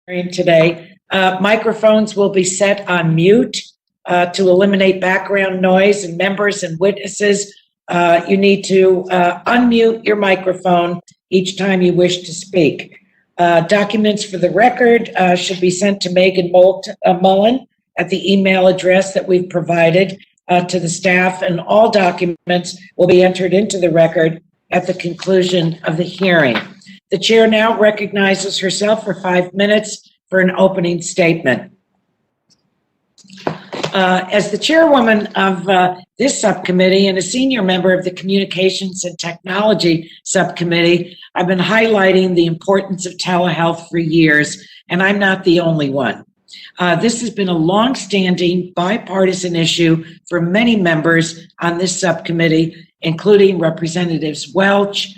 Today. Microphones will be set on mute to eliminate background noise, and members and witnesses, you need to unmute your microphone each time you wish to speak. Documents for the record should be sent to Megan Mullen at the email address that we've provided to the staff, and all documents will be entered into the record at the conclusion of the hearing. The chair now recognizes herself for 5 minutes for an opening statement. As the chairwoman of this subcommittee and a senior member of the Communications and Technology Subcommittee, I've been highlighting the importance of telehealth for years, and I'm not the only one. This has been a long-standing bipartisan issue for many members on this subcommittee, including Representatives Welch,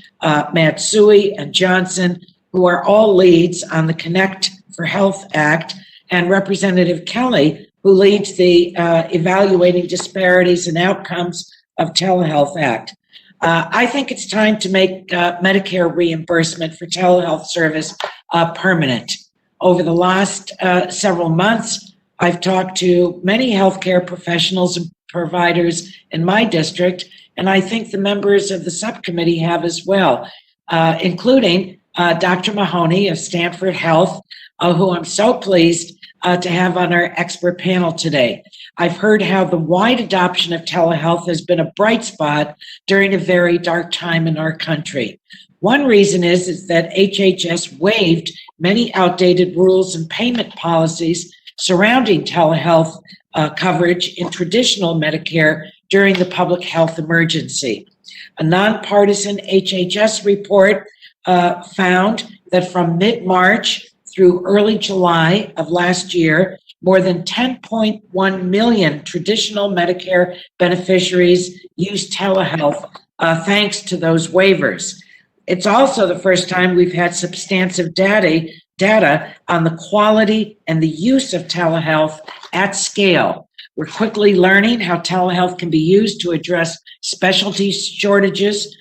Matsui, and Johnson, who are all leads on the Connect for Health Act, and Representative Kelly, who leads the Evaluating Disparities and Outcomes of Telehealth Act. I think it's time to make Medicare reimbursement for telehealth service permanent. Over the last several months, I've talked to many healthcare professionals and providers in my district, and I think the members of the subcommittee have as well, including Dr. Mahoney of Stanford Health, who I'm so pleased to have on our expert panel today. I've heard how the wide adoption of telehealth has been a bright spot during a very dark time in our country. One reason is that HHS waived many outdated rules and payment policies surrounding telehealth coverage in traditional Medicare during the public health emergency. A nonpartisan HHS report found that from mid-March through early July of last year, more than 10.1 million traditional Medicare beneficiaries used telehealth thanks to those waivers. It's also the first time we've had substantive data on the quality and the use of telehealth at scale. We're quickly learning how telehealth can be used to address specialty shortages.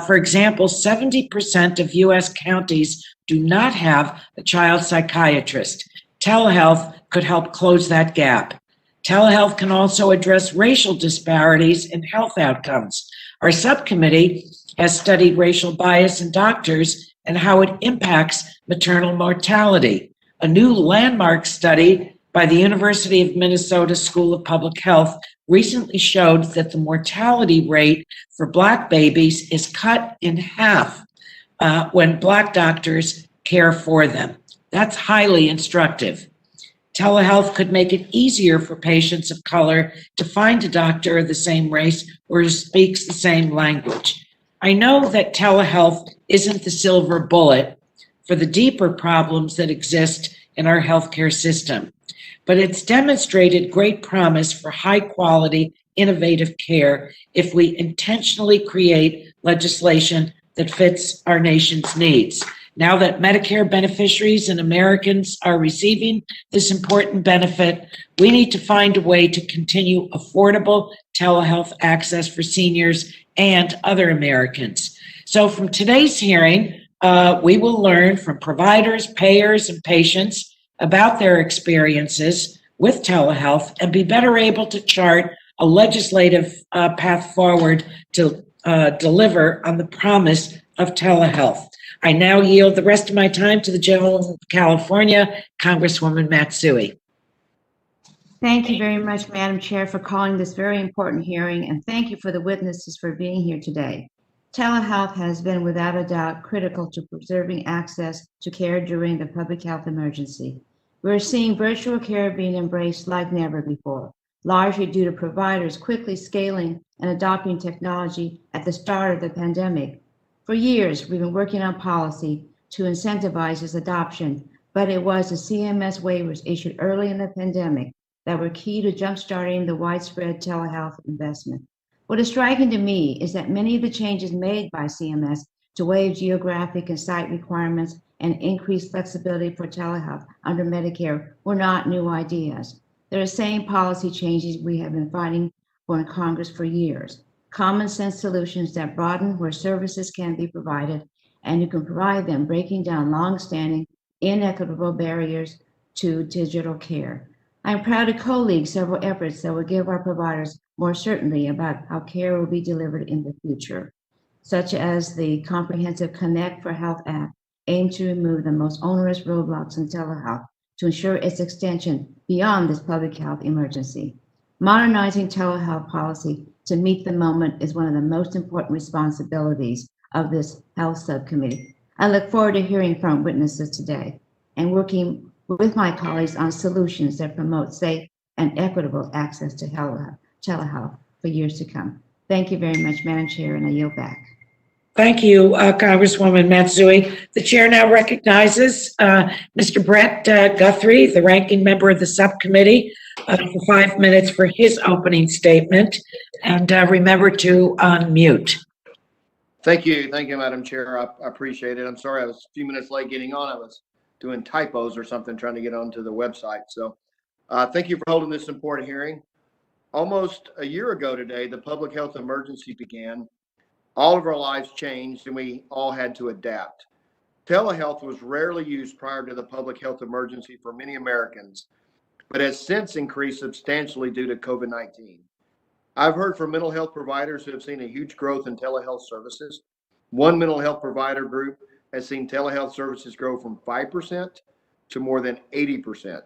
For example, 70% of U.S. counties do not have a child psychiatrist. Telehealth could help close that gap. Telehealth can also address racial disparities in health outcomes. Our subcommittee has studied racial bias in doctors and how it impacts maternal mortality. A new landmark study by the University of Minnesota School of Public Health recently showed that the mortality rate for Black babies is cut in half when Black doctors care for them. That's highly instructive. Telehealth could make it easier for patients of color to find a doctor of the same race or who speaks the same language. I know that telehealth isn't the silver bullet for the deeper problems that exist in our healthcare system, but it's demonstrated great promise for high quality, innovative care if we intentionally create legislation that fits our nation's needs. Now that Medicare beneficiaries and Americans are receiving this important benefit, we need to find a way to continue affordable telehealth access for seniors and other Americans. So from today's hearing, we will learn from providers, payers, and patients about their experiences with telehealth and be better able to chart a legislative path forward to deliver on the promise of telehealth. I now yield the rest of my time to the Chairwoman of California, Congresswoman Matsui. Thank you very much, Madam Chair, for calling this very important hearing, and thank you for the witnesses for being here today. Telehealth has been without a doubt critical to preserving access to care during the public health emergency. We're seeing virtual care being embraced like never before, largely due to providers quickly scaling and adopting technology at the start of the pandemic. For years, we've been working on policy to incentivize its adoption, but it was the CMS waivers issued early in the pandemic that were key to jumpstarting the widespread telehealth investment. What is striking to me is that many of the changes made by CMS to waive geographic and site requirements and increase flexibility for telehealth under Medicare were not new ideas. They're the same policy changes we have been fighting for in Congress for years. Common sense solutions that broaden where services can be provided and you can provide them, breaking down long-standing inequitable barriers to digital care. I'm proud to co-lead several efforts that will give our providers more certainty about how care will be delivered in the future, such as the Comprehensive Connect for Health Act, aimed to remove the most onerous roadblocks in telehealth to ensure its extension beyond this public health emergency. Modernizing telehealth policy to meet the moment is one of the most important responsibilities of this health subcommittee. I look forward to hearing from witnesses today and working with my colleagues on solutions that promote safe and equitable access to telehealth for years to come. Thank you very much, Madam Chair, and I yield back. Thank you, Congresswoman Matsui. The chair now recognizes Mr. Brett Guthrie, the ranking member of the subcommittee, for 5 minutes for his opening statement. And remember to unmute. Thank you, Madam Chair. I appreciate it. I'm sorry I was a few minutes late getting on. I was doing typos or something trying to get onto the website. So thank you for holding this important hearing. Almost a year ago today, the public health emergency began. All of our lives changed and we all had to adapt. Telehealth was rarely used prior to the public health emergency for many Americans, but has since increased substantially due to COVID-19. I've heard from mental health providers who have seen a huge growth in telehealth services. One mental health provider group has seen telehealth services grow from 5% to more than 80%.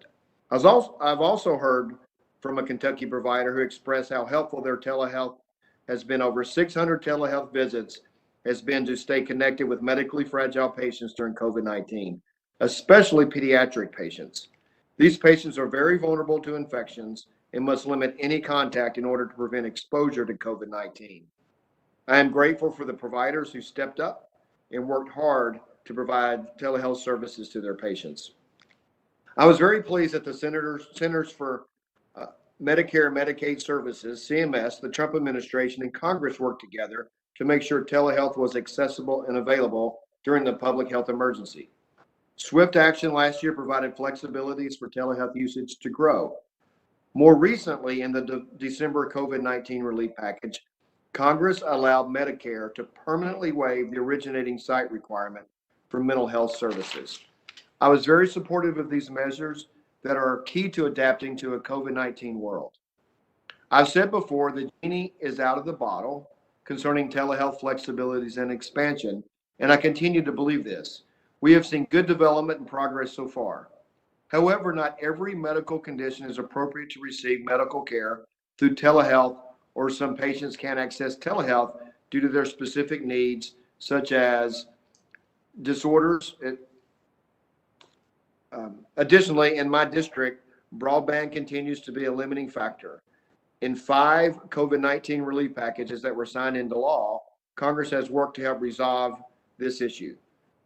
I've also heard from a Kentucky provider who expressed how helpful their telehealth has been. Over 600 telehealth visits has been to stay connected with medically fragile patients during COVID-19, especially pediatric patients. These patients are very vulnerable to infections and must limit any contact in order to prevent exposure to COVID-19. I am grateful for the providers who stepped up and worked hard to provide telehealth services to their patients. I was very pleased that the Centers for Medicare and Medicaid Services, CMS, the Trump administration, and Congress worked together to make sure telehealth was accessible and available during the public health emergency. Swift action last year provided flexibilities for telehealth usage to grow. More recently, in the December COVID-19 relief package, Congress allowed Medicare to permanently waive the originating site requirement for mental health services. I was very supportive of these measures that are key to adapting to a COVID-19 world. I've said before, the genie is out of the bottle concerning telehealth flexibilities and expansion, and I continue to believe this. We have seen good development and progress so far. However, not every medical condition is appropriate to receive medical care through telehealth, or some patients can't access telehealth due to their specific needs, such as disorders. Additionally, in my district, broadband continues to be a limiting factor. In 5 COVID-19 relief packages that were signed into law, Congress has worked to help resolve this issue,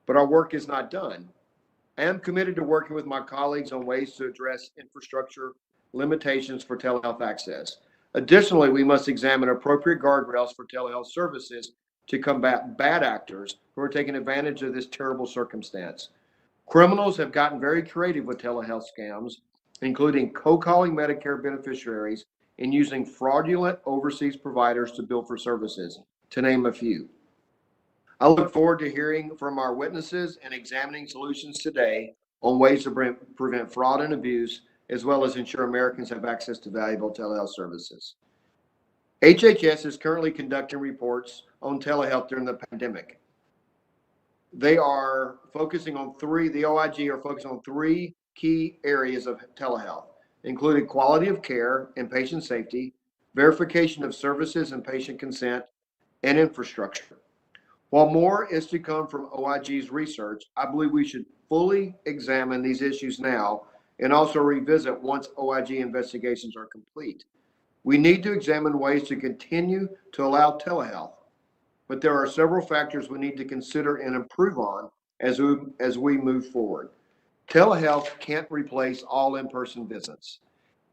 but our work is not done. I am committed to working with my colleagues on ways to address infrastructure limitations for telehealth access. Additionally, we must examine appropriate guardrails for telehealth services to combat bad actors who are taking advantage of this terrible circumstance. Criminals have gotten very creative with telehealth scams, including co-calling Medicare beneficiaries and using fraudulent overseas providers to bill for services, to name a few. I look forward to hearing from our witnesses and examining solutions today on ways to prevent fraud and abuse, as well as ensure Americans have access to valuable telehealth services. HHS is currently conducting reports on telehealth during the pandemic. They are focusing on the OIG are focusing on 3 key areas of telehealth, including quality of care and patient safety, verification of services and patient consent, and infrastructure. While more is to come from OIG's research, I believe we should fully examine these issues now and also revisit once OIG investigations are complete. We need to examine ways to continue to allow telehealth, but there are several factors we need to consider and improve on as we move forward. Telehealth can't replace all in-person visits,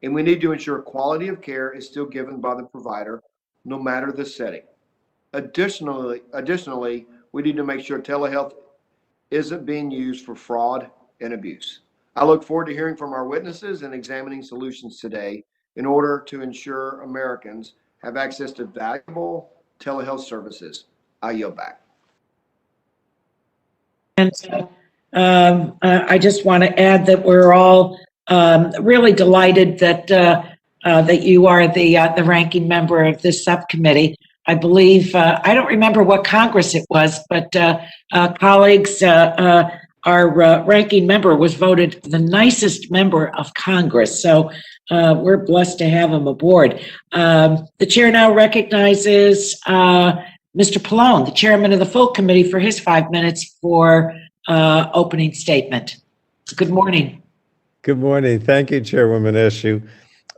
and we need to ensure quality of care is still given by the provider, no matter the setting. Additionally, we need to make sure telehealth isn't being used for fraud and abuse. I look forward to hearing from our witnesses and examining solutions today in order to ensure Americans have access to valuable telehealth services. I yield back. And I just want to add that we're all really delighted that that you are the ranking member of this subcommittee. I believe I don't remember what Congress it was, but colleagues, our ranking member was voted the nicest member of Congress. So we're blessed to have him aboard. The chair now recognizes Mr. Pallone, the chairman of the full committee, for his 5 minutes for opening statement. Good morning. Good morning. Thank you, Chairwoman Eshoo.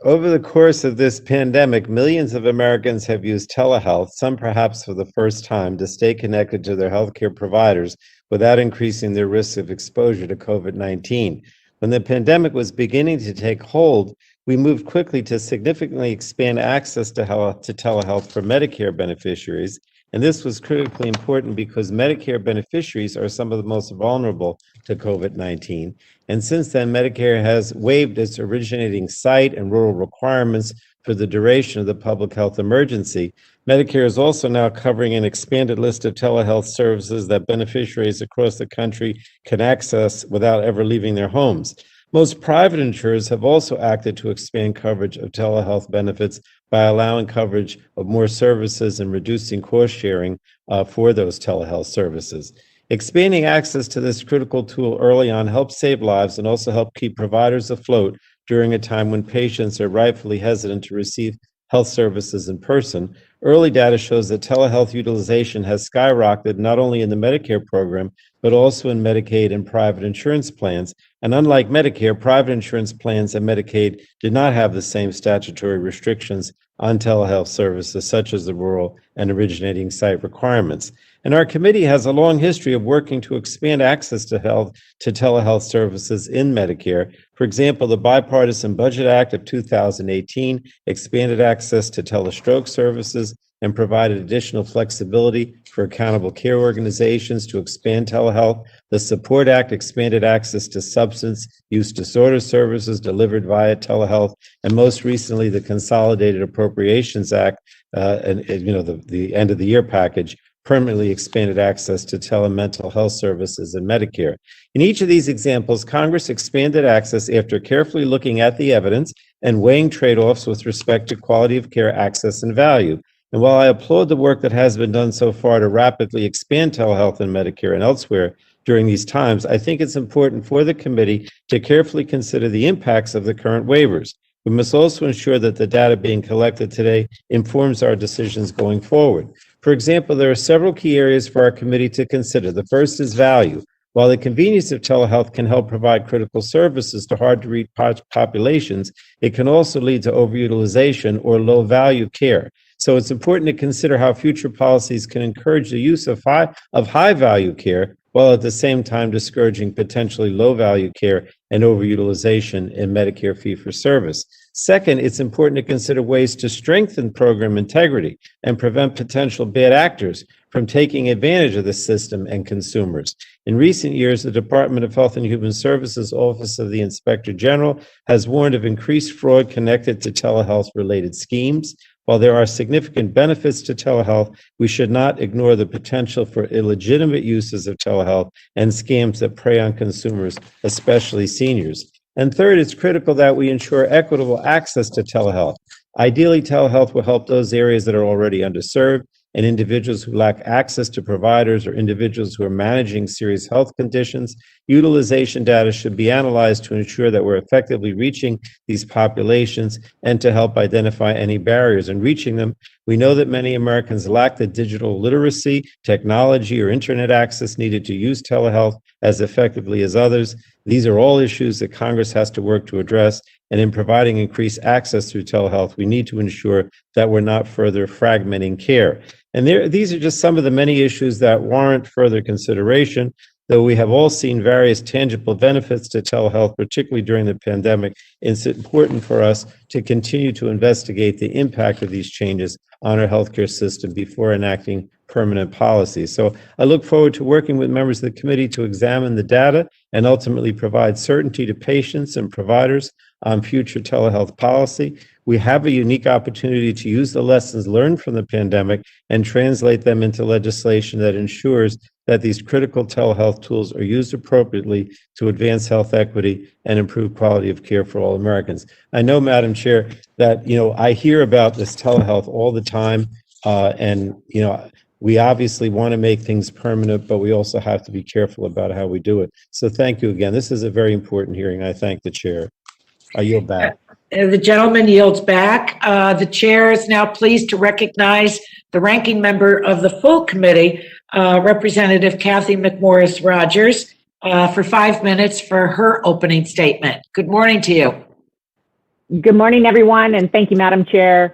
Over the course of this pandemic, millions of Americans have used telehealth, some perhaps for the first time, to stay connected to their healthcare providers without increasing their risk of exposure to COVID-19. When the pandemic was beginning to take hold, we moved quickly to significantly expand access to telehealth for Medicare beneficiaries. And this was critically important because Medicare beneficiaries are some of the most vulnerable to COVID-19. And since then, Medicare has waived its originating site and rural requirements for the duration of the public health emergency. Medicare is also now covering an expanded list of telehealth services that beneficiaries across the country can access without ever leaving their homes. Most private insurers have also acted to expand coverage of telehealth benefits by allowing coverage of more services and reducing cost sharing for those telehealth services. Expanding access to this critical tool early on helps save lives and also help keep providers afloat during a time when patients are rightfully hesitant to receive health services in person. Early data shows that telehealth utilization has skyrocketed not only in the Medicare program, but also in Medicaid and private insurance plans. And unlike Medicare, private insurance plans and Medicaid did not have the same statutory restrictions on telehealth services, such as the rural and originating site requirements. And our committee has a long history of working to expand access to telehealth services in Medicare. For example, the Bipartisan Budget Act of 2018 expanded access to telestroke services and provided additional flexibility for accountable care organizations to expand telehealth. The Support Act expanded access to substance use disorder services delivered via telehealth. And most recently, the Consolidated Appropriations Act, the end of the year package, permanently expanded access to telemental health services in Medicare. In each of these examples, Congress expanded access after carefully looking at the evidence and weighing trade-offs with respect to quality of care, access, and value. And while I applaud the work that has been done so far to rapidly expand telehealth in Medicare and elsewhere during these times, I think it's important for the committee to carefully consider the impacts of the current waivers. We must also ensure that the data being collected today informs our decisions going forward. For example, there are several key areas for our committee to consider. The first is value. While the convenience of telehealth can help provide critical services to hard-to-reach populations, it can also lead to overutilization or low-value care. So it's important to consider how future policies can encourage the use of high-value care while at the same time discouraging potentially low-value care and overutilization in Medicare fee-for-service. Second, it's important to consider ways to strengthen program integrity and prevent potential bad actors from taking advantage of the system and consumers. In recent years, the Department of Health and Human Services Office of the Inspector General has warned of increased fraud connected to telehealth-related schemes. While there are significant benefits to telehealth, we should not ignore the potential for illegitimate uses of telehealth and scams that prey on consumers, especially seniors. And third, it's critical that we ensure equitable access to telehealth. Ideally, telehealth will help those areas that are already underserved and individuals who lack access to providers or individuals who are managing serious health conditions. Utilization data should be analyzed to ensure that we're effectively reaching these populations and to help identify any barriers in reaching them. We know that many Americans lack the digital literacy, technology, or internet access needed to use telehealth as effectively as others. These are all issues that Congress has to work to address. And in providing increased access through telehealth, we need to ensure that we're not further fragmenting care. And these are just some of the many issues that warrant further consideration. Though we have all seen various tangible benefits to telehealth, particularly during the pandemic, it's important for us to continue to investigate the impact of these changes on our healthcare system before enacting permanent policies. So I look forward to working with members of the committee to examine the data and ultimately provide certainty to patients and providers on future telehealth policy. We have a unique opportunity to use the lessons learned from the pandemic and translate them into legislation that ensures that these critical telehealth tools are used appropriately to advance health equity and improve quality of care for all Americans. I know, Madam Chair, that, I hear about this telehealth all the time, and, we obviously want to make things permanent, but we also have to be careful about how we do it. So thank you again. This is a very important hearing. I thank the chair. I yield back. The gentleman yields back. The chair is now pleased to recognize the ranking member of the full committee, Representative Cathy McMorris Rodgers, for 5 minutes for her opening statement. Good morning to you. Good morning, everyone, and thank you, Madam Chair.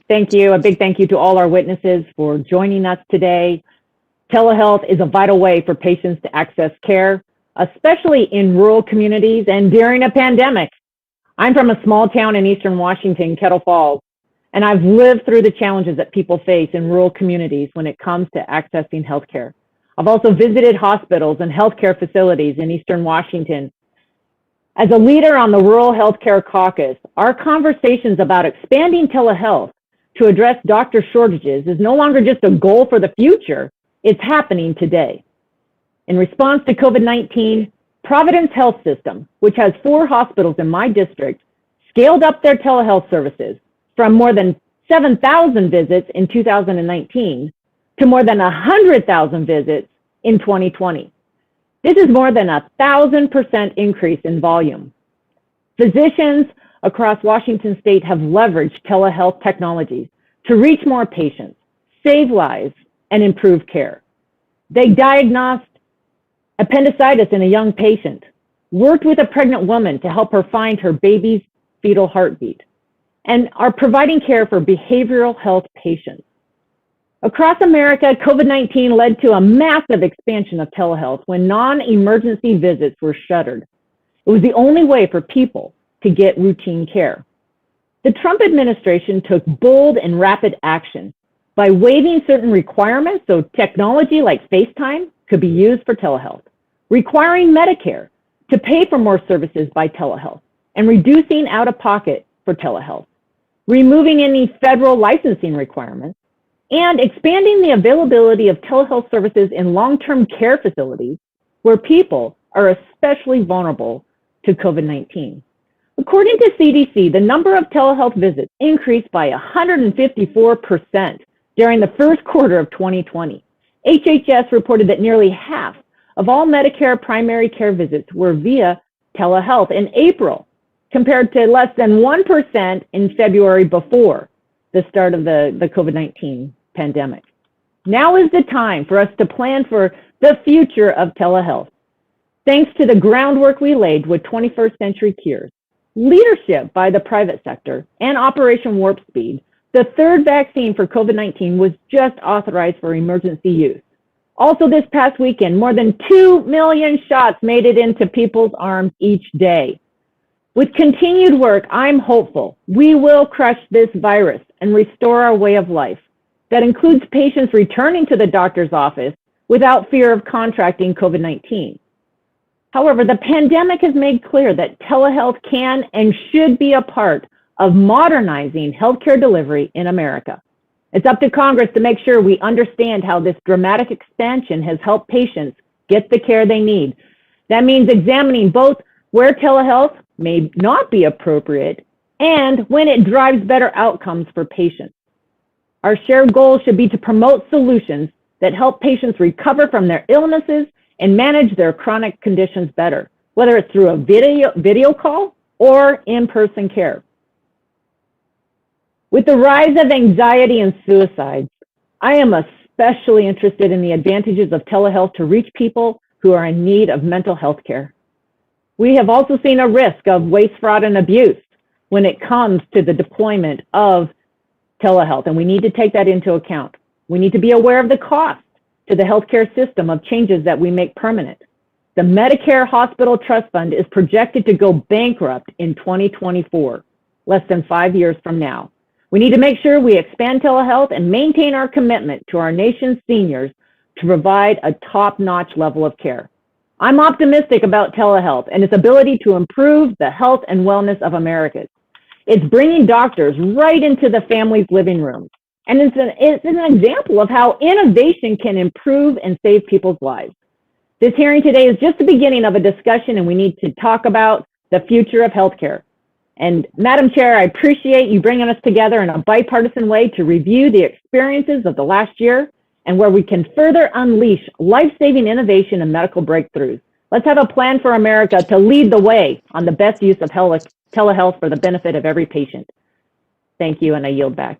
Thank you. A big thank you to all our witnesses for joining us today. Telehealth is a vital way for patients to access care, especially in rural communities and during a pandemic. I'm from a small town in eastern Washington, Kettle Falls, and I've lived through the challenges that people face in rural communities when it comes to accessing healthcare. I've also visited hospitals and healthcare facilities in eastern Washington. As a leader on the Rural Healthcare Caucus, our conversations about expanding telehealth to address doctor shortages is no longer just a goal for the future, it's happening today. In response to COVID-19, Providence Health System, which has 4 hospitals in my district, scaled up their telehealth services from more than 7,000 visits in 2019 to more than 100,000 visits in 2020. This is more than 1,000% increase in volume. Physicians across Washington state have leveraged telehealth technologies to reach more patients, save lives, and improve care. They diagnosed appendicitis in a young patient, worked with a pregnant woman to help her find her baby's fetal heartbeat, and are providing care for behavioral health patients. Across America, COVID-19 led to a massive expansion of telehealth when non-emergency visits were shuttered. It was the only way for people to get routine care. The Trump administration took bold and rapid action by waiving certain requirements so technology like FaceTime could be used for telehealth, requiring Medicare to pay for more services by telehealth, and reducing out-of-pocket for telehealth, removing any federal licensing requirements, and expanding the availability of telehealth services in long-term care facilities where people are especially vulnerable to COVID-19. According to CDC, the number of telehealth visits increased by 154% during the first quarter of 2020. HHS reported that nearly half of all Medicare primary care visits were via telehealth in April, compared to less than 1% in February before the start of the COVID-19 pandemic. Now is the time for us to plan for the future of telehealth. Thanks to the groundwork we laid with 21st Century Cures, leadership by the private sector, and Operation Warp Speed, the 3rd vaccine for COVID-19 was just authorized for emergency use. Also this past weekend, more than 2 million shots made it into people's arms each day. With continued work, I'm hopeful we will crush this virus and restore our way of life. That includes patients returning to the doctor's office without fear of contracting COVID-19. However, the pandemic has made clear that telehealth can and should be a part of modernizing healthcare delivery in America. It's up to Congress to make sure we understand how this dramatic expansion has helped patients get the care they need. That means examining both where telehealth may not be appropriate and when it drives better outcomes for patients. Our shared goal should be to promote solutions that help patients recover from their illnesses and manage their chronic conditions better, whether it's through a video call or in-person care. With the rise of anxiety and suicides, I am especially interested in the advantages of telehealth to reach people who are in need of mental health care. We have also seen a risk of waste, fraud, and abuse when it comes to the deployment of telehealth, and we need to take that into account. We need to be aware of the cost to the healthcare system of changes that we make permanent. The Medicare Hospital Trust Fund is projected to go bankrupt in 2024, less than 5 years from now. We need to make sure we expand telehealth and maintain our commitment to our nation's seniors to provide a top-notch level of care. I'm optimistic about telehealth and its ability to improve the health and wellness of Americans. It's bringing doctors right into the family's living room. And it's an example of how innovation can improve and save people's lives. This hearing today is just the beginning of a discussion, and we need to talk about the future of healthcare. And Madam Chair, I appreciate you bringing us together in a bipartisan way to review the experiences of the last year and where we can further unleash life-saving innovation and medical breakthroughs. Let's have a plan for America to lead the way on the best use of telehealth for the benefit of every patient. Thank you, and I yield back.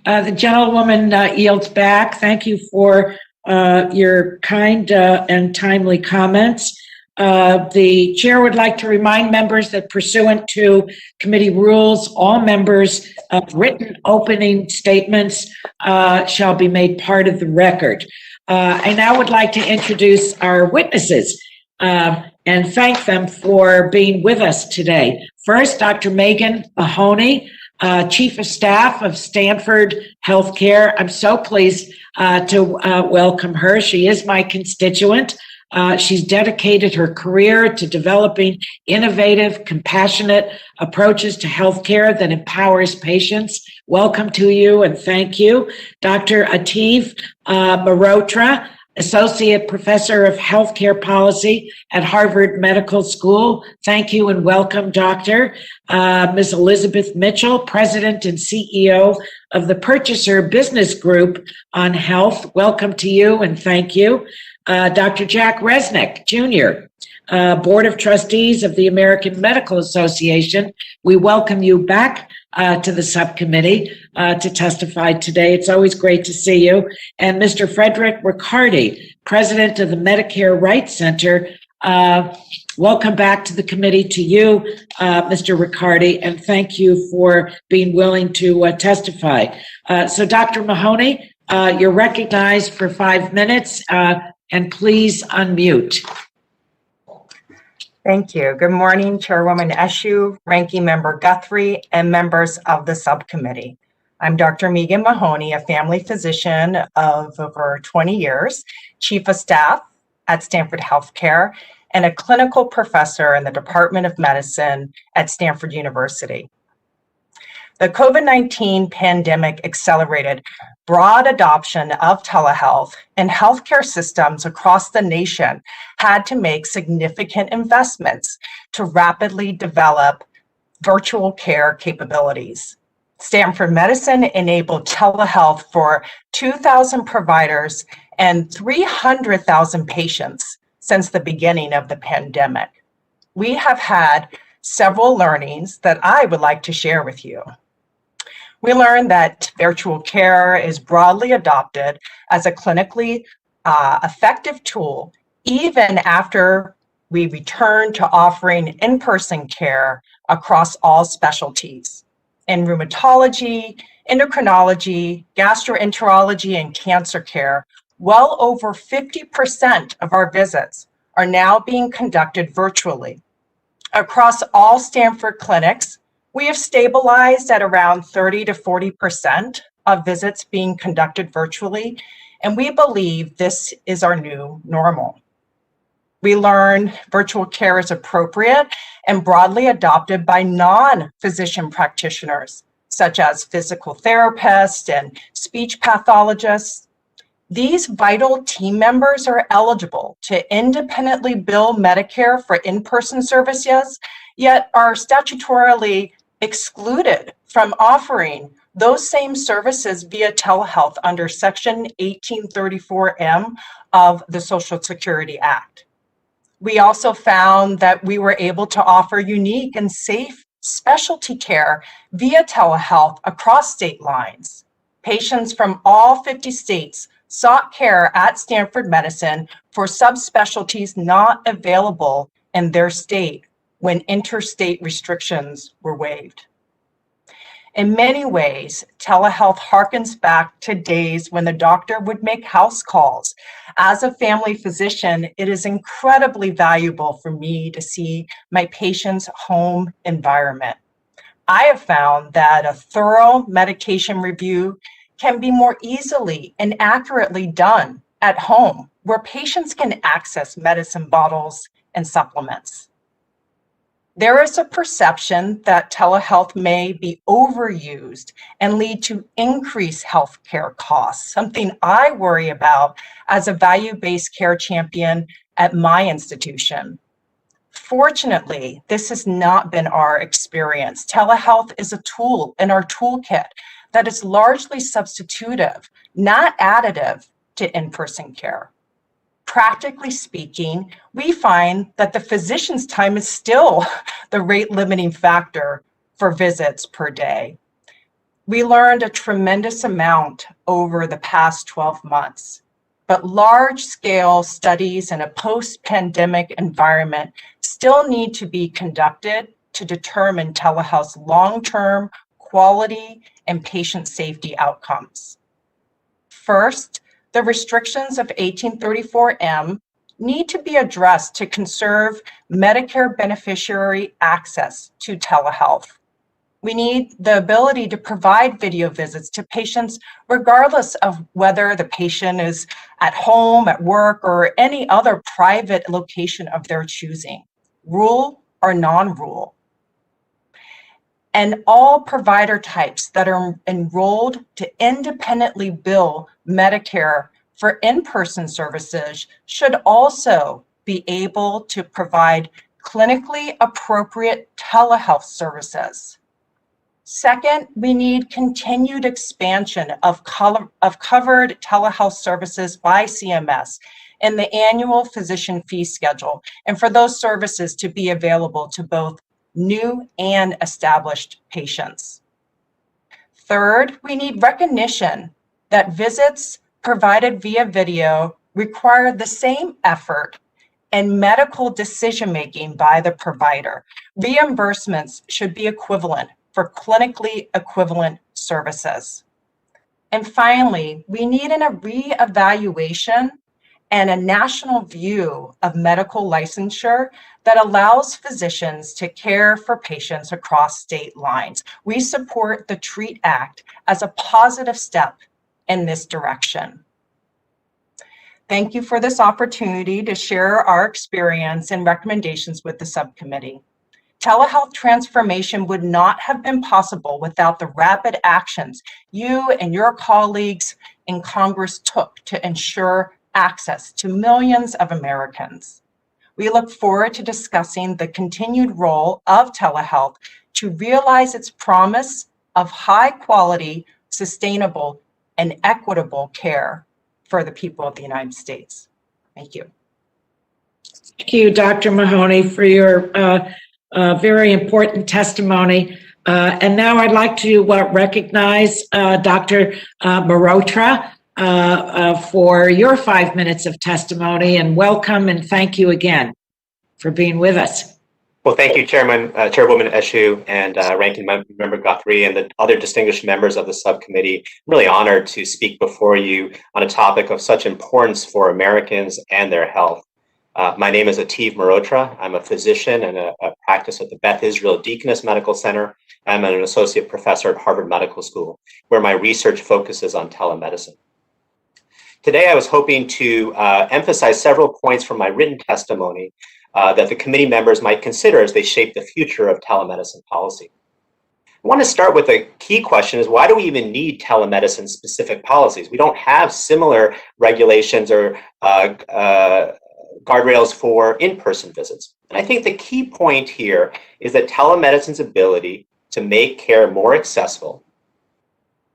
The gentlewoman yields back. Thank you for your kind and timely comments. The chair would like to remind members that pursuant to committee rules, all members' written opening statements shall be made part of the record. I now would like to introduce our witnesses and thank them for being with us today. First, Dr. Megan Mahoney, Chief of Staff of Stanford Healthcare. I'm so pleased to welcome her. She is my constituent. She's dedicated her career to developing innovative, compassionate approaches to healthcare that empowers patients. Welcome to you and thank you. Dr. Atif Mehrotra, Associate Professor of Healthcare Policy at Harvard Medical School. Thank you and welcome, Doctor. Ms. Elizabeth Mitchell, President and CEO of the Purchaser Business Group on Health. Welcome to you and thank you. Dr. Jack Resnik, Jr., Board of Trustees of the American Medical Association. We welcome you back to the subcommittee to testify today. It's always great to see you. And Mr. Frederick Ricardi, President of the Medicare Rights Center. Welcome back to the committee to you, Mr. Ricardi, and thank you for being willing to testify. So Dr. Mahoney, you're recognized for 5 minutes, and please unmute. Thank you. Good morning, Chairwoman Eshoo, Ranking Member Guthrie, and members of the subcommittee. I'm Dr. Megan Mahoney, a family physician of over 20 years, Chief of Staff at Stanford Healthcare, and a clinical professor in the Department of Medicine at Stanford University. The COVID-19 pandemic accelerated broad adoption of telehealth, and healthcare systems across the nation had to make significant investments to rapidly develop virtual care capabilities. Stanford Medicine enabled telehealth for 2,000 providers and 300,000 patients since the beginning of the pandemic. We have had several learnings that I would like to share with you. We learned that virtual care is broadly adopted as a clinically effective tool, even after we return to offering in-person care across all specialties. In rheumatology, endocrinology, gastroenterology, and cancer care, well over 50% of our visits are now being conducted virtually. Across all Stanford clinics, we have stabilized at around 30 to 40% of visits being conducted virtually, and we believe this is our new normal. We learn virtual care is appropriate and broadly adopted by non-physician practitioners, such as physical therapists and speech pathologists. These vital team members are eligible to independently bill Medicare for in-person services, yet are statutorily excluded from offering those same services via telehealth under Section 1834M of the Social Security Act. We also found that we were able to offer unique and safe specialty care via telehealth across state lines. Patients from all 50 states sought care at Stanford Medicine for subspecialties not available in their state when interstate restrictions were waived. In many ways, telehealth harkens back to days when the doctor would make house calls. As a family physician, it is incredibly valuable for me to see my patient's home environment. I have found that a thorough medication review can be more easily and accurately done at home, where patients can access medicine bottles and supplements. There is a perception that telehealth may be overused and lead to increased healthcare costs, something I worry about as a value-based care champion at my institution. Fortunately, this has not been our experience. Telehealth is a tool in our toolkit that is largely substitutive, not additive to in-person care. Practically speaking, we find that the physician's time is still the rate limiting factor for visits per day. We learned a tremendous amount over the past 12 months, but large-scale studies in a post-pandemic environment still need to be conducted to determine telehealth's long-term quality and patient safety outcomes. First, the restrictions of 1834M need to be addressed to conserve Medicare beneficiary access to telehealth. We need the ability to provide video visits to patients regardless of whether the patient is at home, at work, or any other private location of their choosing, rule or non-rule. And all provider types that are enrolled to independently bill Medicare for in-person services should also be able to provide clinically appropriate telehealth services. Second, we need continued expansion of covered telehealth services by CMS in the annual physician fee schedule, and for those services to be available to both new and established patients. Third, we need recognition that visits provided via video require the same effort and medical decision-making by the provider. Reimbursements should be equivalent for clinically equivalent services. And finally, we need a reevaluation and a national view of medical licensure that allows physicians to care for patients across state lines. We support the TREAT Act as a positive step in this direction. Thank you for this opportunity to share our experience and recommendations with the subcommittee. Telehealth transformation would not have been possible without the rapid actions you and your colleagues in Congress took to ensure access to millions of Americans. We look forward to discussing the continued role of telehealth to realize its promise of high quality, sustainable, and equitable care for the people of the United States. Thank you. Thank you, Dr. Mahoney, for your very important testimony. And now I'd like to recognize Dr. Mehrotra for your 5 minutes of testimony, and welcome and thank you again for being with us. Well, thank you, Chairwoman Eshoo and Ranking Member Guthrie and the other distinguished members of the subcommittee. I'm really honored to speak before you on a topic of such importance for Americans and their health. My name is Mehrotra. I'm a physician and a practice at the Beth Israel Deaconess Medical Center. I'm an associate professor at Harvard Medical School, where my research focuses on telemedicine. Today, I was hoping to emphasize several points from my written testimony that the committee members might consider as they shape the future of telemedicine policy. I want to start with a key question is, why do we even need telemedicine specific policies? We don't have similar regulations or guardrails for in-person visits. And I think the key point here is that telemedicine's ability to make care more accessible,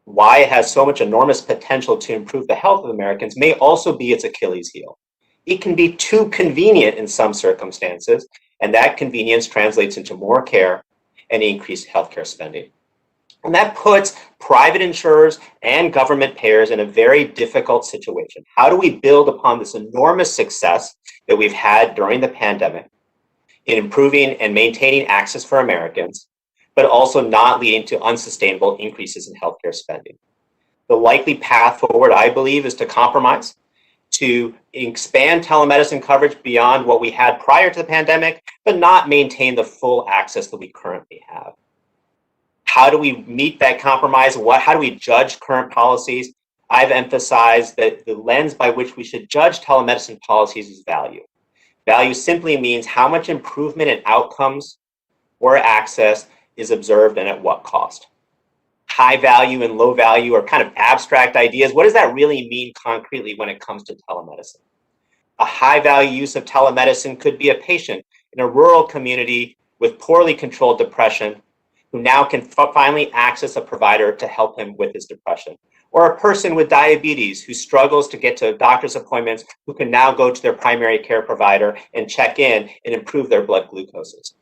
why it has so much enormous potential to improve the health of Americans, may also be its Achilles heel. It can be too convenient in some circumstances, and that convenience translates into more care and increased healthcare spending. And that puts private insurers and government payers in a very difficult situation. How do we build upon this enormous success that we've had during the pandemic in improving and maintaining access for Americans, but also not leading to unsustainable increases in healthcare spending? The likely path forward, I believe, is to compromise, to expand telemedicine coverage beyond what we had prior to the pandemic, but not maintain the full access that we currently have. How do we meet that compromise? How do we judge current policies? I've emphasized that the lens by which we should judge telemedicine policies is value. Value simply means how much improvement in outcomes or access is observed and at what cost. High value and low value are kind of abstract ideas. What does that really mean concretely when it comes to telemedicine? A high value use of telemedicine could be a patient in a rural community with poorly controlled depression who now can finally access a provider to help him with his depression. Or a person with diabetes who struggles to get to doctor's appointments who can now go to their primary care provider and check in and improve their blood glucoses.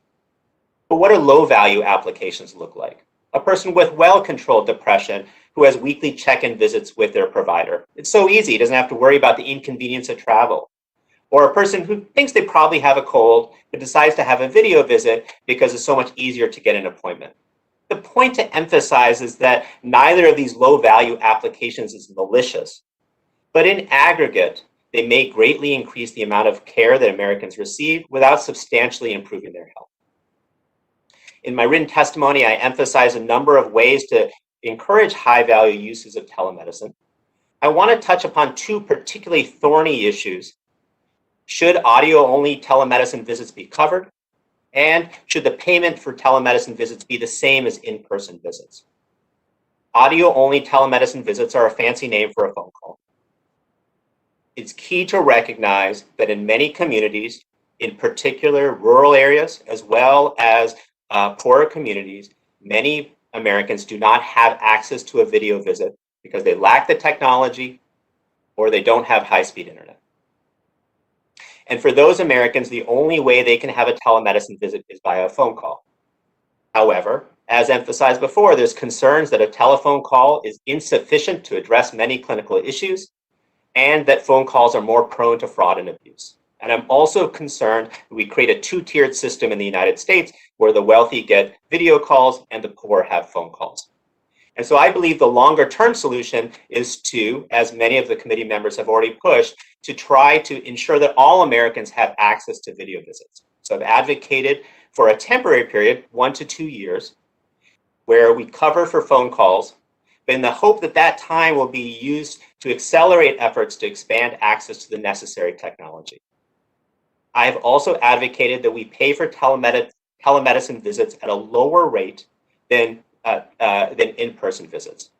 But what do low value applications look like? A person with well-controlled depression who has weekly check-in visits with their provider. It's so easy, he doesn't have to worry about the inconvenience of travel. Or a person who thinks they probably have a cold, but decides to have a video visit because it's so much easier to get an appointment. The point to emphasize is that neither of these low-value applications is malicious, but in aggregate, they may greatly increase the amount of care that Americans receive without substantially improving their health. In my written testimony, I emphasize a number of ways to encourage high-value uses of telemedicine. I want to touch upon two particularly thorny issues. Should audio-only telemedicine visits be covered? And should the payment for telemedicine visits be the same as in-person visits? Audio-only telemedicine visits are a fancy name for a phone call. It's key to recognize that in many communities, in particular rural areas, as well as poorer communities, many Americans do not have access to a video visit because they lack the technology or they don't have high-speed internet. And for those Americans, the only way they can have a telemedicine visit is via a phone call. However, as emphasized before, there's concerns that a telephone call is insufficient to address many clinical issues and that phone calls are more prone to fraud and abuse. And I'm also concerned that we create a two-tiered system in the United States where the wealthy get video calls and the poor have phone calls. And so I believe the longer-term solution is to, as many of the committee members have already pushed, to try to ensure that all Americans have access to video visits. So I've advocated for a temporary period, 1 to 2 years, where we cover for phone calls, but in the hope that that time will be used to accelerate efforts to expand access to the necessary technology. I've also advocated that we pay for telemedicine visits at a lower rate than in-person visits.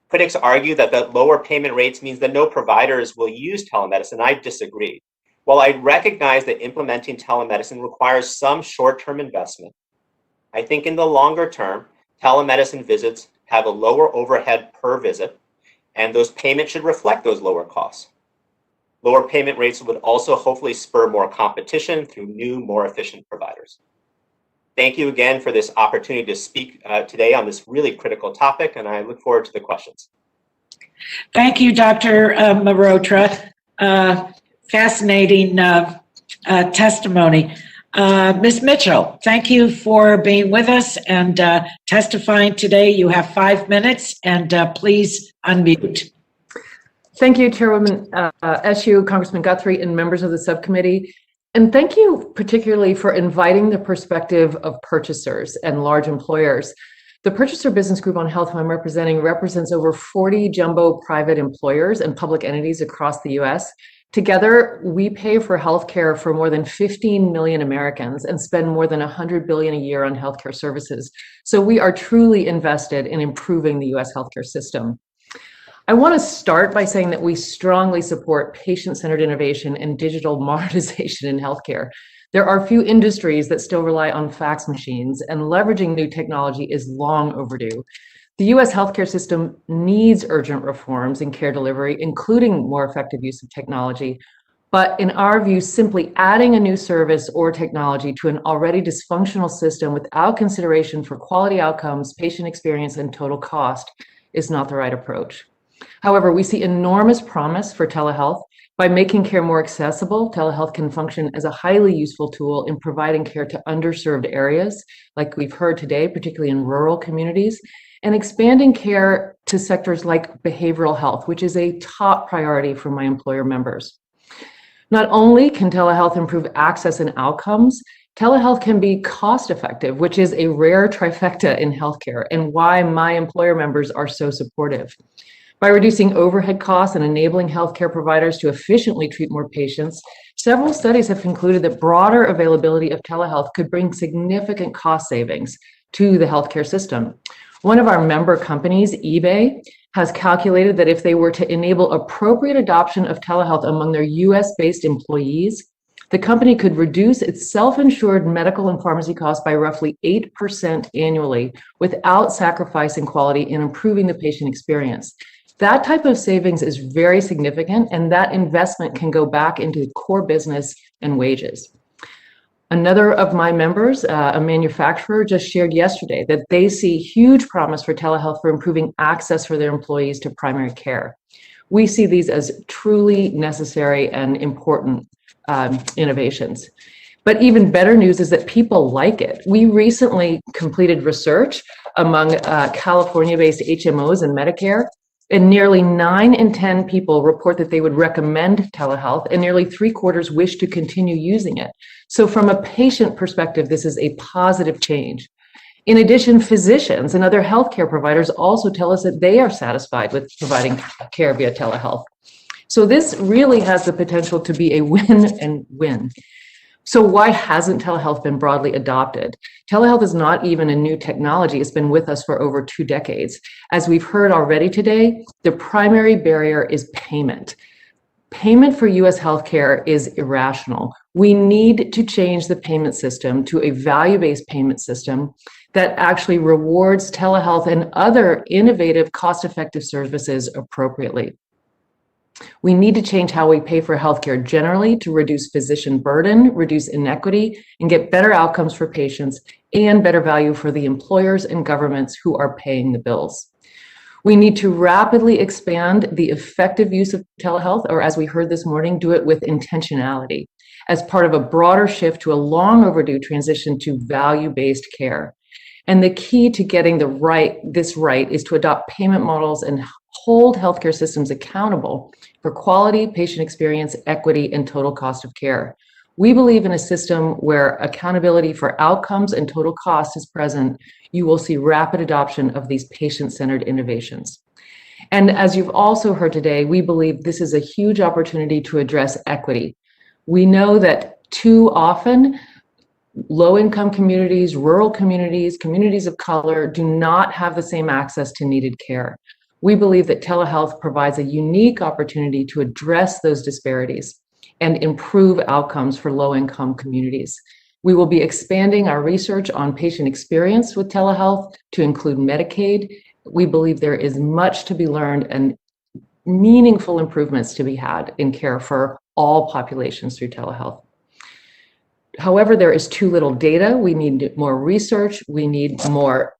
Critics argue that the lower payment rates means that no providers will use telemedicine. I disagree. While I recognize that implementing telemedicine requires some short-term investment, I think in the longer term, telemedicine visits have a lower overhead per visit, and those payments should reflect those lower costs. Lower payment rates would also hopefully spur more competition through new, more efficient providers. Thank you again for this opportunity to speak today on this really critical topic, and I look forward to the questions. Thank you, Dr. Mehrotra. Fascinating testimony. Ms. Mitchell, thank you for being with us and testifying today. You have 5 minutes, and please unmute. Thank you, Chairwoman Eshoo, Congressman Guthrie, and members of the subcommittee. And thank you particularly for inviting the perspective of purchasers and large employers. The Purchaser Business Group on Health, who I'm representing, represents over 40 jumbo private employers and public entities across the U.S. Together, we pay for healthcare for more than 15 million Americans and spend more than $100 billion a year on healthcare services. So we are truly invested in improving the U.S. healthcare system. I want to start by saying that we strongly support patient-centered innovation and digital modernization in healthcare. There are few industries that still rely on fax machines, and leveraging new technology is long overdue. The U.S. healthcare system needs urgent reforms in care delivery, including more effective use of technology. But in our view, simply adding a new service or technology to an already dysfunctional system without consideration for quality outcomes, patient experience, and total cost is not the right approach. However, we see enormous promise for telehealth. By making care more accessible, telehealth can function as a highly useful tool in providing care to underserved areas, like we've heard today, particularly in rural communities, and expanding care to sectors like behavioral health, which is a top priority for my employer members. Not only can telehealth improve access and outcomes, telehealth can be cost-effective, which is a rare trifecta in healthcare and why my employer members are so supportive. By reducing overhead costs and enabling healthcare providers to efficiently treat more patients, several studies have concluded that broader availability of telehealth could bring significant cost savings to the healthcare system. One of our member companies, eBay, has calculated that if they were to enable appropriate adoption of telehealth among their US-based employees, the company could reduce its self-insured medical and pharmacy costs by roughly 8% annually without sacrificing quality and improving the patient experience. That type of savings is very significant, and that investment can go back into core business and wages. Another of my members, a manufacturer, just shared yesterday that they see huge promise for telehealth for improving access for their employees to primary care. We see these as truly necessary and important innovations. But even better news is that people like it. We recently completed research among California-based HMOs and Medicare, and nearly 9 in 10 people report that they would recommend telehealth, and nearly 3/4 wish to continue using it. So from a patient perspective, this is a positive change. In addition, physicians and other healthcare providers also tell us that they are satisfied with providing care via telehealth. So this really has the potential to be a win and win. So why hasn't telehealth been broadly adopted? Telehealth is not even a new technology. It's been with us for over 2 decades. As we've heard already today, the primary barrier is payment. Payment for US healthcare is irrational. We need to change the payment system to a value-based payment system that actually rewards telehealth and other innovative, cost-effective services appropriately. We need to change how we pay for healthcare generally to reduce physician burden, reduce inequity, and get better outcomes for patients and better value for the employers and governments who are paying the bills. We need to rapidly expand the effective use of telehealth, or as we heard this morning, do it with intentionality as part of a broader shift to a long overdue transition to value-based care. And the key to getting this right is to adopt payment models and hold healthcare systems accountable for quality, patient experience, equity, and total cost of care. We believe in a system where accountability for outcomes and total cost is present. You will see rapid adoption of these patient-centered innovations. And as you've also heard today, we believe this is a huge opportunity to address equity. We know that too often, low-income communities, rural communities, communities of color do not have the same access to needed care. We believe that telehealth provides a unique opportunity to address those disparities and improve outcomes for low-income communities. We will be expanding our research on patient experience with telehealth to include Medicaid. We believe there is much to be learned and meaningful improvements to be had in care for all populations through telehealth. However, there is too little data. We need more research. We need more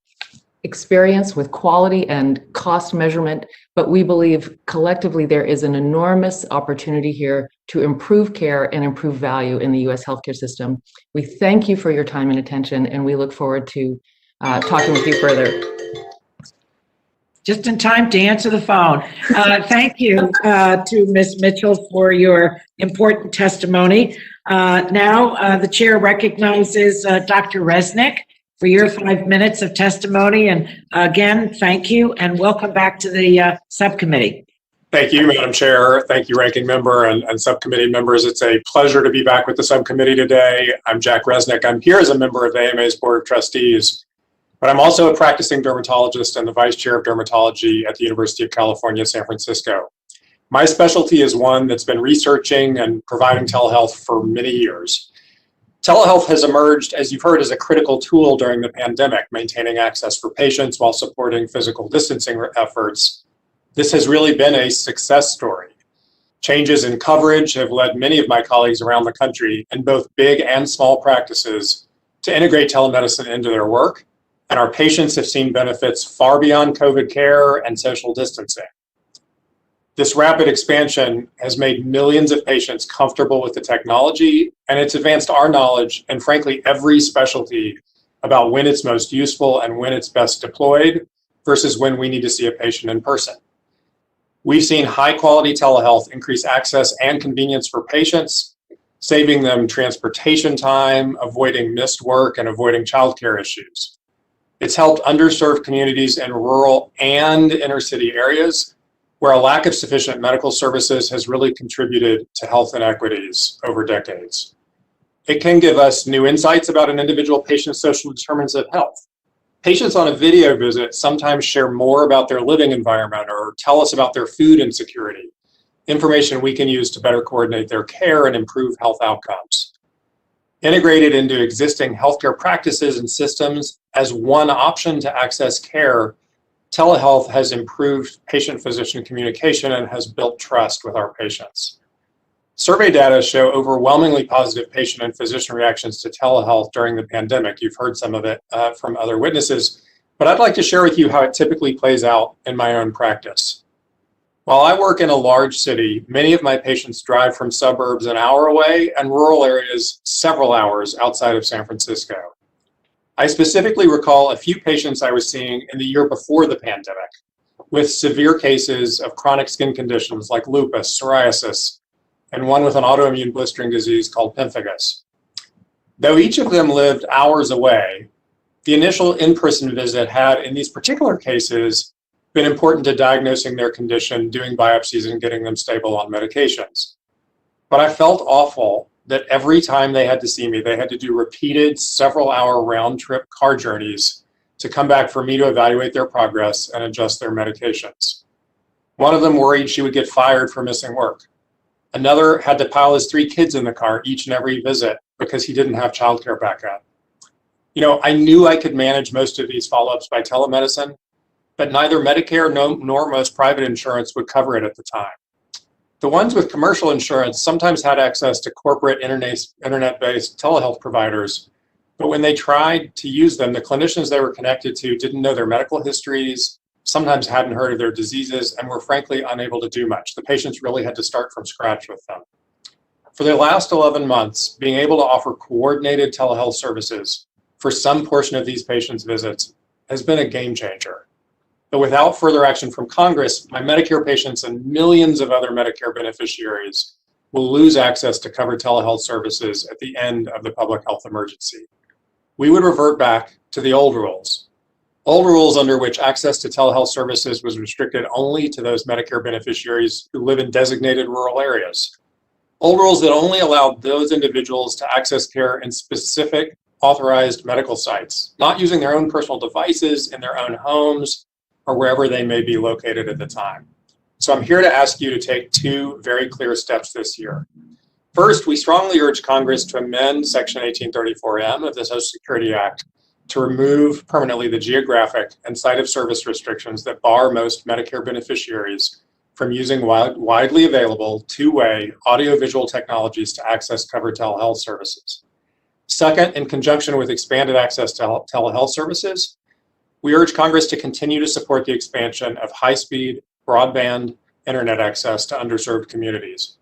experience with quality and cost measurement, but we believe collectively there is an enormous opportunity here to improve care and improve value in the US healthcare system. We thank you for your time and attention, and we look forward to talking with you further. Just in time to answer the phone. Thank you to Ms. Mitchell for your important testimony. Now the chair recognizes Dr. Resnik for your 5 minutes of testimony. And again, thank you and welcome back to the subcommittee. Thank you, Madam Chair. Thank you, Ranking Member and subcommittee members. It's a pleasure to be back with the subcommittee today. I'm Jack Resnik. I'm here as a member of the AMA's Board of Trustees, but I'm also a practicing dermatologist and the Vice Chair of Dermatology at the University of California, San Francisco. My specialty is one that's been researching and providing telehealth for many years. Telehealth has emerged, as you've heard, as a critical tool during the pandemic, maintaining access for patients while supporting physical distancing efforts. This has really been a success story. Changes in coverage have led many of my colleagues around the country in both big and small practices to integrate telemedicine into their work, and our patients have seen benefits far beyond COVID care and social distancing. This rapid expansion has made millions of patients comfortable with the technology, and it's advanced our knowledge and frankly every specialty about when it's most useful and when it's best deployed versus when we need to see a patient in person. We've seen high quality telehealth increase access and convenience for patients, saving them transportation time, avoiding missed work, and avoiding childcare issues. It's helped underserved communities in rural and inner city areas where a lack of sufficient medical services has really contributed to health inequities over decades. It can give us new insights about an individual patient's social determinants of health. Patients on a video visit sometimes share more about their living environment or tell us about their food insecurity, information we can use to better coordinate their care and improve health outcomes. Integrated into existing healthcare practices and systems as one option to access care, telehealth has improved patient-physician communication and has built trust with our patients. Survey data show overwhelmingly positive patient and physician reactions to telehealth during the pandemic. You've heard some of it from other witnesses, but I'd like to share with you how it typically plays out in my own practice. While I work in a large city, many of my patients drive from suburbs an hour away and rural areas several hours outside of San Francisco. I specifically recall a few patients I was seeing in the year before the pandemic with severe cases of chronic skin conditions like lupus, psoriasis, and one with an autoimmune blistering disease called pemphigus. Though each of them lived hours away, the initial in-person visit had, in these particular cases, been important to diagnosing their condition, doing biopsies, and getting them stable on medications. But I felt awful that every time they had to see me, they had to do repeated several-hour round-trip car journeys to come back for me to evaluate their progress and adjust their medications. One of them worried she would get fired for missing work. Another had to pile his 3 kids in the car each and every visit because he didn't have childcare backup. You know, I knew I could manage most of these follow-ups by telemedicine, but neither Medicare nor most private insurance would cover it at the time. The ones with commercial insurance sometimes had access to corporate internet-based telehealth providers, but when they tried to use them, the clinicians they were connected to didn't know their medical histories, sometimes hadn't heard of their diseases, and were frankly unable to do much. The patients really had to start from scratch with them. For the last 11 months, being able to offer coordinated telehealth services for some portion of these patients' visits has been a game changer. But without further action from Congress, my Medicare patients and millions of other Medicare beneficiaries will lose access to covered telehealth services at the end of the public health emergency. We would revert back to the old rules under which access to telehealth services was restricted only to those Medicare beneficiaries who live in designated rural areas. Old rules that only allowed those individuals to access care in specific authorized medical sites, not using their own personal devices in their own homes or wherever they may be located at the time. So I'm here to ask you to take 2 very clear steps this year. First, we strongly urge Congress to amend Section 1834M of the Social Security Act to remove permanently the geographic and site of service restrictions that bar most Medicare beneficiaries from using widely available 2-way audiovisual technologies to access covered telehealth services. Second, in conjunction with expanded access to telehealth services, we urge Congress to continue to support the expansion of high-speed broadband internet access to underserved communities.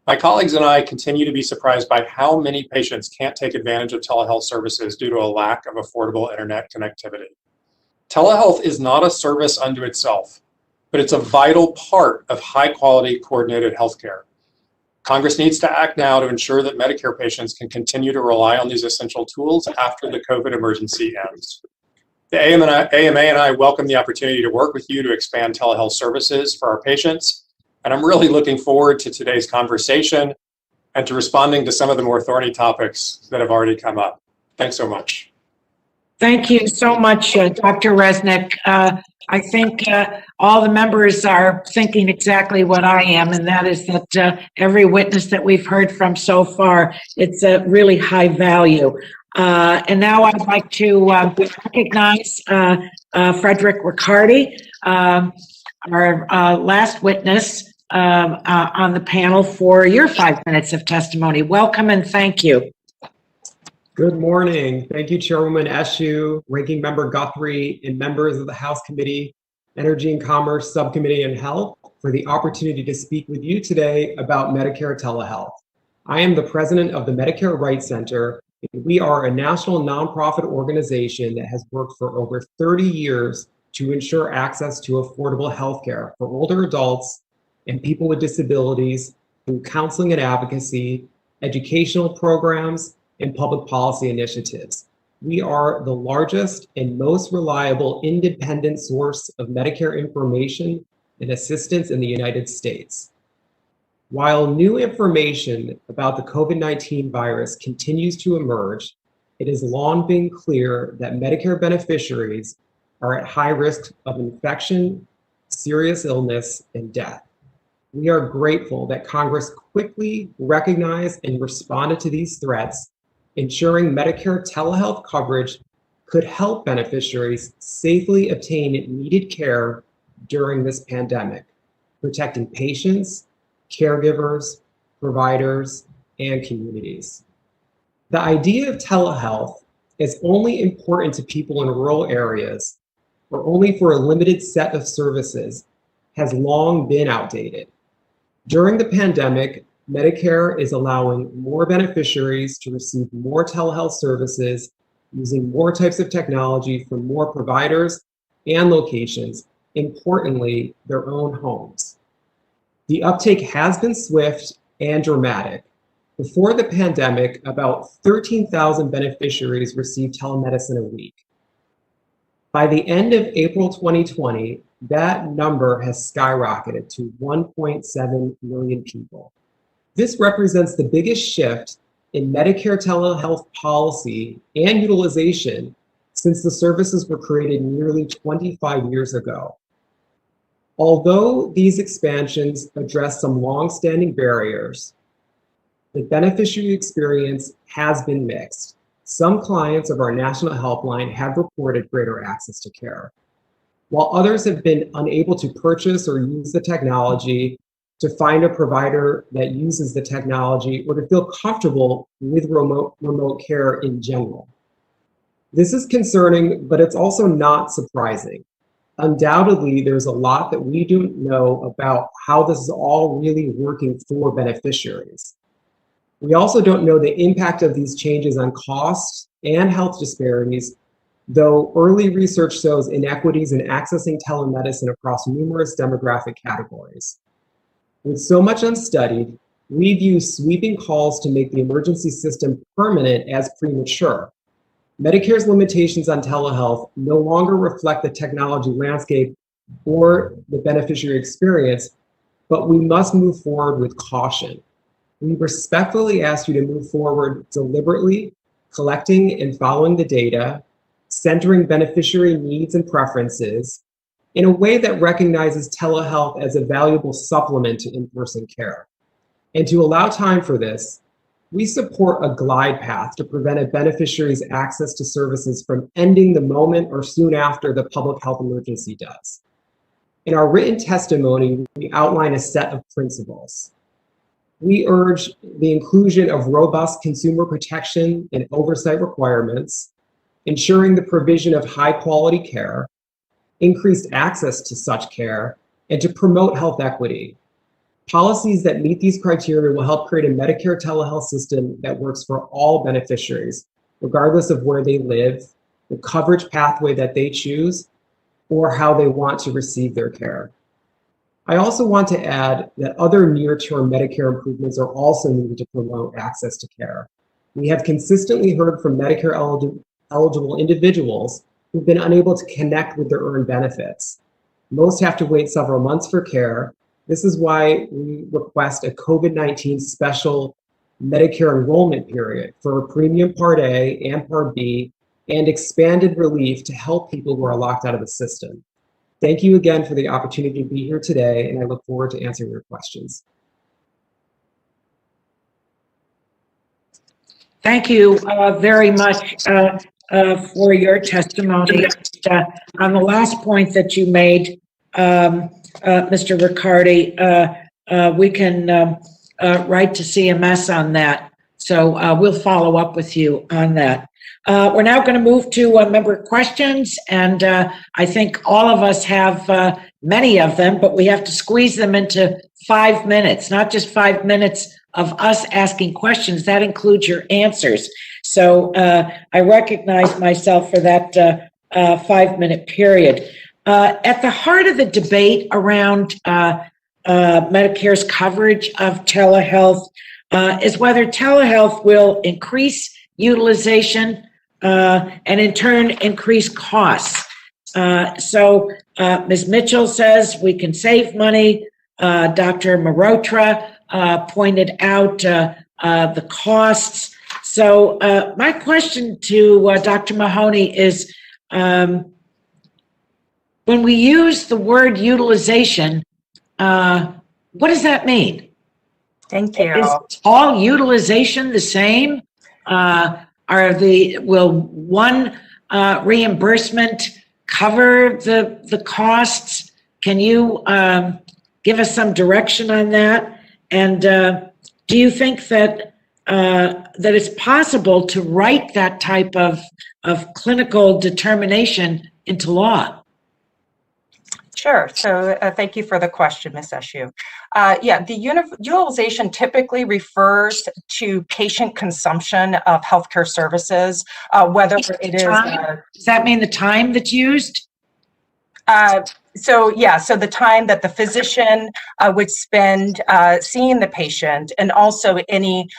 My colleagues and I continue to be surprised by how many patients can't take advantage of telehealth services due to a lack of affordable internet connectivity. Telehealth is not a service unto itself, but it's a vital part of high-quality coordinated healthcare. Congress needs to act now to ensure that Medicare patients can continue to rely on these essential tools after the COVID emergency ends. The AMA and I welcome the opportunity to work with you to expand telehealth services for our patients. And I'm really looking forward to today's conversation and to responding to some of the more thorny topics that have already come up. Thanks so much. Thank you so much, Dr. Resnik. I think all the members are thinking exactly what I am, and that is that every witness that we've heard from so far, it's a really high value. And now I'd like to recognize Frederick Ricardi, our last witness on the panel for your 5 minutes of testimony. Welcome and thank you. Good morning. Thank you, Chairwoman Eshoo, Ranking Member Guthrie, and members of the House Committee, Energy and Commerce Subcommittee and Health for the opportunity to speak with you today about Medicare telehealth. I am the president of the Medicare Rights Center. We are a national nonprofit organization that has worked for over 30 years to ensure access to affordable healthcare for older adults and people with disabilities through counseling and advocacy, educational programs, and public policy initiatives. We are the largest and most reliable independent source of Medicare information and assistance in the United States. While new information about the COVID-19 virus continues to emerge, it has long been clear that Medicare beneficiaries are at high risk of infection, serious illness, and death. We are grateful that Congress quickly recognized and responded to these threats, ensuring Medicare telehealth coverage could help beneficiaries safely obtain needed care during this pandemic, protecting patients, caregivers, providers, and communities. The idea of telehealth is only important to people in rural areas or only for a limited set of services has long been outdated. During the pandemic, Medicare is allowing more beneficiaries to receive more telehealth services using more types of technology from more providers and locations, importantly, their own homes. The uptake has been swift and dramatic. Before the pandemic, about 13,000 beneficiaries received telemedicine a week. By the end of April 2020, that number has skyrocketed to 1.7 million people. This represents the biggest shift in Medicare telehealth policy and utilization since the services were created nearly 25 years ago. Although these expansions address some long-standing barriers, the beneficiary experience has been mixed. Some clients of our national helpline have reported greater access to care, while others have been unable to purchase or use the technology, to find a provider that uses the technology, or to feel comfortable with remote care in general. This is concerning, but it's also not surprising. Undoubtedly, there's a lot that we don't know about how this is all really working for beneficiaries. We also don't know the impact of these changes on costs and health disparities, though early research shows inequities in accessing telemedicine across numerous demographic categories. With so much unstudied, we view sweeping calls to make the emergency system permanent as premature. Medicare's limitations on telehealth no longer reflect the technology landscape or the beneficiary experience, but we must move forward with caution. We respectfully ask you to move forward deliberately, collecting and following the data, centering beneficiary needs and preferences in a way that recognizes telehealth as a valuable supplement to in-person care. And to allow time for this, we support a glide path to prevent a beneficiary's access to services from ending the moment or soon after the public health emergency does. In our written testimony, we outline a set of principles. We urge the inclusion of robust consumer protection and oversight requirements, ensuring the provision of high-quality care, increased access to such care, and to promote health equity. Policies that meet these criteria will help create a Medicare telehealth system that works for all beneficiaries, regardless of where they live, the coverage pathway that they choose, or how they want to receive their care. I also want to add that other near-term Medicare improvements are also needed to promote access to care. We have consistently heard from Medicare eligible individuals who've been unable to connect with their earned benefits. Most have to wait several months for care. This is why we request a COVID-19 special Medicare enrollment period for premium Part A and Part B and expanded relief to help people who are locked out of the system. Thank you again for the opportunity to be here today, and I look forward to answering your questions. Thank you very much for your testimony. On the last point that you made, Mr. Ricardi, we can write to CMS on that. So we'll follow up with you on that. We're now going to move to member questions, and I think all of us have many of them, but we have to squeeze them into 5 minutes, not just 5 minutes of us asking questions. That includes your answers. So I recognize myself for that 5-minute period. At the heart of the debate around Medicare's coverage of telehealth is whether telehealth will increase utilization and in turn increase costs. Ms. Mitchell says we can save money. Dr. Mehrotra pointed out the costs. So my question to Dr. Mahoney is, when we use the word utilization, what does that mean? Thank you. Is all utilization the same? Will one reimbursement cover the costs? Can you give us some direction on that? And do you think that that it's possible to write that type of clinical determination into law? Sure. So thank you for the question, Ms. Eshu. Yeah, the utilization typically refers to patient consumption of healthcare services, whether it is... Does that mean the time that's used? So the time that the physician would spend seeing the patient, and also any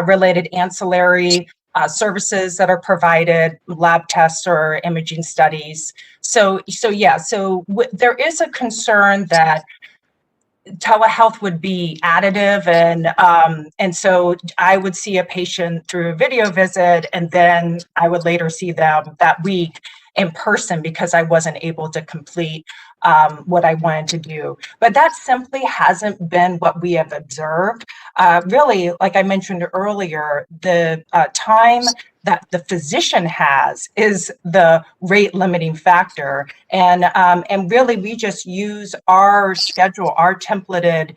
related ancillary services that are provided, lab tests or imaging studies. So there is a concern that telehealth would be additive, and so I would see a patient through a video visit, and then I would later see them that week in person because I wasn't able to complete what I wanted to do. But that simply hasn't been what we have observed. Really, like I mentioned earlier, the time that the physician has is the rate limiting factor. And really, we just use our schedule, our templated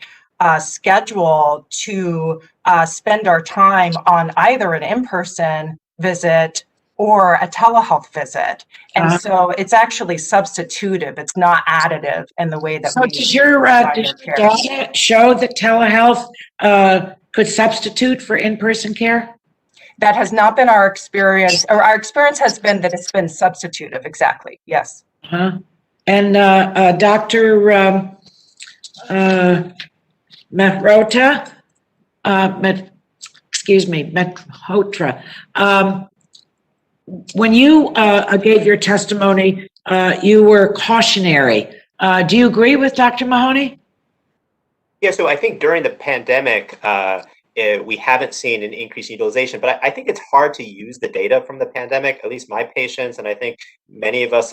schedule to spend our time on either an in-person visit or a telehealth visit. And so it's actually substitutive. It's not additive in the way that so does your data show that telehealth could substitute for in-person care? That has not been our experience, or our experience has been that it's been substitutive, exactly, yes. And Dr. Mehrotra, Mehrotra, when you gave your testimony, you were cautionary. Do you agree with Dr. Mahoney? Yeah, so I think during the pandemic, we haven't seen an increase in utilization, but I think it's hard to use the data from the pandemic, at least my patients, and I think many of us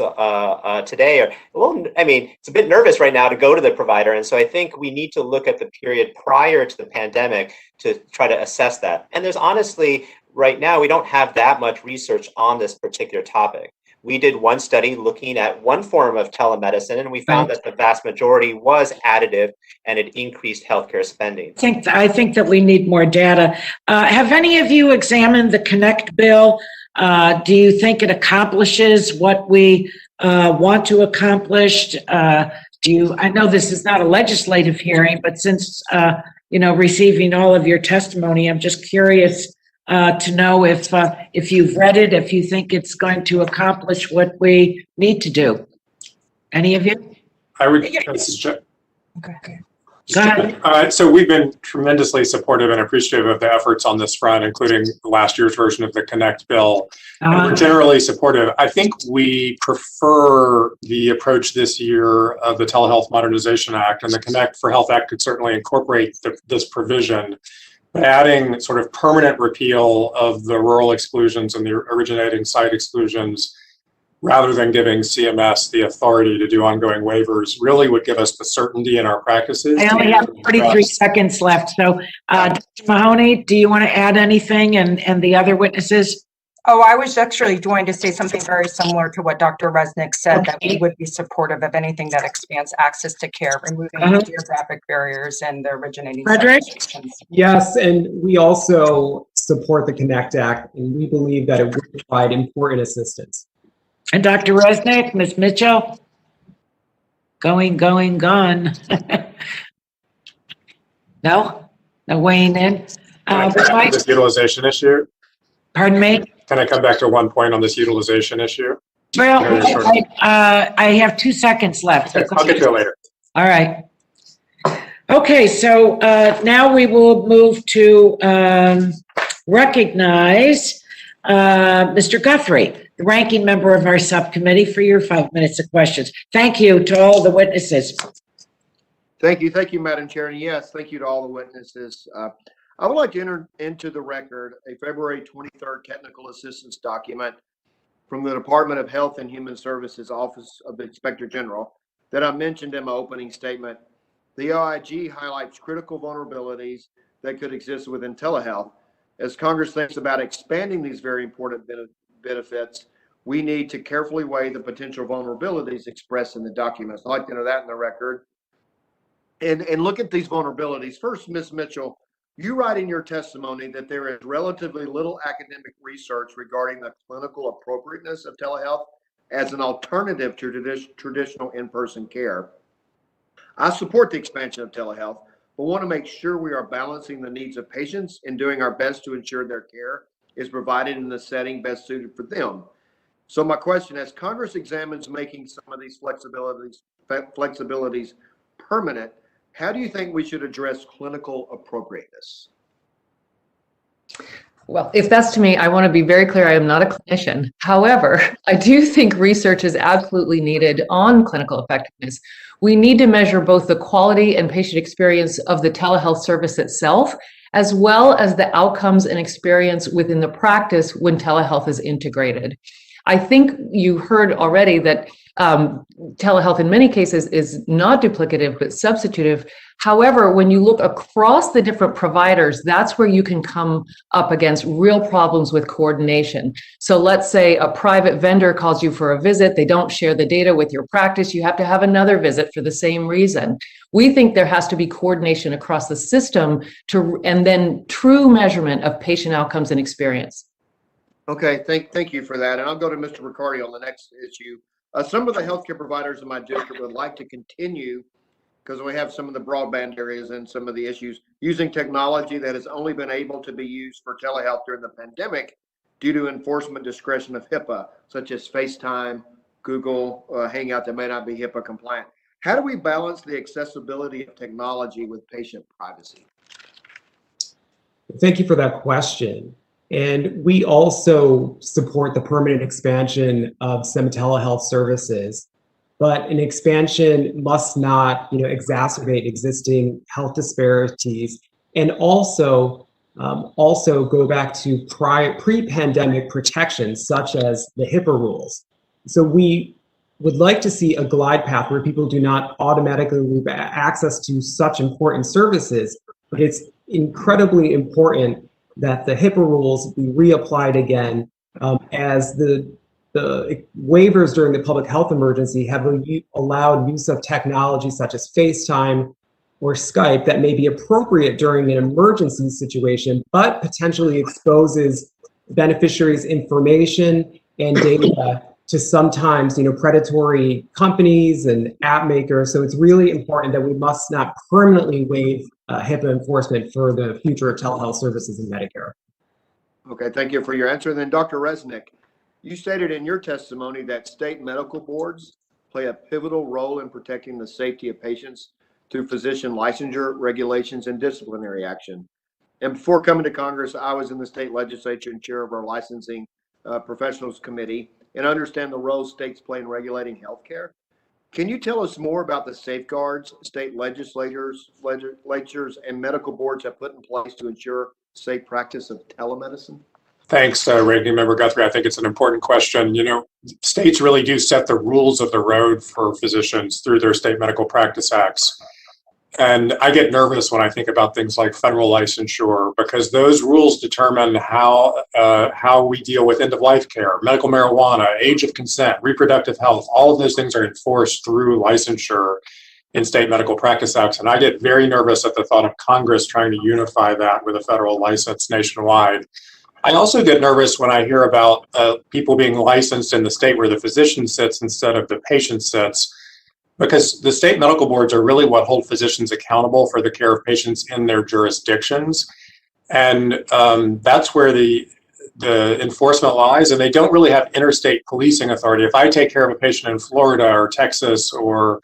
today are a little, it's a bit nervous right now to go to the provider. And so I think we need to look at the period prior to the pandemic to try to assess that. And there's honestly, right now, we don't have that much research on this particular topic. We did one study looking at one form of telemedicine, and we found that the vast majority was additive and it increased healthcare spending. I think that we need more data. Have any of you examined the Connect bill? Do you think it accomplishes what we want to accomplish? I know this is not a legislative hearing, but since receiving all of your testimony, I'm just curious to know if you've read it, if you think it's going to accomplish what we need to do. Any of you? I would. Okay. Go ahead. So we've been tremendously supportive and appreciative of the efforts on this front, including last year's version of the Connect bill. And we're generally supportive. I think we prefer the approach this year of the Telehealth Modernization Act, and the Connect for Health Act could certainly incorporate this provision. But adding sort of permanent repeal of the rural exclusions and the originating site exclusions, rather than giving CMS the authority to do ongoing waivers, really would give us the certainty in our practices. I only have 33 seconds left. So, Dr. Mahoney, do you want to add anything, and the other witnesses? Oh, I was actually going to say something very similar to what Dr. Resnik said, that we would be supportive of anything that expands access to care, removing geographic barriers and the originating. Frederick? Yes, and we also support the Connect Act, and we believe that it would provide important assistance. And Dr. Resnik, Ms. Mitchell? Going, gone. No weighing in? This utilization issue? Pardon me? Can I come back to one point on this utilization issue? Well, I have 2 seconds left. Okay, I'll get to it later. All right. Okay, so now we will move to recognize Mr. Guthrie, the the ranking member of our subcommittee, for your 5 minutes of questions. Thank you to all the witnesses. Thank you, Madam Chair. And yes, thank you to all the witnesses. I would like to enter into the record a February 23rd technical assistance document from the Department of Health and Human Services Office of the Inspector General that I mentioned in my opening statement. The OIG highlights critical vulnerabilities that could exist within telehealth. As Congress thinks about expanding these very important benefits, we need to carefully weigh the potential vulnerabilities expressed in the documents. I'd like to know that in the record. And look at these vulnerabilities. First, Ms. Mitchell, you write in your testimony that there is relatively little academic research regarding the clinical appropriateness of telehealth as an alternative to traditional in-person care. I support the expansion of telehealth, but want to make sure we are balancing the needs of patients and doing our best to ensure their care is provided in the setting best suited for them. So my question, as Congress examines making some of these flexibilities permanent, how do you think we should address clinical appropriateness? Well, if that's to me, I want to be very clear, I am not a clinician. However, I do think research is absolutely needed on clinical effectiveness. We need to measure both the quality and patient experience of the telehealth service itself, as well as the outcomes and experience within the practice when telehealth is integrated. I think you heard already that telehealth in many cases is not duplicative, but substitutive. However, when you look across the different providers, that's where you can come up against real problems with coordination. So let's say a private vendor calls you for a visit, they don't share the data with your practice, you have to have another visit for the same reason. We think there has to be coordination across the system and then true measurement of patient outcomes and experience. Okay, thank you for that. And I'll go to Mr. Ricardi on the next issue. Some of the healthcare providers in my district would like to continue, because we have some of the broadband areas and some of the issues, using technology that has only been able to be used for telehealth during the pandemic due to enforcement discretion of HIPAA, such as FaceTime, Google Hangout that may not be HIPAA compliant. How do we balance the accessibility of technology with patient privacy? Thank you for that question. And we also support the permanent expansion of some telehealth services, but an expansion must not, exacerbate existing health disparities, and also go back to pre-pandemic protections such as the HIPAA rules. So we would like to see a glide path where people do not automatically lose access to such important services, but it's incredibly important that the HIPAA rules be reapplied again, as the waivers during the public health emergency have allowed use of technology such as FaceTime or Skype that may be appropriate during an emergency situation, but potentially exposes beneficiaries' information and data to sometimes, predatory companies and app makers. So it's really important that we must not permanently waive HIPAA enforcement for the future of telehealth services in Medicare. Okay, thank you for your answer. And then Dr. Resnik, you stated in your testimony that state medical boards play a pivotal role in protecting the safety of patients through physician licensure, regulations, and disciplinary action. And before coming to Congress, I was in the state legislature and chair of our licensing professionals committee, and understand the role states play in regulating healthcare. Can you tell us more about the safeguards state legislatures and medical boards have put in place to ensure safe practice of telemedicine? Thanks, Ranking Member Guthrie. I think it's an important question. States really do set the rules of the road for physicians through their state medical practice acts. And I get nervous when I think about things like federal licensure, because those rules determine how we deal with end-of-life care, medical marijuana, age of consent, reproductive health. All of those things are enforced through licensure in state medical practice acts. And I get very nervous at the thought of Congress trying to unify that with a federal license nationwide. I also get nervous when I hear about people being licensed in the state where the physician sits instead of the patient sits, because the state medical boards are really what hold physicians accountable for the care of patients in their jurisdictions. And that's where the enforcement lies, and they don't really have interstate policing authority. If I take care of a patient in Florida or Texas or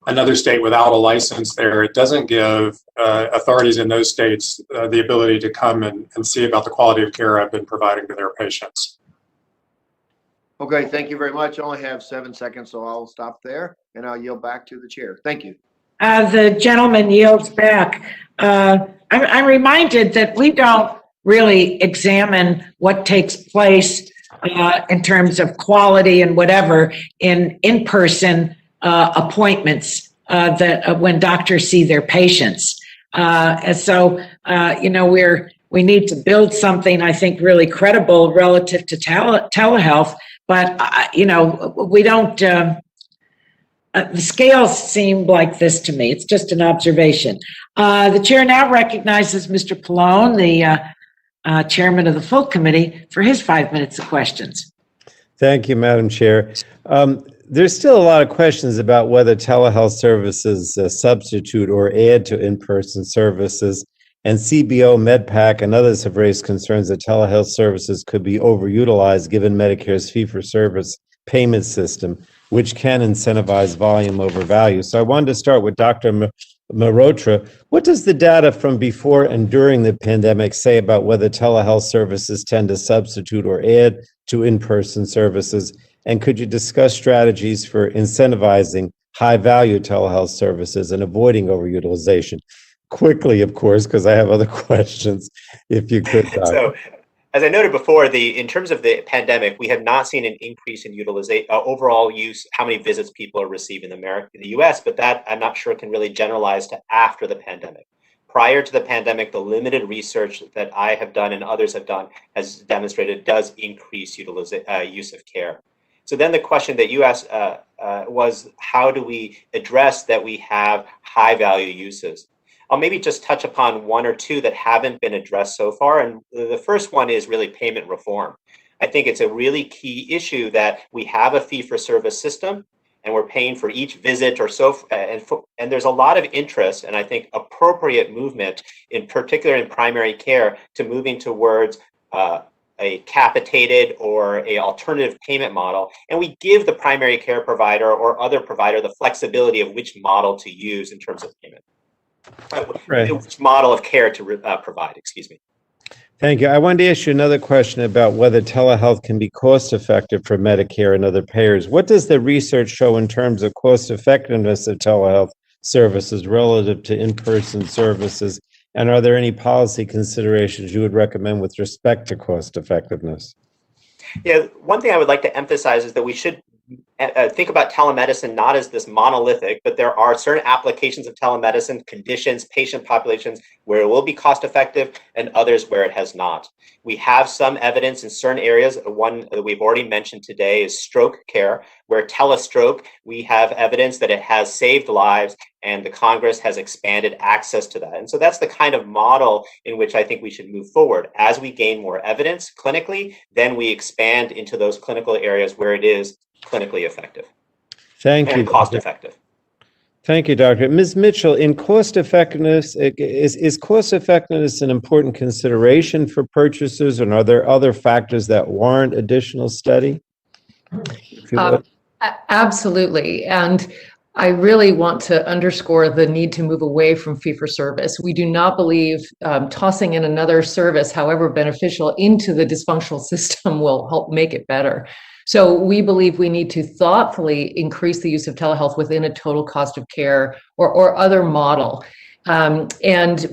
another state without a license there, it doesn't give authorities in those states the ability to come and see about the quality of care I've been providing to their patients. Okay, thank you very much. I only have 7 seconds, so I'll stop there and I'll yield back to the chair. Thank you. The gentleman yields back. I'm reminded that we don't really examine what takes place in terms of quality and whatever in-person appointments that when doctors see their patients. And so, we need to build something, I think, really credible relative to telehealth. But, we don't, the scales seem like this to me. It's just an observation. The chair now recognizes Mr. Pallone, the chairman of the full committee, for his 5 minutes of questions. Thank you, Madam Chair. There's still a lot of questions about whether telehealth services substitute or add to in-person services. And CBO, MedPAC, and others have raised concerns that telehealth services could be overutilized given Medicare's fee-for-service payment system, which can incentivize volume over value. So I wanted to start with Dr. Mehrotra. What does the data from before and during the pandemic say about whether telehealth services tend to substitute or add to in-person services? And could you discuss strategies for incentivizing high-value telehealth services and avoiding overutilization? Quickly, of course, because I have other questions, if you could. So, as I noted before, in terms of the pandemic, we have not seen an increase in utilization, overall use, how many visits people are receiving in the US, but that I'm not sure can really generalize to after the pandemic. Prior to the pandemic, the limited research that I have done and others have done has demonstrated it does increase use of care. So then the question that you asked was, how do we address that we have high value uses? I'll maybe just touch upon one or two that haven't been addressed so far. And the first one is really payment reform. I think it's a really key issue that we have a fee-for-service system and we're paying for each visit or so. And there's a lot of interest and I think appropriate movement, in particular in primary care, to moving towards a capitated or a alternative payment model. And we give the primary care provider or other provider the flexibility of which model to use in terms of payment. Right. Which model of care to provide, excuse me. Thank you. I wanted to ask you another question about whether telehealth can be cost effective for Medicare and other payers. What does the research show in terms of cost effectiveness of telehealth services relative to in-person services? And are there any policy considerations you would recommend with respect to cost effectiveness? Yeah, one thing I would like to emphasize is that we should think about telemedicine not as this monolithic, but there are certain applications of telemedicine, conditions, patient populations where it will be cost effective and others where it has not. We have some evidence in certain areas. One that we've already mentioned today is stroke care, where telestroke, we have evidence that it has saved lives and the Congress has expanded access to that. And so that's the kind of model in which I think we should move forward. As we gain more evidence clinically, then we expand into those clinical areas where it is clinically effective. Thank you. And cost effective. Thank you, Doctor. Ms. Mitchell, in cost effectiveness, is cost effectiveness an important consideration for purchasers, and are there other factors that warrant additional study? Absolutely. And I really want to underscore the need to move away from fee-for-service. We do not believe tossing in another service, however beneficial, into the dysfunctional system will help make it better. So we believe we need to thoughtfully increase the use of telehealth within a total cost of care or other model. And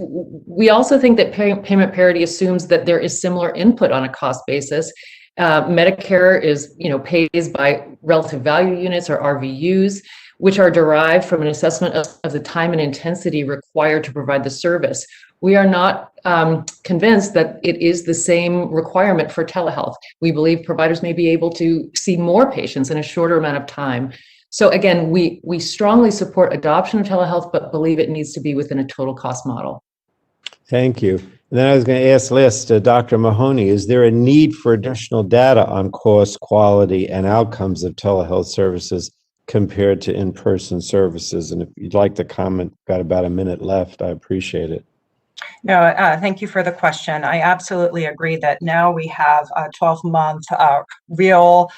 we also think that payment parity assumes that there is similar input on a cost basis. Medicare is, pays by relative value units or RVUs, which are derived from an assessment of the time and intensity required to provide the service. We are not convinced that it is the same requirement for telehealth. We believe providers may be able to see more patients in a shorter amount of time. So again, we strongly support adoption of telehealth, but believe it needs to be within a total cost model. Thank you. And then I was going to ask last, Dr. Mahoney, is there a need for additional data on cost, quality, and outcomes of telehealth services compared to in-person services? And if you'd like to comment, got about a minute left, I appreciate it. No, thank you for the question. I absolutely agree that now we have a 12-month real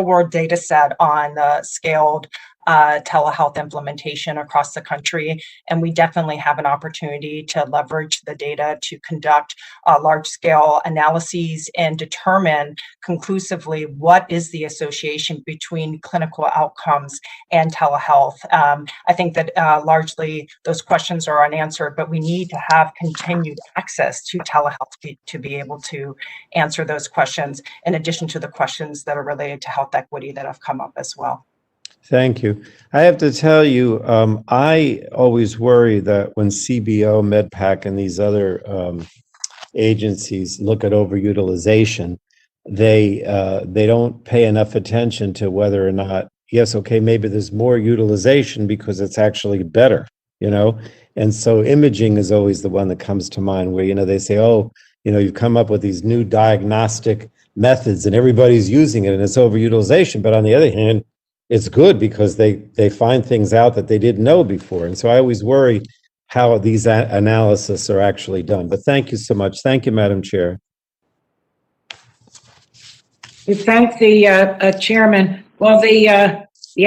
world data set on the scaled telehealth implementation across the country. And we definitely have an opportunity to leverage the data to conduct large-scale analyses and determine conclusively what is the association between clinical outcomes and telehealth. I think that largely those questions are unanswered, but we need to have continued access to telehealth to be able to answer those questions, in addition to the questions that are related to health equity that have come up as well. Thank you. I have to tell you, I always worry that when CBO, MedPAC, and these other agencies look at overutilization, they don't pay enough attention to whether or not, yes, okay, maybe there's more utilization because it's actually better, And so imaging is always the one that comes to mind where, they say, oh, you've come up with these new diagnostic methods and everybody's using it and it's overutilization. But on the other hand, it's good because they find things out that they didn't know before. And so I always worry how these analyses are actually done. But thank you so much. Thank you, Madam Chair. We thank the chairman. Well, the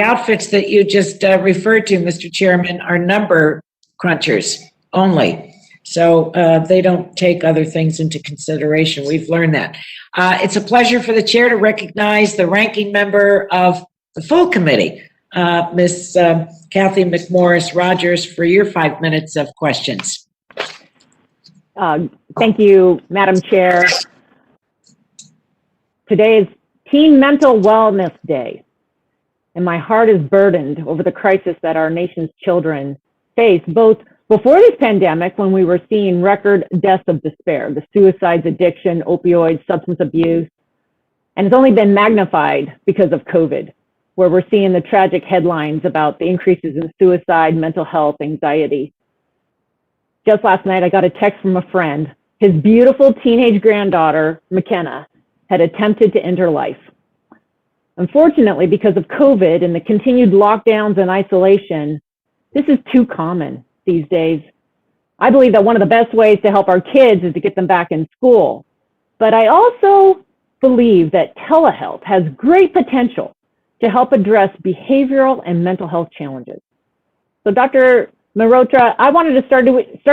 outfits that you just referred to, Mr. Chairman, are number crunchers only. So they don't take other things into consideration. We've learned that. It's a pleasure for the chair to recognize the ranking member of the full committee, Ms. Cathy McMorris Rodgers, for your 5 minutes of questions. Thank you, Madam Chair. Today is Teen Mental Wellness Day, and my heart is burdened over the crisis that our nation's children face, both before this pandemic, when we were seeing record deaths of despair, the suicides, addiction, opioids, substance abuse, and it's only been magnified because of COVID, where we're seeing the tragic headlines about the increases in suicide, mental health, anxiety. Just last night, I got a text from a friend. His beautiful teenage granddaughter, McKenna, had attempted to end her life. Unfortunately, because of COVID and the continued lockdowns and isolation, this is too common these days. I believe that one of the best ways to help our kids is to get them back in school. But I also believe that telehealth has great potential to help address behavioral and mental health challenges. So Dr. Mehrotra, I wanted to start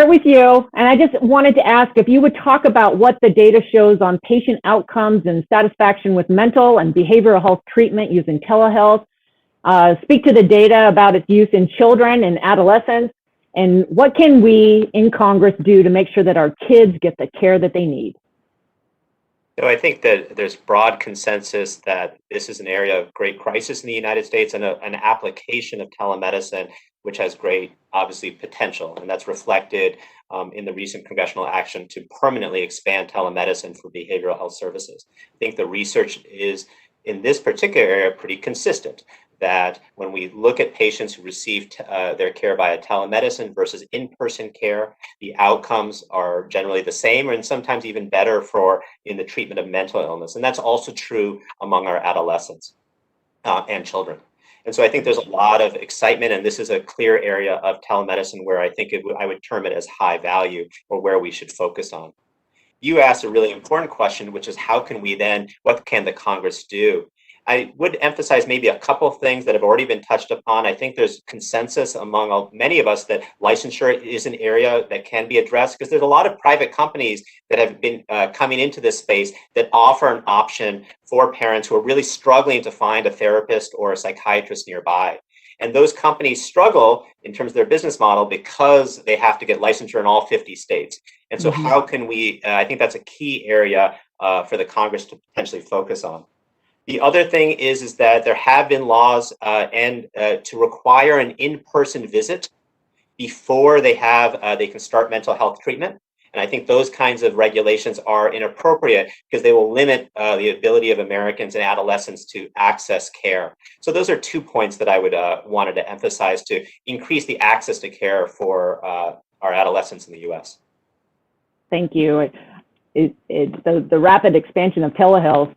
with you, and I just wanted to ask if you would talk about what the data shows on patient outcomes and satisfaction with mental and behavioral health treatment using telehealth, speak to the data about its use in children and adolescents, and what can we in Congress do to make sure that our kids get the care that they need? So I think that there's broad consensus that this is an area of great crisis in the United States and an application of telemedicine, which has great, obviously, potential. And that's reflected in the recent congressional action to permanently expand telemedicine for behavioral health services. I think the research is, in this particular area, pretty consistent, that when we look at patients who receive their care via telemedicine versus in-person care, the outcomes are generally the same and sometimes even better in the treatment of mental illness. And that's also true among our adolescents and children. And so I think there's a lot of excitement, and this is a clear area of telemedicine where I think I would term it as high value, or where we should focus on. You asked a really important question, which is what can the Congress do? I would emphasize maybe a couple of things that have already been touched upon. I think there's consensus among many of us that licensure is an area that can be addressed, because there's a lot of private companies that have been coming into this space that offer an option for parents who are really struggling to find a therapist or a psychiatrist nearby. And those companies struggle in terms of their business model because they have to get licensure in all 50 states. And so how can we, I think that's a key area for the Congress to potentially focus on. The other thing is that there have been laws to require an in-person visit before they can start mental health treatment. And I think those kinds of regulations are inappropriate because they will limit the ability of Americans and adolescents to access care. So those are 2 points that I would wanted to emphasize to increase the access to care for our adolescents in the U.S. Thank you. The rapid expansion of telehealth,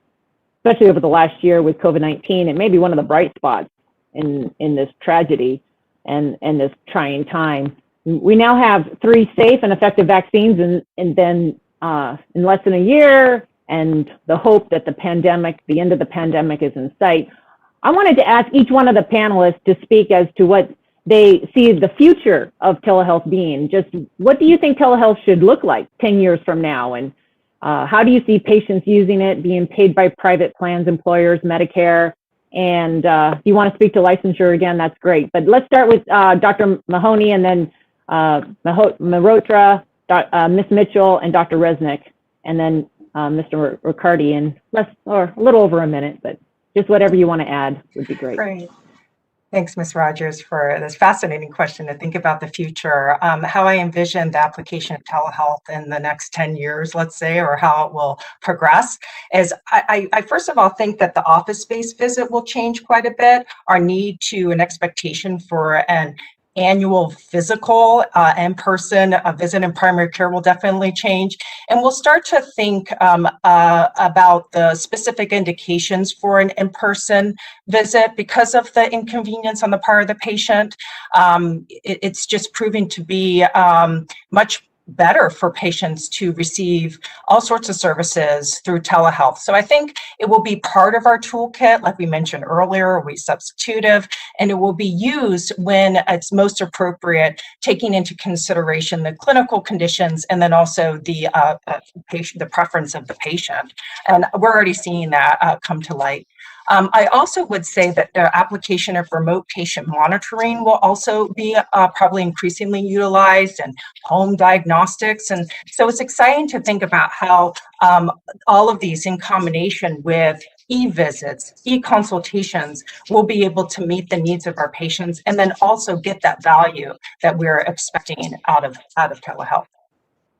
especially over the last year with COVID-19, it may be one of the bright spots in this tragedy and this trying time. We now have 3 safe and effective vaccines, and then in less than a year, and the hope that the end of the pandemic is in sight. I wanted to ask each one of the panelists to speak as to what they see the future of telehealth being. Just what do you think telehealth should look like 10 years from now? And how do you see patients using it, being paid by private plans, employers, Medicare? And if you want to speak to licensure again, that's great. But let's start with Dr. Mahoney, and then Mehrotra, Ms. Mitchell, and Dr. Resnik, and then Mr. Ricardi in a little over a minute, but just whatever you want to add would be great. Great. Thanks, Ms. Rodgers, for this fascinating question to think about the future. How I envision the application of telehealth in the next 10 years, let's say, or how it will progress is I first of all think that the office-based visit will change quite a bit. Our need to an expectation for an annual physical in-person visit in primary care will definitely change. And we'll start to think about the specific indications for an in-person visit because of the inconvenience on the part of the patient. It's just proving to be much better for patients to receive all sorts of services through telehealth. So I think it will be part of our toolkit, like we mentioned earlier, we substitutive, and it will be used when it's most appropriate, taking into consideration the clinical conditions and then also the patient, the preference of the patient. And we're already seeing that come to light. I also would say that the application of remote patient monitoring will also be probably increasingly utilized, and home diagnostics. And so it's exciting to think about how all of these in combination with e-visits, e-consultations will be able to meet the needs of our patients and then also get that value that we're expecting out of telehealth.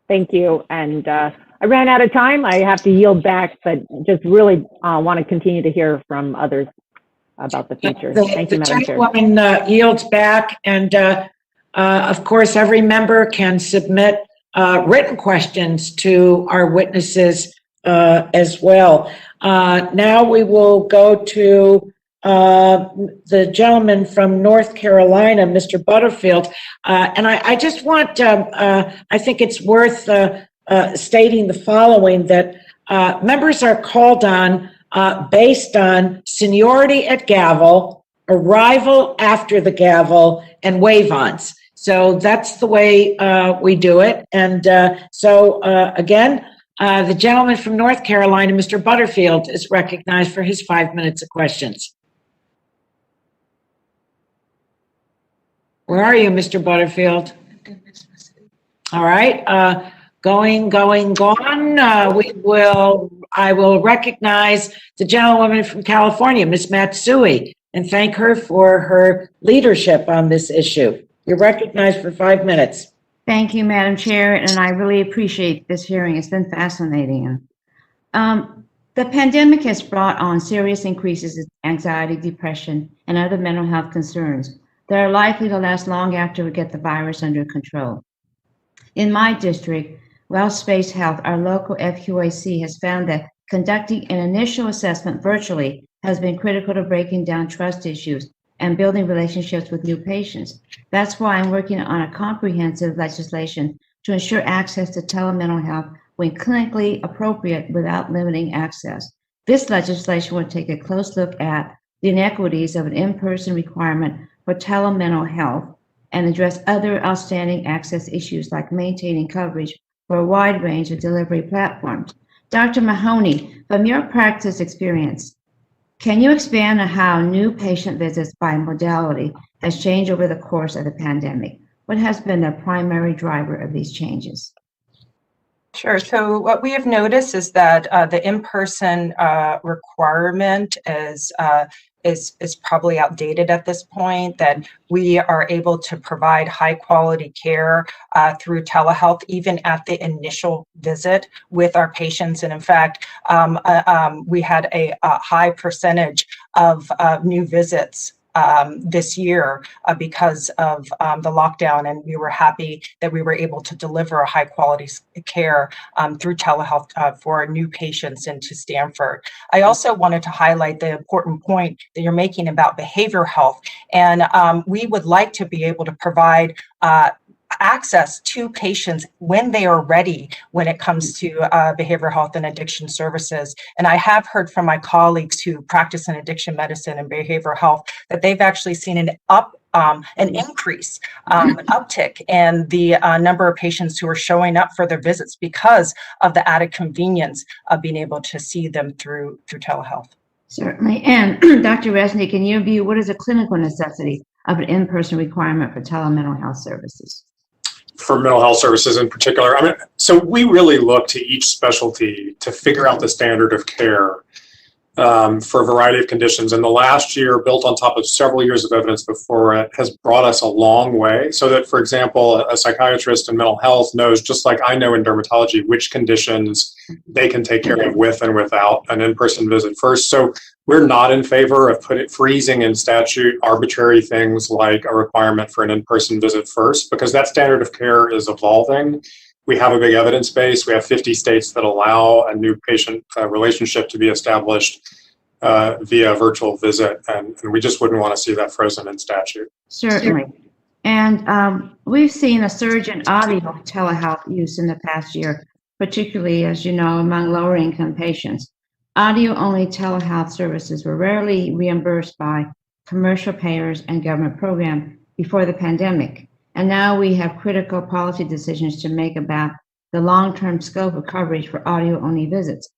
Thank you. And I ran out of time. I have to yield back, but just really want to continue to hear from others about the future. Thank you, Madam Chair. The Chairwoman yields back, and of course, every member can submit written questions to our witnesses as well. Now we will go to the gentleman from North Carolina, Mr. Butterfield, and I just want, I think it's worth stating the following, that members are called on based on seniority at gavel, arrival after the gavel, and wave-ons. So that's the way we do it. And so again, the gentleman from North Carolina, Mr. Butterfield, is recognized for his 5 minutes of questions. Where are you, Mr. Butterfield? All right. Going, gone. I will recognize the gentlewoman from California, Ms. Matsui, and thank her for her leadership on this issue. You're recognized for 5 minutes. Thank you, Madam Chair, and I really appreciate this hearing. It's been fascinating. The pandemic has brought on serious increases in anxiety, depression, and other mental health concerns that are likely to last long after we get the virus under control. In my district, WellSpace Health, our local FQAC, has found that conducting an initial assessment virtually has been critical to breaking down trust issues and building relationships with new patients. That's why I'm working on a comprehensive legislation to ensure access to telemental health when clinically appropriate without limiting access. This legislation will take a close look at the inequities of an in-person requirement for telemental health and address other outstanding access issues like maintaining coverage for a wide range of delivery platforms. Dr. Mahoney, from your practice experience, can you expand on how new patient visits by modality has changed over the course of the pandemic? What has been the primary driver of these changes? Sure. So what we have noticed is that the in-person requirement is probably outdated at this point, that we are able to provide high quality care through telehealth, even at the initial visit with our patients. And in fact, we had a high percentage of new visits this year because of the lockdown, and we were happy that we were able to deliver a high quality care through telehealth for new patients into Stanford. I also wanted to highlight the important point that you're making about behavioral health, and we would like to be able to provide access to patients when they are ready when it comes to behavioral health and addiction services. And I have heard from my colleagues who practice in addiction medicine and behavioral health that they've actually seen an increase, an uptick in the number of patients who are showing up for their visits because of the added convenience of being able to see them through telehealth. Certainly. And Dr. Resnik, in your view, what is a clinical necessity of an in-person requirement for telemental health services? For mental health services in particular, I mean, so we really look to each specialty to figure out the standard of care for a variety of conditions. And the last year, built on top of several years of evidence before it, has brought us a long way. So that, for example, a psychiatrist in mental health knows, just like I know in dermatology, which conditions they can take care of with and without an in-person visit first. So we're not in favor of freezing in statute arbitrary things like a requirement for an in-person visit first, because that standard of care is evolving. We have a big evidence base. We have 50 states that allow a new patient relationship to be established via virtual visit, and we just wouldn't want to see that frozen in statute. Certainly. And we've seen a surge in audio telehealth use in the past year, particularly, as you know, among lower-income patients. Audio-only telehealth services were rarely reimbursed by commercial payers and government programs before the pandemic. And now we have critical policy decisions to make about the long-term scope of coverage for audio-only visits.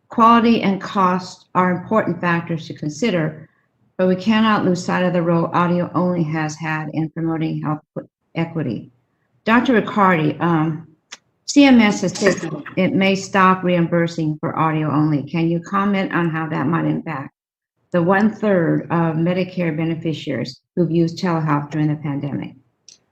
Quality and cost are important factors to consider, but we cannot lose sight of the role audio-only has had in promoting health equity. Dr. Ricardi, CMS has said it may stop reimbursing for audio-only. Can you comment on how that might impact the 1/3 of Medicare beneficiaries who've used telehealth during the pandemic?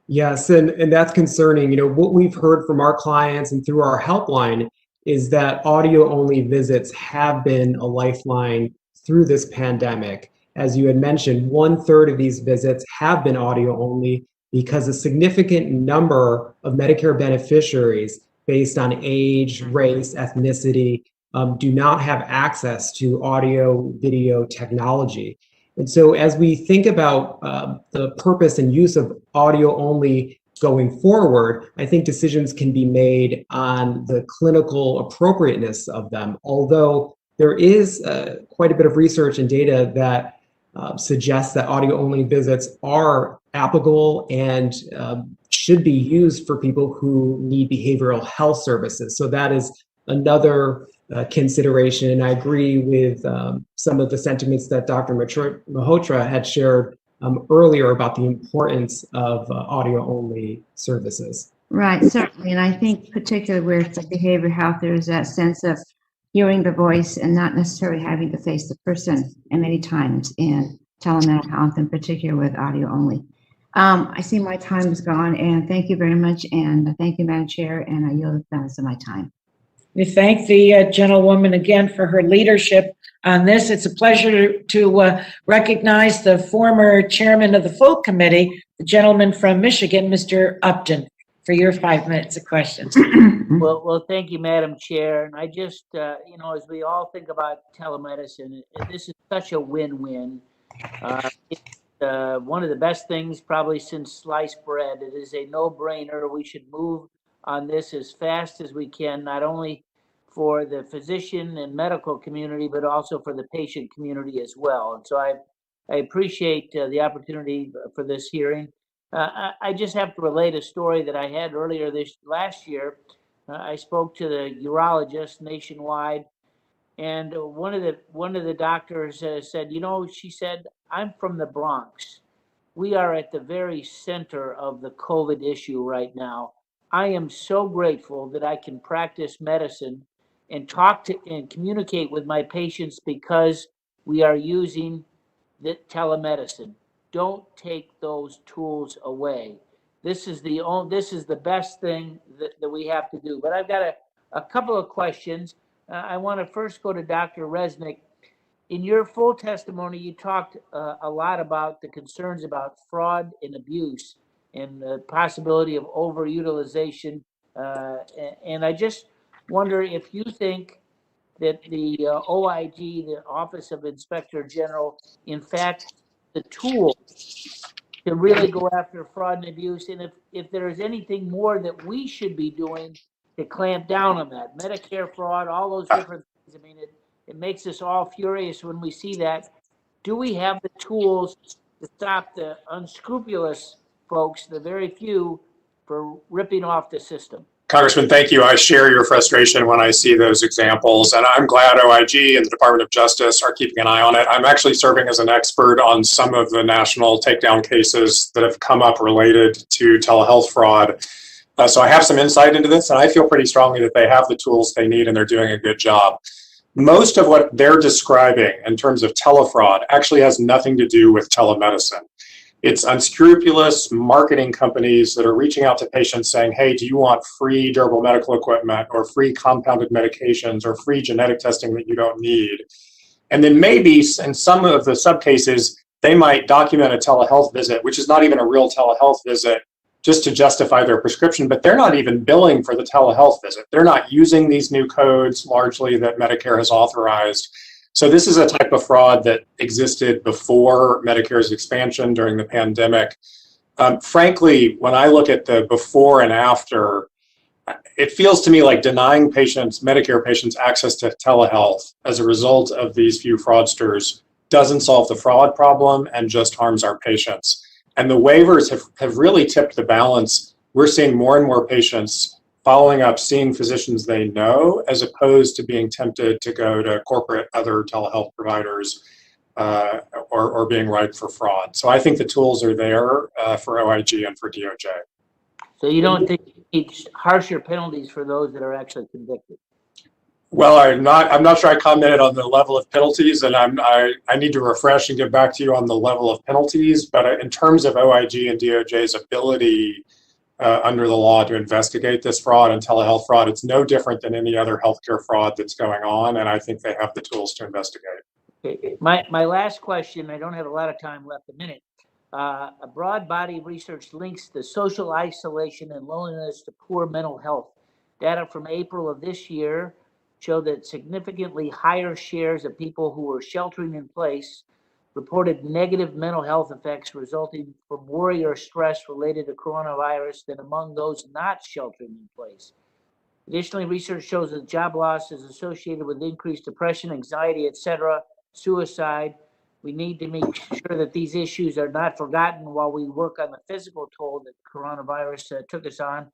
Yes, and that's concerning. You know, what we've heard from our clients and through our helpline is that audio-only visits have been a lifeline through this pandemic. As you had mentioned, 1/3 of these visits have been audio-only because a significant number of Medicare beneficiaries based on age, race, ethnicity, do not have access to audio video technology. And so as we think about the purpose and use of audio only going forward, I think decisions can be made on the clinical appropriateness of them, although there is quite a bit of research and data that suggests that audio only visits are applicable and should be used for people who need behavioral health services. So that is another consideration. And I agree with some of the sentiments that Dr. Mehrotra had shared earlier about the importance of audio-only services. Right, certainly. And I think particularly with the behavioral health, there's that sense of hearing the voice and not necessarily having to face the person, and many times in telemental health, in particular with audio only. I see my time is gone, and thank you very much. And thank you, Madam Chair, and I yield the balance of my time. We thank the gentlewoman again for her leadership on this. It's a pleasure to recognize the former chairman of the full committee, the gentleman from Michigan, Mr. Upton, for your 5 minutes of questions. Well, thank you, Madam Chair. And I just, as we all think about telemedicine, this is such a win-win. It's one of the best things probably since sliced bread. It is a no-brainer. We should move on this as fast as we can, not only for the physician and medical community, but also for the patient community as well. And so I appreciate the opportunity for this hearing. I just have to relate a story that I had earlier last year. I spoke to the urologist nationwide, and one of the doctors said, she said, "I'm from the Bronx. We are at the very center of the COVID issue right now. I am so grateful that I can practice medicine and talk to and communicate with my patients because we are using the telemedicine. Don't take those tools away. This is the best thing that we have to do." But I've got a couple of questions. I want to first go to Dr. Resnik. In your full testimony, you talked a lot about the concerns about fraud and abuse and the possibility of overutilization. And I just wonder if you think that the OIG, the Office of Inspector General, in fact, the tool to really go after fraud and abuse, and if there is anything more that we should be doing to clamp down on that. Medicare fraud, all those different things. I mean, it makes us all furious when we see that. Do we have the tools to stop the unscrupulous folks, the very few, for ripping off the system? Congressman, thank you. I share your frustration when I see those examples, and I'm glad OIG and the Department of Justice are keeping an eye on it. I'm actually serving as an expert on some of the national takedown cases that have come up related to telehealth fraud. So I have some insight into this, and I feel pretty strongly that they have the tools they need and they're doing a good job. Most of what they're describing in terms of telefraud actually has nothing to do with telemedicine. It's unscrupulous marketing companies that are reaching out to patients saying, hey, do you want free durable medical equipment or free compounded medications or free genetic testing that you don't need? And then maybe in some of the subcases, they might document a telehealth visit, which is not even a real telehealth visit, just to justify their prescription, but they're not even billing for the telehealth visit. They're not using these new codes largely that Medicare has authorized. So this is a type of fraud that existed before Medicare's expansion during the pandemic. Frankly, when I look at the before and after, it feels to me like denying patients, Medicare patients, access to telehealth as a result of these few fraudsters doesn't solve the fraud problem and just harms our patients. And the waivers have really tipped the balance. We're seeing more and more patients following up, seeing physicians they know, as opposed to being tempted to go to corporate other telehealth providers or being ripe for fraud. So I think the tools are there for OIG and for DOJ. So you don't think you need harsher penalties for those that are actually convicted? Well, I'm not sure I commented on the level of penalties, and I need to refresh and get back to you on the level of penalties. But in terms of OIG and DOJ's ability under the law to investigate this fraud and telehealth fraud, it's no different than any other healthcare fraud that's going on, and I think they have the tools to investigate. Okay. My last question, I don't have a lot of time left, a minute. A broad body of research links the social isolation and loneliness to poor mental health. Data from April of this year show that significantly higher shares of people who were sheltering in place reported negative mental health effects resulting from worry or stress related to coronavirus than among those not sheltering in place. Additionally, research shows that job loss is associated with increased depression, anxiety, etc., suicide. We need to make sure that these issues are not forgotten while we work on the physical toll that coronavirus took us on.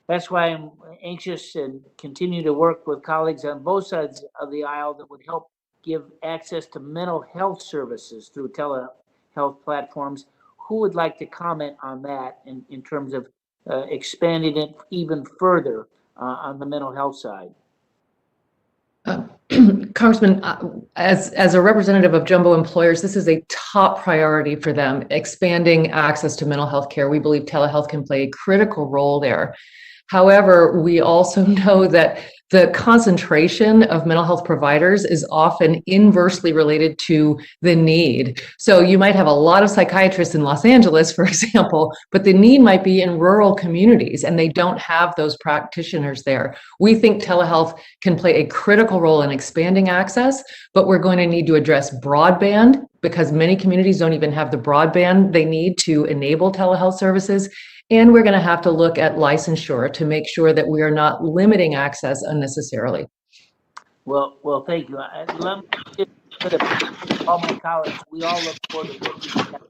That's why I'm anxious and continue to work with colleagues on both sides of the aisle that would help give access to mental health services through telehealth platforms. Who would like to comment on that in terms of expanding it even further on the mental health side? Congressman, as a representative of jumbo employers, this is a top priority for them, expanding access to mental health care. We believe telehealth can play a critical role there. However, we also know that the concentration of mental health providers is often inversely related to the need. So you might have a lot of psychiatrists in Los Angeles, for example, but the need might be in rural communities and they don't have those practitioners there. We think telehealth can play a critical role in expanding access, but we're going to need to address broadband because many communities don't even have the broadband they need to enable telehealth services. And we're going to have to look at licensure to make sure that we are not limiting access unnecessarily. Well, thank you. Let me just put all my colleagues, we all look forward to working together.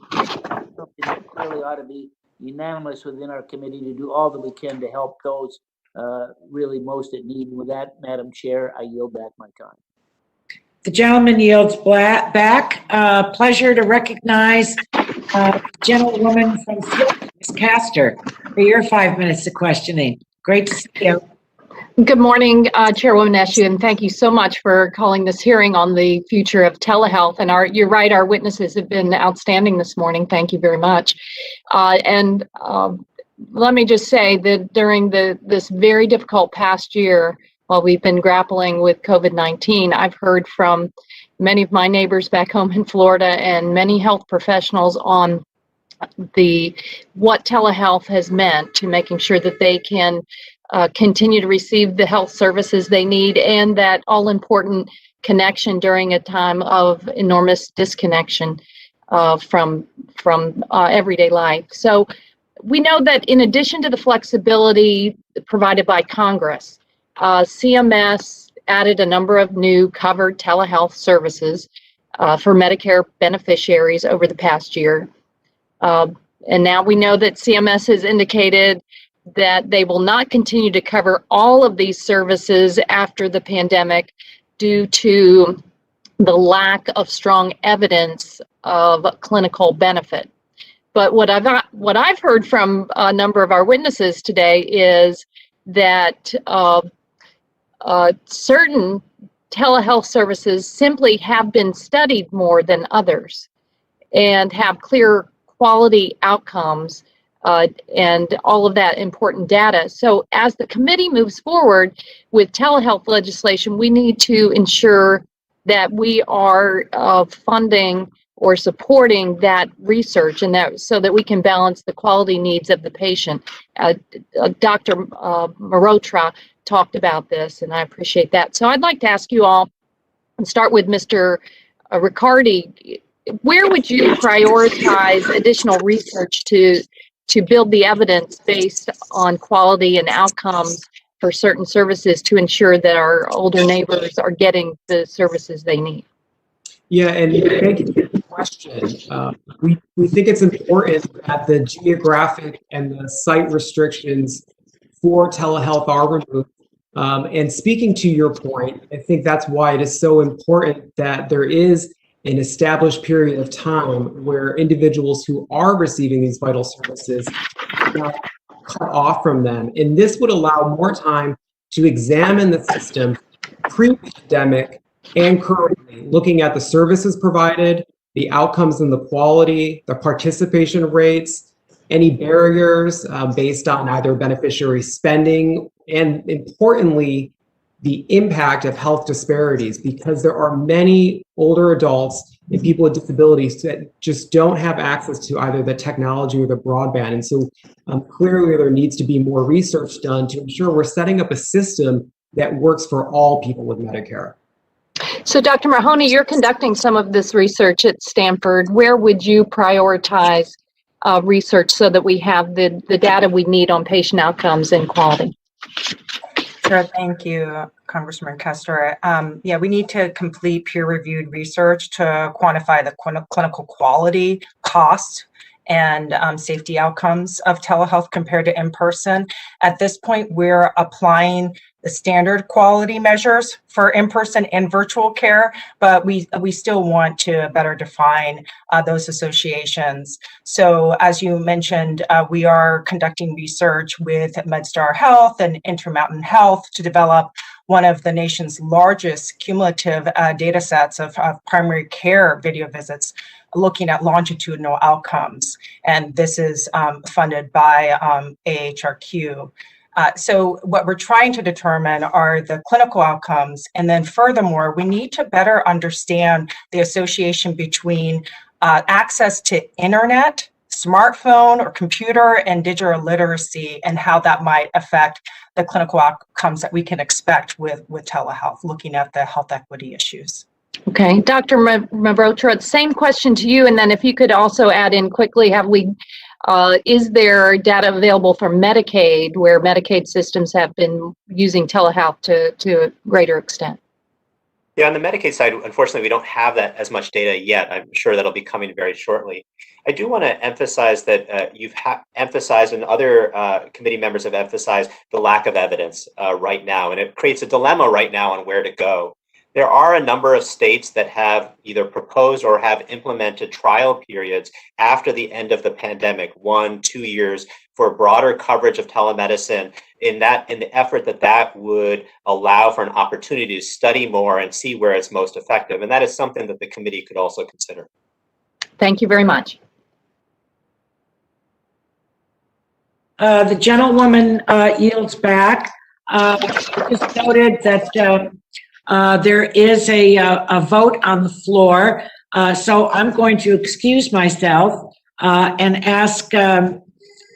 Something that clearly ought to be unanimous within our committee to do all that we can to help those really most in need. With that, Madam Chair, I yield back my time. The gentleman yields back. Pleasure to recognize gentlewoman from Florida, Ms. Castor, for your 5 minutes of questioning. Great to see you. Good morning, Chairwoman Eshoo, and thank you so much for calling this hearing on the future of telehealth. And you're right, our witnesses have been outstanding this morning. Thank you very much. Let me just say that during this very difficult past year, while we've been grappling with COVID-19, I've heard from many of my neighbors back home in Florida and many health professionals on what telehealth has meant to making sure that they can continue to receive the health services they need and that all-important connection during a time of enormous disconnection. from everyday life. So we know that in addition to the flexibility provided by Congress, CMS added a number of new covered telehealth services for Medicare beneficiaries over the past year. And now we know that CMS has indicated that they will not continue to cover all of these services after the pandemic due to the lack of strong evidence of clinical benefit. But what I've heard from a number of our witnesses today is that certain telehealth services simply have been studied more than others and have clear quality outcomes and all of that important data. So as the committee moves forward with telehealth legislation, we need to ensure that we are funding or supporting that research, and that so that we can balance the quality needs of the patient. Dr. Mehrotra talked about this, and I appreciate that. So I'd like to ask you all, and start with Mr. Ricardi, where would you prioritize additional research to build the evidence based on quality and outcomes for certain services to ensure that our older neighbors are getting the services they need? Yeah, and thank you for the question. We think it's important that the geographic and the site restrictions for telehealth are removed. And speaking to your point, I think that's why it is so important that there is an established period of time where individuals who are receiving these vital services are not cut off from them. And this would allow more time to examine the system pre-pandemic and currently, looking at the services provided, the outcomes and the quality, the participation rates, any barriers based on either beneficiary spending, and importantly, the impact of health disparities, because there are many older adults and people with disabilities that just don't have access to either the technology or the broadband. And so clearly there needs to be more research done to ensure we're setting up a system that works for all people with Medicare. So Dr. Mahoney, you're conducting some of this research at Stanford. Where would you prioritize research so that we have the data we need on patient outcomes and quality? Sure, thank you, Congressman Custer. Yeah, we need to complete peer-reviewed research to quantify the clinical quality, cost, and safety outcomes of telehealth compared to in-person. At this point, we're applying the standard quality measures for in-person and virtual care, but we still want to better define those associations. So as you mentioned, we are conducting research with MedStar Health and Intermountain Health to develop one of the nation's largest cumulative data sets of primary care video visits looking at longitudinal outcomes. And this is funded by AHRQ. So what we're trying to determine are the clinical outcomes. And then furthermore, we need to better understand the association between access to internet, smartphone or computer, and digital literacy, and how that might affect the clinical outcomes that we can expect with telehealth, looking at the health equity issues. Okay, Dr. Mehrotra, same question to you, and then if you could also add in quickly, is there data available for Medicaid, where Medicaid systems have been using telehealth to a greater extent? Yeah, on the Medicaid side, unfortunately, we don't have that as much data yet. I'm sure that'll be coming very shortly. I do want to emphasize that you've emphasized, and other committee members have emphasized, the lack of evidence right now, and it creates a dilemma right now on where to go. There are a number of states that have either proposed or have implemented trial periods after the end of the pandemic, 1-2 years, for broader coverage of telemedicine in the effort that would allow for an opportunity to study more and see where it's most effective. And that is something that the committee could also consider. Thank you very much. The gentlewoman yields back. Just noted that there is a vote on the floor, so I'm going to excuse myself and ask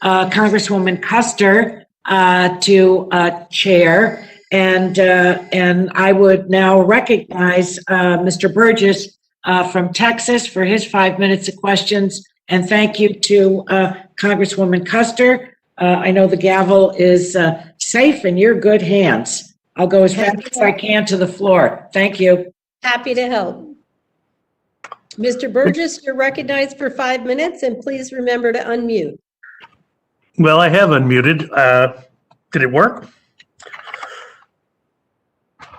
Congresswoman Custer to chair, and I would now recognize Mr. Burgess from Texas for his 5 minutes of questions. And thank you to Congresswoman Custer. I know the gavel is safe in your good hands. I'll go as fast as I can to the floor. Thank you. Happy to help. Mr. Burgess, you're recognized for 5 minutes, and please remember to unmute. Well, I have unmuted. Did it work?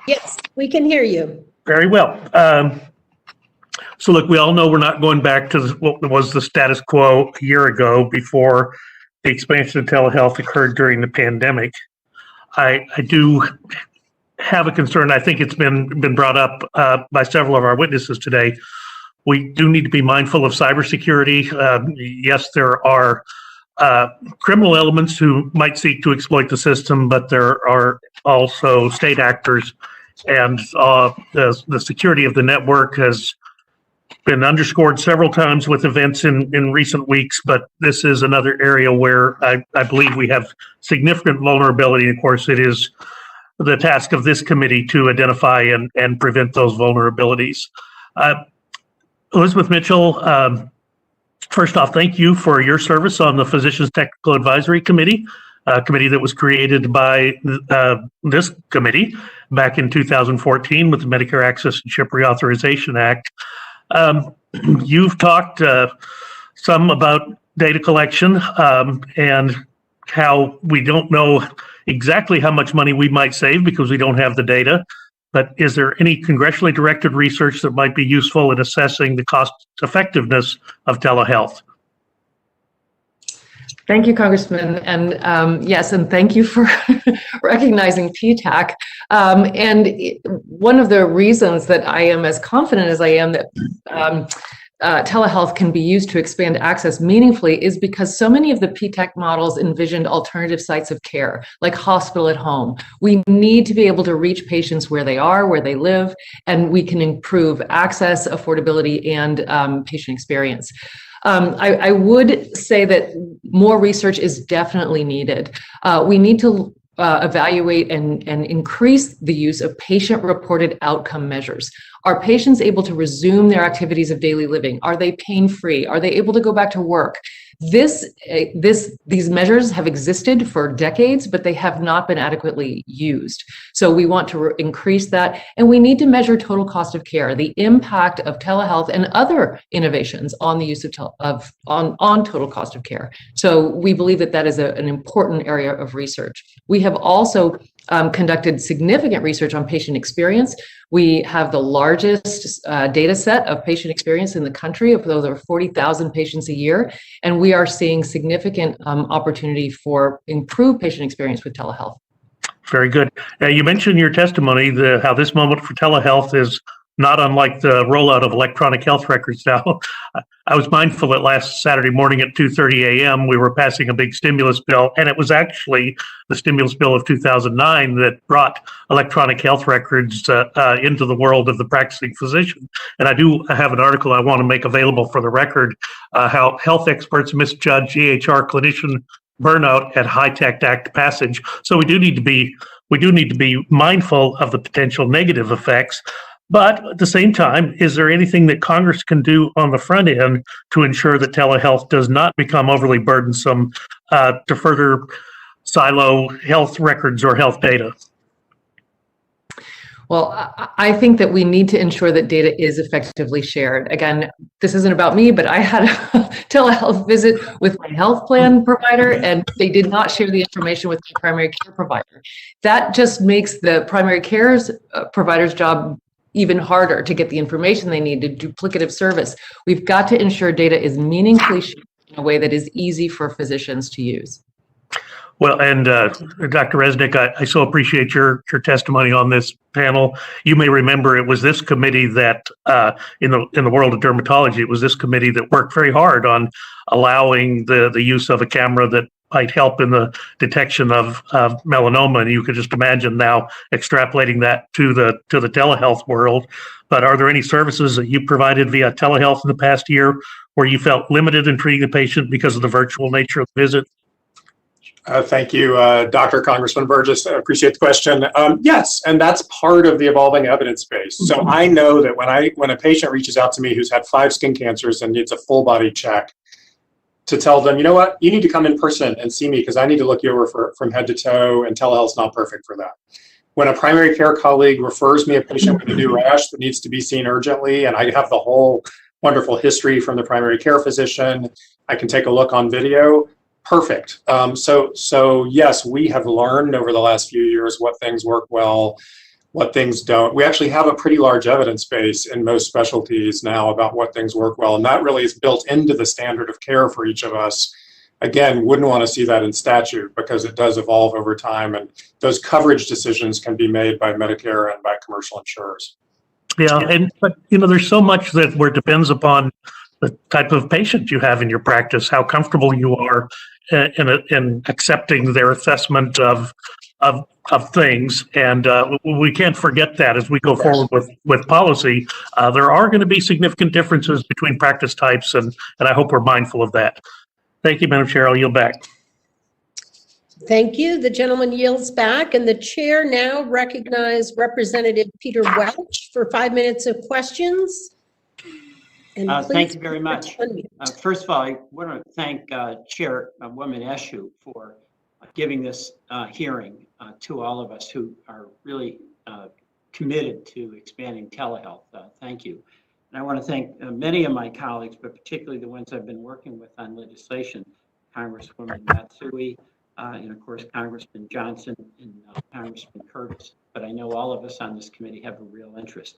Yes, we can hear you. Very well. So look, we all know we're not going back to what was the status quo a year ago before the expansion of telehealth occurred during the pandemic. I do have a concern. I think it's been brought up by several of our witnesses today. We do need to be mindful of cybersecurity. Yes, there are criminal elements who might seek to exploit the system, but there are also state actors, and the security of the network has been underscored several times with events in recent weeks, but this is another area where I believe we have significant vulnerability. Of course, it is the task of this committee to identify and prevent those vulnerabilities. Elizabeth Mitchell, first off, thank you for your service on the Physicians Technical Advisory Committee, a committee that was created by this committee back in 2014 with the Medicare Access and Chip Reauthorization Act. You've talked some about data collection and how we don't know exactly how much money we might save because we don't have the data. But is there any congressionally directed research that might be useful in assessing the cost effectiveness of telehealth? Thank you, Congressman. And yes, and thank you for recognizing PTAC. And one of the reasons that I am as confident as I am that telehealth can be used to expand access meaningfully is because so many of the PTAC models envisioned alternative sites of care, like hospital at home. We need to be able to reach patients where they are, where they live, and we can improve access, affordability, and patient experience. I would say that more research is definitely needed. We need to evaluate and increase the use of patient-reported outcome measures. Are patients able to resume their activities of daily living? Are they pain-free? Are they able to go back to work? These measures have existed for decades, but they have not been adequately used. So we want to increase that, and we need to measure total cost of care, the impact of telehealth and other innovations on the use of on total cost of care. So we believe that that is an important area of research. We have also conducted significant research on patient experience. We have the largest data set of patient experience in the country, of those are 40,000 patients a year, and we are seeing significant opportunity for improved patient experience with telehealth. Very good. You mentioned in your testimony how this moment for telehealth is not unlike the rollout of electronic health records now. I was mindful that last Saturday morning at 2:30 a.m. we were passing a big stimulus bill, and it was actually the stimulus bill of 2009 that brought electronic health records into the world of the practicing physician. And I do have an article I want to make available for the record, how health experts misjudge EHR clinician burnout at HITECH Act passage. So we do need to be mindful of the potential negative effects. But at the same time, is there anything that Congress can do on the front end to ensure that telehealth does not become overly burdensome to further silo health records or health data? Well, I think that we need to ensure that data is effectively shared. Again, this isn't about me, but I had a telehealth visit with my health plan provider, and they did not share the information with my primary care provider. That just makes the primary care provider's job even harder to get the information they need to duplicative service. We've got to ensure data is meaningfully shared in a way that is easy for physicians to use. Well, and Dr. Resnik, I so appreciate your testimony on this panel. You may remember it was this committee that, in the world of dermatology, it was this committee that worked very hard on allowing the use of a camera that might help in the detection of melanoma. And you could just imagine now extrapolating that to the telehealth world. But are there any services that you provided via telehealth in the past year where you felt limited in treating the patient because of the virtual nature of the visit? Thank you, Dr. Congressman Burgess. I appreciate the question. Yes, and that's part of the evolving evidence base. So I know that when a patient reaches out to me who's had 5 skin cancers and needs a full body check, to tell them, you know what, you need to come in person and see me because I need to look you over from head to toe, and telehealth's not perfect for that. When a primary care colleague refers me a patient with a new rash that needs to be seen urgently, and I have the whole wonderful history from the primary care physician, I can take a look on video. Perfect. So yes, we have learned over the last few years what things work well, what things don't. We actually have a pretty large evidence base in most specialties now about what things work well, and that really is built into the standard of care for each of us. Again, wouldn't want to see that in statute because it does evolve over time, and those coverage decisions can be made by Medicare and by commercial insurers. Yeah, but there's so much that depends upon the type of patient you have in your practice, how comfortable you are in accepting their assessment of things, and we can't forget that as we go forward with policy. There are going to be significant differences between practice types, and I hope we're mindful of that. Thank you, Madam Chair. I'll yield back. Thank you. The gentleman yields back, and the chair now recognizes Representative Peter Welch for 5 minutes of questions. And thank you very much. First of all, I want to thank Chairwoman Eshoo for giving this hearing to all of us who are really committed to expanding telehealth. Thank you. And I want to thank many of my colleagues, but particularly the ones I've been working with on legislation, Congresswoman Matsui, and of course, Congressman Johnson and Congressman Curtis. But I know all of us on this committee have a real interest.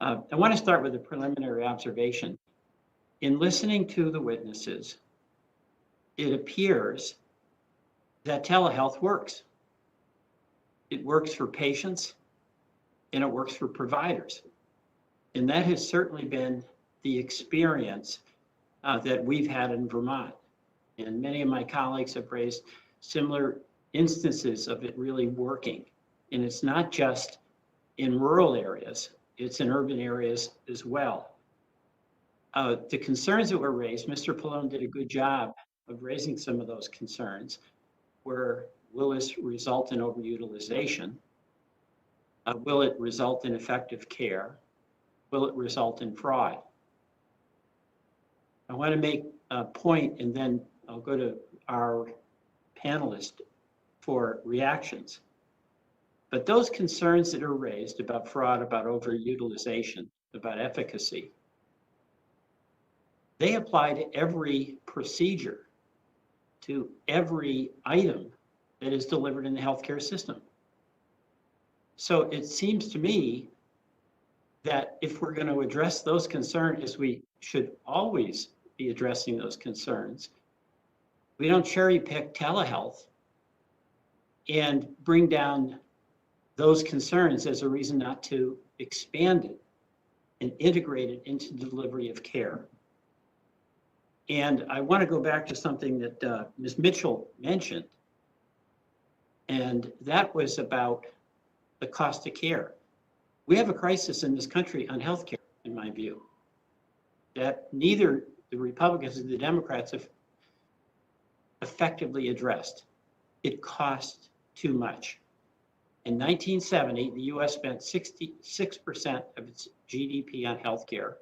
I want to start with a preliminary observation. In listening to the witnesses, it appears that telehealth works. It works for patients and it works for providers. And that has certainly been the experience that we've had in Vermont. And many of my colleagues have raised similar instances of it really working. And it's not just in rural areas, it's in urban areas as well. The concerns that were raised, Mr. Pallone did a good job of raising some of those concerns, where will this result in overutilization? Will it result in effective care? Will it result in fraud? I want to make a point, and then I'll go to our panelists for reactions. But those concerns that are raised about fraud, about overutilization, about efficacy, they apply to every procedure, to every item that is delivered in the healthcare system. So it seems to me that if we're going to address those concerns, as we should always be addressing those concerns, we don't cherry pick telehealth and bring down those concerns as a reason not to expand it and integrate it into the delivery of care. And I want to go back to something that Ms. Mitchell mentioned, and that was about the cost of care. We have a crisis in this country on healthcare, in my view, that neither the Republicans or the Democrats have effectively addressed. It costs too much. In 1970, the US spent 66% of its GDP on healthcare.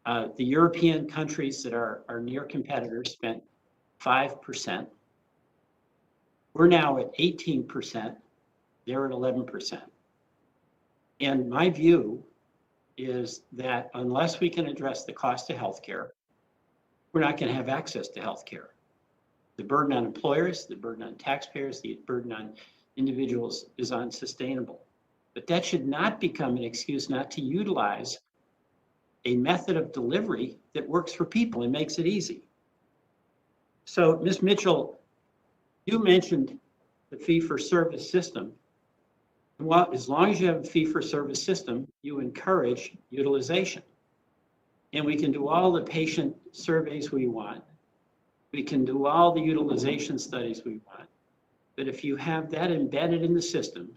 The European countries that are our near competitors spent 5%. We're now at 18%, they're at 11%. And my view is that unless we can address the cost of healthcare, we're not going to have access to healthcare. The burden on employers, the burden on taxpayers, the burden on individuals is unsustainable. But that should not become an excuse not to utilize a method of delivery that works for people and makes it easy. So, Ms. Mitchell, you mentioned the fee-for-service system. Well, as long as you have a fee-for-service system, you encourage utilization. And we can do all the patient surveys we want. We can do all the utilization studies we want. But if you have that embedded in the system,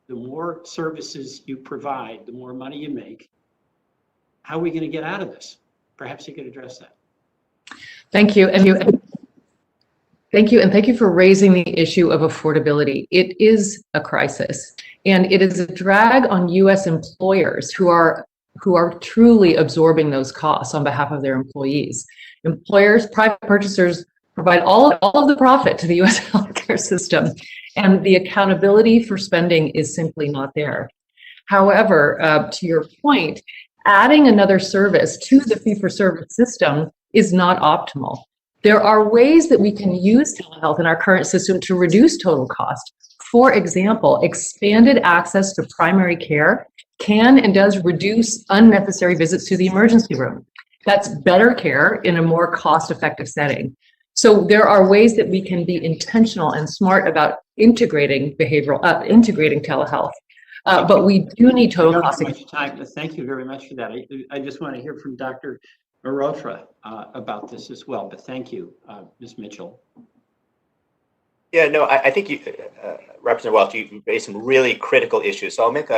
the more services you provide, the more money you make. How are we going to get out of this? Perhaps you could address that. Thank you. And Thank you, and thank you for raising the issue of affordability. It is a crisis, and it is a drag on U.S. employers who are truly absorbing those costs on behalf of their employees. Employers, private purchasers provide all of the profit to the U.S. healthcare system, and the accountability for spending is simply not there. However, to your point, adding another service to the fee-for-service system is not optimal. There are ways that we can use telehealth in our current system to reduce total cost. For example, expanded access to primary care can and does reduce unnecessary visits to the emergency room. That's better care in a more cost-effective setting. So there are ways that we can be intentional and smart about integrating integrating telehealth. But we do need total cost. Thank you very much for that. I just want to hear from Dr. Mehrotra about this as well, but thank you, Ms. Mitchell. Yeah, no, I think you, Representative Welch, you raised some really critical issues. So I'll make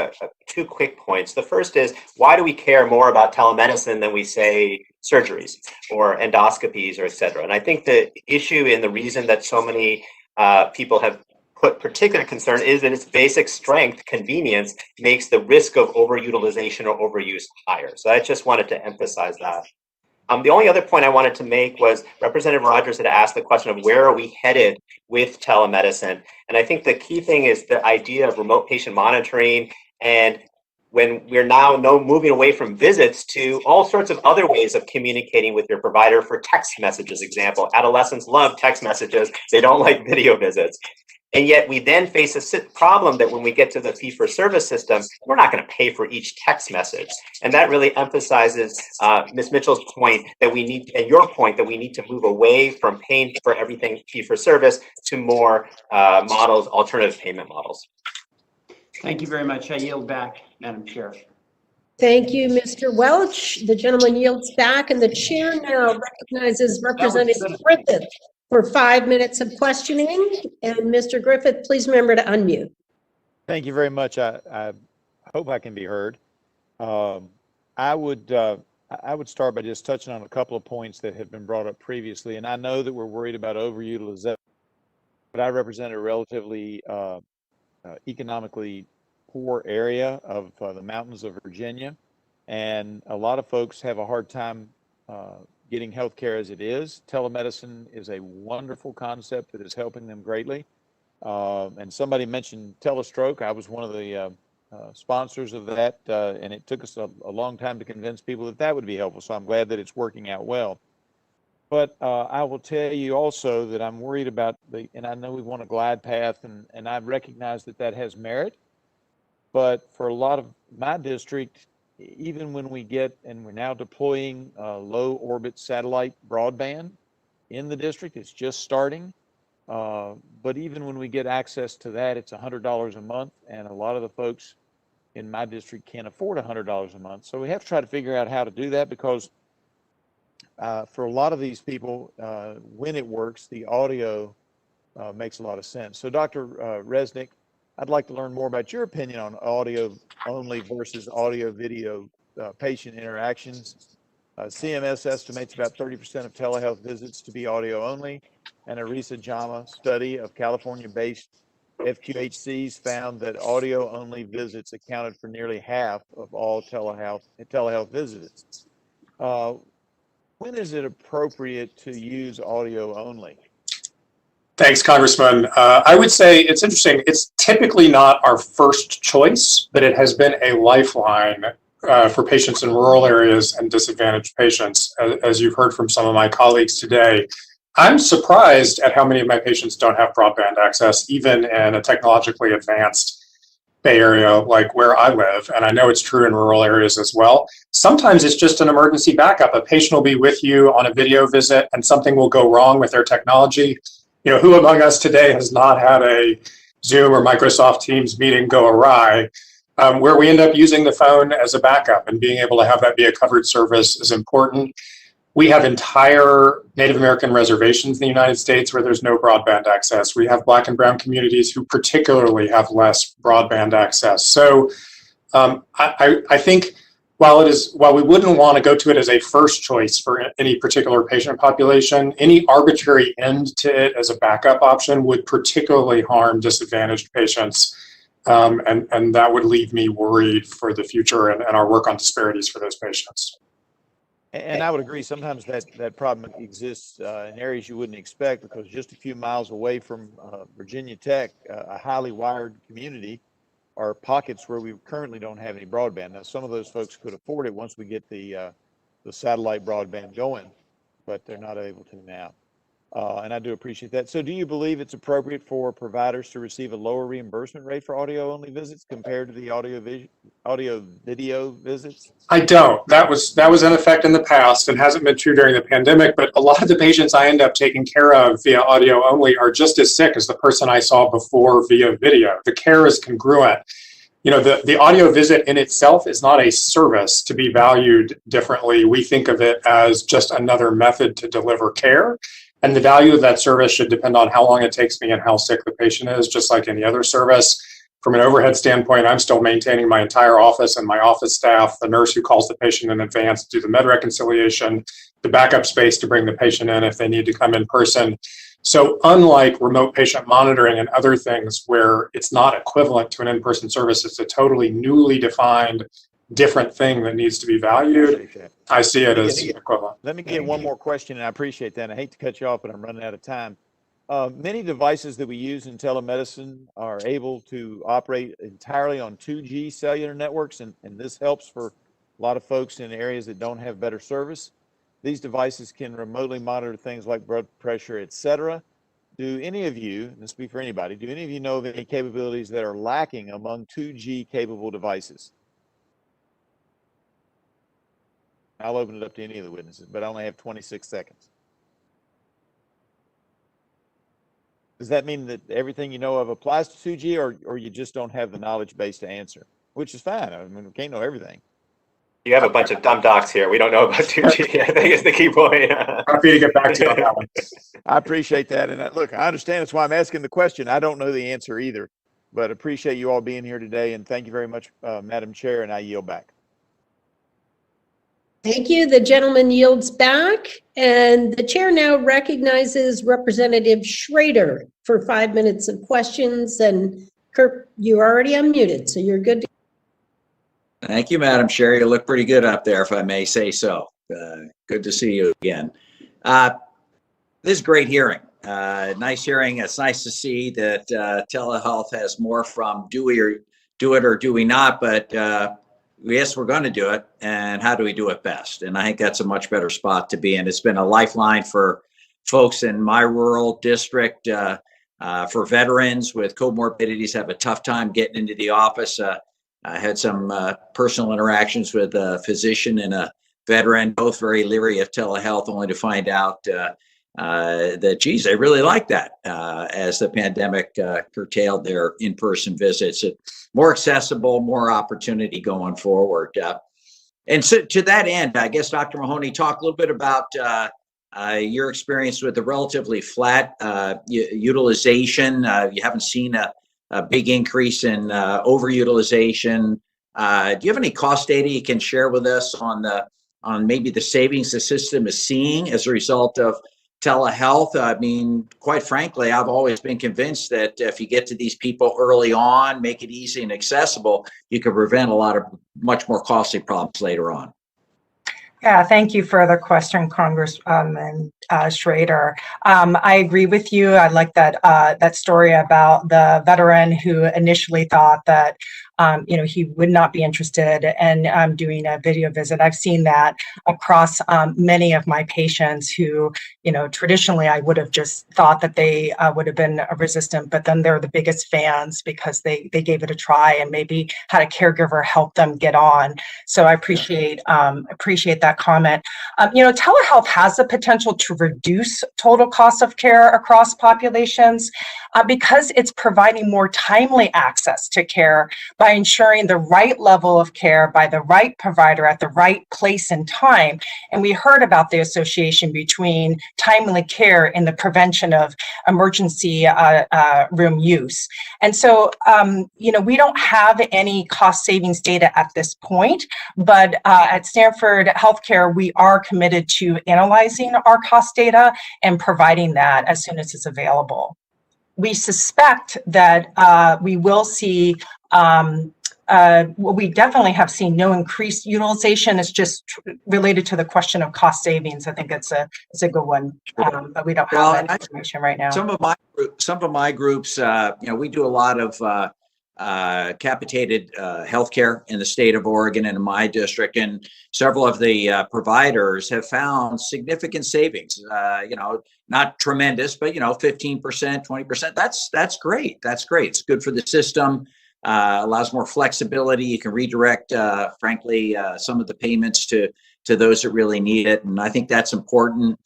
two quick points. The first is, why do we care more about telemedicine than we say surgeries or endoscopies or et cetera? And I think the issue and the reason that so many people have put particular concern is that its basic strength, convenience, makes the risk of overutilization or overuse higher. So I just wanted to emphasize that. The only other point I wanted to make was Representative Rodgers had asked the question of where are we headed with telemedicine? And I think the key thing is the idea of remote patient monitoring, and when we're now moving away from visits to all sorts of other ways of communicating with your provider for text messages, example. Adolescents love text messages. They don't like video visits. And yet we then face a problem that when we get to the fee-for-service system, we're not going to pay for each text message. And that really emphasizes Ms. Mitchell's point that we need, and your point that we need to move away from paying for everything fee-for-service to more models, alternative payment models. Thank you very much. I yield back, Madam Chair. Thank you, Mr. Welch. The gentleman yields back, and the chair now recognizes Representative Griffith for 5 minutes of questioning. And Mr. Griffith, please remember to unmute. Thank you very much. I hope I can be heard. I would start by just touching on a couple of points that have been brought up previously. And I know that we're worried about overutilization, but I represent a relatively economically poor area of the mountains of Virginia. And a lot of folks have a hard time getting health care as it is. Telemedicine is a wonderful concept that is helping them greatly. And somebody mentioned telestroke. I was one of the sponsors of that, and it took us a long time to convince people that that would be helpful. So I'm glad that it's working out well. But I will tell you also that I'm worried about and I know we want a glide path, and I recognize that that has merit. But for a lot of my district, even when we get, and we're now deploying low orbit satellite broadband in the district, it's just starting. But even when we get access to that, it's $100 a month. And a lot of the folks in my district can't afford $100 a month. So we have to try to figure out how to do that, because for a lot of these people, when it works, the audio makes a lot of sense. So Dr. Resnik, I'd like to learn more about your opinion on audio only versus audio video patient interactions. CMS estimates about 30% of telehealth visits to be audio only, and a recent JAMA study of California-based FQHCs found that audio only visits accounted for nearly half of all telehealth visits. When is it appropriate to use audio only? Thanks, Congressman. I would say it's interesting. It's typically not our first choice, but it has been a lifeline for patients in rural areas and disadvantaged patients, as you've heard from some of my colleagues today. I'm surprised at how many of my patients don't have broadband access, even in a technologically advanced Bay Area like where I live, and I know it's true in rural areas as well. Sometimes it's just an emergency backup. A patient will be with you on a video visit and something will go wrong with their technology. You know, who among us today has not had a Zoom or Microsoft Teams meeting go awry, where we end up using the phone as a backup, and being able to have that be a covered service is important. We have entire Native American reservations in the United States where there's no broadband access. We have Black and Brown communities who particularly have less broadband access. So I think while we wouldn't want to go to it as a first choice for any particular patient population, any arbitrary end to it as a backup option would particularly harm disadvantaged patients. And that would leave me worried for the future and our work on disparities for those patients. And I would agree, sometimes that problem exists in areas you wouldn't expect, because just a few miles away from Virginia Tech, a highly wired community, are pockets where we currently don't have any broadband. Now, some of those folks could afford it once we get the satellite broadband going, but they're not able to now. And I do appreciate that. So do you believe it's appropriate for providers to receive a lower reimbursement rate for audio-only visits compared to the audio-video visits? I don't. That was in effect in the past and hasn't been true during the pandemic, but a lot of the patients I end up taking care of via audio only are just as sick as the person I saw before via video. The care is congruent. You know, the audio visit in itself is not a service to be valued differently. We think of it as just another method to deliver care. And the value of that service should depend on how long it takes me and how sick the patient is, just like any other service. From an overhead standpoint, I'm still maintaining my entire office and my office staff, the nurse who calls the patient in advance to do the med reconciliation, the backup space to bring the patient in if they need to come in person. So unlike remote patient monitoring and other things where it's not equivalent to an in-person service, it's a totally newly defined different thing that needs to be valued. I see it as equivalent. Let me get one more question, and I appreciate that. I hate to cut you off, but I'm running out of time. Many devices that we use in telemedicine are able to operate entirely on 2G cellular networks, and this helps for a lot of folks in areas that don't have better service. These devices can remotely monitor things like blood pressure, etc. Do any of you, and this will be for anybody, do any of you know of any capabilities that are lacking among 2G capable devices? I'll open it up to any of the witnesses, but I only have 26 seconds. Does that mean that everything you know of applies to 2G, or you just don't have the knowledge base to answer? Which is fine. I mean, we can't know everything. You have a bunch of dumb docs here. We don't know about 2G. I think is the key point. Happy to get back to you on that one. I appreciate that. And look, I understand that's why I'm asking the question. I don't know the answer either, but appreciate you all being here today. And thank you very much, Madam Chair, and I yield back. Thank you. The gentleman yields back, and the chair now recognizes Representative Schrader for 5 minutes of questions. And Kurt, you're already unmuted, so you're good to go. Thank you, Madam Chair. You look pretty good up there, if I may say so. Good to see you again. This is a great hearing. Nice hearing. It's nice to see that telehealth has more from do it or do we not, but yes, we're going to do it, and how do we do it best? And I think that's a much better spot to be in. It's been a lifeline for folks in my rural district, for veterans with comorbidities have a tough time getting into the office. I had some personal interactions with a physician and a veteran, both very leery of telehealth, only to find out that, geez, they really like that as the pandemic curtailed their in-person visits. More accessible, more opportunity going forward. And so to that end, I guess, Dr. Mahoney, talk a little bit about your experience with the relatively flat utilization. You haven't seen a big increase in overutilization. Do you have any cost data you can share with us on maybe the savings the system is seeing as a result of telehealth? I mean, quite frankly, I've always been convinced that if you get to these people early on, make it easy and accessible, you can prevent a lot of much more costly problems later on. Yeah, thank you for the question, Congresswoman Schrader. I agree with you. I like that story about the veteran who initially thought that he would not be interested in doing a video visit. I've seen that across many of my patients who, traditionally I would have just thought that they would have been resistant, but then they're the biggest fans because they gave it a try and maybe had a caregiver help them get on. So I appreciate that comment. Telehealth has the potential to reduce total cost of care across populations because it's providing more timely access to care by by ensuring the right level of care by the right provider at the right place and time. And we heard about the association between timely care and the prevention of emergency room use. And so, we don't have any cost savings data at this point, but at Stanford Healthcare, we are committed to analyzing our cost data and providing that as soon as it's available. We suspect that we will see, we definitely have seen no increased utilization. It's just related to the question of cost savings. I think it's a good one, but we don't have that information right now. Some of my groups, we do a lot of capitated healthcare in the state of Oregon and in my district, and several of the providers have found significant savings. Not tremendous, but 15%, 20%. That's great. That's great. It's good for the system. Allows more flexibility. You can redirect, frankly, some of the payments to those that really need it, and I think that's important.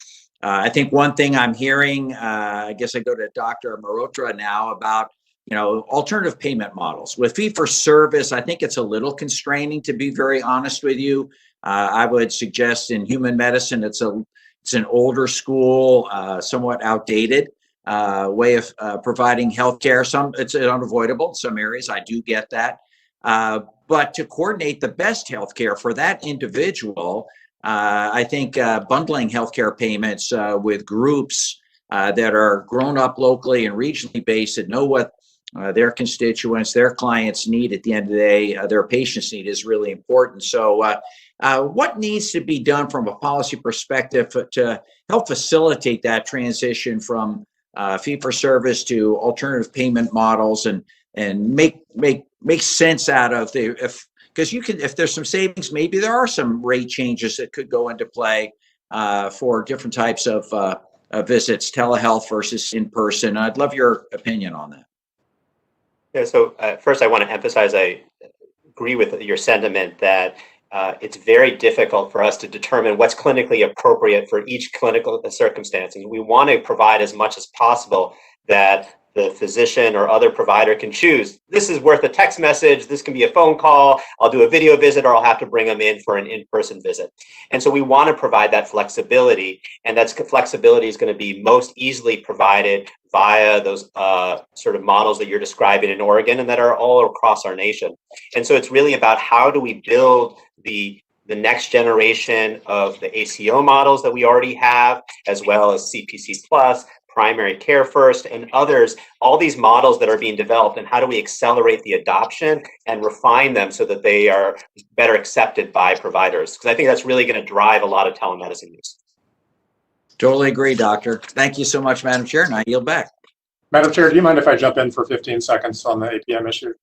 I think one thing I'm hearing, I guess I go to Dr. Mehrotra now, about alternative payment models. With fee-for-service, I think it's a little constraining, to be very honest with you. I would suggest in human medicine, it's an older school, somewhat outdated way of providing healthcare. It's unavoidable in some areas. I do get that. But to coordinate the best healthcare for that individual, I think bundling healthcare payments with groups that are grown up locally and regionally based and know what their constituents, their clients need at the end of the day, their patients need, is really important. So what needs to be done from a policy perspective to help facilitate that transition from fee-for-service to alternative payment models and make sense out of because if there's some savings, maybe there are some rate changes that could go into play for different types of visits, telehealth versus in person. I'd love your opinion on that. Yeah, so first I want to emphasize I agree with your sentiment that it's very difficult for us to determine what's clinically appropriate for each clinical circumstance. And we want to provide as much as possible that the physician or other provider can choose. This is worth a text message. This can be a phone call. I'll do a video visit, or I'll have to bring them in for an in-person visit. And so we want to provide that flexibility, and that flexibility is going to be most easily provided via those sort of models that you're describing in Oregon and that are all across our nation. And so it's really about how do we build the next generation of the ACO models that we already have, as well as CPC Plus, Primary Care First, and others, all these models that are being developed, and how do we accelerate the adoption and refine them so that they are better accepted by providers? Because I think that's really going to drive a lot of telemedicine use. Totally agree, Doctor. Thank you so much, Madam Chair, and I yield back. Madam Chair, do you mind if I jump in for 15 seconds on the APM issue?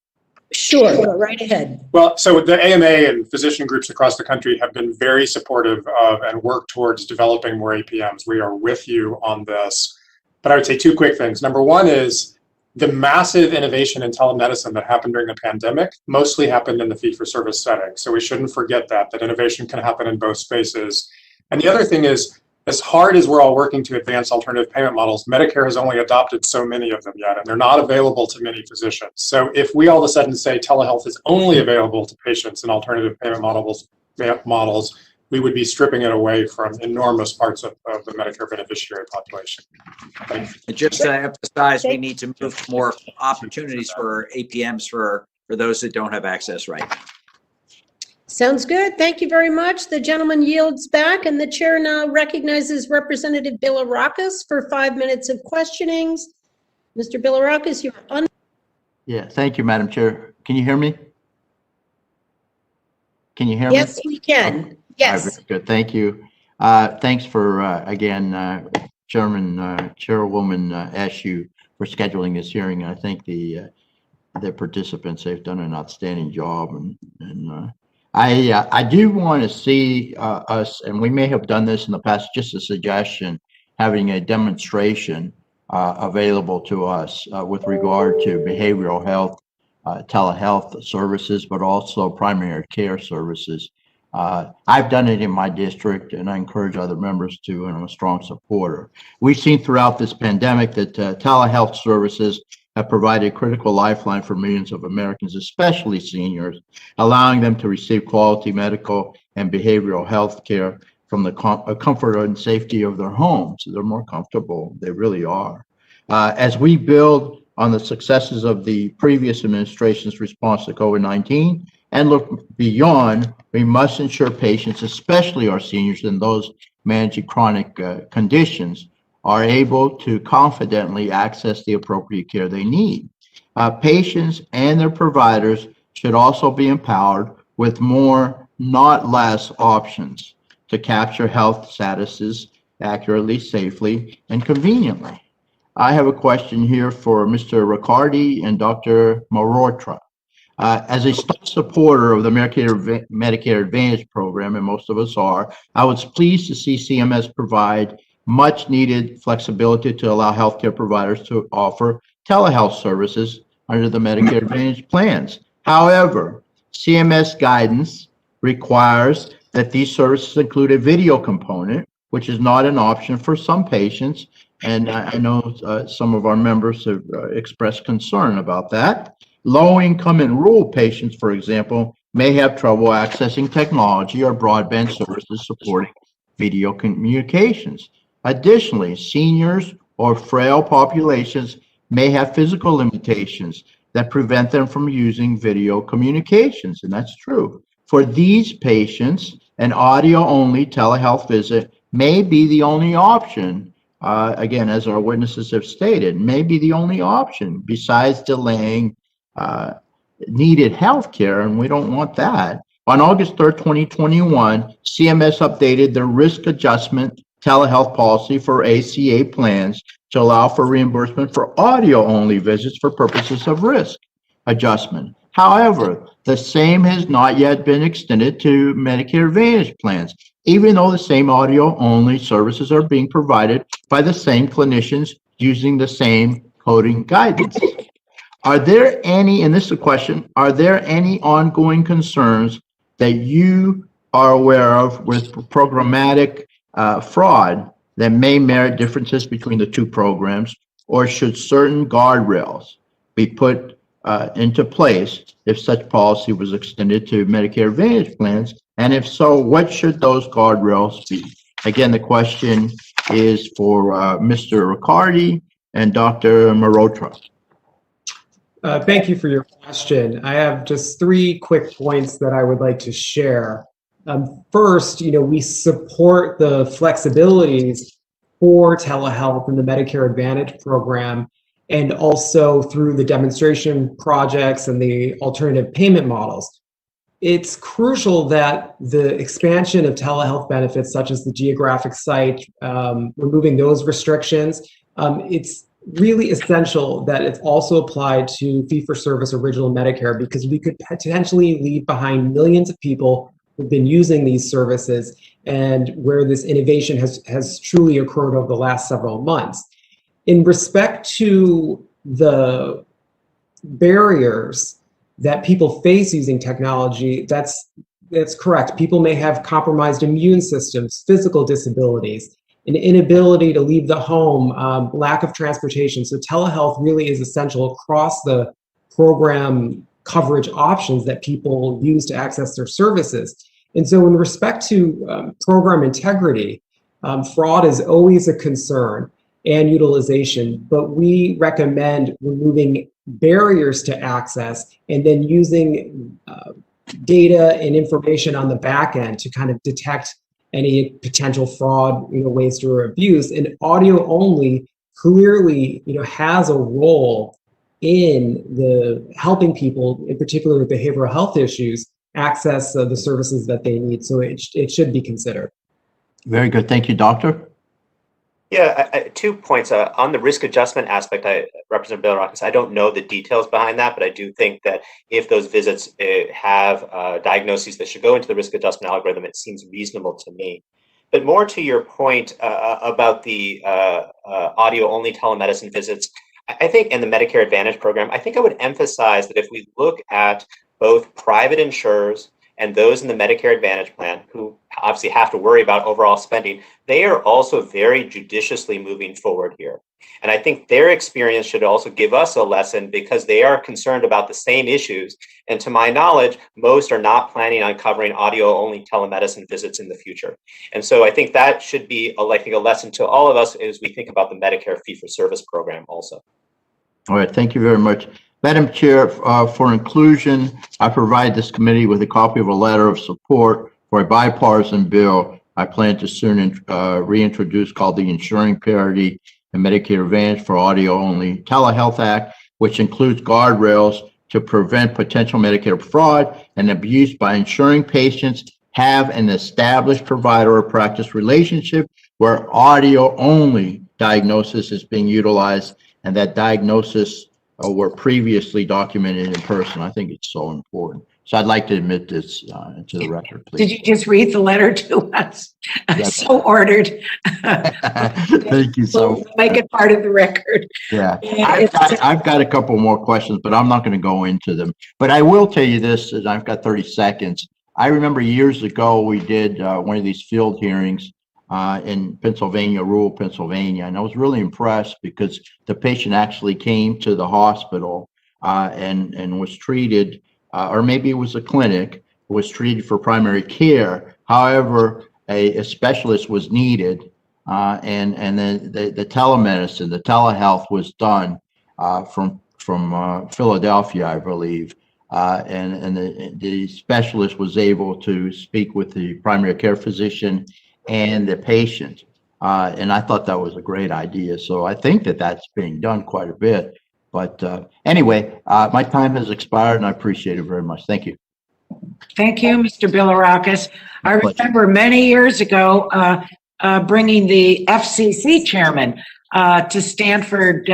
Sure, go right ahead. Well, so the AMA and physician groups across the country have been very supportive of and work towards developing more APMs. We are with you on this. But I would say two quick things. Number one is the massive innovation in telemedicine that happened during the pandemic mostly happened in the fee-for-service setting. So we shouldn't forget that innovation can happen in both spaces. And the other thing is, as hard as we're all working to advance alternative payment models, Medicare has only adopted so many of them yet, and they're not available to many physicians. So if we all of a sudden say telehealth is only available to patients in alternative payment models, we would be stripping it away from enormous parts of the Medicare beneficiary population. Just to emphasize, we need to move more opportunities for APMs for those that don't have access right now. Sounds good. Thank you very much. The gentleman yields back, and the chair now recognizes Representative Bilirakis for 5 minutes of questionings. Mr. Bilirakis, you're on. Yeah, thank you, Madam Chair. Can you hear me? Can you hear me? Yes, we can. Yes. Very good. Thank you. Thanks for, again, Chairwoman Ashu, for scheduling this hearing. I think the participants, they've done an outstanding job. And I do want to see us, and we may have done this in the past, just a suggestion, having a demonstration available to us with regard to behavioral health, telehealth services, but also primary care services. I've done it in my district, and I encourage other members to, and I'm a strong supporter. We've seen throughout this pandemic that telehealth services have provided a critical lifeline for millions of Americans, especially seniors, allowing them to receive quality medical and behavioral health care from the comfort and safety of their homes. They're more comfortable. They really are. As we build on the successes of the previous administration's response to COVID-19 and look beyond, we must ensure patients, especially our seniors and those managing chronic conditions, are able to confidently access the appropriate care they need. Patients and their providers should also be empowered with more, not less, options to capture health statuses accurately, safely, and conveniently. I have a question here for Mr. Ricardi and Dr. Mehrotra. As a staunch supporter of the Medicare Advantage program, and most of us are, I was pleased to see CMS provide much needed flexibility to allow healthcare providers to offer telehealth services under the Medicare Advantage plans. However, CMS guidance requires that these services include a video component, which is not an option for some patients. And I know some of our members have expressed concern about that. Low income and rural patients, for example, may have trouble accessing technology or broadband services supporting video communications. Additionally, seniors or frail populations may have physical limitations that prevent them from using video communications, and that's true. For these patients, an audio-only telehealth visit may be the only option. Again, as our witnesses have stated, may be the only option besides delaying needed health care, and we don't want that. On August 3rd, 2021, CMS updated the risk adjustment telehealth policy for ACA plans to allow for reimbursement for audio-only visits for purposes of risk adjustment. However, the same has not yet been extended to Medicare Advantage plans, even though the same audio-only services are being provided by the same clinicians using the same coding guidance. Are there any, and this is a question, are there any ongoing concerns that you are aware of with programmatic fraud that may merit differences between the two programs, or should certain guardrails be put into place if such policy was extended to Medicare Advantage plans? And if so, what should those guardrails be? Again, the question is for Mr. Ricardi and Dr. Mehrotra. Thank you for your question. I have just 3 quick points that I would like to share. First, we support the flexibilities for telehealth in the Medicare Advantage program, and also through the demonstration projects and the alternative payment models. It's crucial that the expansion of telehealth benefits, such as the geographic site, removing those restrictions, it's really essential that it's also applied to fee-for-service original Medicare, because we could potentially leave behind millions of people who've been using these services and where this innovation has truly occurred over the last several months. In respect to the barriers that people face using technology, that's correct. People may have compromised immune systems, physical disabilities, an inability to leave the home, lack of transportation. So telehealth really is essential across the program coverage options that people use to access their services. And so in respect to program integrity, fraud is always a concern, and utilization, but we recommend removing barriers to access and then using data and information on the back end to kind of detect any potential fraud, waste or abuse. And audio only clearly, has a role in the helping people, in particular with behavioral health issues, access the services that they need. So it should be considered. Very good. Thank you, Doctor. Yeah, 2 points. On the risk adjustment aspect, Representative Billrock, I don't know the details behind that, but I do think that if those visits have diagnoses that should go into the risk adjustment algorithm, it seems reasonable to me. But more to your point about the audio-only telemedicine visits, I think in the Medicare Advantage program, I think I would emphasize that if we look at both private insurers and those in the Medicare Advantage plan, who obviously have to worry about overall spending, they are also very judiciously moving forward here. And I think their experience should also give us a lesson, because they are concerned about the same issues. And to my knowledge, most are not planning on covering audio-only telemedicine visits in the future. And so I think that should be a lesson to all of us as we think about the Medicare fee-for-service program also. All right, thank you very much. Madam Chair, for inclusion, I provide this committee with a copy of a letter of support for a bipartisan bill I plan to soon reintroduce, called the Ensuring Parity and Medicare Advantage for Audio-Only Telehealth Act, which includes guardrails to prevent potential Medicare fraud and abuse by ensuring patients have an established provider or practice relationship where audio-only diagnosis is being utilized, and that diagnosis were previously documented in person. I think it's so important. So I'd like to admit this into the record, please. Did you just read the letter to us? Yes. So ordered. Thank you so much. Make it part of the record. Yeah, I've got a couple more questions, but I'm not going to go into them. But I will tell you this, and I've got 30 seconds. I remember years ago, we did one of these field hearings in Pennsylvania, rural Pennsylvania, and I was really impressed because the patient actually came to the hospital and was treated, or maybe it was a clinic, was treated for primary care. However, a specialist was needed, and then the telemedicine, the telehealth was done from Philadelphia, I believe, and the specialist was able to speak with the primary care physician and the patient, and I thought that was a great idea. So I think that that's being done quite a bit. But anyway, my time has expired, and I appreciate it very much. Thank you. Thank you, Mr. Bilirakis. I remember many years ago bringing the FCC chairman to Stanford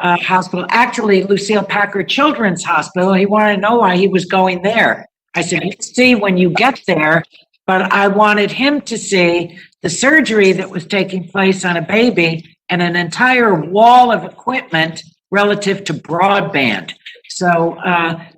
Hospital, actually Lucille Packard Children's Hospital. He wanted to know why he was going there. I said, "You see when you get there," but I wanted him to see the surgery that was taking place on a baby and an entire wall of equipment relative to broadband. So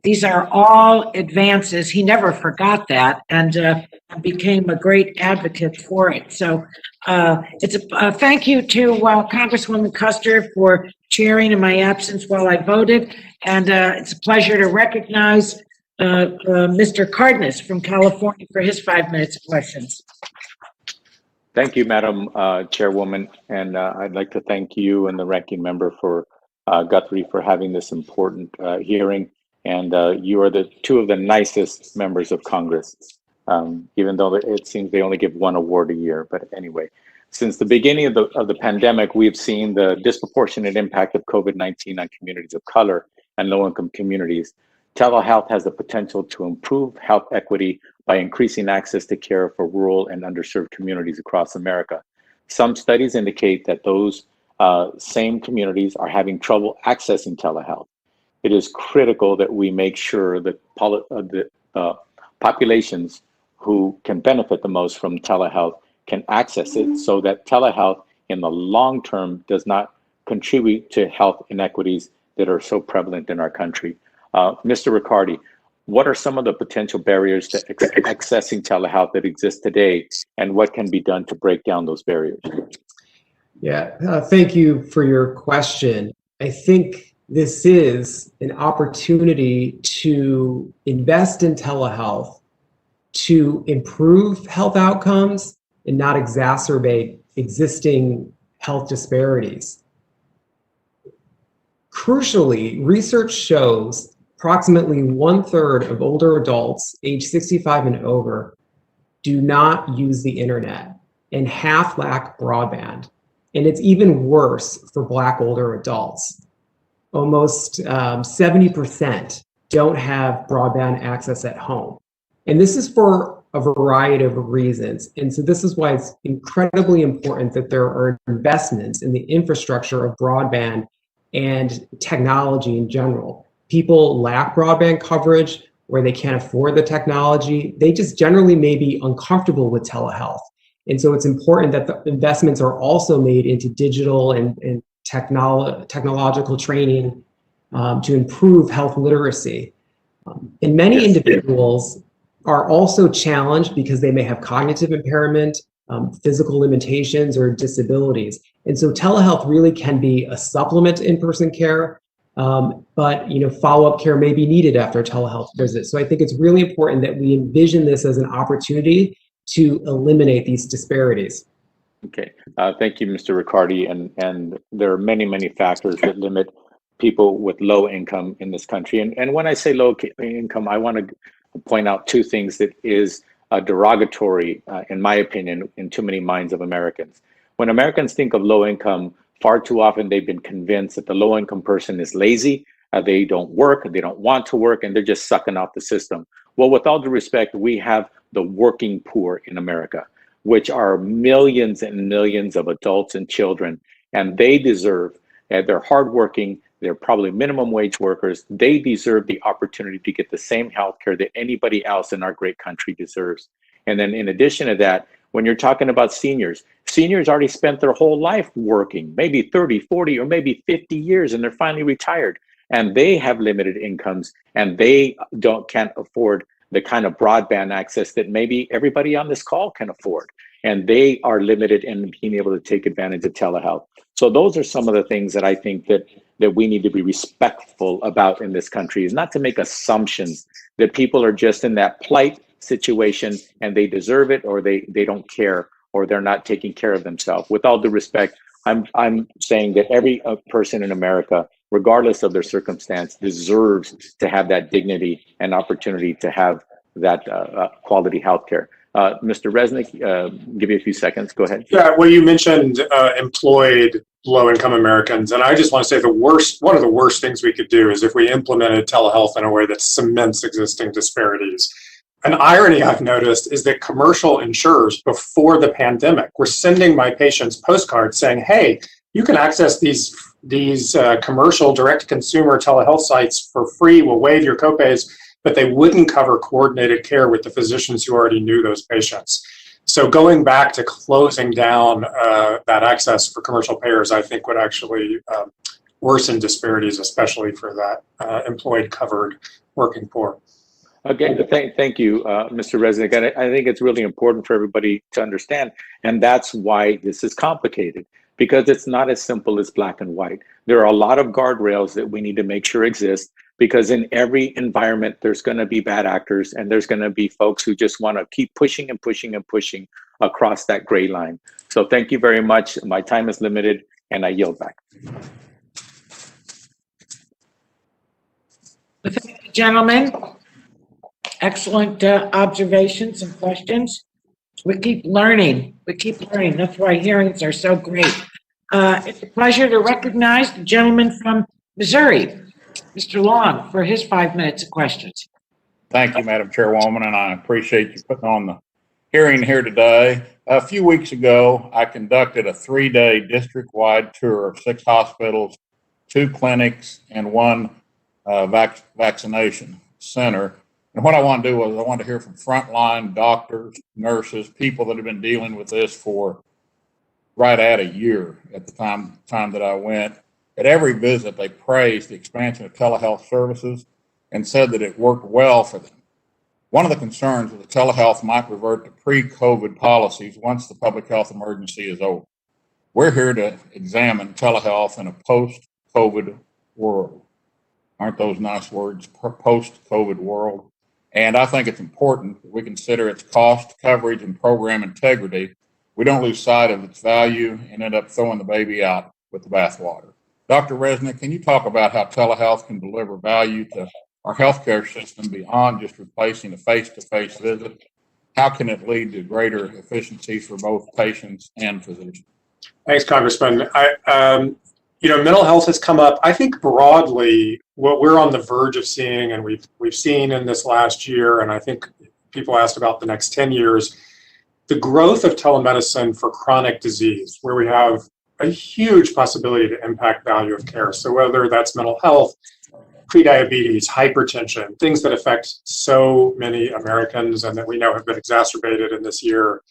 these are all advances. He never forgot that, and became a great advocate for it. So it's a thank you to Congresswoman Custer for chairing in my absence while I voted, and it's a pleasure to recognize Mr. Cardenas from California for his 5 minutes of questions. Thank you, Madam Chairwoman, and I'd like to thank you and the ranking member for Guthrie for having this important hearing, and you are the two of the nicest members of Congress, even though it seems they only give one award a year. But anyway, since the beginning of the pandemic, we've seen the disproportionate impact of COVID-19 on communities of color and low-income communities. Telehealth has the potential to improve health equity by increasing access to care for rural and underserved communities across America. Some studies indicate that those same communities are having trouble accessing telehealth. It is critical that we make sure that populations who can benefit the most from telehealth can access it, so that telehealth in the long term does not contribute to health inequities that are so prevalent in our country. Mr. Ricardi, what are some of the potential barriers to accessing telehealth that exist today, and what can be done to break down those barriers? Yeah, thank you for your question. I think this is an opportunity to invest in telehealth to improve health outcomes and not exacerbate existing health disparities. Crucially, research shows approximately 1/3 of older adults age 65 and over do not use the internet, and half lack broadband. And it's even worse for Black older adults. Almost 70% don't have broadband access at home. And this is for a variety of reasons. And so this is why it's incredibly important that there are investments in the infrastructure of broadband and technology in general. People lack broadband coverage where they can't afford the technology. They just generally may be uncomfortable with telehealth. And so it's important that the investments are also made into digital and technological training to improve health literacy. And many individuals are also challenged because they may have cognitive impairment, physical limitations, or disabilities. And so telehealth really can be a supplement to in-person care, but follow-up care may be needed after a telehealth visit. So I think it's really important that we envision this as an opportunity to eliminate these disparities. Okay, thank you, Mr. Ricardi. And there are many, many factors that limit people with low income in this country. And when I say low income, I want to point out two things that is derogatory, in my opinion, in too many minds of Americans. When Americans think of low income, far too often they've been convinced that the low income person is lazy, they don't work, they don't want to work, and they're just sucking out the system. Well, with all due respect, we have the working poor in America, which are millions and millions of adults and children, and they deserve, they're hardworking, they're probably minimum wage workers, they deserve the opportunity to get the same health care that anybody else in our great country deserves. And then in addition to that, when you're talking about seniors already spent their whole life working, maybe 30, 40, or maybe 50 years, and they're finally retired, and they have limited incomes, and they can't afford the kind of broadband access that maybe everybody on this call can afford. And they are limited in being able to take advantage of telehealth. So those are some of the things that I think that we need to be respectful about in this country, is not to make assumptions that people are just in that plight situation and they deserve it, or they don't care, or they're not taking care of themselves. With all due respect, I'm saying that every person in America, regardless of their circumstance, deserves to have that dignity and opportunity to have that quality health care. Mr. Resnik, give you a few seconds. Go ahead. Yeah, well, you mentioned employed low-income Americans, and I just want to say one of the worst things we could do is if we implemented telehealth in a way that cements existing disparities. An irony I've noticed is that commercial insurers before the pandemic were sending my patients postcards saying, hey, you can access these commercial direct-to-consumer telehealth sites for free, we'll waive your copays, but they wouldn't cover coordinated care with the physicians who already knew those patients. So going back to closing down that access for commercial payers, I think would actually worsen disparities, especially for that employed covered working poor. Okay, thank you, Mr. Resnik. And I think it's really important for everybody to understand, and that's why this is complicated, because it's not as simple as black and white. There are a lot of guardrails that we need to make sure exist, because in every environment, there's going to be bad actors, and there's going to be folks who just want to keep pushing and pushing and pushing across that gray line. So thank you very much. My time is limited, and I yield back. Thank you, gentlemen. Excellent observations and questions. We keep learning. That's why hearings are so great. It's a pleasure to recognize the gentleman from Missouri, Mr. Long, for his 5 minutes of questions. Thank you, Madam Chairwoman, and I appreciate you putting on the hearing here today. A few weeks ago, I conducted a 3-day district-wide tour of 6 hospitals, 2 clinics, and 1 vaccination center. And what I want to do was I want to hear from frontline doctors, nurses, people that have been dealing with this for right at a year at the time that I went. At every visit, they praised the expansion of telehealth services and said that it worked well for them. One of the concerns was that telehealth might revert to pre-COVID policies once the public health emergency is over. We're here to examine telehealth in a post-COVID world. Aren't those nice words? Post-COVID world. And I think it's important that we consider its cost, coverage, and program integrity. We don't lose sight of its value and end up throwing the baby out with the bathwater. Dr. Resnik, can you talk about how telehealth can deliver value to our healthcare system beyond just replacing a face-to-face visit? How can it lead to greater efficiencies for both patients and physicians? Thanks, Congressman. Mental health has come up. I think broadly, what we're on the verge of seeing, and we've seen in this last year, and I think people asked about the next 10 years, the growth of telemedicine for chronic disease, where we have a huge possibility to impact value of care. So whether that's mental health, prediabetes, hypertension, things that affect so many Americans and that we know have been exacerbated in this year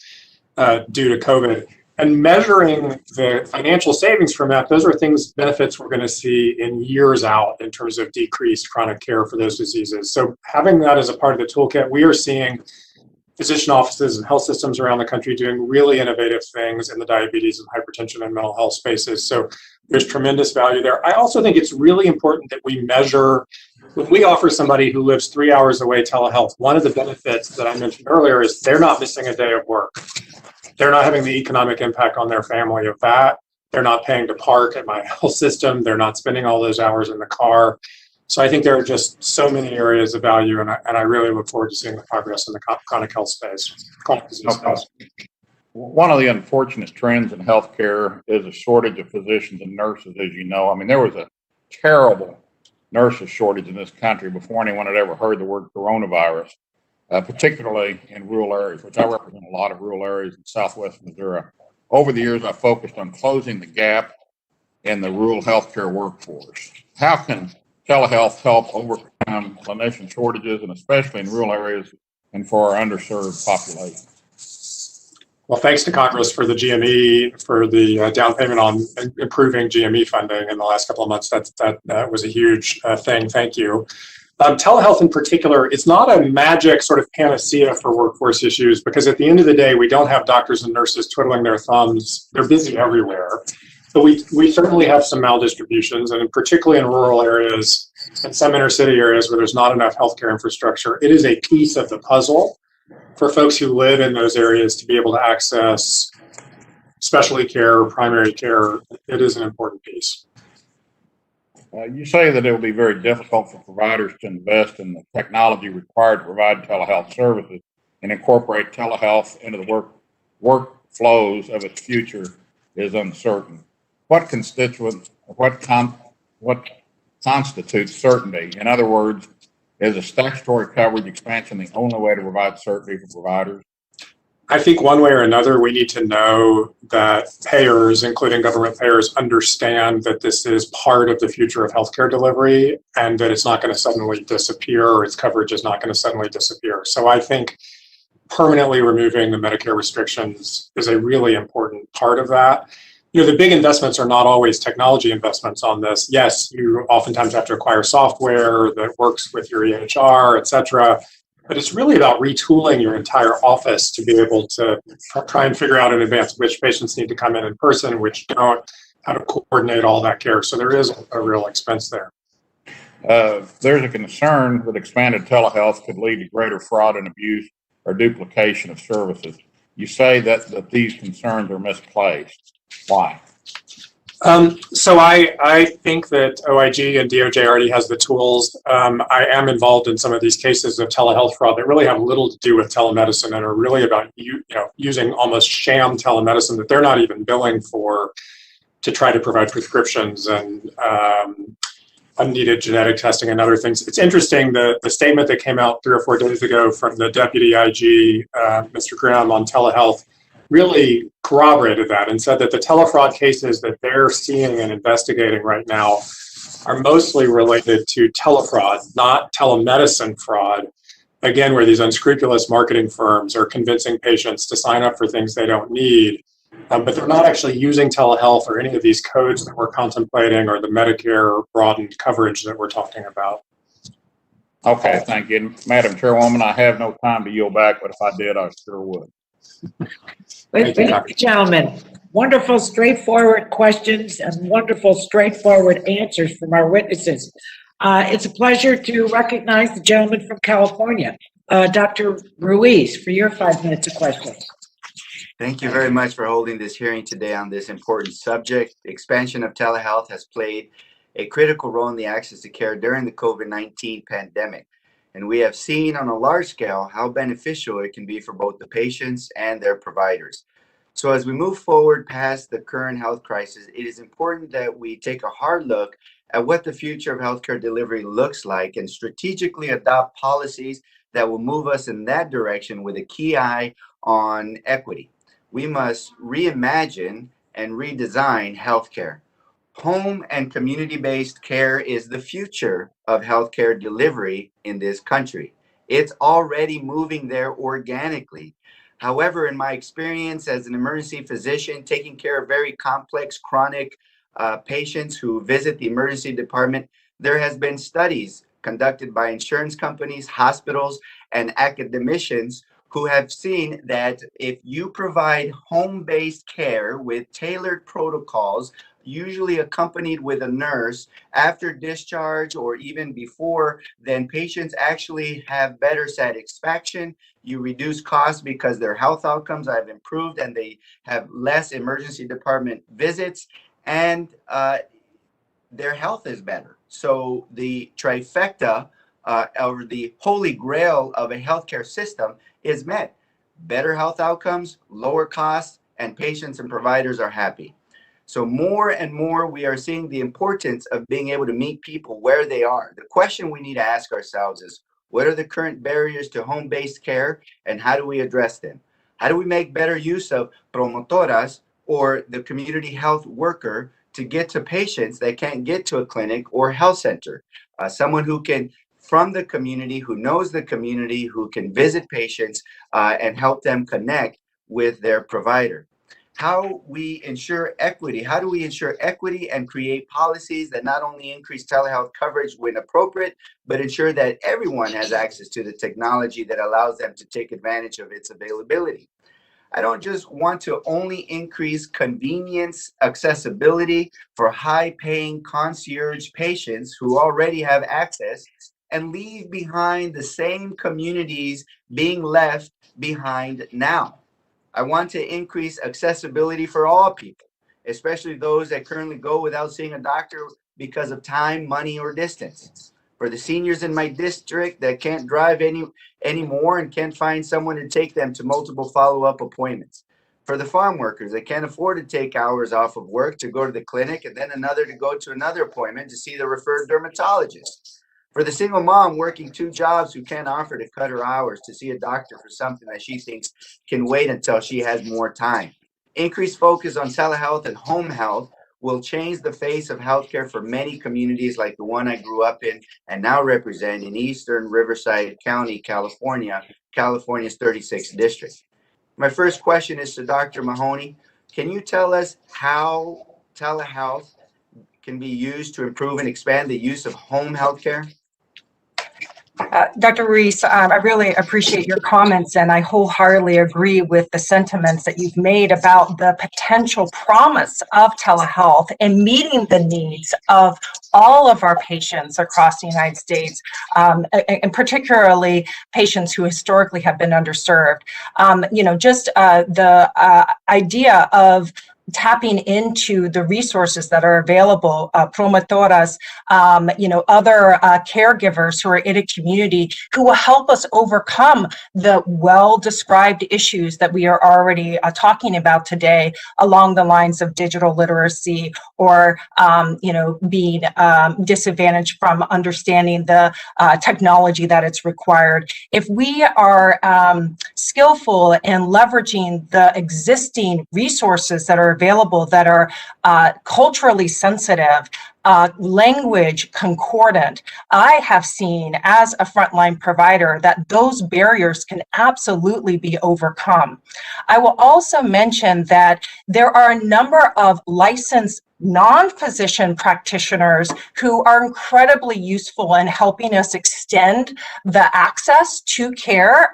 due to COVID. And measuring the financial savings from that, those are benefits we're going to see in years out in terms of decreased chronic care for those diseases. So having that as a part of the toolkit, we are seeing physician offices and health systems around the country doing really innovative things in the diabetes and hypertension and mental health spaces. So there's tremendous value there. I also think it's really important that we measure, when we offer somebody who lives 3 hours away telehealth, one of the benefits that I mentioned earlier is they're not missing a day of work. They're not having the economic impact on their family of that. They're not paying to park at my health system. They're not spending all those hours in the car. So I think there are just so many areas of value, and I really look forward to seeing the progress in the chronic health space, chronic disease space. One of the unfortunate trends in healthcare is a shortage of physicians and nurses, as you know. I mean, there was a terrible nurses shortage in this country before anyone had ever heard the word coronavirus, particularly in rural areas, which I represent a lot of rural areas in southwest Missouri. Over the years, I focused on closing the gap in the rural healthcare workforce. How can telehealth help overcome clinician shortages, and especially in rural areas and for our underserved population? Well, thanks to Congress for the GME, for the down payment on improving GME funding in the last couple of months. That was a huge thing. Thank you. Telehealth in particular, it's not a magic sort of panacea for workforce issues, because at the end of the day, we don't have doctors and nurses twiddling their thumbs. They're busy everywhere. But we certainly have some maldistributions, and particularly in rural areas and some inner city areas where there's not enough healthcare infrastructure. It is a piece of the puzzle for folks who live in those areas to be able to access specialty care, primary care. It is an important piece. You say that it will be very difficult for providers to invest in the technology required to provide telehealth services and incorporate telehealth into the workflows of its future is uncertain. What constitutes certainty? In other words, is a statutory coverage expansion the only way to provide certainty for providers? I think one way or another, we need to know that payers, including government payers, understand that this is part of the future of healthcare delivery, and that it's not going to suddenly disappear, or its coverage is not going to suddenly disappear. So I think permanently removing the Medicare restrictions is a really important part of that. You know, the big investments are not always technology investments on this. Yes, you oftentimes have to acquire software that works with your EHR, et cetera. But it's really about retooling your entire office to be able to try and figure out in advance which patients need to come in person, which don't, how to coordinate all that care. So there is a real expense there. There's a concern that expanded telehealth could lead to greater fraud and abuse or duplication of services. You say that these concerns are misplaced. Why? So I think that OIG and DOJ already has the tools. I am involved in some of these cases of telehealth fraud that really have little to do with telemedicine and are really about using almost sham telemedicine that they're not even billing for to try to provide prescriptions and unneeded genetic testing and other things. It's interesting, the statement that came out 3 or 4 days ago from the deputy IG, Mr. Graham, on telehealth really corroborated that and said that the telefraud cases that they're seeing and investigating right now are mostly related to telefraud, not telemedicine fraud. Again, where these unscrupulous marketing firms are convincing patients to sign up for things they don't need, but they're not actually using telehealth or any of these codes that we're contemplating or the Medicare broadened coverage that we're talking about. Okay, thank you. Madam Chairwoman, I have no time to yield back, but if I did, I sure would. Thank you, gentlemen. Wonderful, straightforward questions and wonderful, straightforward answers from our witnesses. It's a pleasure to recognize the gentleman from California, Dr. Ruiz, for your 5 minutes of questions. Thank you very much for holding this hearing today on this important subject. The expansion of telehealth has played a critical role in the access to care during the COVID-19 pandemic. And we have seen on a large scale how beneficial it can be for both the patients and their providers. So as we move forward past the current health crisis, it is important that we take a hard look at what the future of healthcare delivery looks like and strategically adopt policies that will move us in that direction with a key eye on equity. We must reimagine and redesign healthcare. Home and community-based care is the future of healthcare delivery in this country. It's already moving there organically. However, in my experience as an emergency physician, taking care of very complex chronic patients who visit the emergency department, there has been studies conducted by insurance companies, hospitals, and academicians who have seen that if you provide home-based care with tailored protocols, usually accompanied with a nurse after discharge or even before, then patients actually have better satisfaction. You reduce costs because their health outcomes have improved and they have less emergency department visits, and their health is better. So the trifecta or the holy grail of a healthcare system is met. Better health outcomes, lower costs, and patients and providers are happy. So more and more we are seeing the importance of being able to meet people where they are. The question we need to ask ourselves is, what are the current barriers to home-based care and how do we address them? How do we make better use of promotoras or the community health worker to get to patients that can't get to a clinic or health center? Someone who can, from the community, who knows the community, who can visit patients and help them connect with their provider. How we ensure equity. How do we ensure equity and create policies that not only increase telehealth coverage when appropriate, but ensure that everyone has access to the technology that allows them to take advantage of its availability? I don't just want to only increase convenience, accessibility for high-paying concierge patients who already have access and leave behind the same communities being left behind now. I want to increase accessibility for all people, especially those that currently go without seeing a doctor because of time, money, or distance. For the seniors in my district that can't drive anymore and can't find someone to take them to multiple follow-up appointments. For the farm workers that can't afford to take hours off of work to go to the clinic and then another to go to another appointment to see the referred dermatologist. For the single mom working 2 jobs who can't offer to cut her hours to see a doctor for something that she thinks can wait until she has more time. Increased focus on telehealth and home health will change the face of healthcare for many communities like the one I grew up in and now represent in Eastern Riverside County, California, California's 36th district. My first question is to Dr. Mahoney. Can you tell us how telehealth can be used to improve and expand the use of home healthcare? Dr. Reese, I really appreciate your comments, and I wholeheartedly agree with the sentiments that you've made about the potential promise of telehealth in meeting the needs of all of our patients across the United States, and particularly patients who historically have been underserved. The idea of tapping into the resources that are available, promotoras, other caregivers who are in a community who will help us overcome the well-described issues that we are already talking about today along the lines of digital literacy or, being disadvantaged from understanding the technology that it's required. If we are skillful in leveraging the existing resources that are available that are culturally sensitive, language concordant, I have seen as a frontline provider that those barriers can absolutely be overcome. I will also mention that there are a number of licensed non-physician practitioners who are incredibly useful in helping us extend the access to care,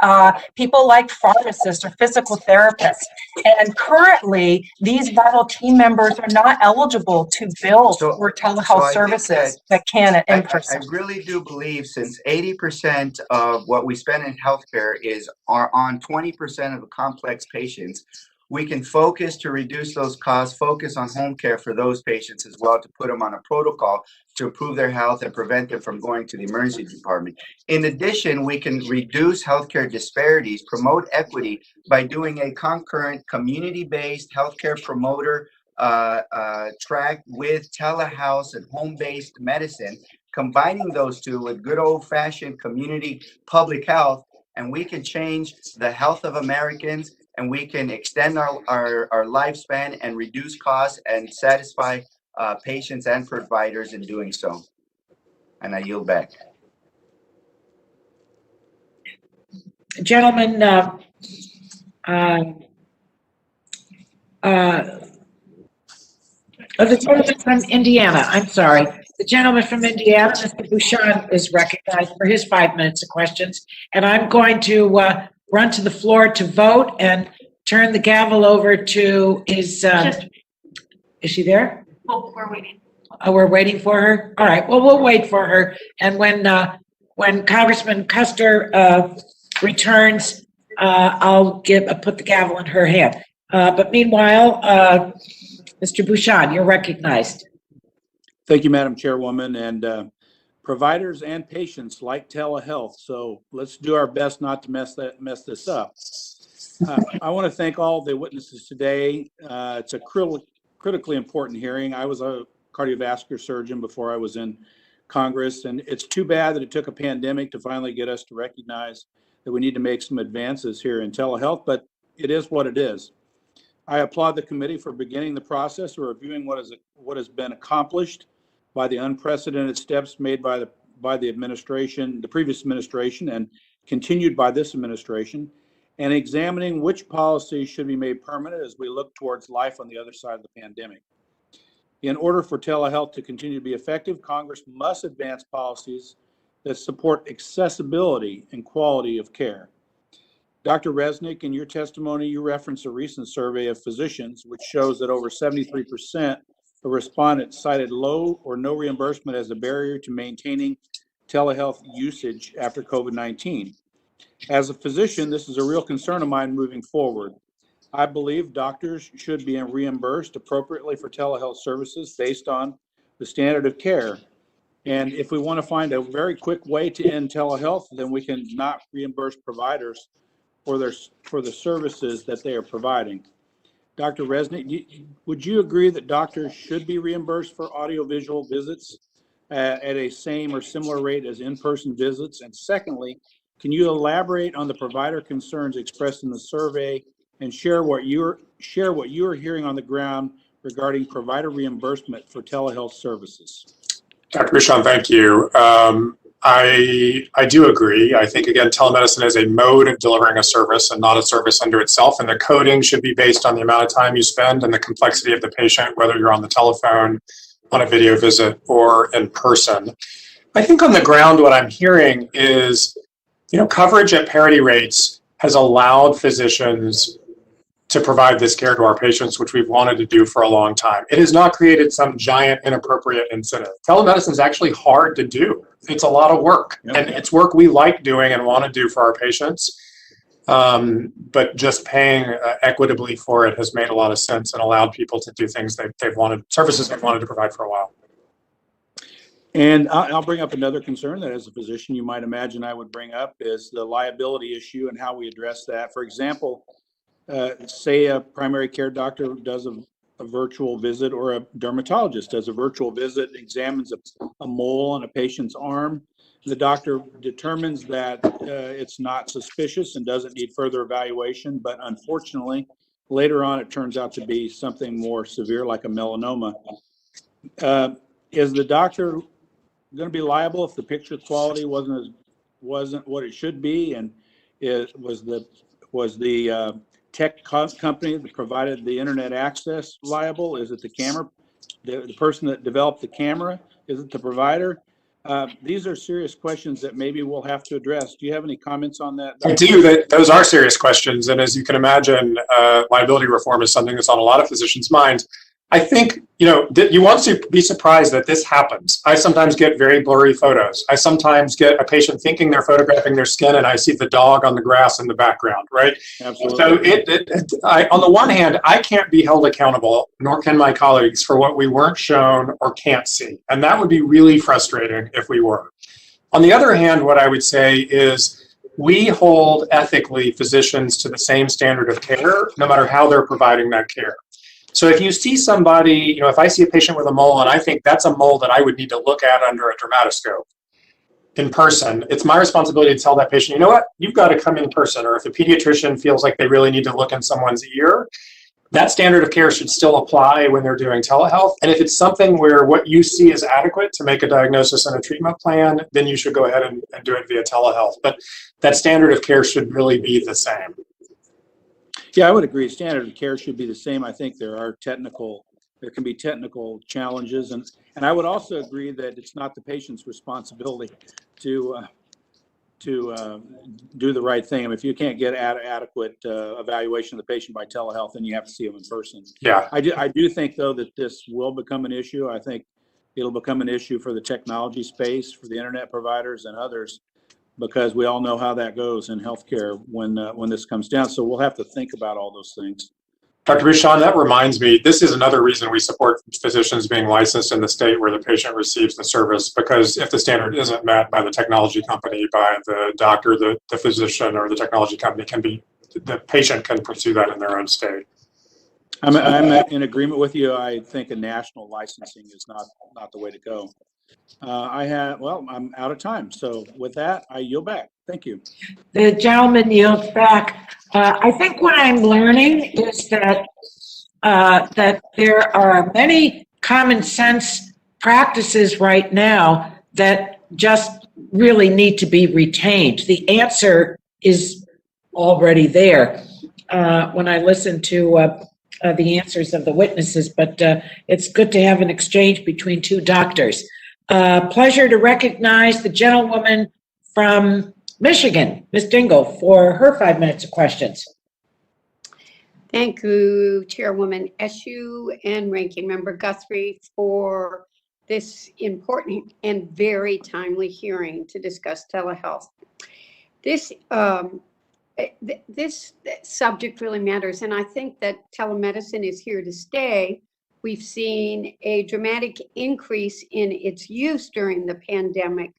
people like pharmacists or physical therapists. And currently, these vital team members are not eligible to bill for telehealth services that can in person. I really do believe, since 80% of what we spend in healthcare are on 20% of the complex patients, we can focus to reduce those costs, focus on home care for those patients as well, to put them on a protocol to improve their health and prevent them from going to the emergency department. In addition, we can reduce healthcare disparities, promote equity by doing a concurrent community-based healthcare promoter track with telehealth and home-based medicine, combining those two with good old-fashioned community public health, and we can change the health of Americans, and we can extend our lifespan and reduce costs and satisfy patients and providers in doing so. And I yield back. Gentlemen, The gentleman from Indiana, I'm sorry. The gentleman from Indiana, Mr. Bouchon, is recognized for his 5 minutes of questions. And I'm going to run to the floor to vote and turn the gavel over to his, is she there? Well, we're waiting. Oh, we're waiting for her? All right, well, we'll wait for her. And when Congressman Custer returns, I'll put the gavel in her hand. But meanwhile, Mr. Bouchon, you're recognized. Thank you, Madam Chairwoman. And providers and patients like telehealth, so let's do our best not to mess this up. I want to thank all the witnesses today. It's a critically important hearing. I was a cardiovascular surgeon before I was in Congress, and it's too bad that it took a pandemic to finally get us to recognize that we need to make some advances here in telehealth, but it is what it is. I applaud the committee for beginning the process of reviewing what has been accomplished by the unprecedented steps made by the administration, the previous administration, and continued by this administration, and examining which policies should be made permanent as we look towards life on the other side of the pandemic. In order for telehealth to continue to be effective, Congress must advance policies that support accessibility and quality of care. Dr. Resnik, in your testimony, you referenced a recent survey of physicians, which shows that over 73% of respondents cited low or no reimbursement as a barrier to maintaining telehealth usage after COVID-19. As a physician, this is a real concern of mine moving forward. I believe doctors should be reimbursed appropriately for telehealth services based on the standard of care. And if we want to find a very quick way to end telehealth, then we can not reimburse providers for the services that they are providing. Dr. Resnik, would you agree that doctors should be reimbursed for audiovisual visits at a same or similar rate as in-person visits? And secondly, can you elaborate on the provider concerns expressed in the survey and share what you're hearing on the ground regarding provider reimbursement for telehealth services? Dr. Bouchon, thank you. I do agree. I think, again, telemedicine is a mode of delivering a service and not a service unto itself. And the coding should be based on the amount of time you spend and the complexity of the patient, whether you're on the telephone, on a video visit, or in person. I think on the ground, what I'm hearing is, coverage at parity rates has allowed physicians to provide this care to our patients, which we've wanted to do for a long time. It has not created some giant inappropriate incentive. Telemedicine is actually hard to do. It's a lot of work, and it's work we like doing and want to do for our patients. But just paying equitably for it has made a lot of sense and allowed people to do things services they've wanted to provide for a while. And I'll bring up another concern that as a physician you might imagine I would bring up is the liability issue and how we address that. For example, say a primary care doctor does a virtual visit, or a dermatologist does a virtual visit, examines a mole on a patient's arm. The doctor determines that it's not suspicious and doesn't need further evaluation, but unfortunately, later on it turns out to be something more severe like a melanoma. Is the doctor going to be liable if the picture quality wasn't what it should be, and it was the tech company that provided the internet access liable? Is it the camera, the person that developed the camera? Is it the provider? These are serious questions that maybe we'll have to address. Do you have any comments on that? I do. Those are serious questions. And as you can imagine, liability reform is something that's on a lot of physicians' minds. I think, you want to be surprised that this happens. I sometimes get very blurry photos. I sometimes get a patient thinking they're photographing their skin and I see the dog on the grass in the background, right? Absolutely. So on the one hand, I can't be held accountable, nor can my colleagues, for what we weren't shown or can't see. And that would be really frustrating if we were. On the other hand, what I would say is we hold ethically physicians to the same standard of care, no matter how they're providing that care. So if you see somebody, if I see a patient with a mole and I think that's a mole that I would need to look at under a dermatoscope in person, it's my responsibility to tell that patient, you know what, you've got to come in person. Or if a pediatrician feels like they really need to look in someone's ear, that standard of care should still apply when they're doing telehealth. And if it's something where what you see is adequate to make a diagnosis and a treatment plan, then you should go ahead and do it via telehealth. But that standard of care should really be the same. Yeah, I would agree. Standard of care should be the same. I think there can be technical challenges, and I would also agree that it's not the patient's responsibility to do the right thing. I mean, if you can't get adequate evaluation of the patient by telehealth, then you have to see them in person. Yeah. I do think, though, that this will become an issue. I think it'll become an issue for the technology space, for the internet providers and others, because we all know how that goes in healthcare when this comes down. So we'll have to think about all those things. Dr. Bouchon, that reminds me, this is another reason we support physicians being licensed in the state where the patient receives the service, because if the standard isn't met by the technology company, by the doctor, the physician, or the technology company, the patient can pursue that in their own state. I'm in agreement with you. I think a national licensing is not the way to go. I'm out of time. So with that, I yield back. Thank you. The gentleman yields back. I think what I'm learning is that there are many common sense practices right now that just really need to be retained. The answer is already there when I listen to the answers of the witnesses, but it's good to have an exchange between two doctors. Pleasure to recognize the gentlewoman from Michigan, Ms. Dingle, for her 5 minutes of questions. Thank you, Chairwoman Eshoo and Ranking Member Guthrie, for this important and very timely hearing to discuss telehealth. This subject really matters, and I think that telemedicine is here to stay. We've seen a dramatic increase in its use during the pandemic,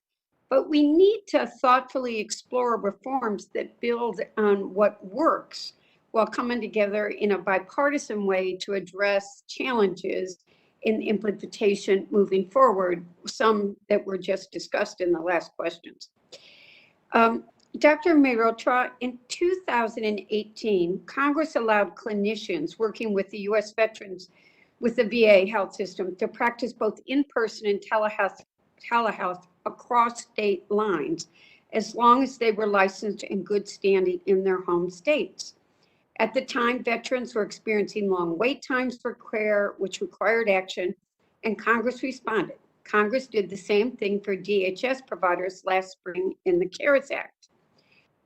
but we need to thoughtfully explore reforms that build on what works while coming together in a bipartisan way to address challenges in implementation moving forward, some that were just discussed in the last questions. Dr. Mehrotra, in 2018, Congress allowed clinicians working with the U.S. veterans with the VA health system to practice both in-person and telehealth across state lines, as long as they were licensed in good standing in their home states. At the time, veterans were experiencing long wait times for care, which required action, and Congress responded. Congress did the same thing for DHS providers last spring in the CARES Act.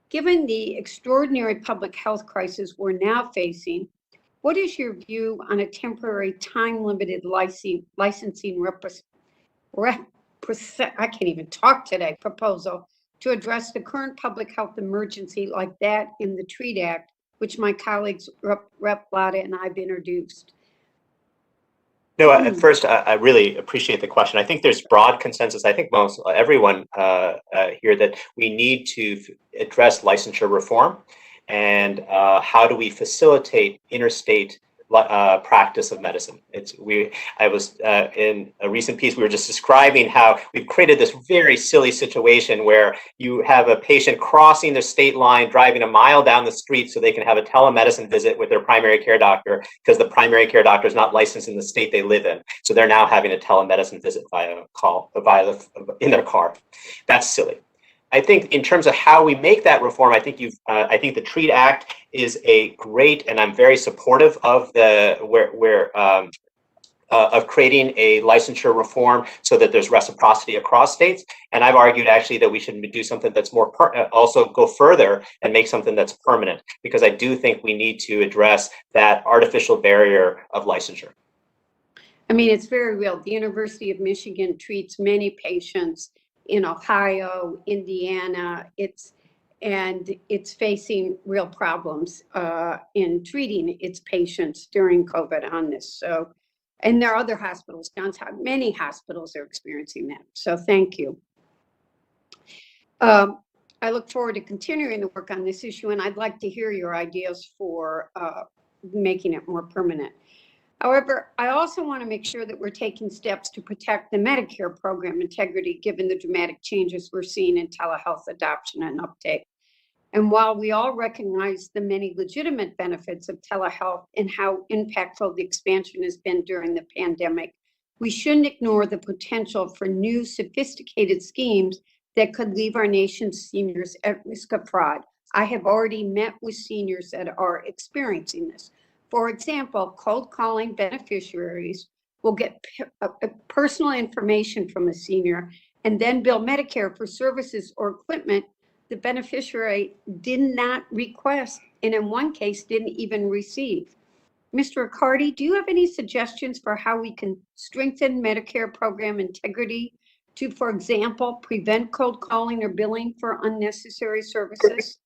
Given the extraordinary public health crisis we're now facing, what is your view on a temporary time-limited licensing I can't even talk today, proposal to address the current public health emergency like that in the TREAT Act, which my colleagues, Rep. Lada and I've introduced? No, first, I really appreciate the question. I think there's broad consensus. I think everyone here that we need to address licensure reform and how do we facilitate interstate practice of medicine. I was in a recent piece, we were just describing how we've created this very silly situation where you have a patient crossing the state line, driving a mile down the street so they can have a telemedicine visit with their primary care doctor because the primary care doctor is not licensed in the state they live in. So they're now having a telemedicine visit in their car. That's silly. I think in terms of how we make that reform, I think the TREAT Act is a great, and I'm very supportive of of creating a licensure reform so that there's reciprocity across states. And I've argued actually that we should do something that's more also go further and make something that's permanent, because I do think we need to address that artificial barrier of licensure. I mean, it's very real. The University of Michigan treats many patients in Ohio, Indiana. It's facing real problems in treating its patients during COVID on this. So, and there are other hospitals downtown. Many hospitals are experiencing that. So thank you. I look forward to continuing the work on this issue, and I'd like to hear your ideas for making it more permanent. However, I also want to make sure that we're taking steps to protect the Medicare program integrity, given the dramatic changes we're seeing in telehealth adoption and uptake. And while we all recognize the many legitimate benefits of telehealth and how impactful the expansion has been during the pandemic, we shouldn't ignore the potential for new sophisticated schemes that could leave our nation's seniors at risk of fraud. I have already met with seniors that are experiencing this. For example, cold calling beneficiaries will get personal information from a senior and then bill Medicare for services or equipment the beneficiary did not request, and in one case didn't even receive. Mr. Ricardi, do you have any suggestions for how we can strengthen Medicare program integrity to, for example, prevent cold calling or billing for unnecessary services?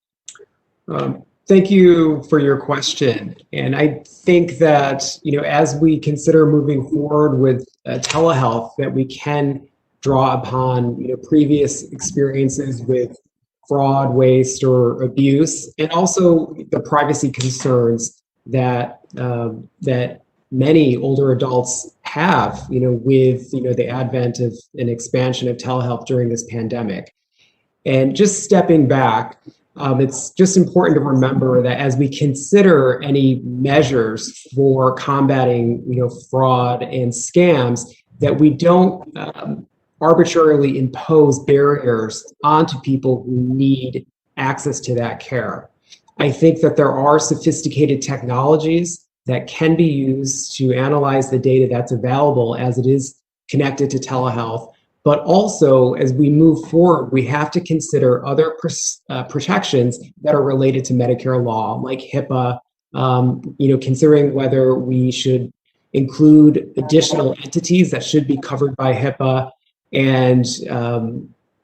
Thank you for your question. And I think that, as we consider moving forward with telehealth, that we can draw upon, previous experiences with fraud, waste, or abuse, and also the privacy concerns that that many older adults have, with the advent of an expansion of telehealth during this pandemic. And just stepping back, it's just important to remember that as we consider any measures for combating, fraud and scams, that we don't arbitrarily impose barriers onto people who need access to that care. I think that there are sophisticated technologies that can be used to analyze the data that's available as it is connected to telehealth. But also, as we move forward, we have to consider other protections that are related to Medicare law, like HIPAA, considering whether we should include additional entities that should be covered by HIPAA, and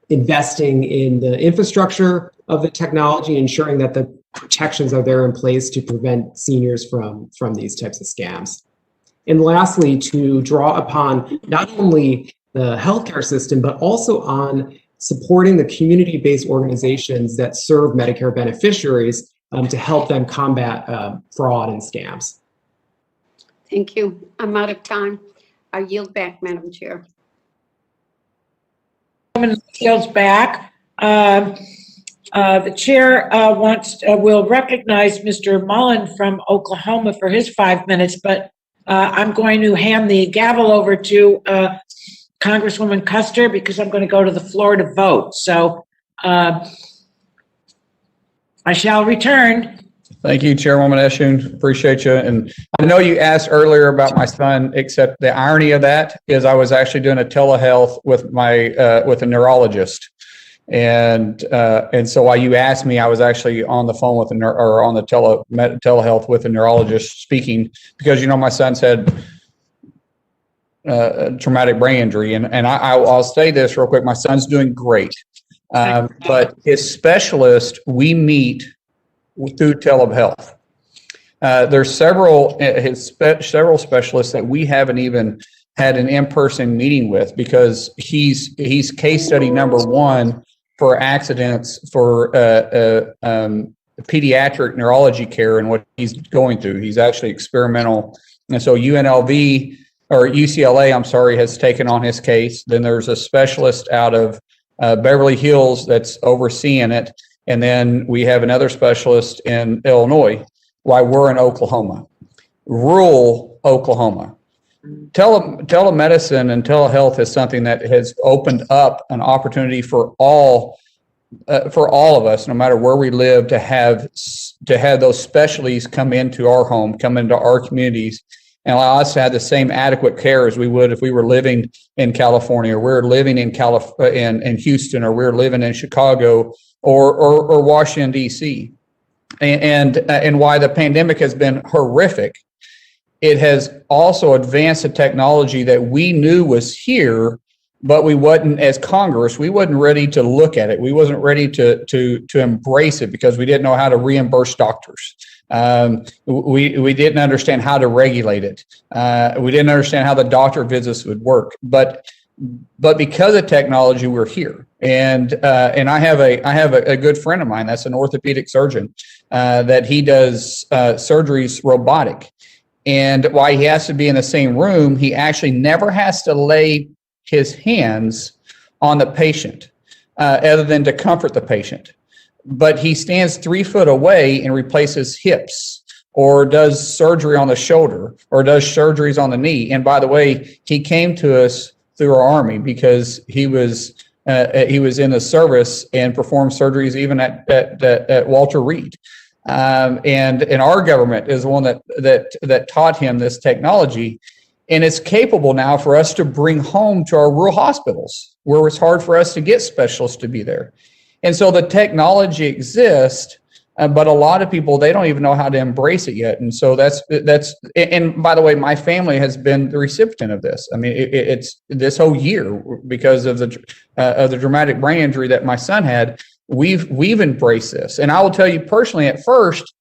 investing in the infrastructure of the technology, ensuring that the protections are there in place to prevent seniors from these types of scams. And lastly, to draw upon not only the healthcare system, but also on supporting the community-based organizations that serve Medicare beneficiaries to help them combat fraud and scams. Thank you. I'm out of time. I yield back, Madam Chair. Yields back. The chair will recognize Mr. Mullen from Oklahoma for his 5 minutes, but I'm going to hand the gavel over to Congresswoman Custer because I'm going to go to the floor to vote. So I shall return. Thank you, Chairwoman Eshun. Appreciate you. And I know you asked earlier about my son, except the irony of that is I was actually doing a telehealth with my with a neurologist. And so while you asked me, I was actually on the phone with on the telehealth with a neurologist speaking, because my son's had traumatic brain injury, and I'll say this real quick: my son's doing great, but his specialist we meet through telehealth. There's several specialists that we haven't even had an in-person meeting with, because he's case study number one for accidents for pediatric neurology care and what he's going through. He's actually experimental, and so UNLV or UCLA, I'm sorry, has taken on his case. Then there's a specialist out of Beverly Hills that's overseeing it. And then we have another specialist in Illinois, while we're in Oklahoma, rural Oklahoma. Telemedicine and telehealth is something that has opened up an opportunity for all of us, no matter where we live, to have those specialties come into our home, come into our communities, and allow us to have the same adequate care as we would if we were living in California, or we're living in Houston, or we're living in Chicago, or Washington, D.C. And why the pandemic has been horrific, it has also advanced the technology that we knew was here, but we wasn't, as Congress, we wasn't ready to look at it. We wasn't ready to embrace it because we didn't know how to reimburse doctors. We didn't understand how to regulate it. We didn't understand how the doctor visits would work. But because of technology, we're here. And I have a good friend of mine that's an orthopedic surgeon that he does surgeries robotic. And while he has to be in the same room, he actually never has to lay his hands on the patient other than to comfort the patient. But he stands 3 foot away and replaces hips, or does surgery on the shoulder, or does surgeries on the knee. And by the way, he came to us through our Army because he was He was in the service and performed surgeries even at Walter Reed. And our government is the one that taught him this technology. And it's capable now for us to bring home to our rural hospitals where it's hard for us to get specialists to be there. And so the technology exists, but a lot of people, they don't even know how to embrace it yet. And so that's, and by the way, my family has been the recipient of this. I mean, it's this whole year because of the dramatic brain injury that my son had. We've embraced this. And I will tell you personally, at first,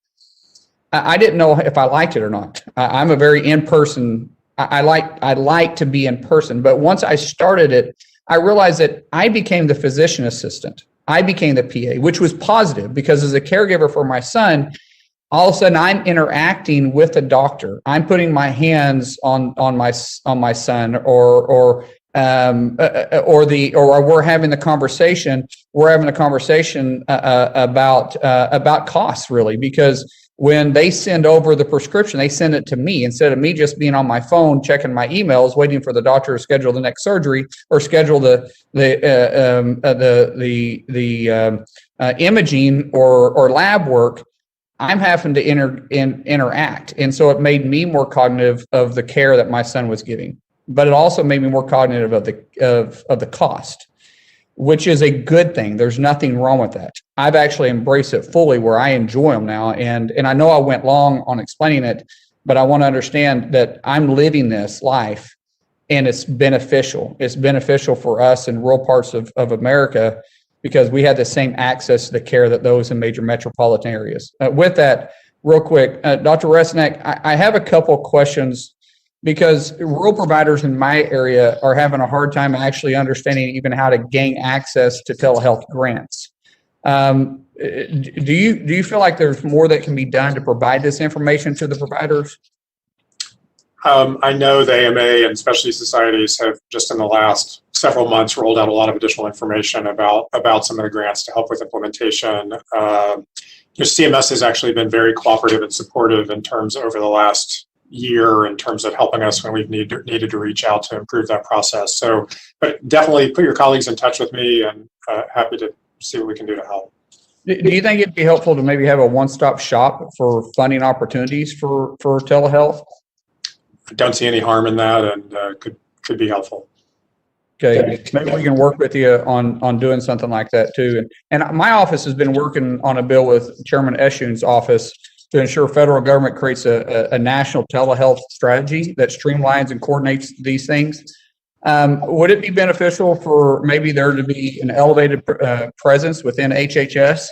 I didn't know if I liked it or not. I'm a very in-person, I like to be in person. But once I started it, I realized that I became the physician assistant. I became the PA, which was positive because as a caregiver for my son, all of a sudden I'm interacting with a doctor. I'm putting my hands on my son, or we're having the conversation. We're having a conversation about costs, really, because when they send over the prescription, they send it to me instead of me just being on my phone checking my emails, waiting for the doctor to schedule the next surgery or schedule the imaging or lab work. I'm having to interact, and so it made me more cognitive of the care that my son was getting. But it also made me more cognitive of the cost, which is a good thing. There's nothing wrong with that. I've actually embraced it fully where I enjoy them now. And I know I went long on explaining it, but I want to understand that I'm living this life and it's beneficial. It's beneficial for us in rural parts of America because we have the same access to the care that those in major metropolitan areas. With that, real quick, Dr. Resnik, I have a couple of questions because rural providers in my area are having a hard time actually understanding even how to gain access to telehealth grants. Do you feel like there's more that can be done to provide this information to the providers? I know the AMA and specialty societies have just in the last several months rolled out a lot of additional information about some of the grants to help with implementation. CMS has actually been very cooperative and supportive in terms over the last year in terms of helping us when we've needed to reach out to improve that process. So, but definitely put your colleagues in touch with me and happy to see what we can do to help. Do you think it'd be helpful to maybe have a one-stop shop for funding opportunities for telehealth? I don't see any harm in that and could be helpful. Okay, maybe we can work with you on doing something like that too. And my office has been working on a bill with Chairman Eshu's office to ensure federal government creates a national telehealth strategy that streamlines and coordinates these things. Would it be beneficial for maybe there to be an elevated presence within HHS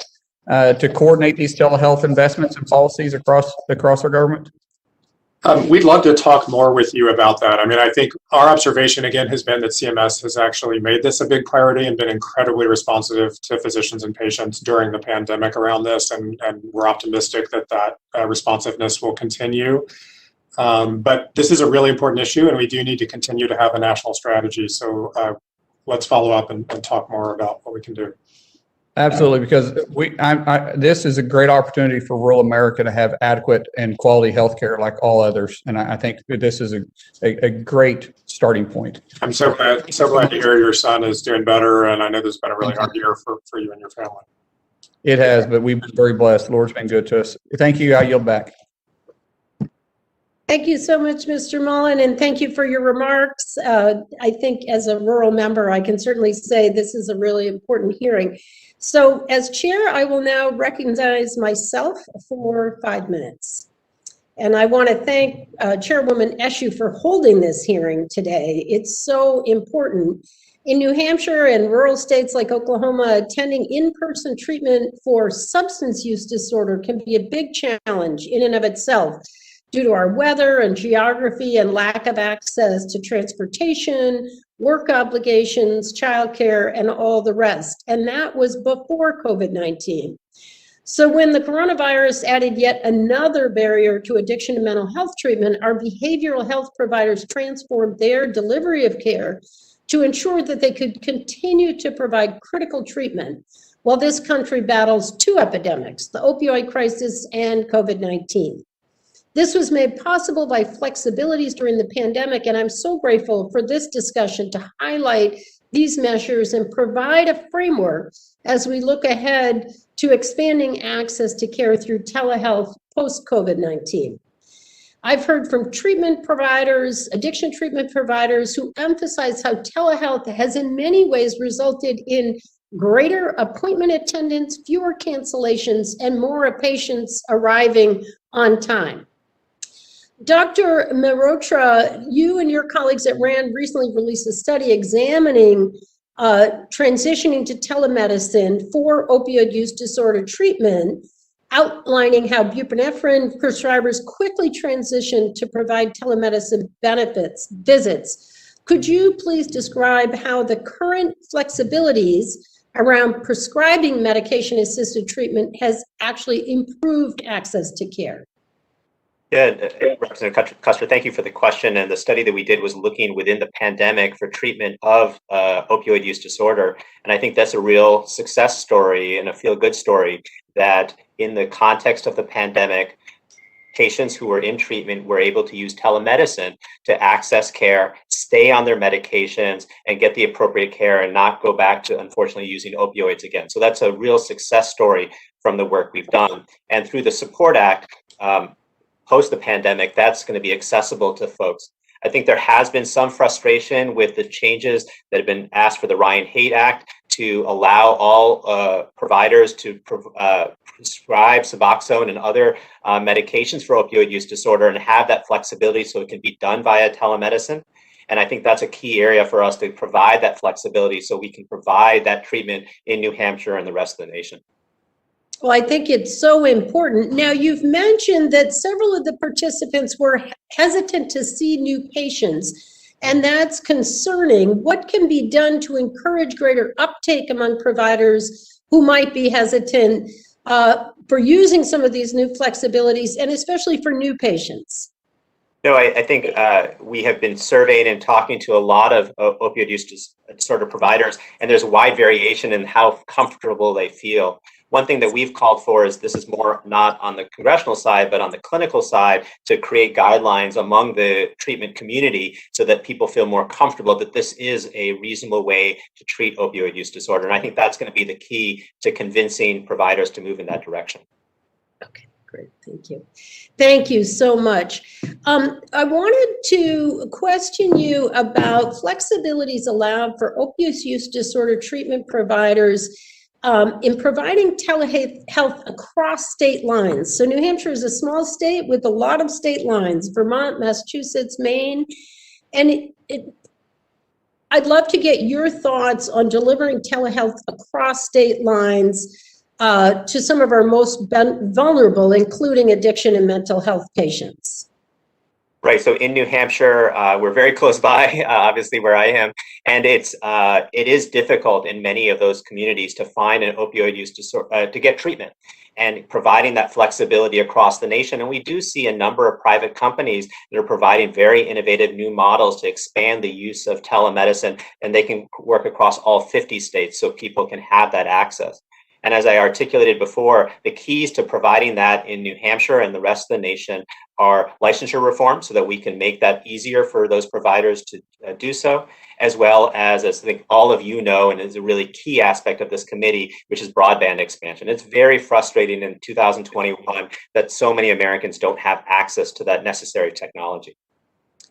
to coordinate these telehealth investments and policies across our government? We'd love to talk more with you about that. I mean, I think our observation again has been that CMS has actually made this a big priority and been incredibly responsive to physicians and patients during the pandemic around this, and we're optimistic that responsiveness will continue. But this is a really important issue, and we do need to continue to have a national strategy. So let's follow up and talk more about what we can do. Absolutely, because this is a great opportunity for rural America to have adequate and quality health care like all others. And I think this is a great starting point. I'm so glad to hear your son is doing better. And I know this has been a really hard year for you and your family. It has, but we've been very blessed. The Lord's been good to us. Thank you. I yield back. Thank you so much, Mr. Mullen, and thank you for your remarks. I think as a rural member, I can certainly say this is a really important hearing. So as chair, I will now recognize myself for 5 minutes. And I want to thank Chairwoman Eshu for holding this hearing today. It's so important. In New Hampshire and rural states like Oklahoma, attending in-person treatment for substance use disorder can be a big challenge in and of itself, due to our weather and geography and lack of access to transportation, work obligations, childcare, and all the rest. And that was before COVID-19. So when the coronavirus added yet another barrier to addiction and mental health treatment, our behavioral health providers transformed their delivery of care to ensure that they could continue to provide critical treatment while this country battles two epidemics, the opioid crisis and COVID-19. This was made possible by flexibilities during the pandemic, and I'm so grateful for this discussion to highlight these measures and provide a framework as we look ahead to expanding access to care through telehealth post-COVID-19. I've heard from treatment providers, addiction treatment providers, who emphasize how telehealth has in many ways resulted in greater appointment attendance, fewer cancellations, and more patients arriving on time. Dr. Mehrotra, you and your colleagues at RAND recently released a study examining transitioning to telemedicine for opioid use disorder treatment, outlining how buprenorphine prescribers quickly transitioned to provide telemedicine visits. Could you please describe how the current flexibilities around prescribing medication-assisted treatment has actually improved access to care? Yeah, Representative Custer, thank you for the question. And the study that we did was looking within the pandemic for treatment of opioid use disorder. And I think that's a real success story and a feel-good story that in the context of the pandemic, patients who were in treatment were able to use telemedicine to access care, stay on their medications, and get the appropriate care and not go back to, unfortunately, using opioids again. So that's a real success story from the work we've done. And through the Support Act, post the pandemic, that's going to be accessible to folks. I think there has been some frustration with the changes that have been asked for the Ryan-Haight Act to allow all providers to prescribe Suboxone and other medications for opioid use disorder and have that flexibility so it can be done via telemedicine. And I think that's a key area for us to provide that flexibility so we can provide that treatment in New Hampshire and the rest of the nation. Well, I think it's so important. Now, you've mentioned that several of the participants were hesitant to see new patients, and that's concerning. What can be done to encourage greater uptake among providers who might be hesitant for using some of these new flexibilities, and especially for new patients? No, I think we have been surveying and talking to a lot of opioid use disorder providers, and there's a wide variation in how comfortable they feel. One thing that we've called for is, this is more not on the congressional side, but on the clinical side, to create guidelines among the treatment community so that people feel more comfortable that this is a reasonable way to treat opioid use disorder. And I think that's going to be the key to convincing providers to move in that direction. Okay, great. Thank you. Thank you so much. I wanted to question you about flexibilities allowed for opioid use disorder treatment providers in providing telehealth across state lines. So New Hampshire is a small state with a lot of state lines: Vermont, Massachusetts, Maine. And I'd love to get your thoughts on delivering telehealth across state lines to some of our most vulnerable, including addiction and mental health patients. Right. So in New Hampshire, we're very close by, obviously, where I am, and it is difficult in many of those communities to find an opioid use disorder to get treatment, and providing that flexibility across the nation. And we do see a number of private companies that are providing very innovative new models to expand the use of telemedicine, and they can work across all 50 states so people can have that access. And as I articulated before, the keys to providing that in New Hampshire and the rest of the nation are licensure reform, so that we can make that easier for those providers to do so, as well as I think all of you know, and is a really key aspect of this committee, which is broadband expansion. It's very frustrating in 2021 that so many Americans don't have access to that necessary technology.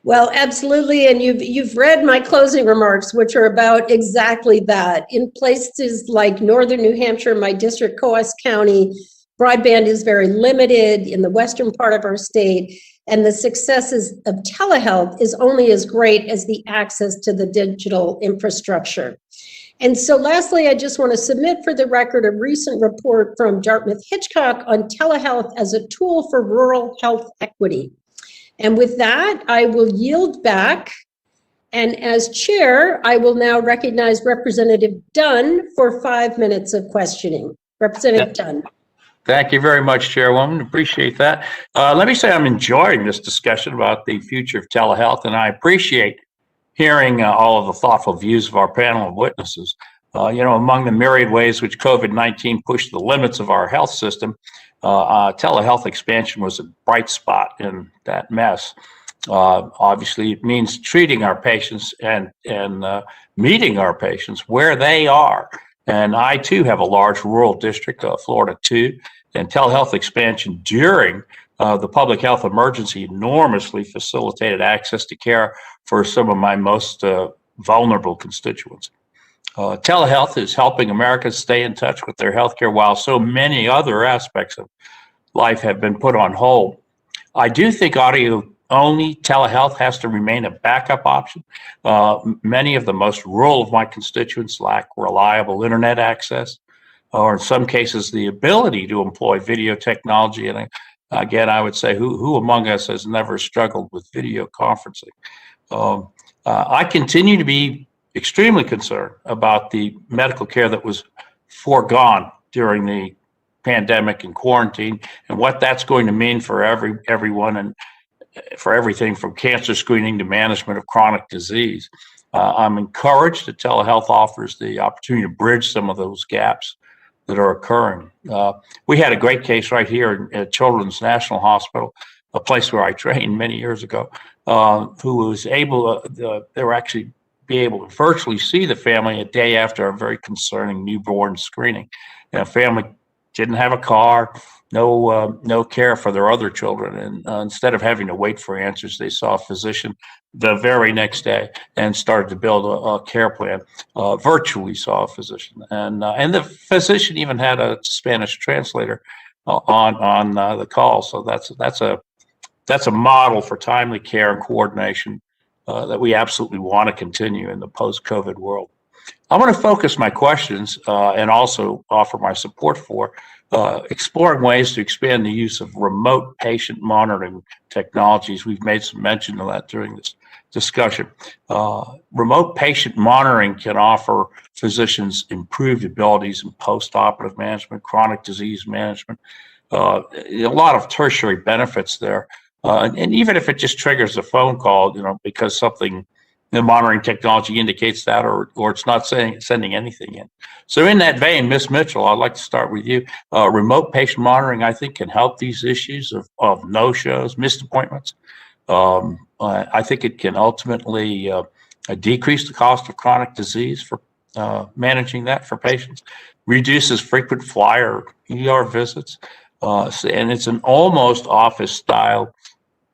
Well, absolutely, and you've read my closing remarks, which are about exactly that. In places like northern New Hampshire, my district, Coos County, broadband is very limited in the western part of our state, and the successes of telehealth is only as great as the access to the digital infrastructure. And so lastly, I just want to submit for the record a recent report from Dartmouth-Hitchcock on telehealth as a tool for rural health equity. And with that, I will yield back. And as chair, I will now recognize Representative Dunn for 5 minutes of questioning. Representative Dunn. Thank you very much, Chairwoman. Appreciate that. Let me say I'm enjoying this discussion about the future of telehealth, and I appreciate hearing all of the thoughtful views of our panel of witnesses. Among the myriad ways which COVID-19 pushed the limits of our health system, telehealth expansion was a bright spot in that mess. Obviously, it means treating our patients and meeting our patients where they are. And I too have a large rural district, Florida 2, and telehealth expansion during the public health emergency enormously facilitated access to care for some of my most vulnerable constituents. Telehealth is helping Americans stay in touch with their healthcare while so many other aspects of life have been put on hold. I do think audio-only telehealth has to remain a backup option. Many of the most rural of my constituents lack reliable internet access, or in some cases, the ability to employ video technology. And again, I would say who among us has never struggled with video conferencing? I continue to be extremely concerned about the medical care that was foregone during the pandemic and quarantine, and what that's going to mean for everyone, and for everything from cancer screening to management of chronic disease. I'm encouraged that telehealth offers the opportunity to bridge some of those gaps that are occurring. We had a great case right here at Children's National Hospital, a place where I trained many years ago, who was able, they were actually be able to virtually see the family a day after a very concerning newborn screening. And a family didn't have a car, no care for their other children. And instead of having to wait for answers, they saw a physician the very next day and started to build a care plan, virtually saw a physician. And the physician even had a Spanish translator on the call. So that's a model for timely care and coordination that we absolutely want to continue in the post-COVID world. I want to focus my questions and also offer my support for exploring ways to expand the use of remote patient monitoring technologies. We've made some mention of that during this discussion. Remote patient monitoring can offer physicians improved abilities in post-operative management, chronic disease management, a lot of tertiary benefits there. And even if it just triggers a phone call, because something, the monitoring technology indicates that, or it's not sending anything in. So in that vein, Ms. Mitchell, I'd like to start with you. Remote patient monitoring, I think, can help these issues of no-shows, missed appointments. I think it can ultimately decrease the cost of chronic disease for managing that for patients, reduces frequent flyer ER visits, and it's an almost office-style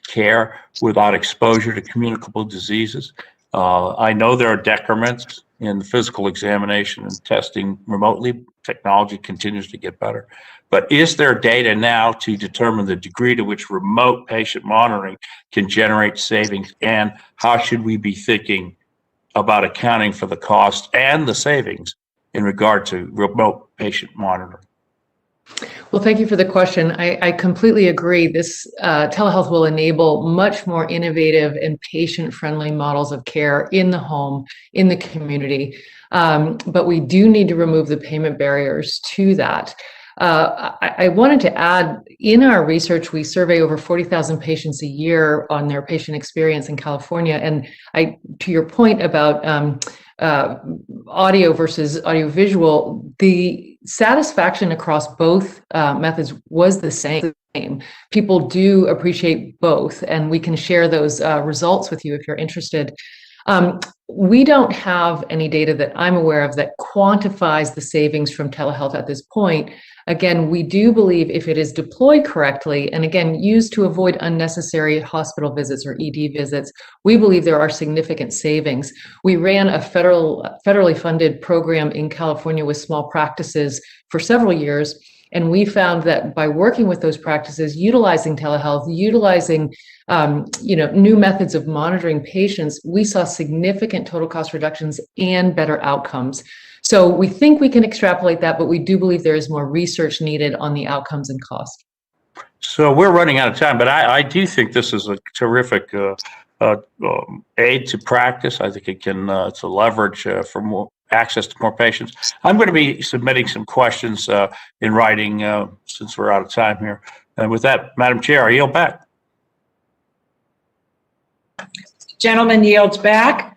care without exposure to communicable diseases. I know there are decrements in the physical examination and testing remotely. Technology continues to get better. But is there data now to determine the degree to which remote patient monitoring can generate savings, and how should we be thinking about accounting for the cost and the savings in regard to remote patient monitoring? Well, thank you for the question. I completely agree. This telehealth will enable much more innovative and patient-friendly models of care in the home, in the community. But we do need to remove the payment barriers to that. I wanted to add, in our research, we survey over 40,000 patients a year on their patient experience in California. And to your point about audio versus audiovisual, the satisfaction across both methods was the same. People do appreciate both, and we can share those results with you if you're interested. We don't have any data that I'm aware of that quantifies the savings from telehealth at this point. Again, we do believe if it is deployed correctly, and again, used to avoid unnecessary hospital visits or ED visits, we believe there are significant savings. We ran a federally funded program in California with small practices for several years, and we found that by working with those practices, utilizing telehealth, utilizing new methods of monitoring patients, we saw significant total cost reductions and better outcomes. So we think we can extrapolate that, but we do believe there is more research needed on the outcomes and cost. So we're running out of time, but I do think this is a terrific aid to practice. I think it can it's a leverage for more access to more patients. I'm going to be submitting some questions in writing since we're out of time here. And with that, Madam Chair, I yield back. Gentleman yields back.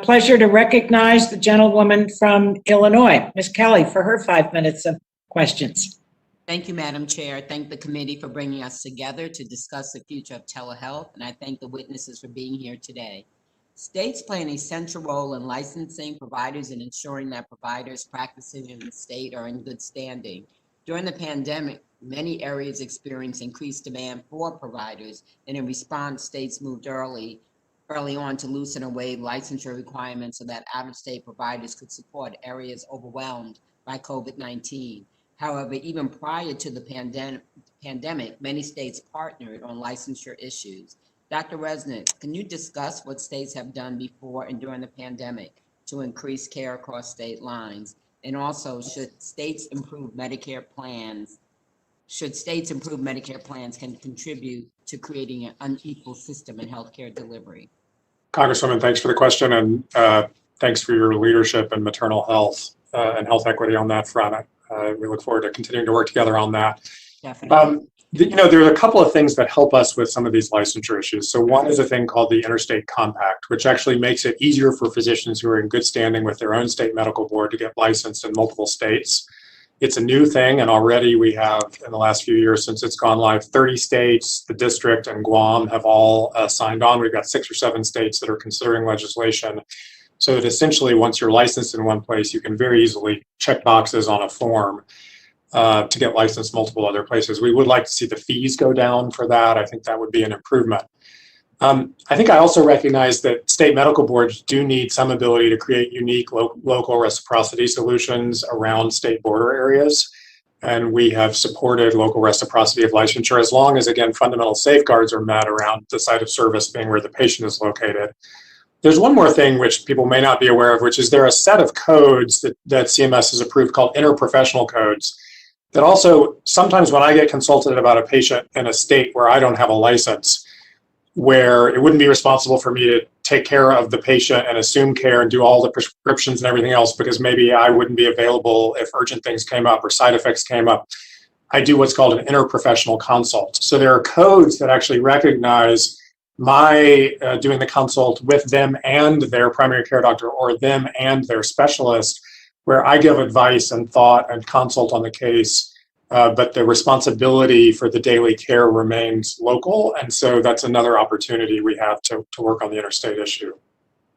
Pleasure to recognize the gentlewoman from Illinois, Ms. Kelly, for her 5 minutes of questions. Thank you, Madam Chair. Thank the committee for bringing us together to discuss the future of telehealth, and I thank the witnesses for being here today. States play an essential role in licensing providers and ensuring that providers practicing in the state are in good standing. During the pandemic, many areas experienced increased demand for providers, and in response, states moved early on to loosen or waive licensure requirements so that out-of-state providers could support areas overwhelmed by COVID-19. However, even prior to the pandemic, many states partnered on licensure issues. Dr. Resnik, can you discuss what states have done before and during the pandemic to increase care across state lines? And also, should states improve Medicare plans can contribute to creating an unequal system in healthcare delivery? Congresswoman, thanks for the question, and thanks for your leadership in maternal health and health equity on that front. We look forward to continuing to work together on that. Definitely. There are a couple of things that help us with some of these licensure issues. So one is a thing called the Interstate Compact, which actually makes it easier for physicians who are in good standing with their own state medical board to get licensed in multiple states. It's a new thing, and already we have, in the last few years since it's gone live, 30 states, the district, and Guam have all signed on. We've got 6 or 7 states that are considering legislation. So that essentially, once you're licensed in one place, you can very easily check boxes on a form to get licensed multiple other places. We would like to see the fees go down for that. I think that would be an improvement. I think I also recognize that state medical boards do need some ability to create unique local reciprocity solutions around state border areas. And we have supported local reciprocity of licensure as long as, again, fundamental safeguards are met around the site of service being where the patient is located. There's one more thing which people may not be aware of, which is there are a set of codes that CMS has approved called interprofessional codes that also, sometimes when I get consulted about a patient in a state where I don't have a license, where it wouldn't be responsible for me to take care of the patient and assume care and do all the prescriptions and everything else because maybe I wouldn't be available if urgent things came up or side effects came up. I do what's called an interprofessional consult. So there are codes that actually recognize my doing the consult with them and their primary care doctor or them and their specialist, where I give advice and thought and consult on the case, but the responsibility for the daily care remains local. And so that's another opportunity we have to work on the interstate issue.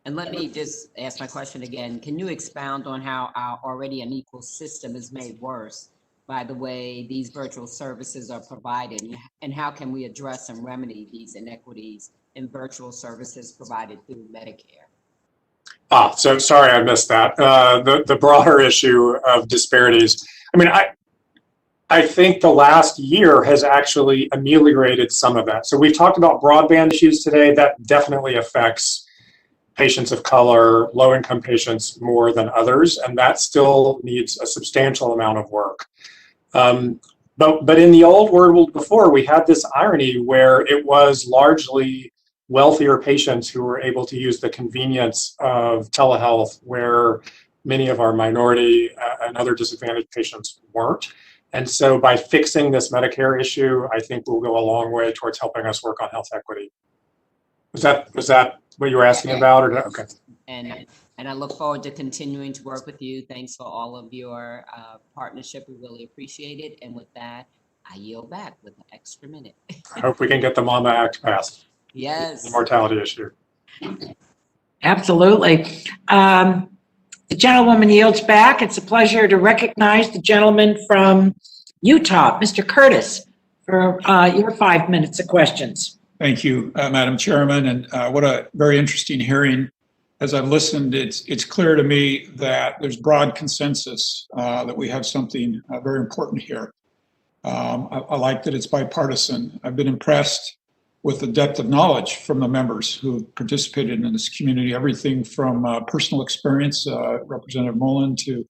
And let me just ask my question again. Can you expound on how our already unequal system is made worse by the way these virtual services are provided? And how can we address and remedy these inequities in virtual services provided through Medicare? So sorry I missed that. The broader issue of disparities. I mean, I think the last year has actually ameliorated some of that. So we've talked about broadband issues today. That definitely affects patients of color, low-income patients more than others, and that still needs a substantial amount of work. But in the old world before, we had this irony where it was largely wealthier patients who were able to use the convenience of telehealth, where many of our minority and other disadvantaged patients weren't. And so by fixing this Medicare issue, I think we'll go a long way towards helping us work on health equity. Was that what you were asking about? Or okay. And I look forward to continuing to work with you. Thanks for all of your partnership. We really appreciate it. And with that, I yield back with an extra minute. I hope we can get the MAMA Act passed. Yes. The mortality issue. Absolutely. The gentlewoman yields back. It's a pleasure to recognize the gentleman from Utah, Mr. Curtis, for your 5 minutes of questions. Thank you, Madam Chairman, and what a very interesting hearing. As I've listened, it's clear to me that there's broad consensus that we have something very important here. I like that it's bipartisan. I've been impressed with the depth of knowledge from the members who participated in this community, everything from personal experience, Representative Mullen, to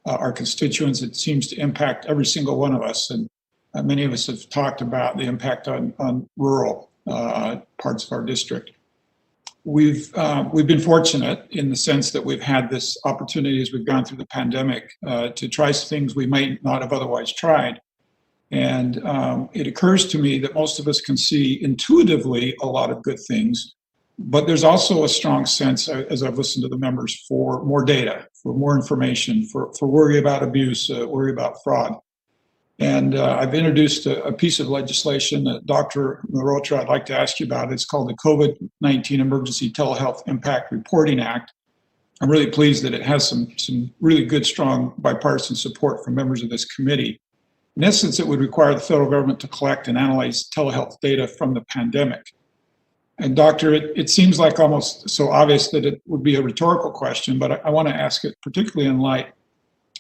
our constituents. It seems to impact every single one of us. And many of us have talked about the impact on rural parts of our district. We've been fortunate in the sense that we've had this opportunity as we've gone through the pandemic to try things we might not have otherwise tried. And it occurs to me that most of us can see intuitively a lot of good things, but there's also a strong sense, as I've listened to the members, for more data, for more information, for worry about abuse, worry about fraud. And I've introduced a piece of legislation that Dr. Mehrotra, I'd like to ask you about. It's called the COVID-19 Emergency Telehealth Impact Reporting Act. I'm really pleased that it has some really good, strong bipartisan support from members of this committee. In essence, it would require the federal government to collect and analyze telehealth data from the pandemic. And Doctor, it seems like almost so obvious that it would be a rhetorical question, but I want to ask it particularly in light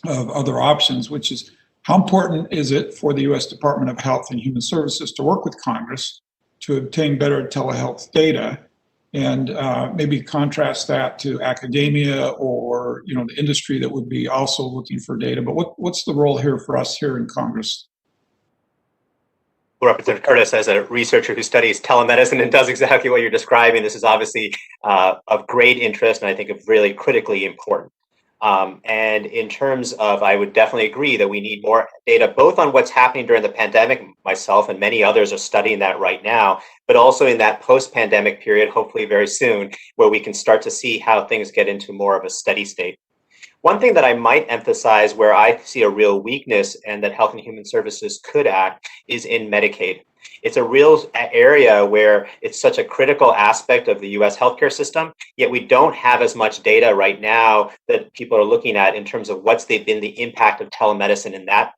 of other options, which is, how important is it for the U.S. Department of Health and Human Services to work with Congress to obtain better telehealth data, and maybe contrast that to academia or the industry that would be also looking for data? But what's the role here for us here in Congress? Representative Curtis, as a researcher who studies telemedicine and does exactly what you're describing, this is obviously of great interest and I think of really critically important. And in terms of, I would definitely agree that we need more data, both on what's happening during the pandemic. Myself and many others are studying that right now, but also in that post-pandemic period, hopefully very soon, where we can start to see how things get into more of a steady state. One thing that I might emphasize where I see a real weakness and that Health and Human Services could act is in Medicaid. It's a real area where it's such a critical aspect of the US healthcare system, yet we don't have as much data right now that people are looking at in terms of what's been the impact of telemedicine in that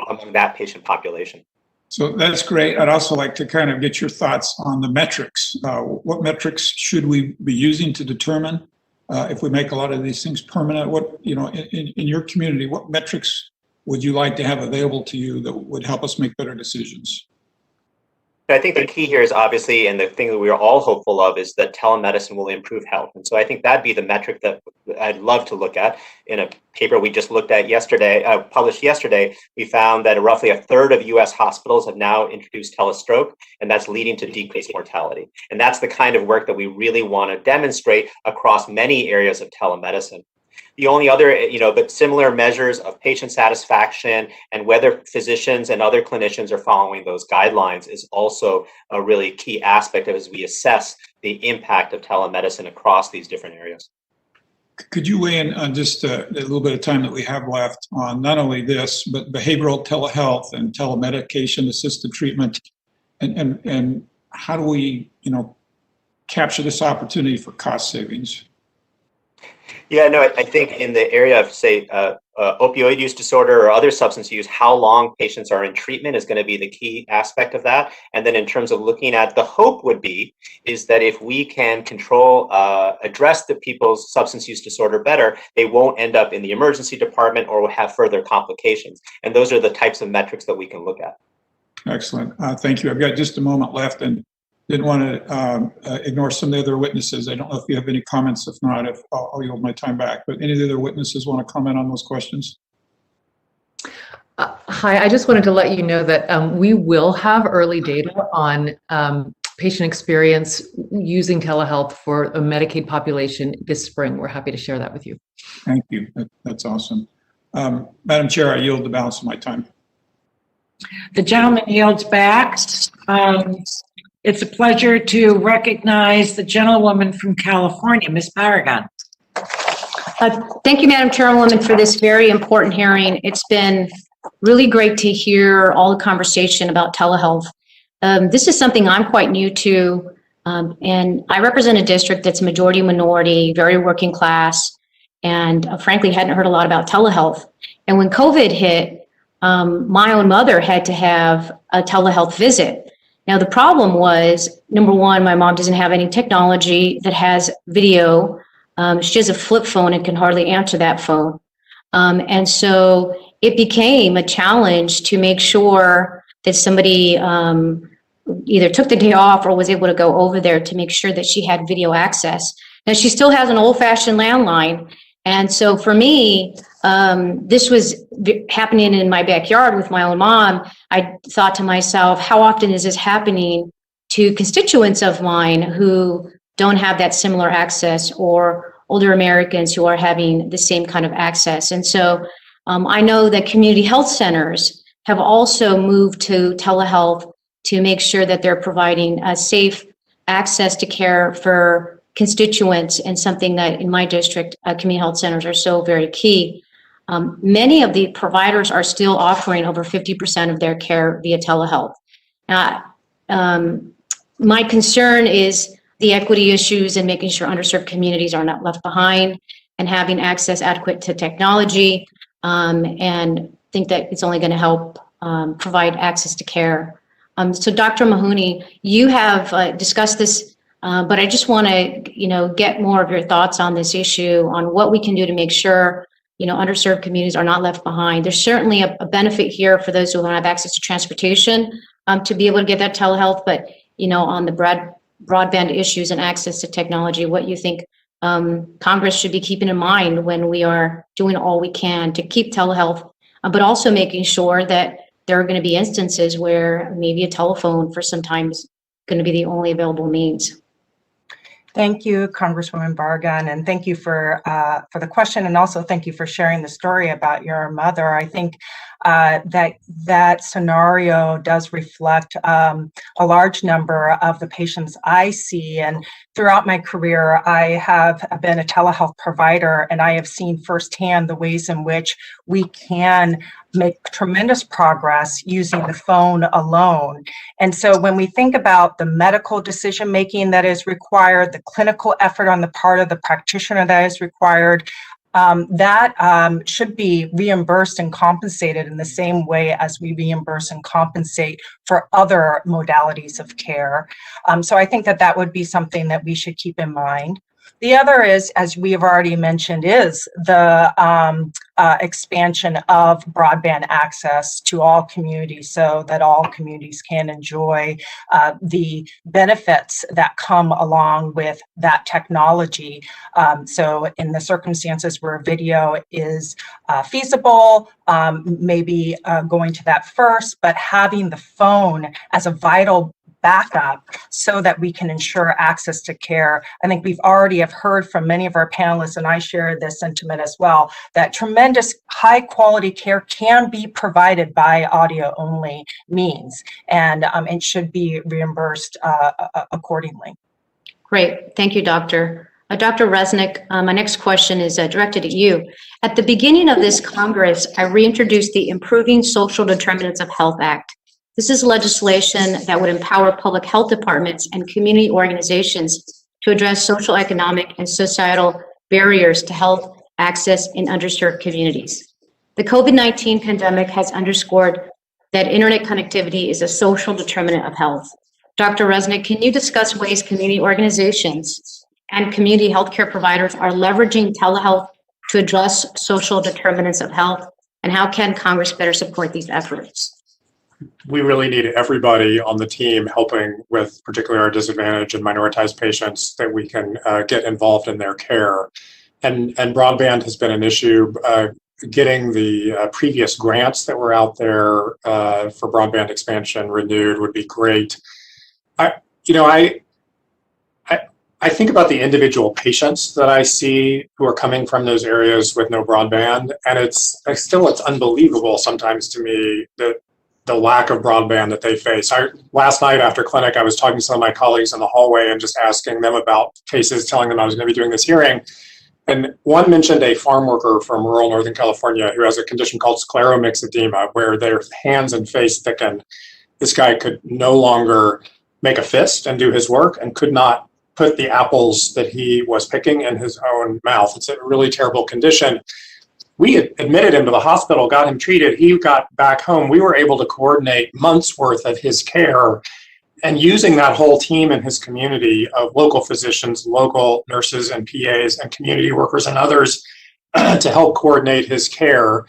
among that patient population. So that's great. I'd also like to kind of get your thoughts on the metrics. What metrics should we be using to determine if we make a lot of these things permanent? What, in your community, what metrics would you like to have available to you that would help us make better decisions? I think the key here is obviously, and the thing that we are all hopeful of, is that telemedicine will improve health. And so I think that'd be the metric that I'd love to look at. In a paper we just looked at yesterday, published yesterday, we found that roughly a third of US hospitals have now introduced telestroke, and that's leading to decreased mortality. And that's the kind of work that we really want to demonstrate across many areas of telemedicine. The only other, but similar measures of patient satisfaction and whether physicians and other clinicians are following those guidelines is also a really key aspect as we assess the impact of telemedicine across these different areas. Could you weigh in on just a little bit of time that we have left on not only this, but behavioral telehealth and telemedication assisted treatment, and how do we, capture this opportunity for cost savings? Yeah, no, I think in the area of, say, opioid use disorder or other substance use, how long patients are in treatment is going to be the key aspect of that. And then in terms of looking at, the hope would be, is that if we can address the people's substance use disorder better, they won't end up in the emergency department or will have further complications. And those are the types of metrics that we can look at. Excellent. Thank you. I've got just a moment left and didn't want to ignore some of the other witnesses. I don't know if you have any comments. If not, I'll yield my time back. But any of the other witnesses want to comment on those questions? Hi, I just wanted to let you know that we will have early data on patient experience using telehealth for a Medicaid population this spring. We're happy to share that with you. Thank you. That's awesome. Madam Chair, I yield the balance of my time. The gentleman yields back. It's a pleasure to recognize the gentlewoman from California, Ms. Paragon. Thank you, Madam Chairwoman, for this very important hearing. It's been really great to hear all the conversation about telehealth. This is something I'm quite new to, and I represent a district that's majority minority, very working class, and frankly hadn't heard a lot about telehealth. And when COVID hit, my own mother had to have a telehealth visit. Now, the problem was, number one, my mom doesn't have any technology that has video. She has a flip phone and can hardly answer that phone. And so it became a challenge to make sure that somebody either took the day off or was able to go over there to make sure that she had video access. Now, she still has an old-fashioned landline. And so for me, this was happening in my backyard with my own mom. I thought to myself, how often is this happening to constituents of mine who don't have that similar access, or older Americans who are having the same kind of access? And so I know that community health centers have also moved to telehealth to make sure that they're providing a safe access to care for constituents, and something that in my district, community health centers are so very key. Many of the providers are still offering over 50% of their care via telehealth. My concern is the equity issues and making sure underserved communities are not left behind and having access adequate to technology, and think that it's only going to help provide access to care. So Dr. Mahoney, you have discussed this, but I just want to, get more of your thoughts on this issue, on what we can do to make sure, underserved communities are not left behind. There's certainly a benefit here for those who don't have access to transportation to be able to get that telehealth, but, on the broadband issues and access to technology, what you think Congress should be keeping in mind when we are doing all we can to keep telehealth, but also making sure that there are going to be instances where maybe a telephone for some time is going to be the only available means. Thank you, Congresswoman Bargan, and thank you for the question, and also thank you for sharing the story about your mother. I think that scenario does reflect a large number of the patients I see, and throughout my career, I have been a telehealth provider, and I have seen firsthand the ways in which we can make tremendous progress using the phone alone. And so when we think about the medical decision-making that is required, the clinical effort on the part of the practitioner that is required, that should be reimbursed and compensated in the same way as we reimburse and compensate for other modalities of care. So I think that would be something that we should keep in mind. The other is, as we have already mentioned, is the expansion of broadband access to all communities so that all communities can enjoy the benefits that come along with that technology. So in the circumstances where video is feasible, maybe going to that first, but having the phone as a vital backup so that we can ensure access to care. I think we've already have heard from many of our panelists, and I share this sentiment as well, that tremendous high quality care can be provided by audio only means, and it should be reimbursed accordingly. Great, thank you, Doctor. Dr. Resnik, my next question is directed at you. At the beginning of this Congress, I reintroduced the Improving Social Determinants of Health Act. This is legislation that would empower public health departments and community organizations to address social, economic, and societal barriers to health access in underserved communities. The COVID-19 pandemic has underscored that internet connectivity is a social determinant of health. Dr. Resnik, can you discuss ways community organizations and community healthcare providers are leveraging telehealth to address social determinants of health, and how can Congress better support these efforts? We really need everybody on the team helping with particularly our disadvantaged and minoritized patients that we can get involved in their care. And broadband has been an issue. Getting the previous grants that were out there for broadband expansion renewed would be great. I think about the individual patients that I see who are coming from those areas with no broadband, and it's unbelievable sometimes to me that the lack of broadband that they face. Last night after clinic, I was talking to some of my colleagues in the hallway and just asking them about cases, telling them I was going to be doing this hearing. And one mentioned a farm worker from rural Northern California who has a condition called scleromyxedema, where their hands and face thicken. This guy could no longer make a fist and do his work and could not put the apples that he was picking in his own mouth. It's a really terrible condition. We admitted him to the hospital, got him treated. He got back home. We were able to coordinate months worth of his care, and using that whole team in his community of local physicians, local nurses and PAs and community workers and others to help coordinate his care.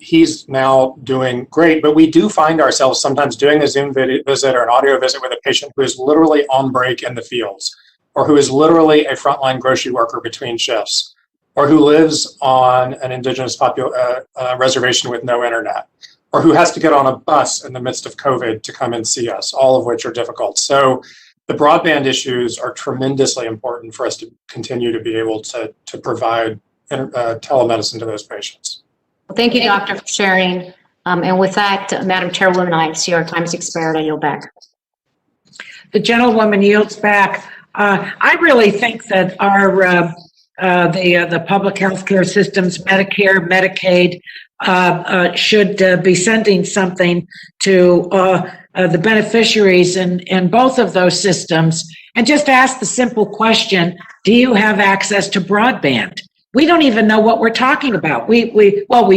He's now doing great, but we do find ourselves sometimes doing a Zoom visit or an audio visit with a patient who is literally on break in the fields, or who is literally a frontline grocery worker between shifts, or who lives on an indigenous reservation with no internet, or who has to get on a bus in the midst of COVID to come and see us, all of which are difficult. So the broadband issues are tremendously important for us to continue to be able to provide telemedicine to those patients. Well, thank you, Doctor, for sharing. And with that, Madam Chairwoman, I see our time has expired. I yield back. The gentlewoman yields back. I really think that our the public health care systems, Medicare, Medicaid, should be sending something to the beneficiaries in both of those systems, and just ask the simple question, do you have access to broadband? We don't even know what we're talking about. We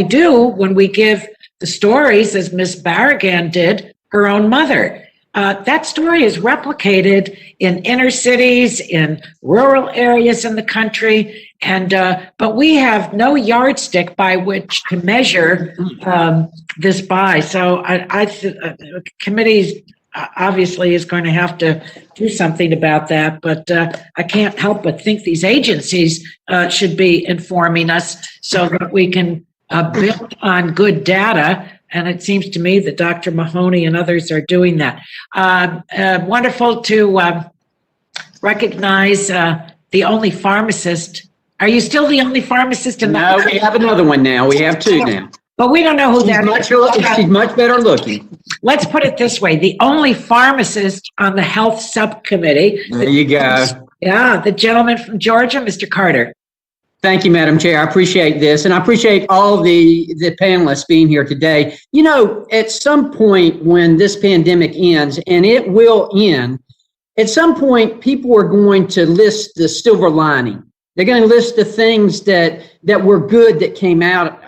do when we give the stories, as Ms. Barragan did, her own mother. That story is replicated in inner cities, in rural areas in the country, but we have no yardstick by which to measure this by. So committees obviously is going to have to do something about that, but I can't help but think these agencies should be informing us so that we can build on good data. And it seems to me that Dr. Mahoney and others are doing that. Wonderful to recognize the only pharmacist. Are you still the only pharmacist in the No, we have another one now. We have two now. But we don't know who that is. She's much better looking. Let's put it this way. The only pharmacist on the health subcommittee. There you go. Yeah, the gentleman from Georgia, Mr. Carter. Thank you, Madam Chair. I appreciate this, and I appreciate all the panelists being here today. You know, at some point when this pandemic ends, and it will end, at some point people are going to list the silver lining. They're going to list the things that were good that came out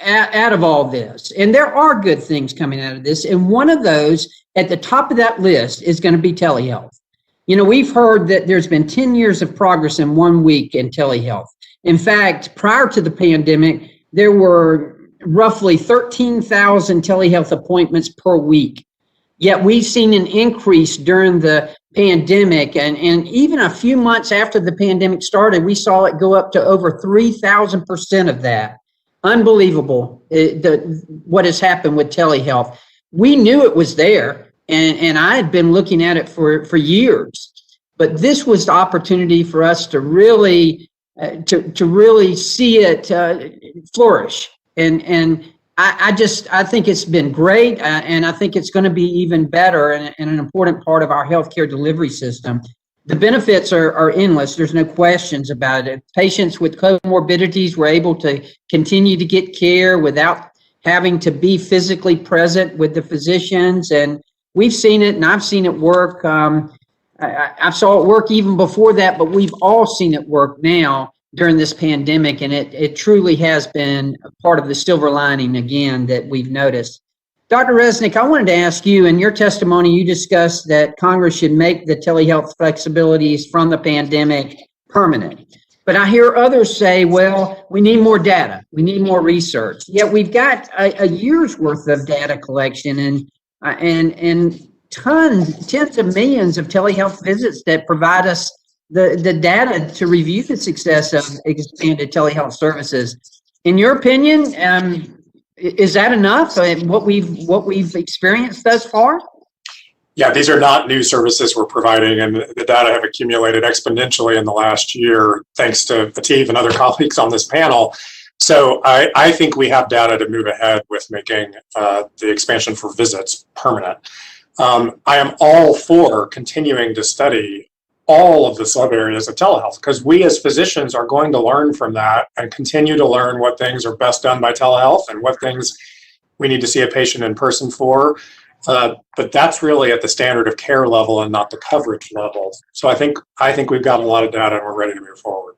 of all this. And there are good things coming out of this. And one of those at the top of that list is going to be telehealth. You know, we've heard that there's been 10 years of progress in 1 week in telehealth. In fact, prior to the pandemic, there were roughly 13,000 telehealth appointments per week. Yet we've seen an increase during the pandemic, and even a few months after the pandemic started, we saw it go up to over 3,000% of that. Unbelievable, what has happened with telehealth. We knew it was there, and I had been looking at it for years. But this was the opportunity for us to really see it flourish. And I think it's been great, and I think it's going to be even better and an important part of our healthcare delivery system. The benefits are endless. There's no questions about it. Patients with comorbidities were able to continue to get care without having to be physically present with the physicians. And we've seen it, and I've seen it work. I saw it work even before that, but we've all seen it work now during this pandemic, and it truly has been a part of the silver lining again that we've noticed. Dr. Resnik, I wanted to ask you, in your testimony, you discussed that Congress should make the telehealth flexibilities from the pandemic permanent. But I hear others say, well, we need more data, we need more research. Yet we've got a year's worth of data collection and tens of millions of telehealth visits that provide us the data to review the success of expanded telehealth services. In your opinion, is that enough? What we've experienced thus far? Yeah, these are not new services we're providing, and the data have accumulated exponentially in the last year, thanks to Atif and other colleagues on this panel. So I think we have data to move ahead with making the expansion for visits permanent. I am all for continuing to study all of the sub areas of telehealth, because we as physicians are going to learn from that and continue to learn what things are best done by telehealth and what things we need to see a patient in person for. But that's really at the standard of care level and not the coverage level. So I think we've got a lot of data and we're ready to move forward.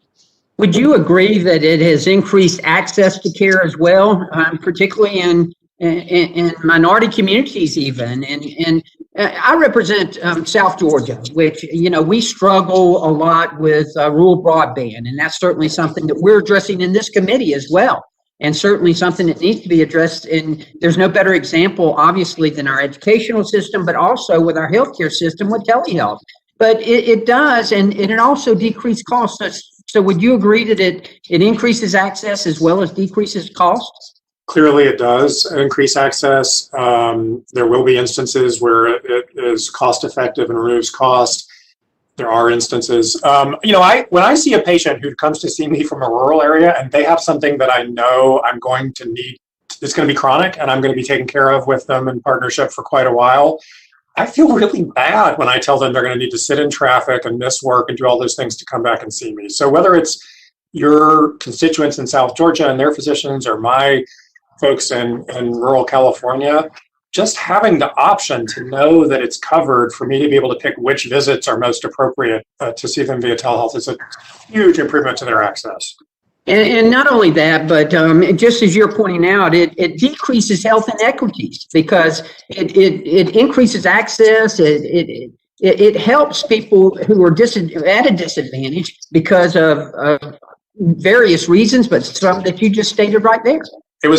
Would you agree that it has increased access to care as well, particularly in minority communities even? And I represent South Georgia, which, you know, we struggle a lot with rural broadband, and that's certainly something that we're addressing in this committee as well, and certainly something that needs to be addressed. And there's no better example, obviously, than our educational system, but also with our healthcare system with telehealth. But it does, and it also decreases costs. So would you agree that it increases access as well as decreases costs? Clearly it does increase access. There will be instances where it is cost effective and removes cost. There are instances. When I see a patient who comes to see me from a rural area and they have something that I know I'm going to need, it's going to be chronic and I'm going to be taken care of with them in partnership for quite a while, I feel really bad when I tell them they're going to need to sit in traffic and miss work and do all those things to come back and see me. So whether it's your constituents in South Georgia and their physicians, or my folks in rural California, just having the option to know that it's covered for me to be able to pick which visits are most appropriate to see them via telehealth is a huge improvement to their access. And not only that, but just as you're pointing out, it decreases health inequities because it increases access. It helps people who are at a disadvantage because of various reasons, but some that you just stated right there. We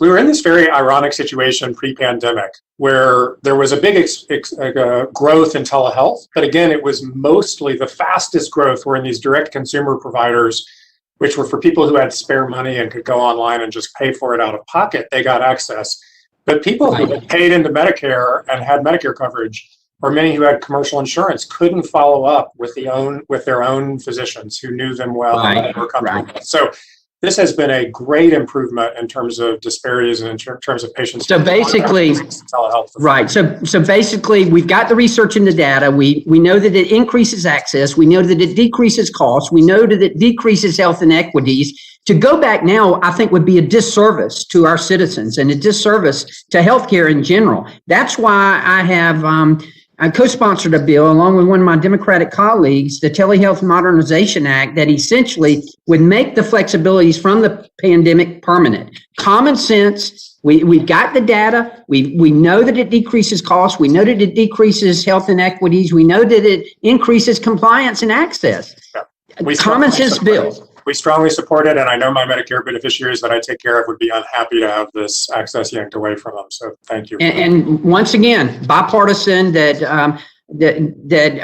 were in this very ironic situation pre-pandemic where there was a big growth in telehealth, but again, it was mostly the fastest growth were in these direct consumer providers, which were for people who had spare money and could go online and just pay for it out of pocket. They got access. But people who had paid into Medicare and had Medicare coverage, or many who had commercial insurance, couldn't follow up with their own physicians who knew them well and were comfortable with. So this has been a great improvement in terms of disparities and in terms of patients. So basically, telehealth. Right. So basically, we've got the research and the data. We know that it increases access. We know that it decreases costs. We know that it decreases health inequities. To go back now, I think would be a disservice to our citizens and a disservice to healthcare in general. That's why I have I co-sponsored a bill along with one of my Democratic colleagues, the Telehealth Modernization Act, that essentially would make the flexibilities from the pandemic permanent. Common sense. We've got the data. We know that it decreases costs. We know that it decreases health inequities. We know that it increases compliance and access. Yeah. Common sense bill. We strongly support it, and I know my Medicare beneficiaries that I take care of would be unhappy to have this access yanked away from them. So thank you. And once again, bipartisan that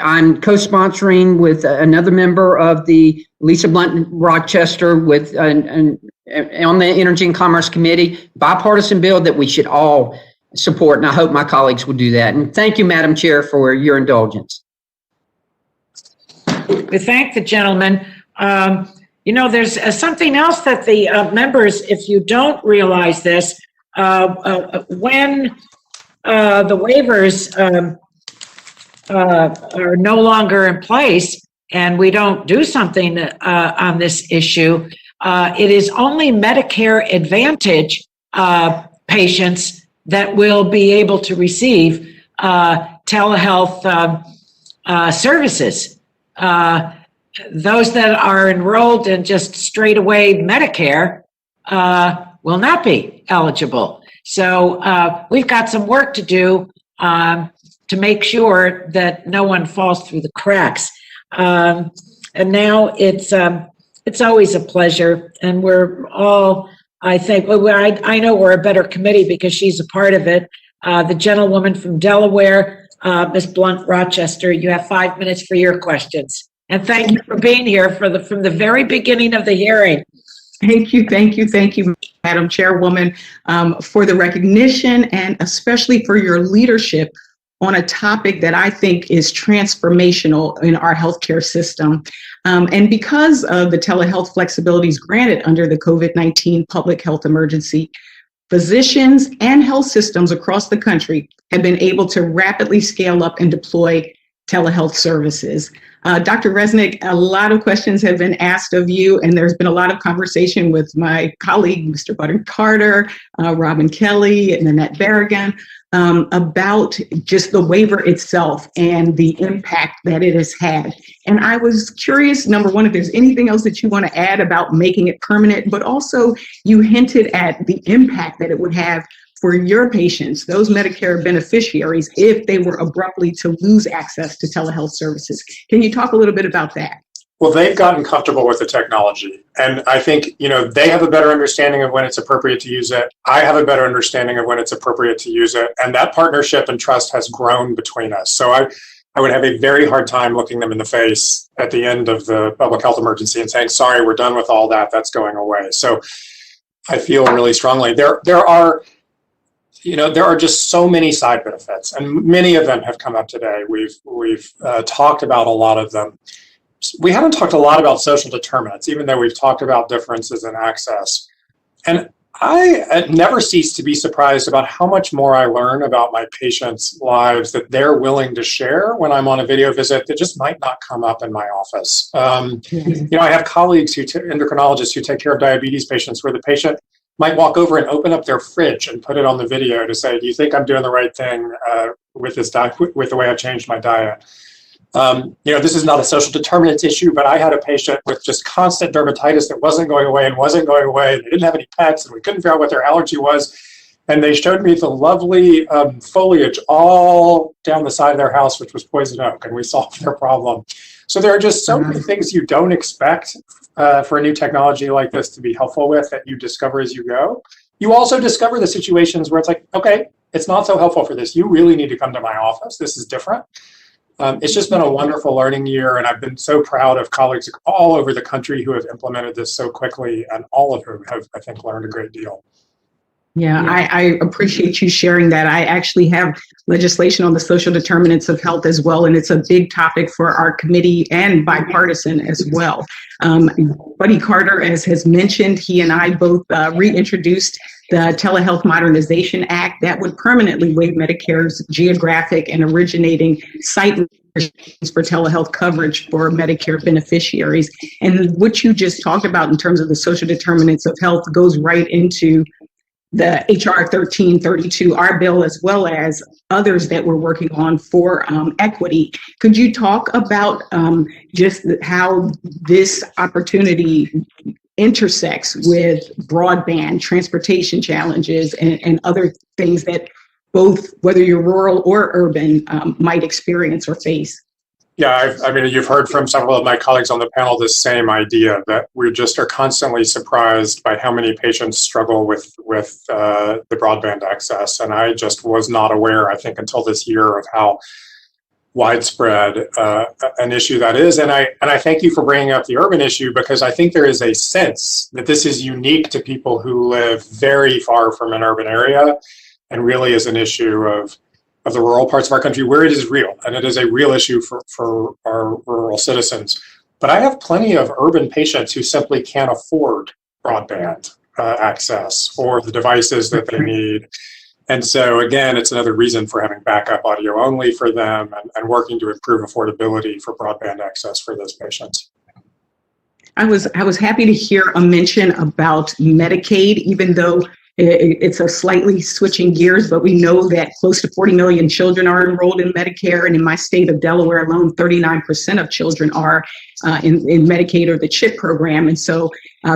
I'm co-sponsoring with another member of the Lisa Blunt Rochester with on the Energy and Commerce Committee, bipartisan bill that we should all support, and I hope my colleagues will do that. And thank you, Madam Chair, for your indulgence. We thank the gentleman. There's something else that the members, if you don't realize this, when the waivers are no longer in place and we don't do something on this issue, it is only Medicare Advantage patients that will be able to receive telehealth services. Those that are enrolled in just straight away Medicare will not be eligible. So we've got some work to do to make sure that no one falls through the cracks. And now it's always a pleasure, and we're all, I think, I know we're a better committee because she's a part of it. The gentlewoman from Delaware, Ms. Blunt Rochester, you have 5 minutes for your questions. And thank you for being here from the very beginning of the hearing. Thank you, Madam Chairwoman, for the recognition and especially for your leadership on a topic that I think is transformational in our healthcare system. And because of the telehealth flexibilities granted under the COVID-19 public health emergency, physicians and health systems across the country have been able to rapidly scale up and deploy telehealth services. Dr. Resnik, a lot of questions have been asked of you, and there's been a lot of conversation with my colleague, Mr. Button Carter, Robin Kelly, and Annette Berrigan, about just the waiver itself and the impact that it has had. And I was curious, number one, if there's anything else that you want to add about making it permanent, but also you hinted at the impact that it would have for your patients, those Medicare beneficiaries, if they were abruptly to lose access to telehealth services. Can you talk a little bit about that? Well, they've gotten comfortable with the technology. And I think, they have a better understanding of when it's appropriate to use it. I have a better understanding of when it's appropriate to use it. And that partnership and trust has grown between us. So I would have a very hard time looking them in the face at the end of the public health emergency and saying, sorry, we're done with all that. That's going away. So I feel really strongly. There are just so many side benefits, and many of them have come up today. We've talked about a lot of them. We haven't talked a lot about social determinants, even though we've talked about differences in access. And I never cease to be surprised about how much more I learn about my patients' lives that they're willing to share when I'm on a video visit that just might not come up in my office. I have colleagues endocrinologists who take care of diabetes patients where the patient might walk over and open up their fridge and put it on the video to say, do you think I'm doing the right thing with this with the way I've changed my diet? This is not a social determinants issue, but I had a patient with just constant dermatitis that wasn't going away and wasn't going away. They didn't have any pets and we couldn't figure out what their allergy was. And they showed me the lovely foliage all down the side of their house, which was poison oak, and we solved their problem. So there are just so many things you don't expect for a new technology like this to be helpful with that you discover as you go. You also discover the situations where it's like, okay, it's not so helpful for this. You really need to come to my office. This is different. It's just been a wonderful learning year, and I've been so proud of colleagues all over the country who have implemented this so quickly, and all of whom have, I think, learned a great deal. Yeah, I appreciate you sharing that. I actually have legislation on the social determinants of health as well, and it's a big topic for our committee and bipartisan as well. Buddy Carter, as has mentioned, he and I both reintroduced the Telehealth Modernization Act that would permanently waive Medicare's geographic and originating site restrictions for telehealth coverage for Medicare beneficiaries. And what you just talked about in terms of the social determinants of health goes right into the HR 1332, our bill, as well as others that we're working on for equity. Could you talk about just how this opportunity intersects with broadband, transportation challenges, and other things that both, whether you're rural or urban, might experience or face? Yeah, I mean, you've heard from several of my colleagues on the panel the same idea that we just are constantly surprised by how many patients struggle with the broadband access. And I just was not aware, I think, until this year of how widespread an issue that is. And I thank you for bringing up the urban issue, because I think there is a sense that this is unique to people who live very far from an urban area, and really is an issue of the rural parts of our country where it is real, and it is a real issue for our rural citizens. But I have plenty of urban patients who simply can't afford broadband access or the devices that they need. And so again, it's another reason for having backup audio only for them, and working to improve affordability for broadband access for those patients. I was happy to hear a mention about Medicaid, even though it's a slightly switching gears, but we know that close to 40 million children are enrolled in Medicare. And in my state of Delaware alone, 39% of children are in Medicaid or the CHIP program. And so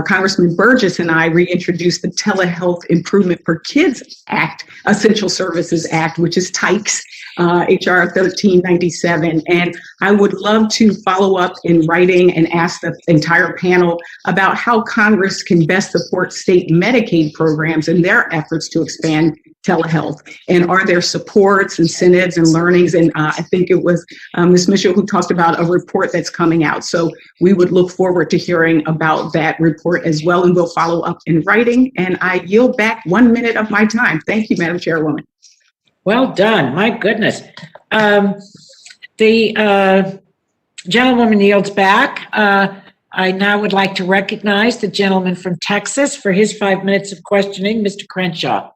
Congressman Burgess and I reintroduced the Telehealth Improvement for Kids Act, Essential Services Act, which is TIKES, HR 1397. And I would love to follow up in writing and ask the entire panel about how Congress can best support state Medicaid programs in their efforts to expand telehealth. And are there supports, incentives, and learnings? And I think it was Ms. Mitchell who talked about a report that's coming out. So we would look forward to hearing about that report as well, and we'll follow up in writing. And I yield back 1 minute of my time. Thank you, Madam Chairwoman. Well done. My goodness. The gentlewoman yields back. I now would like to recognize the gentleman from Texas for his 5 minutes of questioning, Mr. Crenshaw.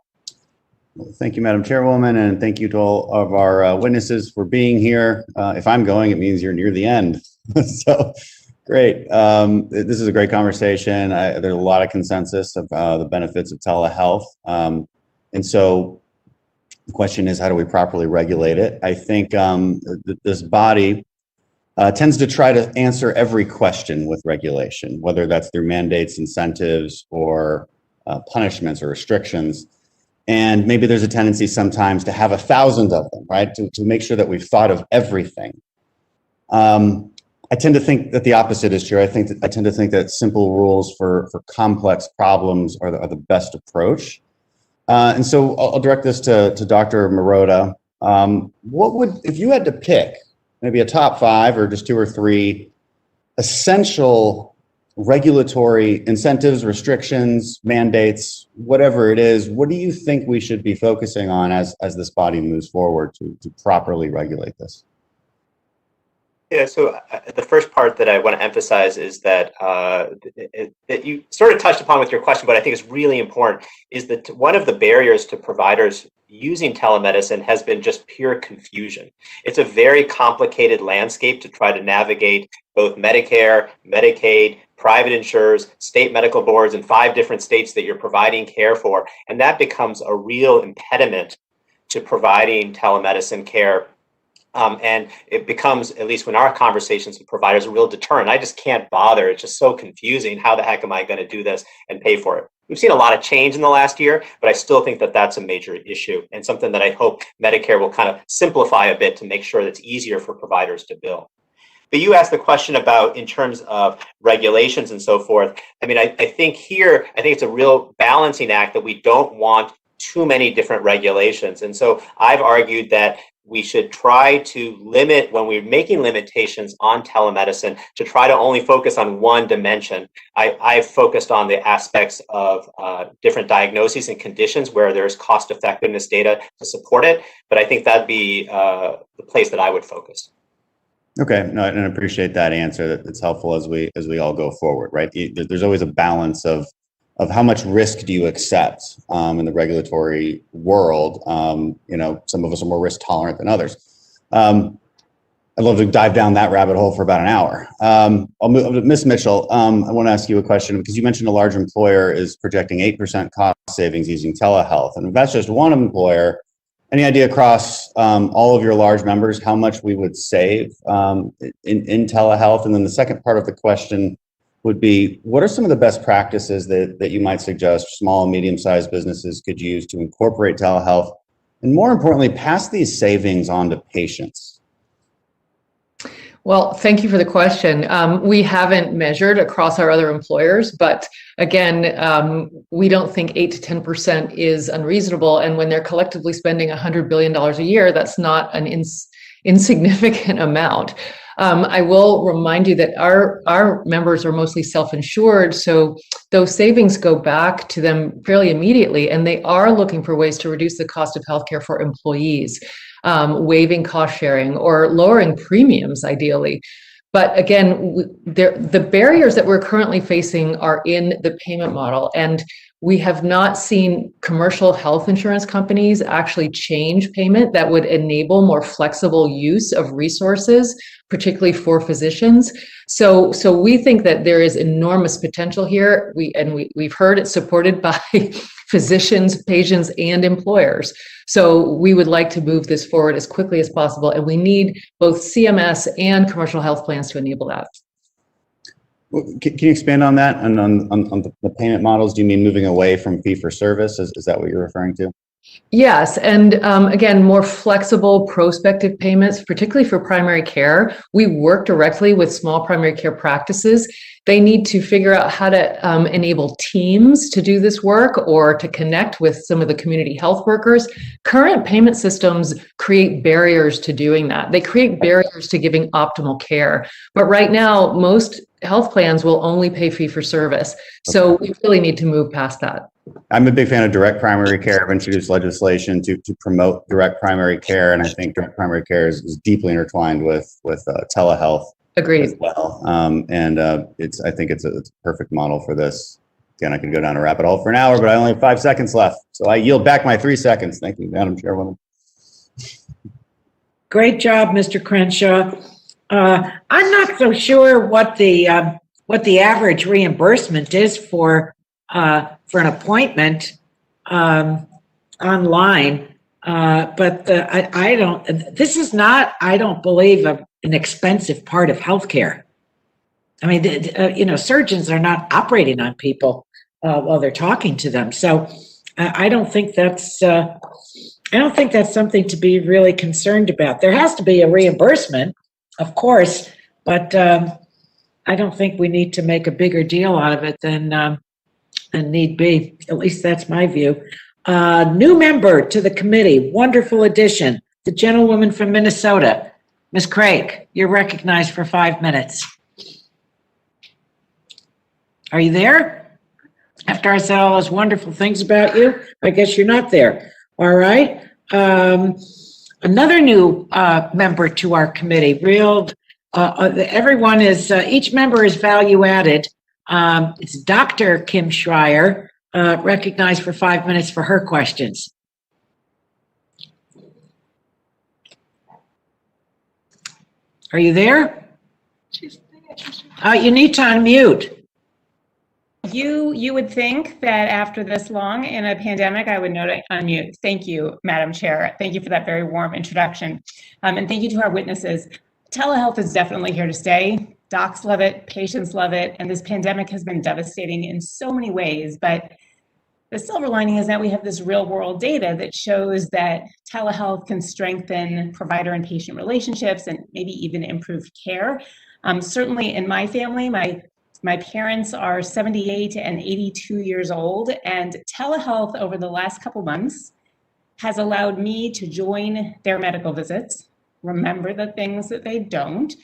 Thank you, Madam Chairwoman, and thank you to all of our witnesses for being here. If I'm going, it means you're near the end. So great. This is a great conversation. There's a lot of consensus of the benefits of telehealth. And so the question is, how do we properly regulate it? I think this body tends to try to answer every question with regulation, whether that's through mandates, incentives, or punishments or restrictions. And maybe there's a tendency sometimes to have 1,000 of them, right? To make sure that we've thought of everything. I tend to think that the opposite is true. I tend to think that simple rules for complex problems are the best approach. And so I'll direct this to Dr. Mehrotra. What would, if you had to pick maybe a top 5 or just 2 or 3 essential regulatory incentives, restrictions, mandates, whatever it is, what do you think we should be focusing on as this body moves forward to properly regulate this? Yeah, so the first part that I want to emphasize is that that you sort of touched upon with your question, but I think is really important, is that one of the barriers to providers using telemedicine has been just pure confusion. It's a very complicated landscape to try to navigate both Medicare, Medicaid, private insurers, state medical boards in 5 different states that you're providing care for, and that becomes a real impediment to providing telemedicine care. And it becomes, at least when our conversations with providers, a real deterrent. I just can't bother. It's just so confusing. How the heck am I going to do this and pay for it? We've seen a lot of change in the last year, but I still think that that's a major issue and something that I hope Medicare will kind of simplify a bit to make sure that it's easier for providers to bill. But you asked the question about in terms of regulations and so forth. I mean, I think it's a real balancing act that we don't want too many different regulations. And so I've argued that we should try to limit, when we're making limitations on telemedicine, to try to only focus on one dimension. I've focused on the aspects of different diagnoses and conditions where there's cost effectiveness data to support it, but I think that'd be the place that I would focus. Okay, no, and I appreciate that answer. That's helpful as we all go forward, right? There's always a balance of how much risk do you accept in the regulatory world. Some of us are more risk tolerant than others. I'd love to dive down that rabbit hole for about an hour. I'll move to Ms. Mitchell. I want to ask you a question because you mentioned a large employer is projecting 8% cost savings using telehealth. And if that's just one employer, any idea across all of your large members how much we would save in telehealth? And then the second part of the question would be, what are some of the best practices that you might suggest small and medium-sized businesses could use to incorporate telehealth, and more importantly, pass these savings on to patients? Well, thank you for the question. We haven't measured across our other employers, but again, we don't think 8 to 10% is unreasonable. And when they're collectively spending $100 billion a year, that's not an insignificant amount. I will remind you that our members are mostly self-insured, so those savings go back to them fairly immediately, and they are looking for ways to reduce the cost of healthcare for employees, waiving cost sharing or lowering premiums, ideally. But again, the barriers that we're currently facing are in the payment model, and we have not seen commercial health insurance companies actually change payment that would enable more flexible use of resources, particularly for physicians. So we think that there is enormous potential here. We've heard it supported by physicians, patients, and employers. So we would like to move this forward as quickly as possible, and we need both CMS and commercial health plans to enable that. Can you expand on that and on the payment models? Do you mean moving away from fee for service? Is that what you're referring to? Yes, and again, more flexible prospective payments, particularly for primary care. We work directly with small primary care practices. They need to figure out how to enable teams to do this work or to connect with some of the community health workers. Current payment systems create barriers to doing that. They create barriers to giving optimal care. But right now, most health plans will only pay fee for service. So we really need to move past that. I'm a big fan of direct primary care. I've introduced legislation to promote direct primary care, and I think direct primary care is deeply intertwined with telehealth. Agreed. As well, and I think it's a perfect model for this. Again, I could go down a rabbit hole for an hour, but I only have 5 seconds left, so I yield back my 3 seconds. Thank you, Madam Chairwoman. Great job, Mr. Crenshaw. I'm not so sure what the average reimbursement is for an appointment online, but I don't. This is not, I don't believe, an expensive part of healthcare. I mean, surgeons are not operating on people while they're talking to them, so I don't think that's. I don't think that's something to be really concerned about. There has to be a reimbursement, of course, but I don't think we need to make a bigger deal out of it than need be. At least that's my view. New member to the committee, wonderful addition, the gentlewoman from Minnesota, Ms. Craig. You're recognized for 5 minutes. Are you there? After I said all those wonderful things about you, I guess you're not there. All right. Another new member to our committee, real everyone is, each member is value added. It's Dr. Kim Schreier, recognized for 5 minutes for her questions. Are you there? You need to unmute. You would think that after this long in a pandemic, I would know to unmute. Thank you, Madam Chair. Thank you for that very warm introduction. And thank you to our witnesses. Telehealth is definitely here to stay. Docs love it, patients love it, and this pandemic has been devastating in so many ways. But the silver lining is that we have this real world data that shows that telehealth can strengthen provider and patient relationships and maybe even improve care. Certainly in my family, my parents are 78 and 82 years old, and telehealth over the last couple months has allowed me to join their medical visits, remember the things that they don't,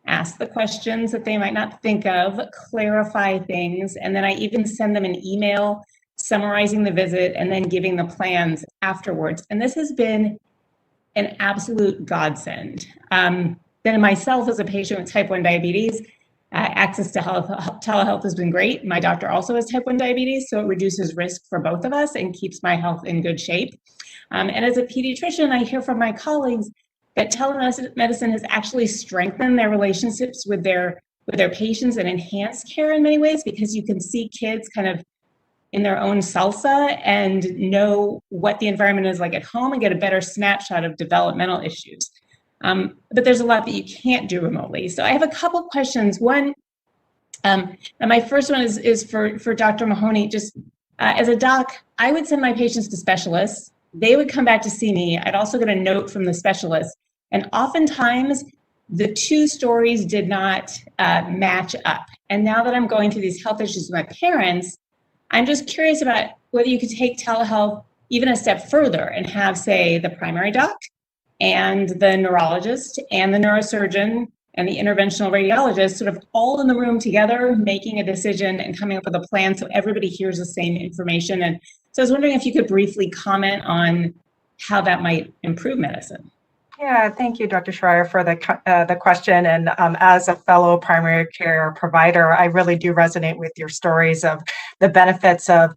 ask the questions that they might not think of, clarify things, and then I even send them an email summarizing the visit and then giving the plans afterwards. And this has been an absolute godsend. Then myself as a patient with type 1 diabetes, access to telehealth has been great. My doctor also has type 1 diabetes, so it reduces risk for both of us and keeps my health in good shape. And as a pediatrician, I hear from my colleagues that telemedicine has actually strengthened their relationships with their patients and enhanced care in many ways, because you can see kids kind of in their own salsa and know what the environment is like at home and get a better snapshot of developmental issues. But there's a lot that you can't do remotely. So I have a couple questions. One, and my first one is for Dr. Mahoney. Just as a doc, I would send my patients to specialists. They would come back to see me. I'd also get a note from the specialist. And oftentimes, the two stories did not match up. And now that I'm going through these health issues with my parents, I'm just curious about whether you could take telehealth even a step further and have, say, the primary doc and the neurologist and the neurosurgeon and the interventional radiologist sort of all in the room together, making a decision and coming up with a plan so everybody hears the same information. And so I was wondering if you could briefly comment on how that might improve medicine. Yeah, thank you, Dr. Schreier, for the question. And as a fellow primary care provider, I really do resonate with your stories of the benefits of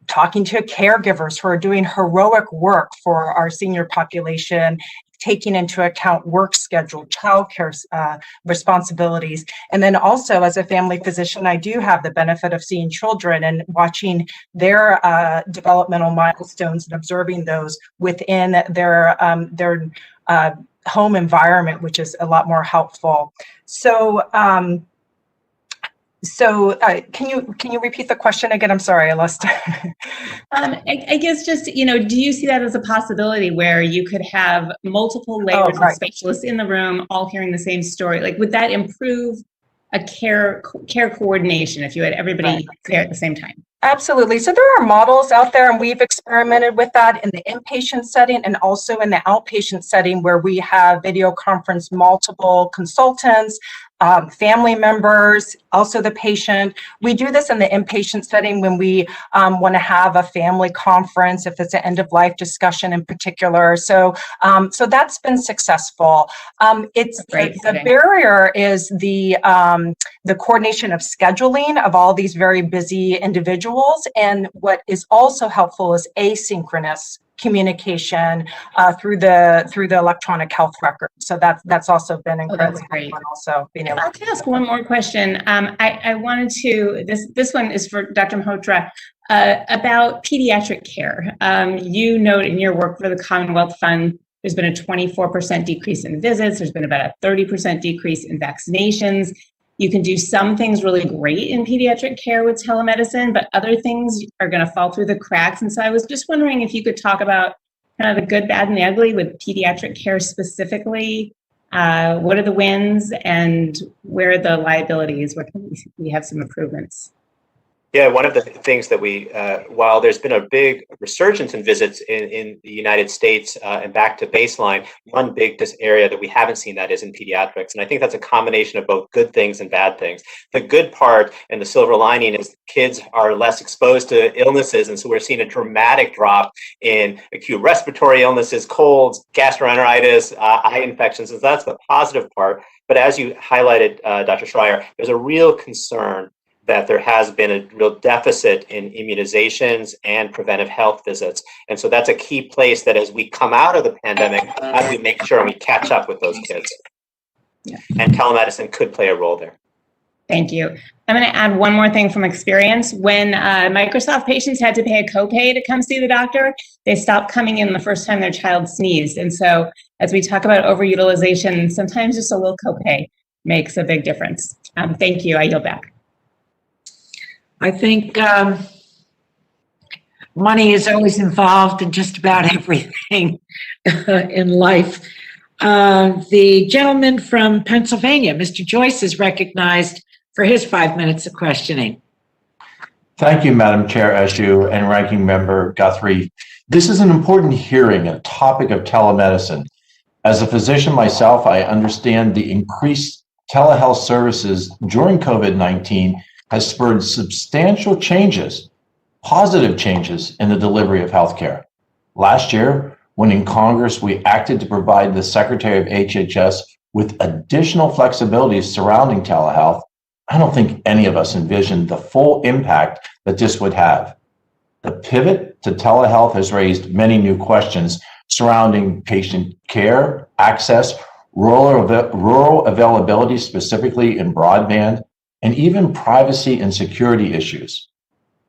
talking to caregivers who are doing heroic work for our senior population, taking into account work schedule, childcare responsibilities. And then also as a family physician, I do have the benefit of seeing children and watching their developmental milestones and observing those within their home environment, which is a lot more helpful. So, can you repeat the question again? I'm sorry, I lost. I guess just, do you see that as a possibility where you could have multiple layers of specialists in the room, all hearing the same story? Like, would that improve a care coordination if you had everybody there at the same time? Absolutely. So there are models out there, and we've experimented with that in the inpatient setting and also in the outpatient setting, where we have video conference multiple consultants, family members, also the patient. We do this in the inpatient setting when we want to have a family conference, if it's an end of life discussion in particular. So that's been successful. The barrier is the coordination of scheduling of all these very busy individuals. And what is also helpful is asynchronous communication through the electronic health record. So that's also been incredibly helpful. Also being able. I can ask one more question. I wanted to. This one is for Dr. Mehrotra about pediatric care. You note in your work for the Commonwealth Fund, there's been a 24% decrease in visits. There's been about a 30% decrease in vaccinations. You can do some things really great in pediatric care with telemedicine, but other things are going to fall through the cracks. And so I was just wondering if you could talk about kind of the good, bad, and the ugly with pediatric care specifically. What are the wins and where are the liabilities? Where can we have some improvements? Yeah, one of the things that we, while there's been a big resurgence in visits in the United States and back to baseline, one big area that we haven't seen that is in pediatrics. And I think that's a combination of both good things and bad things. The good part and the silver lining is kids are less exposed to illnesses. And so we're seeing a dramatic drop in acute respiratory illnesses, colds, gastroenteritis, eye infections. And so that's the positive part. But as you highlighted, Dr. Schreier, there's a real concern that there has been a real deficit in immunizations and preventive health visits. And so that's a key place that as we come out of the pandemic, how do we make sure we catch up with those kids? Yeah. And telemedicine could play a role there. Thank you. I'm going to add one more thing from experience. When Microsoft patients had to pay a copay to come see the doctor, they stopped coming in the first time their child sneezed. And so as we talk about overutilization, sometimes just a little copay makes a big difference. Thank you. I yield back. I think money is always involved in just about everything in life. The gentleman from Pennsylvania, Mr. Joyce, is recognized for his 5 minutes of questioning. Thank you, Madam Chair Eshoo and Ranking Member Guthrie. This is an important hearing, a topic of telemedicine. As a physician myself, I understand the increased telehealth services during COVID-19 has spurred substantial changes, positive changes in the delivery of healthcare. Last year, when in Congress we acted to provide the Secretary of HHS with additional flexibilities surrounding telehealth, I don't think any of us envisioned the full impact that this would have. The pivot to telehealth has raised many new questions surrounding patient care, access, rural availability, specifically in broadband, and even privacy and security issues.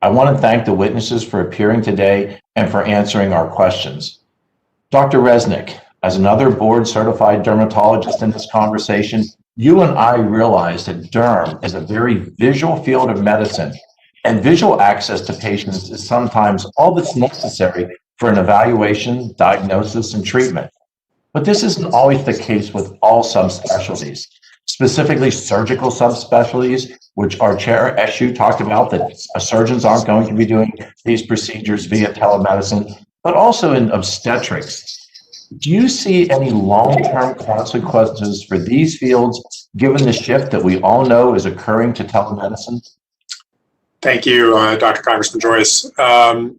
I want to thank the witnesses for appearing today and for answering our questions. Dr. Resnik, as another board-certified dermatologist in this conversation, you and I realize that derm is a very visual field of medicine, and visual access to patients is sometimes all that's necessary for an evaluation, diagnosis, and treatment. But this isn't always the case with all subspecialties. Specifically surgical subspecialties, which our Chair Eshoo talked about, that surgeons aren't going to be doing these procedures via telemedicine, but also in obstetrics. Do you see any long-term consequences for these fields, given the shift that we all know is occurring to telemedicine? Thank you, Dr. Congressman Joyce.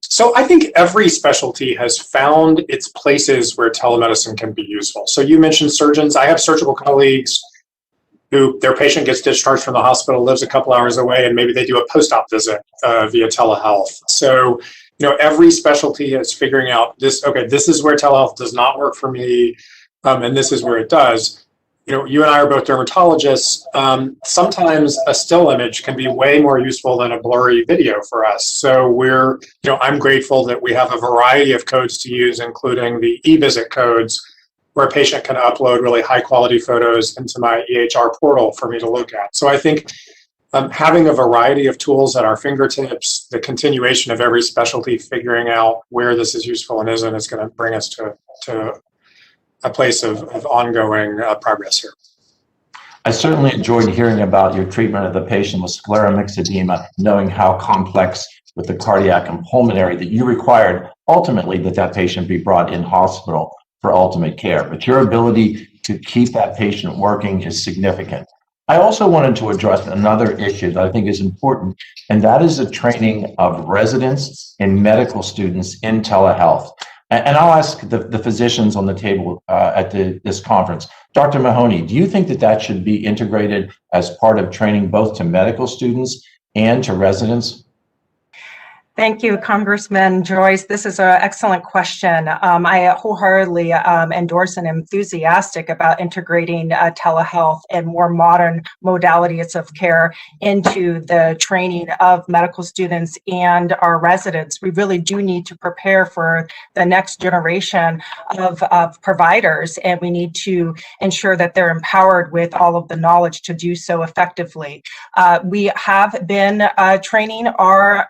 So I think every specialty has found its places where telemedicine can be useful. So you mentioned surgeons. I have surgical colleagues who their patient gets discharged from the hospital, lives a couple hours away, and maybe they do a post-op visit via telehealth. So, every specialty is figuring out this, okay, this is where telehealth does not work for me, and this is where it does. You and I are both dermatologists. Sometimes a still image can be way more useful than a blurry video for us. So I'm grateful that we have a variety of codes to use, including the e-visit codes, where a patient can upload really high quality photos into my EHR portal for me to look at. So I think having a variety of tools at our fingertips, the continuation of every specialty figuring out where this is useful and isn't, is going to bring us to a place of ongoing progress here. I certainly enjoyed hearing about your treatment of the patient with scleromyx edema, knowing how complex with the cardiac and pulmonary that you required ultimately that patient be brought in hospital for ultimate care. But your ability to keep that patient working is significant. I also wanted to address another issue that I think is important, and that is the training of residents and medical students in telehealth. And I'll ask the physicians on the table at this conference. Dr. Mahoney, do you think that should be integrated as part of training both to medical students and to residents? Thank you, Congressman Joyce. This is an excellent question. I wholeheartedly endorse and am enthusiastic about integrating telehealth and more modern modalities of care into the training of medical students and our residents. We really do need to prepare for the next generation of providers, and we need to ensure that they're empowered with all of the knowledge to do so effectively. We have been training our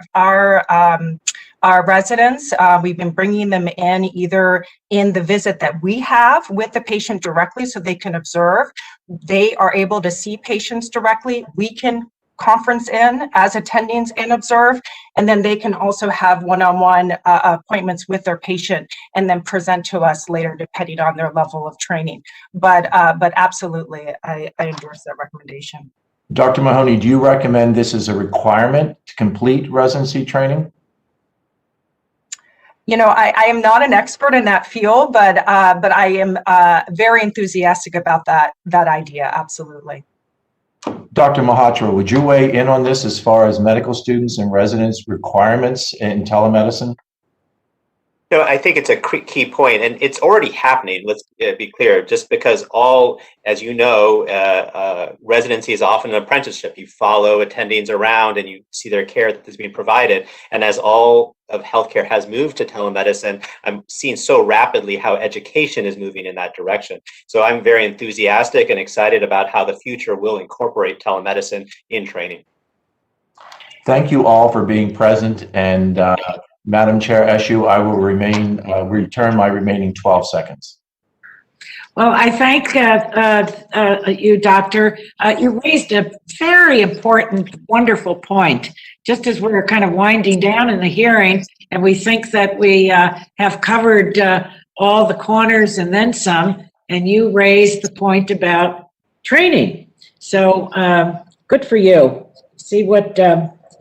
residents. We've been bringing them in either in the visit that we have with the patient directly so they can observe. They are able to see patients directly. We can conference in as attendings and observe, and then they can also have one-on-one appointments with their patient and then present to us later depending on their level of training. But absolutely, I endorse that recommendation. Dr. Mahoney, do you recommend this as a requirement to complete residency training? You know, I am not an expert in that field, but I am very enthusiastic about that idea. Absolutely. Dr. Mehrotra, would you weigh in on this as far as medical students and residents' requirements in telemedicine? No, I think it's a key point, and it's already happening. Let's be clear. Just because as you know, residency is often an apprenticeship. You follow attendings around and you see their care that is being provided. And as all of healthcare has moved to telemedicine, I'm seeing so rapidly how education is moving in that direction. So I'm very enthusiastic and excited about how the future will incorporate telemedicine in training. Thank you all for being present, and Madam Chair Eshoo, I will return my remaining 12 seconds. Well, I thank you, Doctor. You raised a very important, wonderful point. Just as we're kind of winding down in the hearing, and we think that we have covered all the corners and then some, and you raised the point about training. So good for you. See what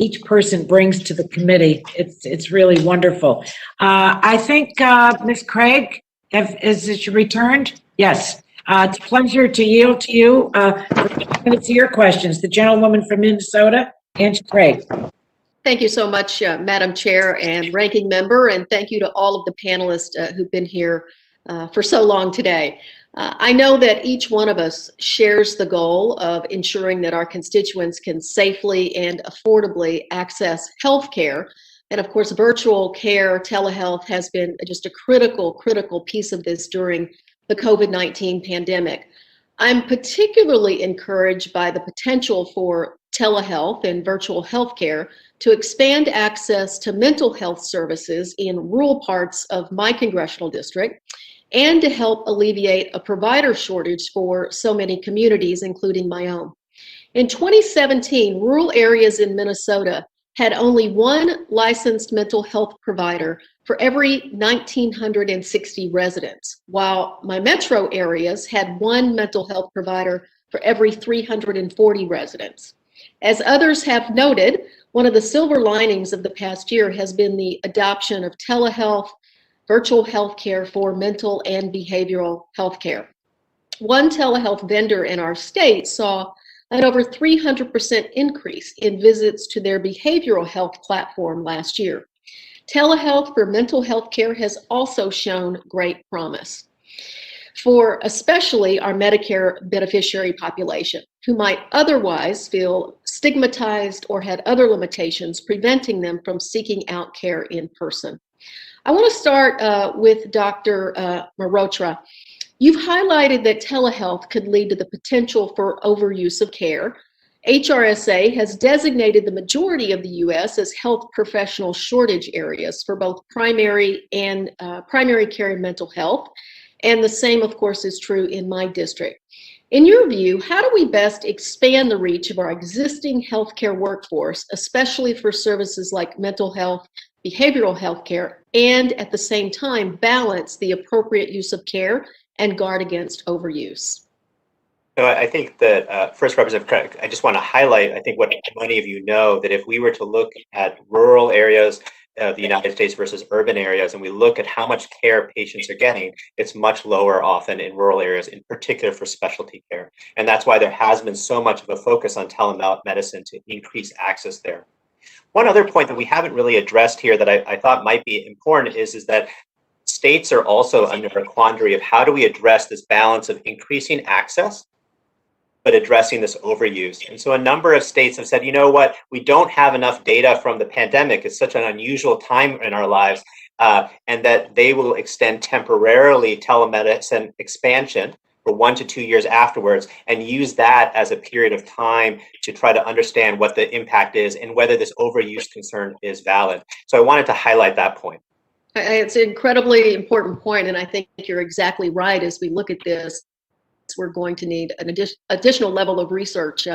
each person brings to the committee. It's really wonderful. I think Ms. Craig, is she returned? Yes. It's a pleasure to yield to you for your questions. The gentlewoman from Minnesota, Angie Craig. Thank you so much, Madam Chair and Ranking Member, and thank you to all of the panelists who've been here for so long today. I know that each one of us shares the goal of ensuring that our constituents can safely and affordably access health care. And of course, virtual care, telehealth has been just a critical piece of this during the COVID-19 pandemic. I'm particularly encouraged by the potential for telehealth and virtual healthcare to expand access to mental health services in rural parts of my congressional district, and to help alleviate a provider shortage for so many communities, including my own. In 2017, rural areas in Minnesota had only one licensed mental health provider for every 1,960 residents, while my metro areas had one mental health provider for every 340 residents. As others have noted, one of the silver linings of the past year has been the adoption of telehealth, virtual healthcare for mental and behavioral healthcare. One telehealth vendor in our state saw an over 300% increase in visits to their behavioral health platform last year. Telehealth for mental health care has also shown great promise for especially our Medicare beneficiary population, who might otherwise feel stigmatized or had other limitations preventing them from seeking out care in person. I want to start with Dr. Mehrotra. You've highlighted that telehealth could lead to the potential for overuse of care. HRSA has designated the majority of the U.S. as health professional shortage areas for both primary care and mental health. And the same, of course, is true in my district. In your view, how do we best expand the reach of our existing healthcare workforce, especially for services like mental health, behavioral health care, and at the same time balance the appropriate use of care and guard against overuse? So I think that first, Representative Craig, I just want to highlight, I think what many of you know, that if we were to look at rural areas of the United States versus urban areas, and we look at how much care patients are getting, it's much lower often in rural areas, in particular for specialty care. And that's why there has been so much of a focus on telemedicine to increase access there. One other point that we haven't really addressed here that I thought might be important is that states are also under a quandary of how do we address this balance of increasing access but addressing this overuse. And so a number of states have said, you know what, we don't have enough data from the pandemic. It's such an unusual time in our lives, and that they will extend temporarily telemedicine expansion for 1 to 2 years afterwards and use that as a period of time to try to understand what the impact is and whether this overuse concern is valid. So I wanted to highlight that point. It's an incredibly important point, and I think you're exactly right. As we look at this, we're going to need an additional level of research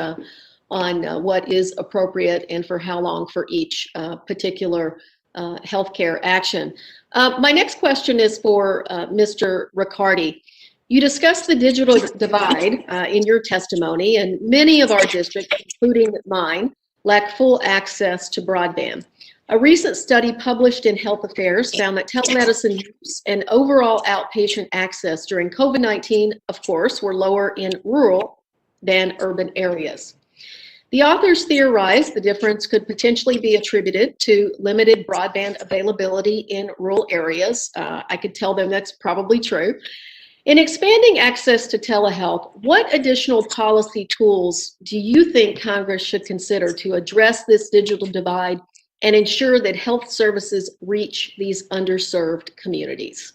on what is appropriate and for how long for each particular healthcare action. My next question is for Mr. Ricardi. You discussed the digital divide in your testimony, and many of our districts, including mine, lack full access to broadband. A recent study published in Health Affairs found that telemedicine use and overall outpatient access during COVID-19, of course, were lower in rural than urban areas. The authors theorized the difference could potentially be attributed to limited broadband availability in rural areas. I could tell them that's probably true. In expanding access to telehealth, what additional policy tools do you think Congress should consider to address this digital divide and ensure that health services reach these underserved communities?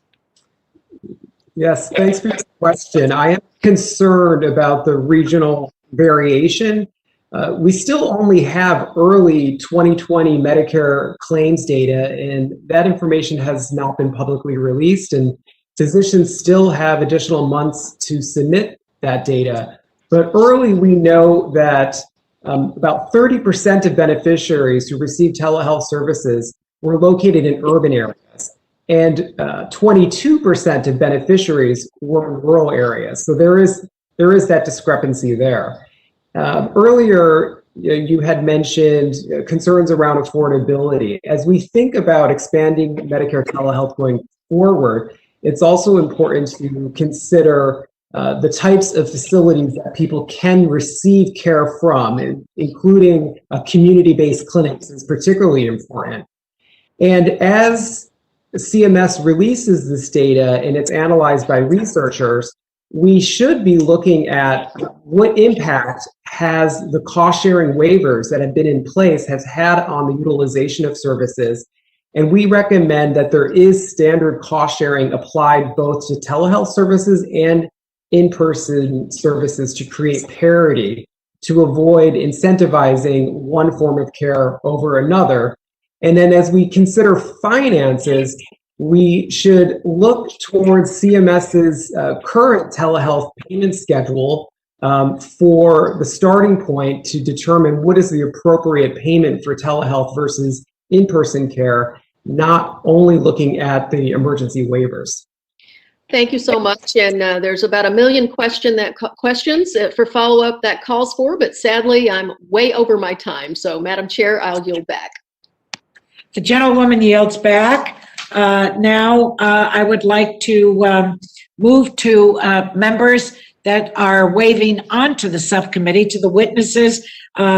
Yes, thanks for this question. I am concerned about the regional variation. We still only have early 2020 Medicare claims data, and that information has not been publicly released, and physicians still have additional months to submit that data. But early, we know that about 30% of beneficiaries who received telehealth services were located in urban areas, and 22% of beneficiaries were in rural areas. So there is that discrepancy there. Earlier, you had mentioned concerns around affordability. As we think about expanding Medicare telehealth going forward, it's also important to consider the types of facilities that people can receive care from, including community-based clinics is particularly important. And as CMS releases this data and it's analyzed by researchers, we should be looking at what impact has the cost-sharing waivers that have been in place has had on the utilization of services. And we recommend that there is standard cost sharing applied both to telehealth services and in-person services to create parity, to avoid incentivizing one form of care over another. And then as we consider finances, we should look towards CMS's current telehealth payment schedule for the starting point to determine what is the appropriate payment for telehealth versus in-person care, not only looking at the emergency waivers. Thank you so much. And there's about 1 million questions for follow-up that calls for, but sadly, I'm way over my time. So, Madam Chair, I'll yield back. The gentlewoman yields back. Now, I would like to move to members that are waving onto the subcommittee, to the witnesses.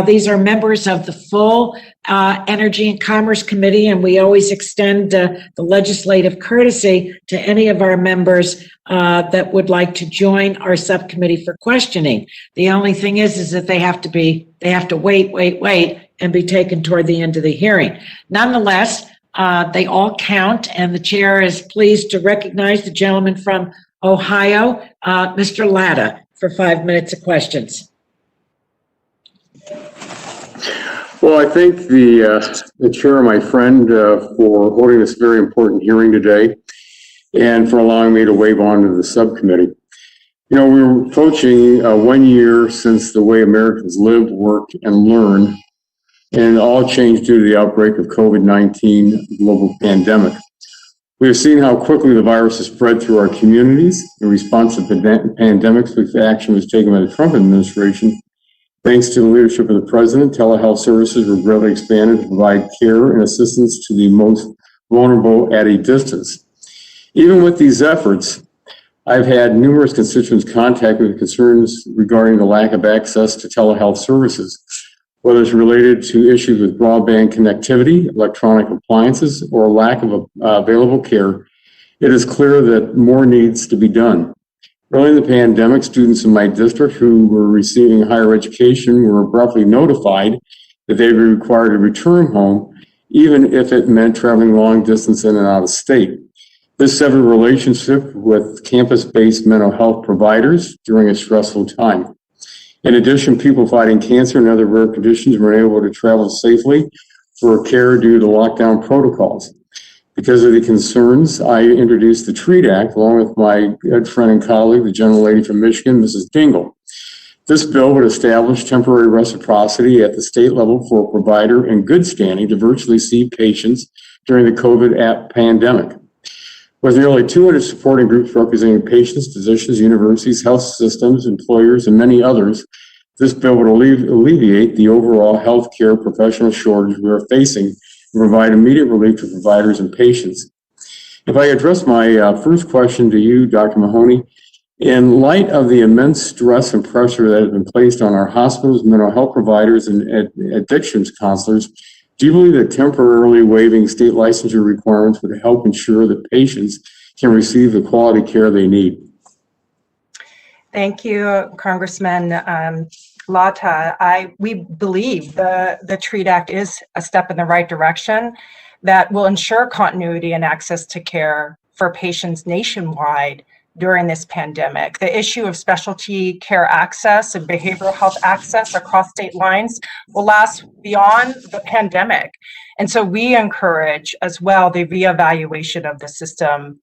These are members of the full Energy and Commerce Committee, and we always extend the legislative courtesy to any of our members that would like to join our subcommittee for questioning. The only thing is that they have to wait, and be taken toward the end of the hearing. Nonetheless, they all count, and the chair is pleased to recognize the gentleman from Ohio, Mr. Latta, for 5 minutes of questions. Well, I thank the chair, my friend, for holding this very important hearing today and for allowing me to wave on to the subcommittee. You know, we're approaching 1 year since the way Americans live, work, and learn, and all changed due to the outbreak of COVID-19 global pandemic. We have seen how quickly the virus has spread through our communities. In response to the pandemic, swift action was taken by the Trump administration. Thanks to the leadership of the president, telehealth services were greatly expanded to provide care and assistance to the most vulnerable at a distance. Even with these efforts, I've had numerous constituents contact me with concerns regarding the lack of access to telehealth services, whether it's related to issues with broadband connectivity, electronic appliances, or lack of available care. It is clear that more needs to be done. Early in the pandemic, students in my district who were receiving higher education were abruptly notified that they would be required to return home, even if it meant traveling long distance in and out of state. This severed relationship with campus-based mental health providers during a stressful time. In addition, people fighting cancer and other rare conditions were unable to travel safely for care due to lockdown protocols. Because of the concerns, I introduced the TREAT Act along with my good friend and colleague, the gentlelady from Michigan, Mrs. Dingell. This bill would establish temporary reciprocity at the state level for a provider in good standing to virtually see patients during the COVID pandemic. With nearly 200 supporting groups representing patients, physicians, universities, health systems, employers, and many others, this bill would alleviate the overall healthcare professional shortage we are facing and provide immediate relief to providers and patients. If I address my first question to you, Dr. Mahoney, in light of the immense stress and pressure that has been placed on our hospitals, mental health providers, and addictions counselors, do you believe that temporarily waiving state licensure requirements would help ensure that patients can receive the quality care they need? Thank you, Congressman Lata. We believe the TREAT Act is a step in the right direction that will ensure continuity and access to care for patients nationwide during this pandemic. The issue of specialty care access and behavioral health access across state lines will last beyond the pandemic. And so we encourage as well the reevaluation of the system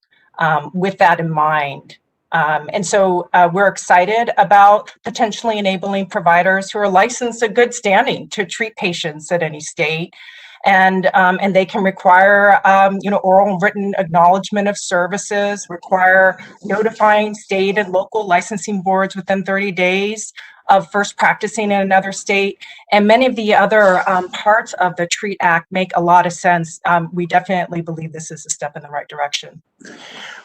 with that in mind. And so we're excited about potentially enabling providers who are licensed in good standing to treat patients at any state. And they can require, oral and written acknowledgement of services, require notifying state and local licensing boards within 30 days of first practicing in another state. And many of the other parts of the TREAT Act make a lot of sense. We definitely believe this is a step in the right direction.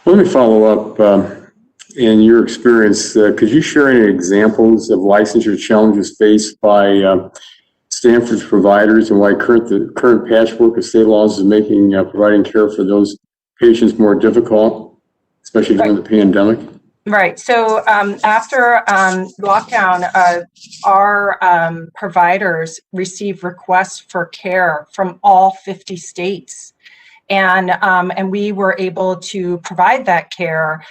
Let me follow up. In your experience, could you share any examples of licensure challenges faced by Stanford's providers and why the current patchwork of state laws is making providing care for those patients more difficult, especially during the pandemic? Right. So after lockdown, our providers received requests for care from all 50 states. And we were able to provide that care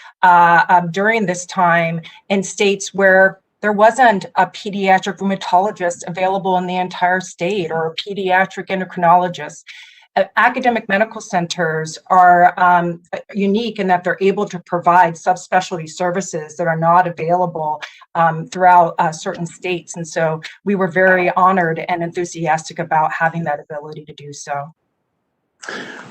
during this time in states where there wasn't a pediatric rheumatologist available in the entire state or a pediatric endocrinologist. Academic medical centers are unique in that they're able to provide subspecialty services that are not available throughout certain states. And so we were very honored and enthusiastic about having that ability to do so.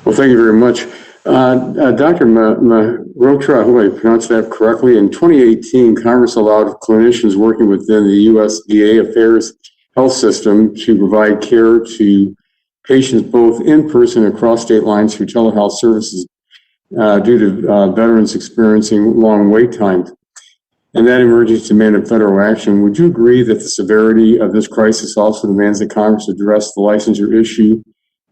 Well, thank you very much. Dr. Mehrotra, I hope I pronounced that correctly. In 2018, Congress allowed clinicians working within the U.S. VA Affairs health system to provide care to patients both in person and across state lines through telehealth services due to veterans experiencing long wait times. And that emergency demanded federal action. Would you agree that the severity of this crisis also demands that Congress address the licensure issue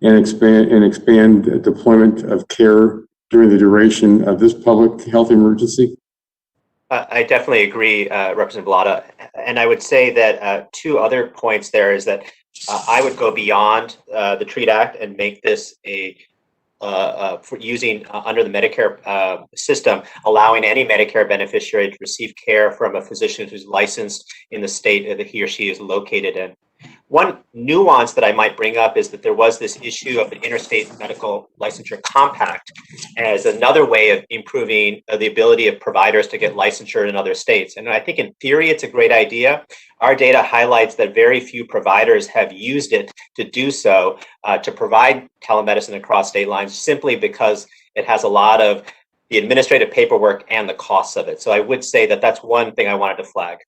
and expand deployment of care during the duration of this public health emergency? I definitely agree, Representative Vallata. And I would say that two other points there is that I would go beyond the TREAT Act and make this for using under the Medicare system, allowing any Medicare beneficiary to receive care from a physician who's licensed in the state that he or she is located in. One nuance that I might bring up is that there was this issue of the interstate medical licensure compact as another way of improving the ability of providers to get licensure in other states. And I think in theory, it's a great idea. Our data highlights that very few providers have used it to do so, to provide telemedicine across state lines, simply because it has a lot of the administrative paperwork and the costs of it. So I would say that that's one thing I wanted to flag.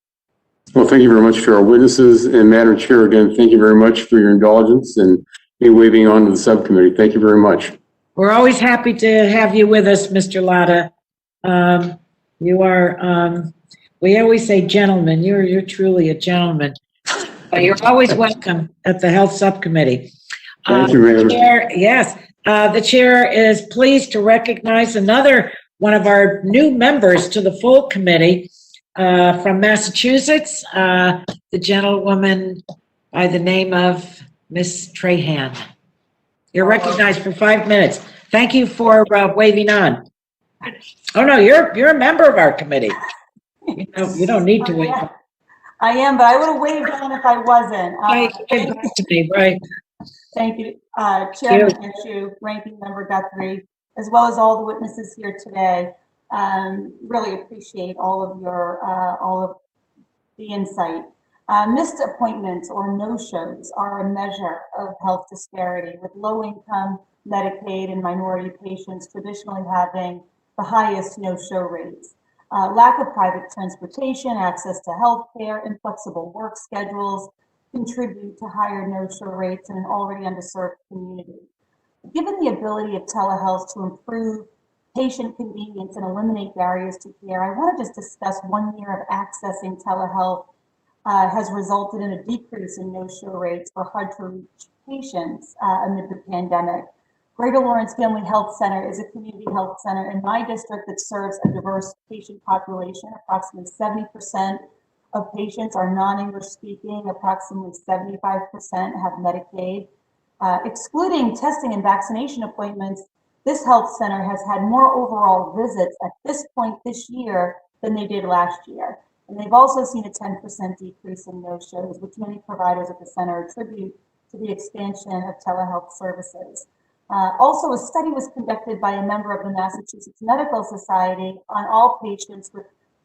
Well, thank you very much to our witnesses. And Madam Chair, again, thank you very much for your indulgence and me waving on to the subcommittee. Thank you very much. We're always happy to have you with us, Mr. Lata. You are, we always say gentleman. You're truly a gentleman. You're always welcome at the Health Subcommittee. Thank you, Madam Chair. Yes, the chair is pleased to recognize another one of our new members to the full committee. From Massachusetts, the gentlewoman by the name of Miss Trahan. You're recognized for 5 minutes. Thank you for waving on. Oh no, you're a member of our committee. You don't need to wave. I am, but I would have waved on if I wasn't. Right. Thank you, Chairman Issue, Ranking Member Guthrie, as well as all the witnesses here today. Really appreciate all of the insight. Missed appointments or no-shows are a measure of health disparity, with low-income, Medicaid, and minority patients traditionally having the highest no-show rates. Lack of private transportation, access to health care, inflexible work schedules contribute to higher no-show rates in an already underserved community. Given the ability of telehealth to improve patient convenience and eliminate barriers to care, I want to just discuss 1 year of accessing telehealth has resulted in a decrease in no-show rates for hard-to-reach patients amid the pandemic. Greater Lawrence Family Health Center is a community health center in my district that serves a diverse patient population. Approximately 70% of patients are non-English speaking, approximately 75% have Medicaid. Excluding testing and vaccination appointments, this health center has had more overall visits at this point this year than they did last year. And they've also seen a 10% decrease in no-shows, which many providers at the center attribute to the expansion of telehealth services. Also, a study was conducted by a member of the Massachusetts Medical Society on all patients with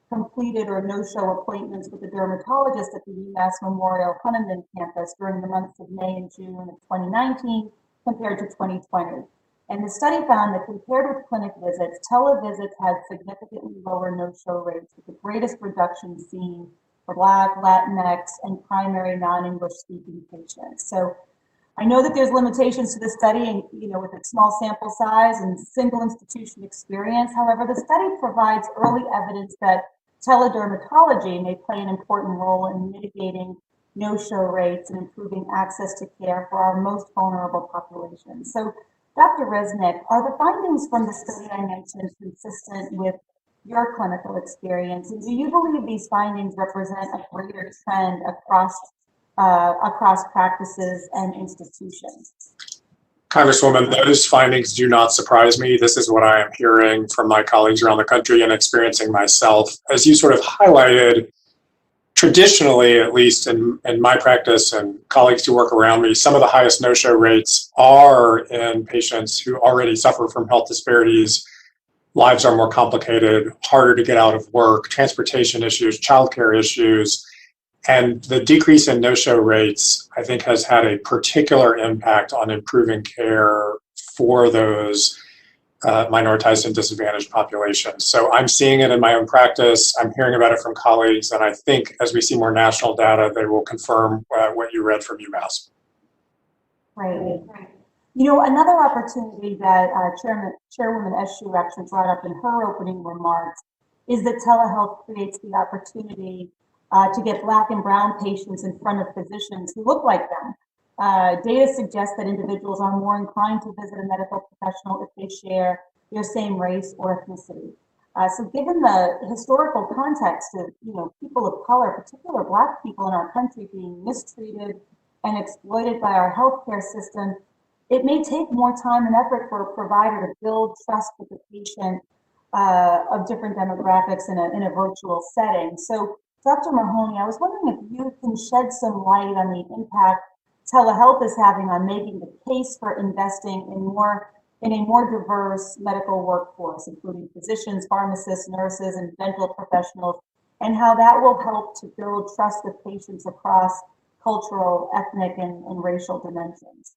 completed or no-show appointments with a dermatologist at the UMass Memorial Huntington campus during the months of May and June of 2019 compared to 2020. And the study found that compared with clinic visits, televisits had significantly lower no-show rates, with the greatest reduction seen for Black, Latinx, and primary non-English speaking patients. So I know that there's limitations to the study, and with its small sample size and single institution experience. However, the study provides early evidence that teledermatology may play an important role in mitigating no-show rates and improving access to care for our most vulnerable populations. So, Dr. Resnik, are the findings from the study I mentioned consistent with your clinical experience? And do you believe these findings represent a greater trend across practices and institutions? Congresswoman, those findings do not surprise me. This is what I am hearing from my colleagues around the country and experiencing myself. As you sort of highlighted, traditionally, at least in my practice and colleagues who work around me, some of the highest no-show rates are in patients who already suffer from health disparities. Lives are more complicated, harder to get out of work, transportation issues, childcare issues. And the decrease in no-show rates, I think, has had a particular impact on improving care for those minoritized and disadvantaged populations. So I'm seeing it in my own practice. I'm hearing about it from colleagues. And I think as we see more national data, they will confirm what you read from UMass. Right. Another opportunity that Chairwoman Eshu actually brought up in her opening remarks is that telehealth creates the opportunity to get Black and Brown patients in front of physicians who look like them. Data suggests that individuals are more inclined to visit a medical professional if they share their same race or ethnicity. So given the historical context of, people of color, particularly Black people in our country being mistreated and exploited by our healthcare system, it may take more time and effort for a provider to build trust with the patient of different demographics in a virtual setting. So Dr. Mahoney, I was wondering if you can shed some light on the impact telehealth is having on making the case for investing in a more diverse medical workforce, including physicians, pharmacists, nurses, and dental professionals, and how that will help to build trust with patients across cultural, ethnic, and racial dimensions.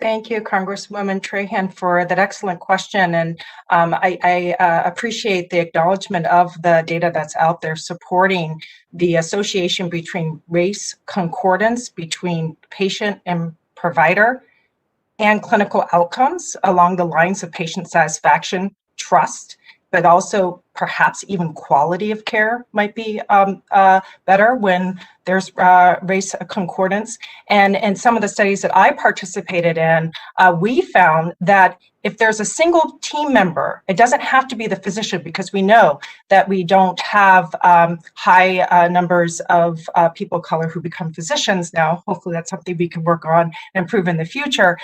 Thank you, Congresswoman Trahan, for that excellent question. And I appreciate the acknowledgement of the data that's out there supporting the association between race concordance between patient and provider and clinical outcomes along the lines of patient satisfaction, trust, but also perhaps even quality of care might be better when there's race concordance. And some of the studies that I participated in, we found that if there's a single team member, it doesn't have to be the physician, because we know that we don't have high numbers of people of color who become physicians now. Hopefully that's something we can work on and improve in the future.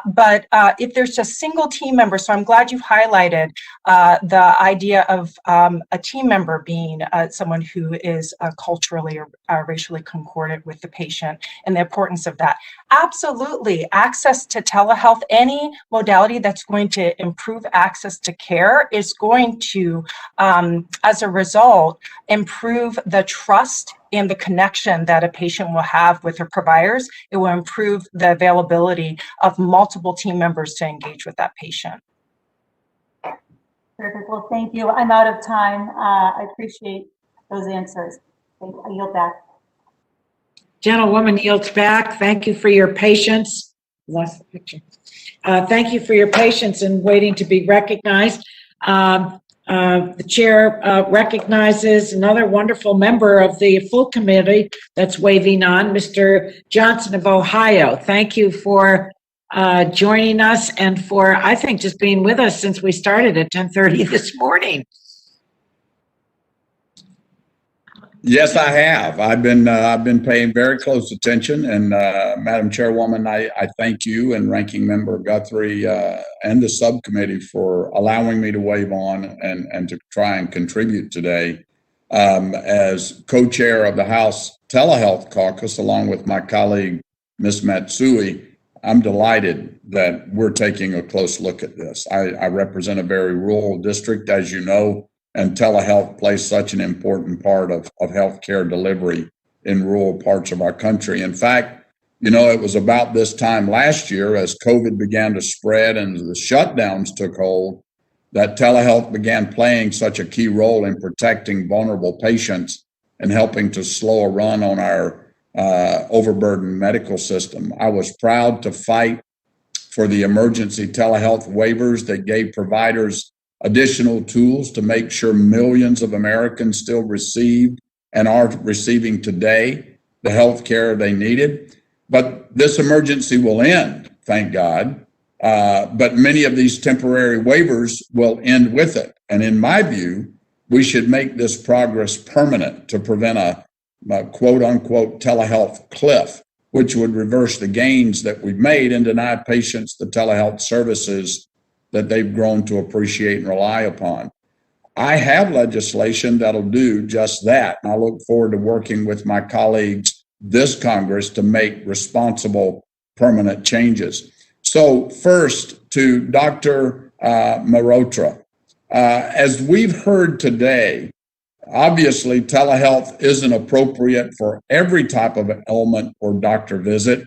But if there's just single team members, so I'm glad you've highlighted the idea of a team member being someone who is culturally or racially concordant with the patient and the importance of that. Absolutely, access to telehealth, any modality that's going to improve access to care is going to, as a result, improve the trust and the connection that a patient will have with their providers, it will improve the availability of multiple team members to engage with that patient. Perfect. Well, thank you. I'm out of time. I appreciate those answers. I yield back. Gentlewoman yields back. Thank you for your patience. Lost the picture. Thank you for your patience in waiting to be recognized. The chair recognizes another wonderful member of the full committee that's waving on, Mr. Johnson of Ohio. Thank you for joining us and for, I think, just being with us since we started at 10:30 this morning. Yes, I have. I've been paying very close attention, and Madam Chairwoman, I thank you and Ranking Member Guthrie and the subcommittee for allowing me to wave on and to try and contribute today. As co-chair of the House Telehealth Caucus, along with my colleague Ms. Matsui, I'm delighted that we're taking a close look at this. I represent a very rural district, as you know, and telehealth plays such an important part of healthcare delivery in rural parts of our country. In fact, you know, it was about this time last year, as COVID began to spread and the shutdowns took hold, that telehealth began playing such a key role in protecting vulnerable patients and helping to slow a run on our overburdened medical system. I was proud to fight for the emergency telehealth waivers that gave providers additional tools to make sure millions of Americans still received and are receiving today the health care they needed. But this emergency will end, thank God. But many of these temporary waivers will end with it. And in my view, we should make this progress permanent to prevent a quote unquote telehealth cliff, which would reverse the gains that we've made and deny patients the telehealth services that they've grown to appreciate and rely upon. I have legislation that'll do just that. And I look forward to working with my colleagues this Congress to make responsible, permanent changes. So first to Dr. Mehrotra. As we've heard today, obviously telehealth isn't appropriate for every type of ailment or doctor visit,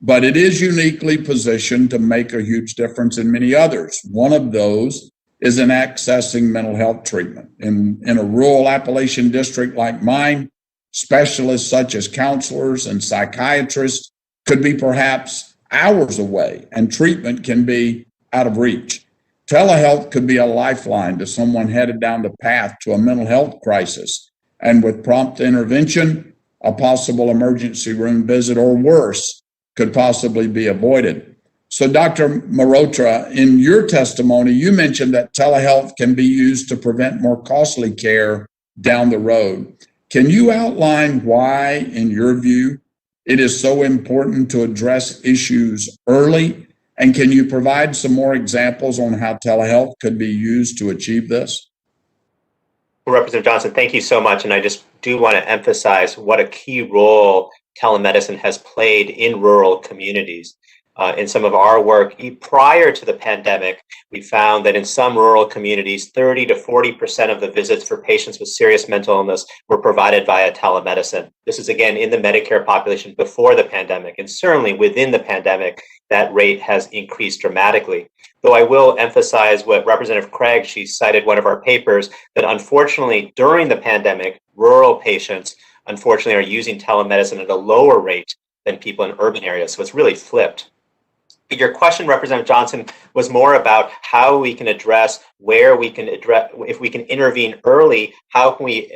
but it is uniquely positioned to make a huge difference in many others. One of those is in accessing mental health treatment. In a rural Appalachian district like mine, specialists such as counselors and psychiatrists could be perhaps hours away, and treatment can be out of reach. Telehealth could be a lifeline to someone headed down the path to a mental health crisis, and with prompt intervention, a possible emergency room visit or worse could possibly be avoided. So Dr. Mehrotra, in your testimony, you mentioned that telehealth can be used to prevent more costly care down the road. Can you outline why, in your view, it is so important to address issues early? And can you provide some more examples on how telehealth could be used to achieve this? Well, Representative Johnson, thank you so much. And I just do want to emphasize what a key role telemedicine has played in rural communities. In some of our work prior to the pandemic, we found that in some rural communities, 30 to 40% of the visits for patients with serious mental illness were provided via telemedicine. This is again in the Medicare population before the pandemic, and certainly within the pandemic, that rate has increased dramatically. Though I will emphasize what Representative Craig, she cited one of our papers, that unfortunately during the pandemic, rural patients unfortunately are using telemedicine at a lower rate than people in urban areas. So it's really flipped. Your question, Representative Johnson, was more about how we can address, where we can address, if we can intervene early, how can we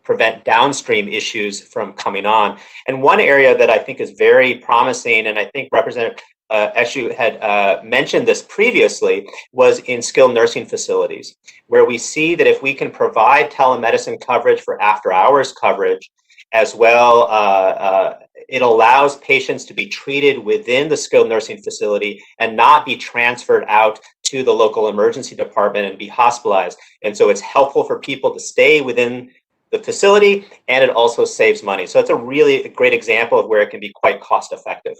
prevent downstream issues from coming on. And one area that I think is very promising, and I think Representative Eshu had mentioned this previously, was in skilled nursing facilities, where we see that if we can provide telemedicine coverage for after hours coverage, as well, it allows patients to be treated within the skilled nursing facility and not be transferred out to the local emergency department and be hospitalized. And so it's helpful for people to stay within the facility, and it also saves money. So it's a really great example of where it can be quite cost effective.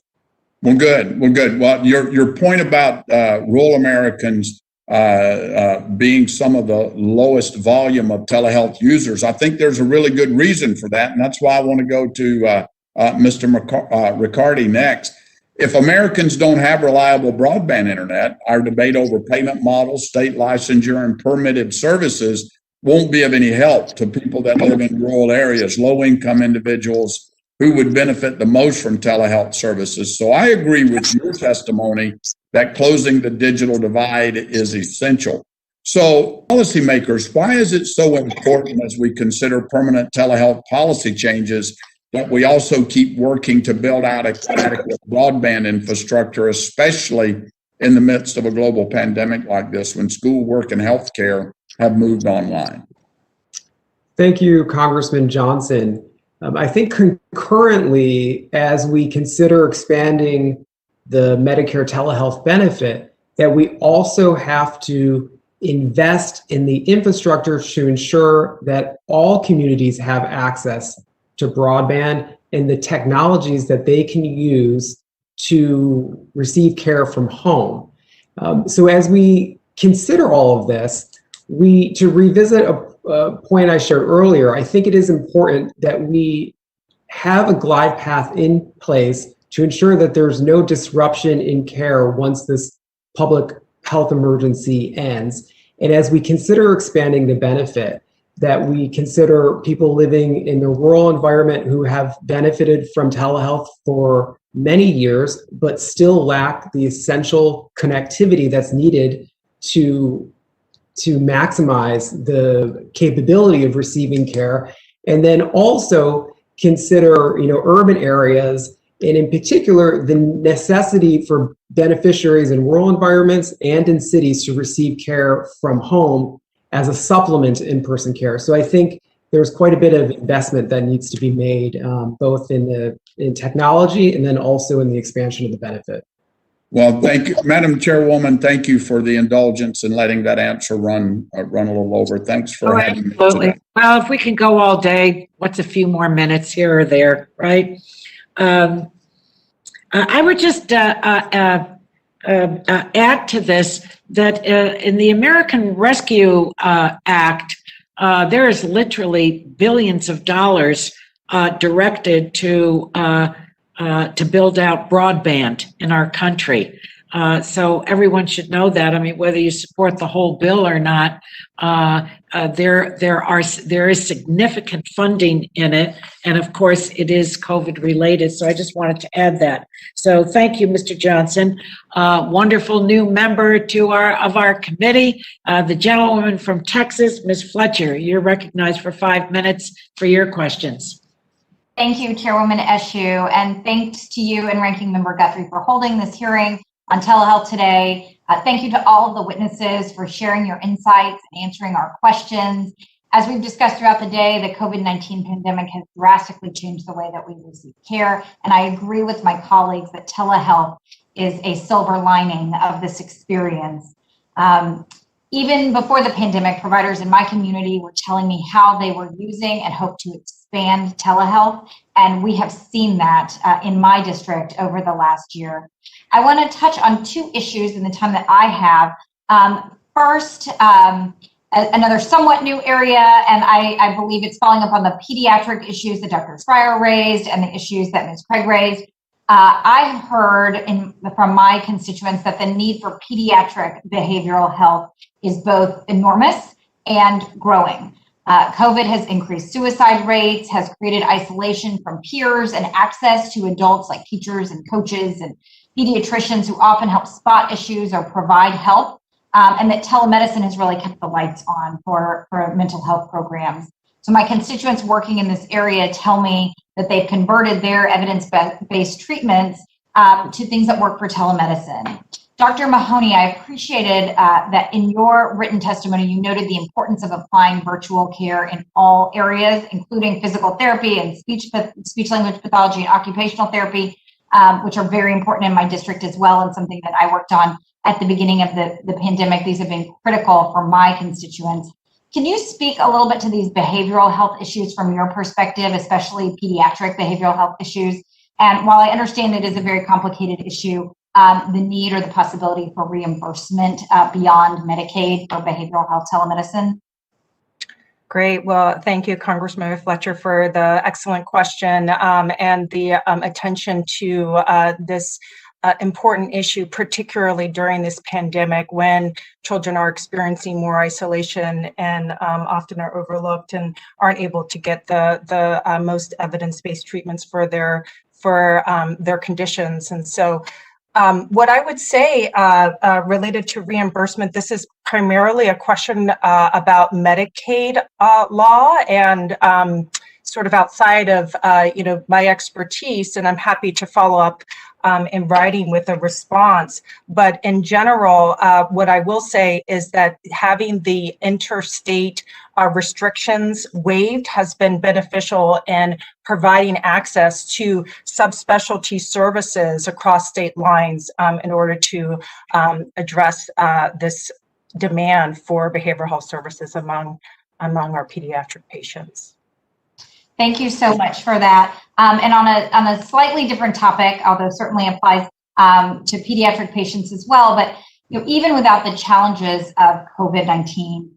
Well, good. Well, your point about rural Americans being some of the lowest volume of telehealth users. I think there's a really good reason for that, and that's why I want to go to Mr. Ricardi next. If Americans don't have reliable broadband internet, our debate over payment models, state licensure, and permitted services won't be of any help to people that live in rural areas, low-income individuals who would benefit the most from telehealth services. So I agree with your testimony that closing the digital divide is essential. So policymakers, why is it so important as we consider permanent telehealth policy changes that we also keep working to build out adequate broadband infrastructure, especially in the midst of a global pandemic like this, when school, work, and healthcare have moved online? Thank you, Congressman Johnson. I think concurrently, as we consider expanding the Medicare telehealth benefit, that we also have to invest in the infrastructure to ensure that all communities have access to broadband and the technologies that they can use to receive care from home. So as we consider all of this, to revisit a point I shared earlier, I think it is important that we have a glide path in place to ensure that there's no disruption in care once this public health emergency ends. And as we consider expanding the benefit, that we consider people living in the rural environment who have benefited from telehealth for many years, but still lack the essential connectivity that's needed to maximize the capability of receiving care. And then also consider, urban areas, and in particular, the necessity for beneficiaries in rural environments and in cities to receive care from home as a supplement to in-person care. So I think there's quite a bit of investment that needs to be made, both in technology and then also in the expansion of the benefit. Well, thank you, Madam Chairwoman. Thank you for the indulgence in letting that answer run a little over. Thanks for having me today. Well, if we can go all day, what's a few more minutes here or there, right? I would just add to this that in the American Rescue Act, there is literally billions of dollars directed to build out broadband in our country. So everyone should know that. I mean, whether you support the whole bill or not, there is significant funding in it, and of course, it is COVID related. So I just wanted to add that. So thank you, Mr. Johnson. Wonderful new member of our committee, the gentlewoman from Texas, Ms. Fletcher. You're recognized for 5 minutes for your questions. Thank you, Chairwoman Eshoo, and thanks to you and Ranking Member Guthrie for holding this hearing on telehealth today. Thank you to all of the witnesses for sharing your insights and answering our questions. As we've discussed throughout the day, the COVID-19 pandemic has drastically changed the way that we receive care, and I agree with my colleagues that telehealth is a silver lining of this experience. Even before the pandemic, providers in my community were telling me how they were using and hope to expand telehealth, and we have seen that in my district over the last year. I want to touch on two issues in the time that I have. First, another somewhat new area, and I believe it's following up on the pediatric issues that Dr. Schreier raised and the issues that Ms. Craig raised. I've heard from my constituents that the need for pediatric behavioral health is both enormous and growing. COVID has increased suicide rates, has created isolation from peers and access to adults like teachers and coaches and pediatricians who often help spot issues or provide help, and that telemedicine has really kept the lights on for mental health programs. So my constituents working in this area tell me that they've converted their evidence-based treatments to things that work for telemedicine. Dr. Mahoney, I appreciated that in your written testimony, you noted the importance of applying virtual care in all areas, including physical therapy and speech-language pathology and occupational therapy, which are very important in my district as well, and something that I worked on at the beginning of the pandemic. These have been critical for my constituents. Can you speak a little bit to these behavioral health issues from your perspective, especially pediatric behavioral health issues? And while I understand it is a very complicated issue, the need or the possibility for reimbursement beyond Medicaid for behavioral health telemedicine? Great. Well, thank you, Congressman Fletcher, for the excellent question and the attention to this important issue, particularly during this pandemic when children are experiencing more isolation and often are overlooked and aren't able to get the most evidence-based treatments for their conditions. And so what I would say related to reimbursement, this is primarily a question about Medicaid law and sort of outside of my expertise, and I'm happy to follow up in writing with a response. But in general, what I will say is that having the interstate restrictions waived has been beneficial in providing access to subspecialty services across state lines in order to address this demand for behavioral health services among our pediatric patients. Thank you so much for that. And on a slightly different topic, although certainly applies to pediatric patients as well, but even without the challenges of COVID-19,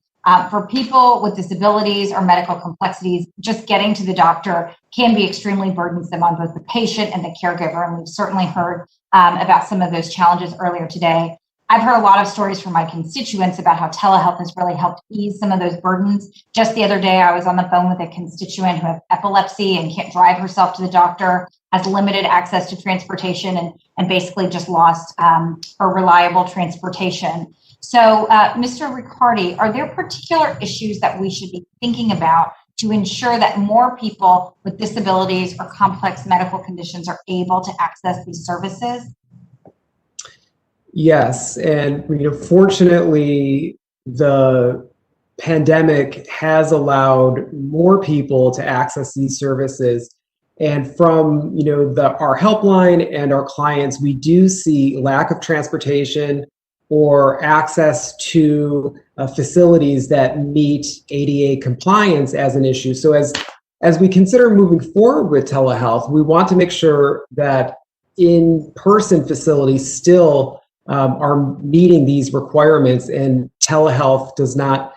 for people with disabilities or medical complexities, just getting to the doctor can be extremely burdensome on both the patient and the caregiver. And we've certainly heard about some of those challenges earlier today. I've heard a lot of stories from my constituents about how telehealth has really helped ease some of those burdens. Just the other day, I was on the phone with a constituent who has epilepsy and can't drive herself to the doctor, has limited access to transportation, and basically just lost her reliable transportation. So, Mr. Ricardi, are there particular issues that we should be thinking about to ensure that more people with disabilities or complex medical conditions are able to access these services? Yes, and fortunately, the pandemic has allowed more people to access these services. And from our helpline and our clients, we do see lack of transportation or access to facilities that meet ADA compliance as an issue. So as we consider moving forward with telehealth, we want to make sure that in-person facilities still are meeting these requirements, and telehealth does not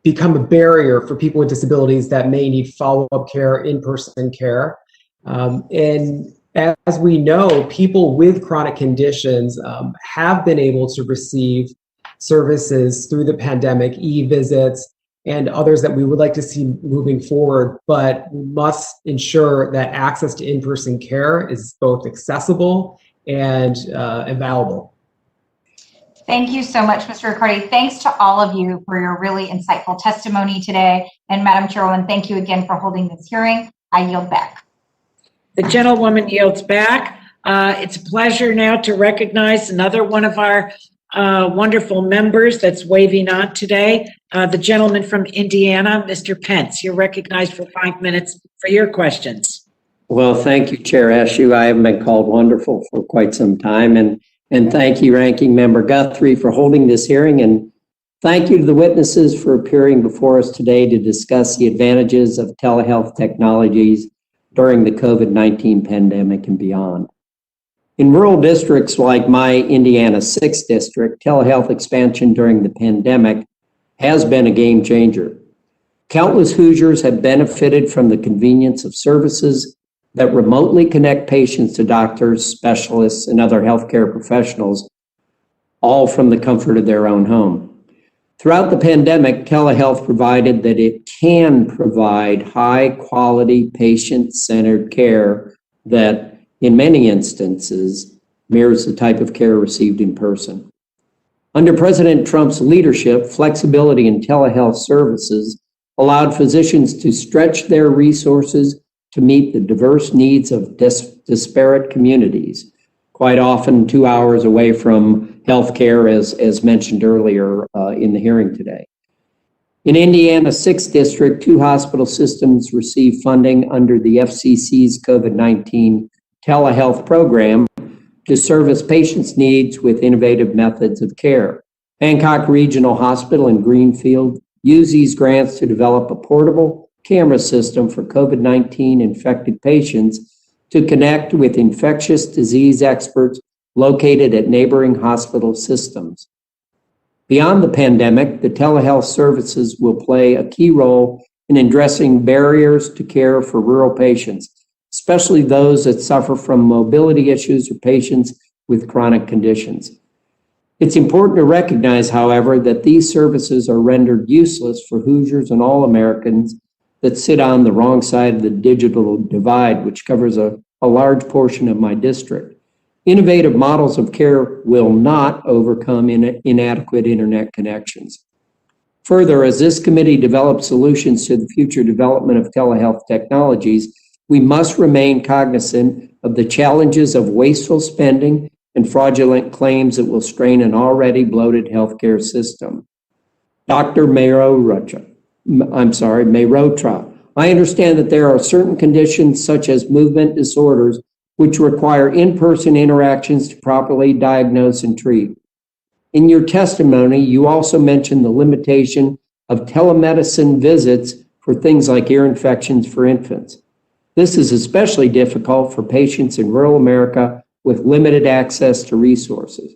become a barrier for people with disabilities that may need follow-up care, in-person care. And as we know, people with chronic conditions have been able to receive services through the pandemic, e-visits, and others that we would like to see moving forward, but we must ensure that access to in-person care is both accessible and available. Thank you so much, Mr. Ricardi. Thanks to all of you for your really insightful testimony today. And Madam Chairwoman, thank you again for holding this hearing. I yield back. The gentlewoman yields back. It's a pleasure now to recognize another one of our wonderful members that's waving on today, the gentleman from Indiana, Mr. Pence. You're recognized for 5 minutes for your questions. Well, thank you, Chair Eshoo. I haven't been called wonderful for quite some time. And thank you, Ranking Member Guthrie, for holding this hearing. And thank you to the witnesses for appearing before us today to discuss the advantages of telehealth technologies during the COVID-19 pandemic and beyond. In rural districts like my Indiana 6th district, telehealth expansion during the pandemic has been a game changer. Countless Hoosiers have benefited from the convenience of services that remotely connect patients to doctors, specialists, and other healthcare professionals, all from the comfort of their own home. Throughout the pandemic, telehealth provided that it can provide high-quality, patient-centered care that, in many instances, mirrors the type of care received in person. Under President Trump's leadership, flexibility in telehealth services allowed physicians to stretch their resources to meet the diverse needs of disparate communities, quite often 2 hours away from healthcare, as mentioned earlier in the hearing today. In Indiana's 6th district, 2 hospital systems received funding under the FCC's COVID-19 telehealth program to service patients' needs with innovative methods of care. Hancock Regional Hospital in Greenfield used these grants to develop a portable camera system for COVID-19 infected patients to connect with infectious disease experts located at neighboring hospital systems. Beyond the pandemic, the telehealth services will play a key role in addressing barriers to care for rural patients, especially those that suffer from mobility issues or patients with chronic conditions. It's important to recognize, however, that these services are rendered useless for Hoosiers and all Americans that sit on the wrong side of the digital divide, which covers a large portion of my district. Innovative models of care will not overcome inadequate internet connections. Further, as this committee develops solutions to the future development of telehealth technologies, we must remain cognizant of the challenges of wasteful spending and fraudulent claims that will strain an already bloated healthcare system. Dr. Mehrotra, I understand that there are certain conditions such as movement disorders which require in-person interactions to properly diagnose and treat. In your testimony, you also mentioned the limitation of telemedicine visits for things like ear infections for infants. This is especially difficult for patients in rural America with limited access to resources.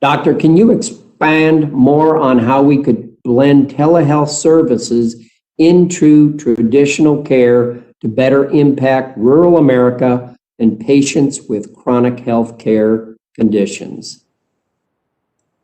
Doctor, can you expand more on how we could blend telehealth services into traditional care to better impact rural America and patients with chronic health care conditions?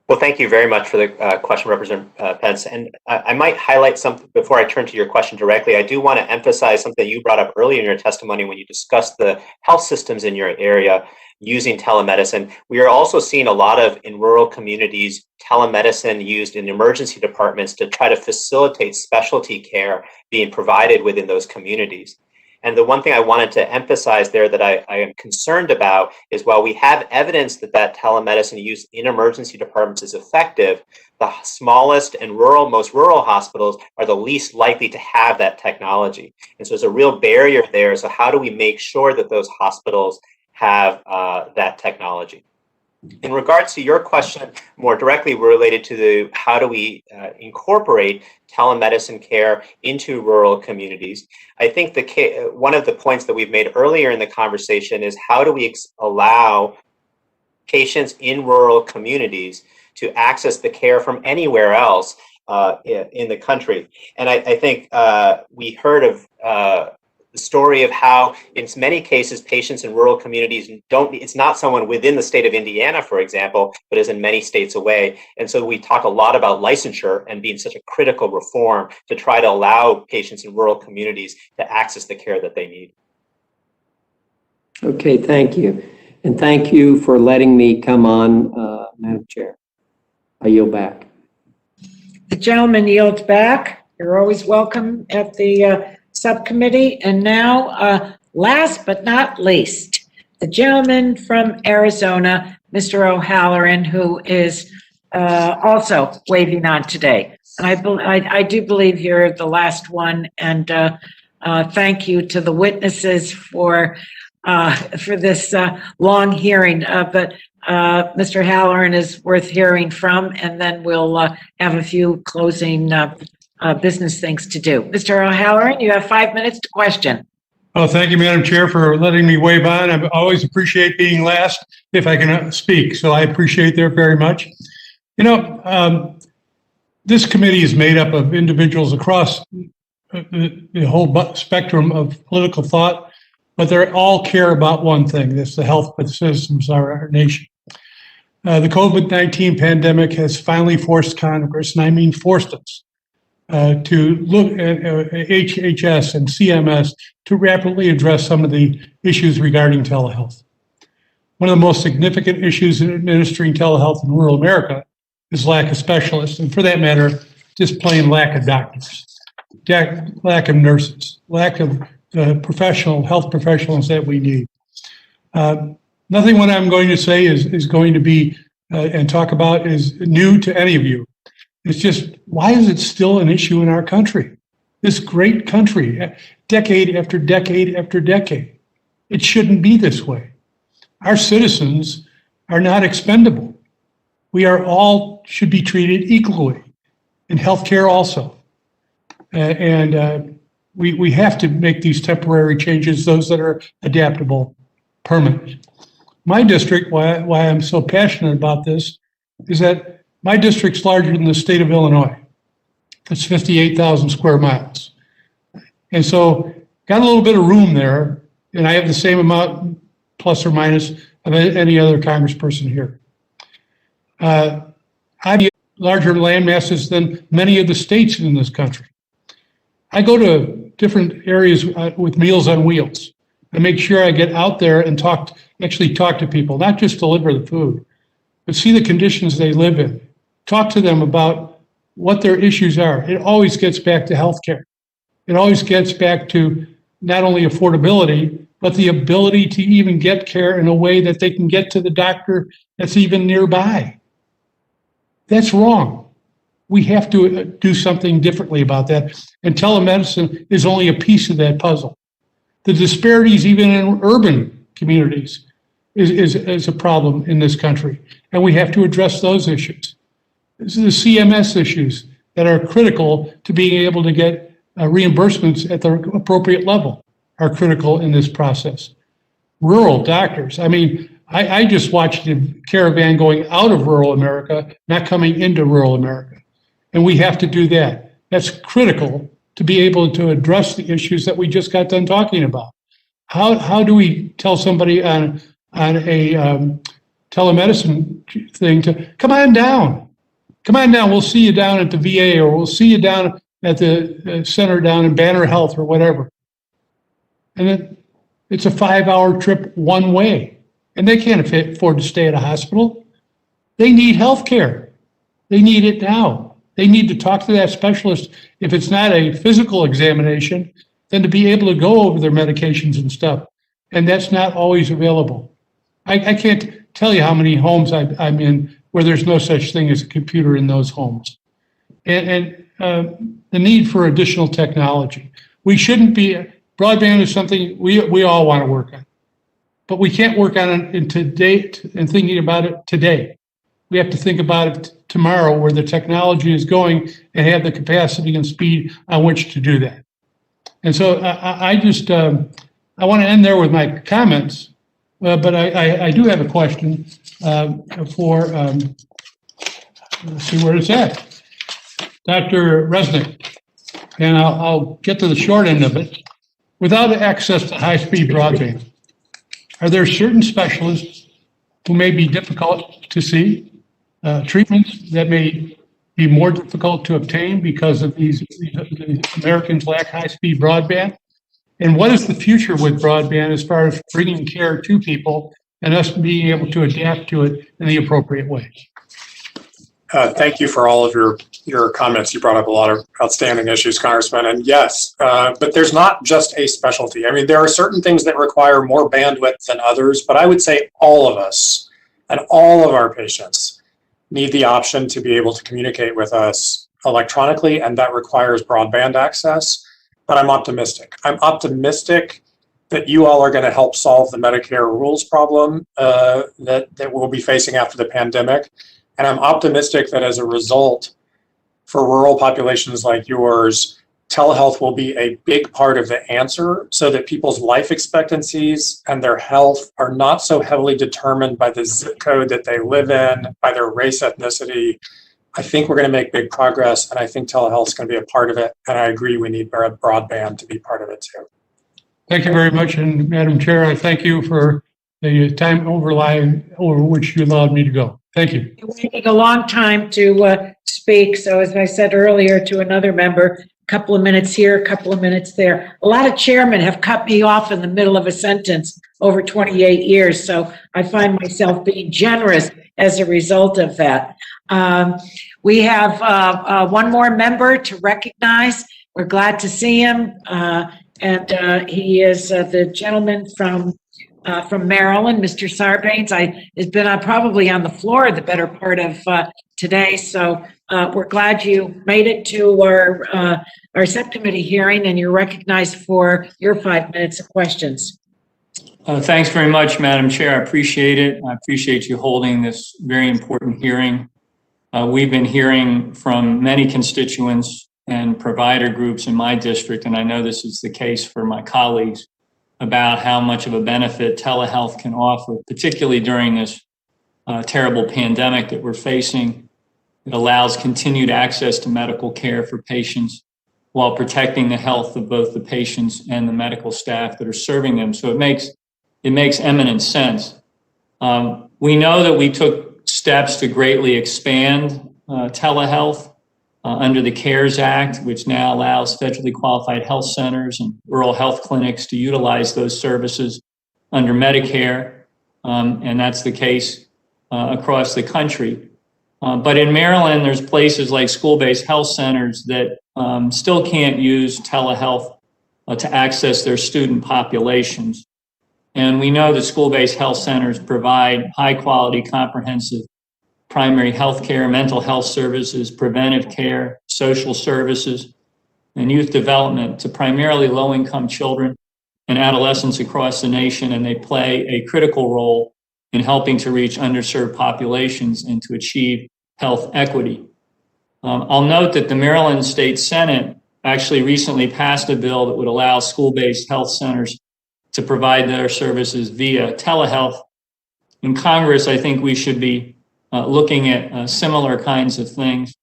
Well, thank you very much for the question, Representative Pence. And I might highlight something before I turn to your question directly. I do want to emphasize something you brought up earlier in your testimony when you discussed the health systems in your area using telemedicine. We are also seeing a lot of, in rural communities, telemedicine used in emergency departments to try to facilitate specialty care being provided within those communities. And the one thing I wanted to emphasize there that I am concerned about is while we have evidence that telemedicine use in emergency departments is effective, the smallest and most rural hospitals are the least likely to have that technology. And so there's a real barrier there. So how do we make sure that those hospitals have that technology? In regards to your question, more directly related to how do we incorporate telemedicine care into rural communities, I think one of the points that we've made earlier in the conversation is how do we allow patients in rural communities to access the care from anywhere else in the country. And I think we heard of the story of how in many cases patients in rural communities it's not someone within the state of Indiana, for example, but is in many states away. And so we talk a lot about licensure and being such a critical reform to try to allow patients in rural communities to access the care that they need. Okay, thank you. And thank you for letting me come on, Madam Chair. I yield back. The gentleman yields back. You're always welcome at the subcommittee. And now, last but not least, the gentleman from Arizona, Mr. O'Halloran, who is also waving on today. And I do believe you're the last one. And thank you to the witnesses for this long hearing. But Mr. Halloran is worth hearing from, and then we'll have a few closing business things to do. Mr. O'Halloran, you have 5 minutes to question. Oh, thank you, Madam Chair, for letting me wave on. I always appreciate being last if I can speak, so I appreciate that very much. You know, this committee is made up of individuals across the whole spectrum of political thought, but they all care about one thing. That's the health of the citizens of our nation. The COVID-19 pandemic has finally forced Congress, and I mean forced us, to look at HHS and CMS to rapidly address some of the issues regarding telehealth. One of the most significant issues in administering telehealth in rural America is lack of specialists, and for that matter, just plain lack of doctors, lack of nurses, lack of health professionals that we need. Nothing what I'm going to say is going to be and talk about is new to any of you. It's just, why is it still an issue in our country? This great country, decade after decade after decade. It shouldn't be this way. Our citizens are not expendable. We are all should be treated equally in healthcare also. And We have to make these temporary changes, those that are adaptable, permanent. My district, why I'm so passionate about this, is that my district's larger than the state of Illinois. It's 58,000 square miles. And so got a little bit of room there, and I have the same amount, plus or minus, of any other congressperson here. I have larger land masses than many of the states in this country. I go to different areas with Meals on Wheels. I make sure I get out there and actually talk to people, not just deliver the food, but see the conditions they live in. Talk to them about what their issues are. It always gets back to healthcare. It always gets back to not only affordability, but the ability to even get care in a way that they can get to the doctor that's even nearby. That's wrong. We have to do something differently about that. And telemedicine is only a piece of that puzzle. The disparities even in urban communities is a problem in this country. And we have to address those issues. This is the CMS issues that are critical to being able to get reimbursements at the appropriate level are critical in this process. Rural doctors. I mean, I just watched the caravan going out of rural America, not coming into rural America. And we have to do that. That's critical to be able to address the issues that we just got done talking about. How do we tell somebody on a telemedicine thing to come on down? Come on down, we'll see you down at the VA, or we'll see you down at the center down in Banner Health or whatever. And then it's a 5-hour trip one way. And they can't afford to stay at a hospital. They need health care. They need it now. They need to talk to that specialist. If it's not a physical examination, then to be able to go over their medications and stuff. And that's not always available. I can't tell you how many homes I'm in where there's no such thing as a computer in those homes. And the need for additional technology. We shouldn't be, broadband is something we all want to work on. But we can't work on it in today and thinking about it today. We have to think about it tomorrow, where the technology is going, and have the capacity and speed on which to do that. And so I want to end there with my comments, but I do have a question for, let's see where it's at, Dr. Resnik, and I'll get to the short end of it. Without access to high-speed broadband, are there certain specialists who may be difficult to see, treatments that may be more difficult to obtain because of these Americans lack high-speed broadband? And what is the future with broadband as far as bringing care to people and us being able to adapt to it in the appropriate way? Thank you for all of your comments. You brought up a lot of outstanding issues, Congressman. And yes, but there's not just a specialty. I mean, there are certain things that require more bandwidth than others, but I would say all of us and all of our patients need the option to be able to communicate with us electronically, and that requires broadband access. But I'm optimistic. I'm optimistic that you all are going to help solve the Medicare rules problem that we'll be facing after the pandemic. And I'm optimistic that as a result, for rural populations like yours, telehealth will be a big part of the answer so that people's life expectancies and their health are not so heavily determined by the zip code that they live in, by their race, ethnicity. I think we're going to make big progress, and I think telehealth is going to be a part of it. And I agree we need broadband to be part of it too. Thank you very much. And Madam Chair, I thank you for the time over which you allowed me to go. Thank you. It will take a long time to speak. So as I said earlier to another member, a couple of minutes here, a couple of minutes there. A lot of chairmen have cut me off in the middle of a sentence over 28 years. So I find myself being generous as a result of that. We have one more member to recognize. We're glad to see him. And he is the gentleman from Maryland, Mr. Sarbanes. Has been probably on the floor the better part of today. So we're glad you made it to our subcommittee hearing, and you're recognized for your 5 minutes of questions. Thanks very much, Madam Chair. I appreciate it. I appreciate you holding this very important hearing. We've been hearing from many constituents and provider groups in my district, and I know this is the case for my colleagues, about how much of a benefit telehealth can offer, particularly during this terrible pandemic that we're facing. It allows continued access to medical care for patients while protecting the health of both the patients and the medical staff that are serving them. So it makes eminent sense. We know that we took steps to greatly expand telehealth under the CARES Act, which now allows federally qualified health centers and rural health clinics to utilize those services under Medicare, and that's the case across the country. But in Maryland, there's places like school-based health centers that still can't use telehealth to access their student populations. And we know that school-based health centers provide high-quality, comprehensive primary health care, mental health services, preventive care, social services, and youth development to primarily low-income children and adolescents across the nation, and they play a critical role in helping to reach underserved populations and to achieve health equity. I'll note that the Maryland State Senate actually recently passed a bill that would allow school-based health centers to provide their services via telehealth. In Congress, I think we should be looking at similar kinds of things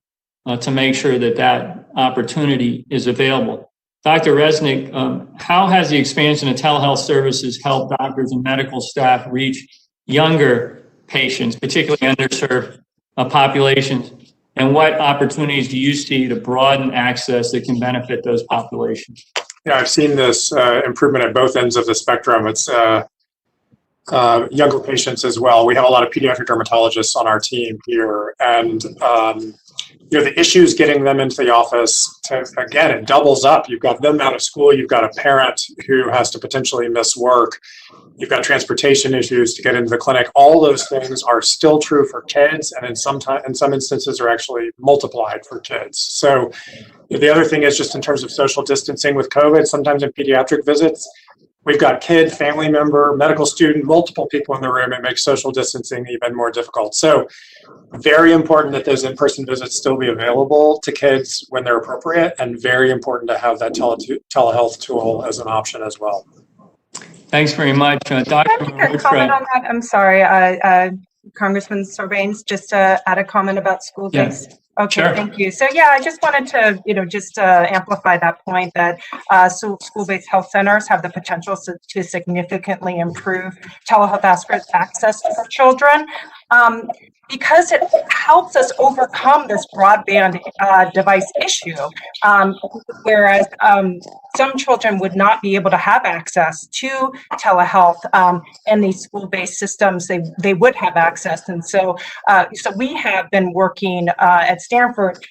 to make sure that that opportunity is available. Dr. Resnik, how has the expansion of telehealth services helped doctors and medical staff reach younger patients, particularly underserved populations? And what opportunities do you see to broaden access that can benefit those populations? Yeah, I've seen this improvement at both ends of the spectrum. It's younger patients as well. We have a lot of pediatric dermatologists on our team here, and the issues getting them into the office, again, it doubles up. You've got them out of school, you've got a parent who has to potentially miss work, you've got transportation issues to get into the clinic. All those things are still true for kids, and in some instances are actually multiplied for kids. So the other thing is just in terms of social distancing with COVID, sometimes in pediatric visits, we've got kid, family member, medical student, multiple people in the room. It makes social distancing even more difficult. So very important that those in-person visits still be available to kids when they're appropriate, and very important to have that telehealth tool as an option as well. Thank very much. Dr. Comment on that? I'm sorry, Congressman Sarbanes, just to add a comment about school-based. Yes. Okay, Sure. Thank you. So yeah, I just wanted to, amplify that point that school-based health centers have the potential to significantly improve telehealth access for children. Because it helps us overcome this broadband device issue, whereas some children would not be able to have access to telehealth in these school-based systems. They would have access, and so we have been working at Stanford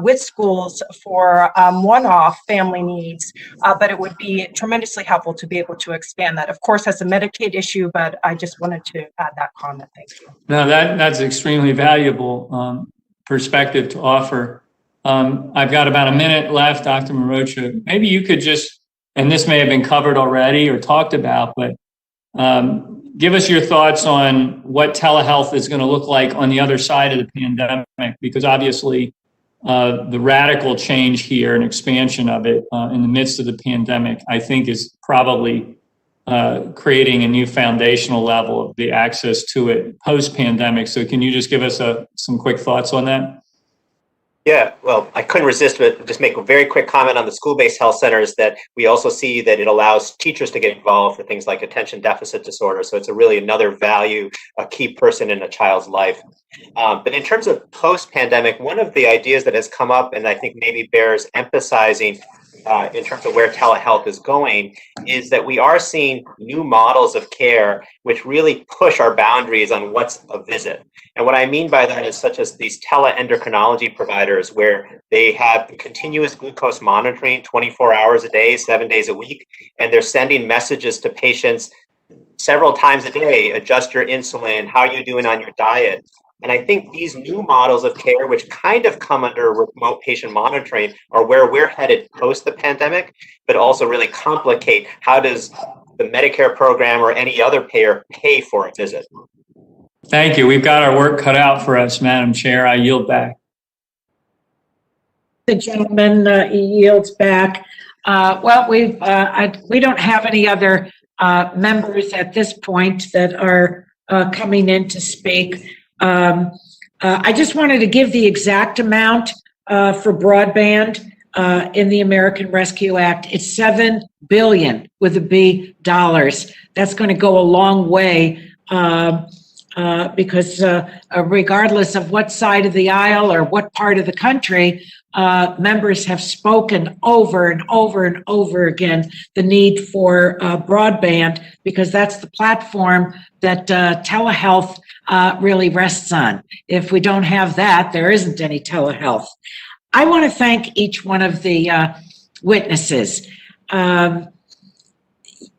with schools for one-off family needs, but it would be tremendously helpful to be able to expand that. Of course, that's a Medicaid issue, but I just wanted to add that comment. Thank you. No, that's extremely valuable perspective to offer. I've got about a minute left, Dr. Mehrotra. Maybe you could just, and this may have been covered already or talked about, but give us your thoughts on what telehealth is going to look like on the other side of the pandemic, because obviously the radical change here and expansion of it in the midst of the pandemic, I think, is probably creating a new foundational level of the access to it post-pandemic. So can you just give us some quick thoughts on that? Yeah, well, I couldn't resist but just make a very quick comment on the school-based health centers, that we also see that it allows teachers to get involved for things like attention deficit disorder. So it's really another value, a key person in a child's life. But in terms of post-pandemic, one of the ideas that has come up, and I think maybe bears emphasizing in terms of where telehealth is going, is that we are seeing new models of care which really push our boundaries on what's a visit. And what I mean by that is such as these teleendocrinology providers, where they have continuous glucose monitoring 24 hours a day, 7 days a week, and they're sending messages to patients several times a day: adjust your insulin, how are you doing on your diet? And I think these new models of care, which kind of come under remote patient monitoring, are where we're headed post the pandemic, but also really complicate how does the Medicare program or any other payer pay for a visit. Thank you. We've got our work cut out for us, Madam Chair. I yield back. The gentleman yields back. Well, we don't have any other members at this point that are coming in to speak. I just wanted to give the exact amount for broadband in the American Rescue Act. It's $7 billion with a B dollars. That's going to go a long way because regardless of what side of the aisle or what part of the country, members have spoken over and over and over again the need for broadband, because that's the platform that telehealth really rests on. If we don't have that, there isn't any telehealth. I want to thank each one of the witnesses.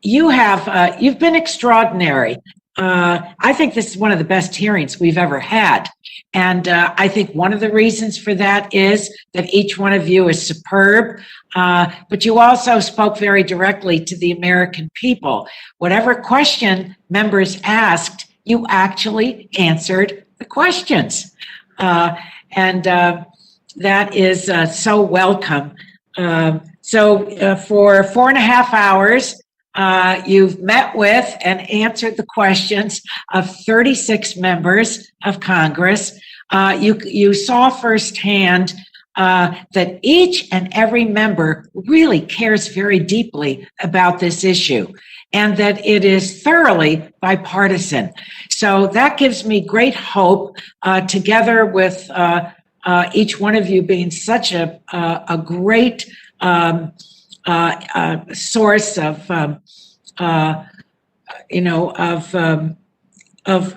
You've been extraordinary. I think this is one of the best hearings we've ever had. And I think one of the reasons for that is that each one of you is superb, but you also spoke very directly to the American people. Whatever question members asked, you actually answered the questions. And that is so welcome. So for 4.5 hours, you've met with and answered the questions of 36 members of Congress. You saw firsthand that each and every member really cares very deeply about this issue, and that it is thoroughly bipartisan. So that gives me great hope, together with each one of you being such a great source of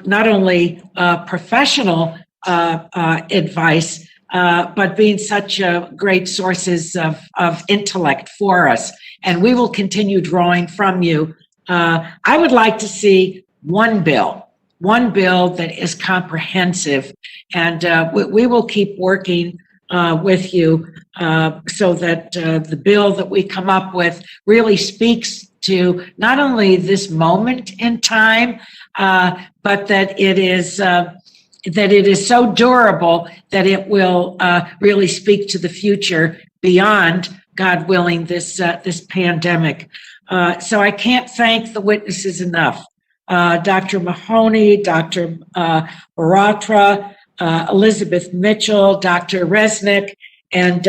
not only professional advice, but being such great sources of intellect for us. And we will continue drawing from you. I would like to see one bill that is comprehensive, and we will keep working with you so that the bill that we come up with really speaks to not only this moment in time, but that it is so durable that it will really speak to the future beyond, God willing, this pandemic. So I can't thank the witnesses enough. Dr. Mahoney, Dr. Mehrotra, Elizabeth Mitchell, Dr. Resnik, and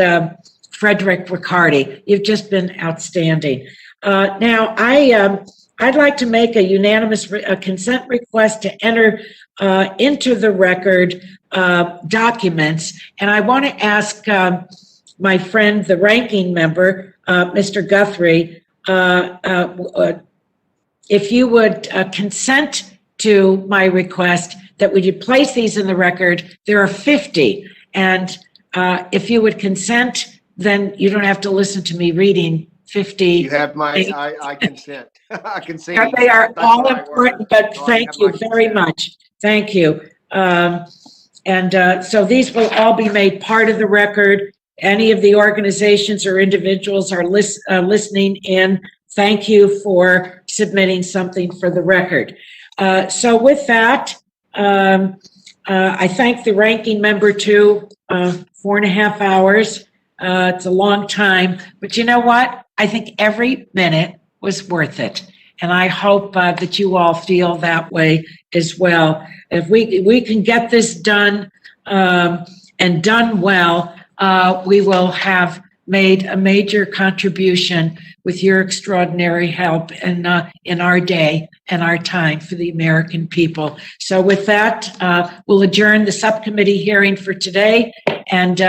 Frederick Ricardi. You've just been outstanding. Now, I'd like to make a unanimous consent request to enter into the record documents, and I want to ask my friend, the ranking member, Mr. Guthrie, if you would consent to my request that would you place these in the record. There are 50, and if you would consent, then you don't have to listen to me reading 50. You have my, I consent. I can see. They are all important, but thank you very much. Thank you. So these will all be made part of the record. Any of the organizations or individuals are listening in. Thank you for submitting something for the record. So with that, I thank the ranking member too. 4.5 hours. It's a long time, but you know what? I think every minute was worth it. And I hope that you all feel that way as well. If we can get this done and done well, we will have made a major contribution with your extraordinary help in our day and our time for the American people. So with that, we'll adjourn the subcommittee hearing for today, and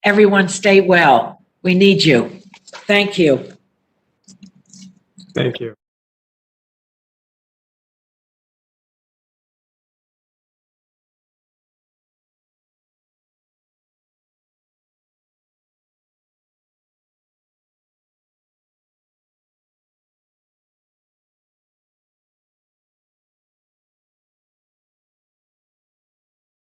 everyone stay well. We need you. Thank you. Thank you.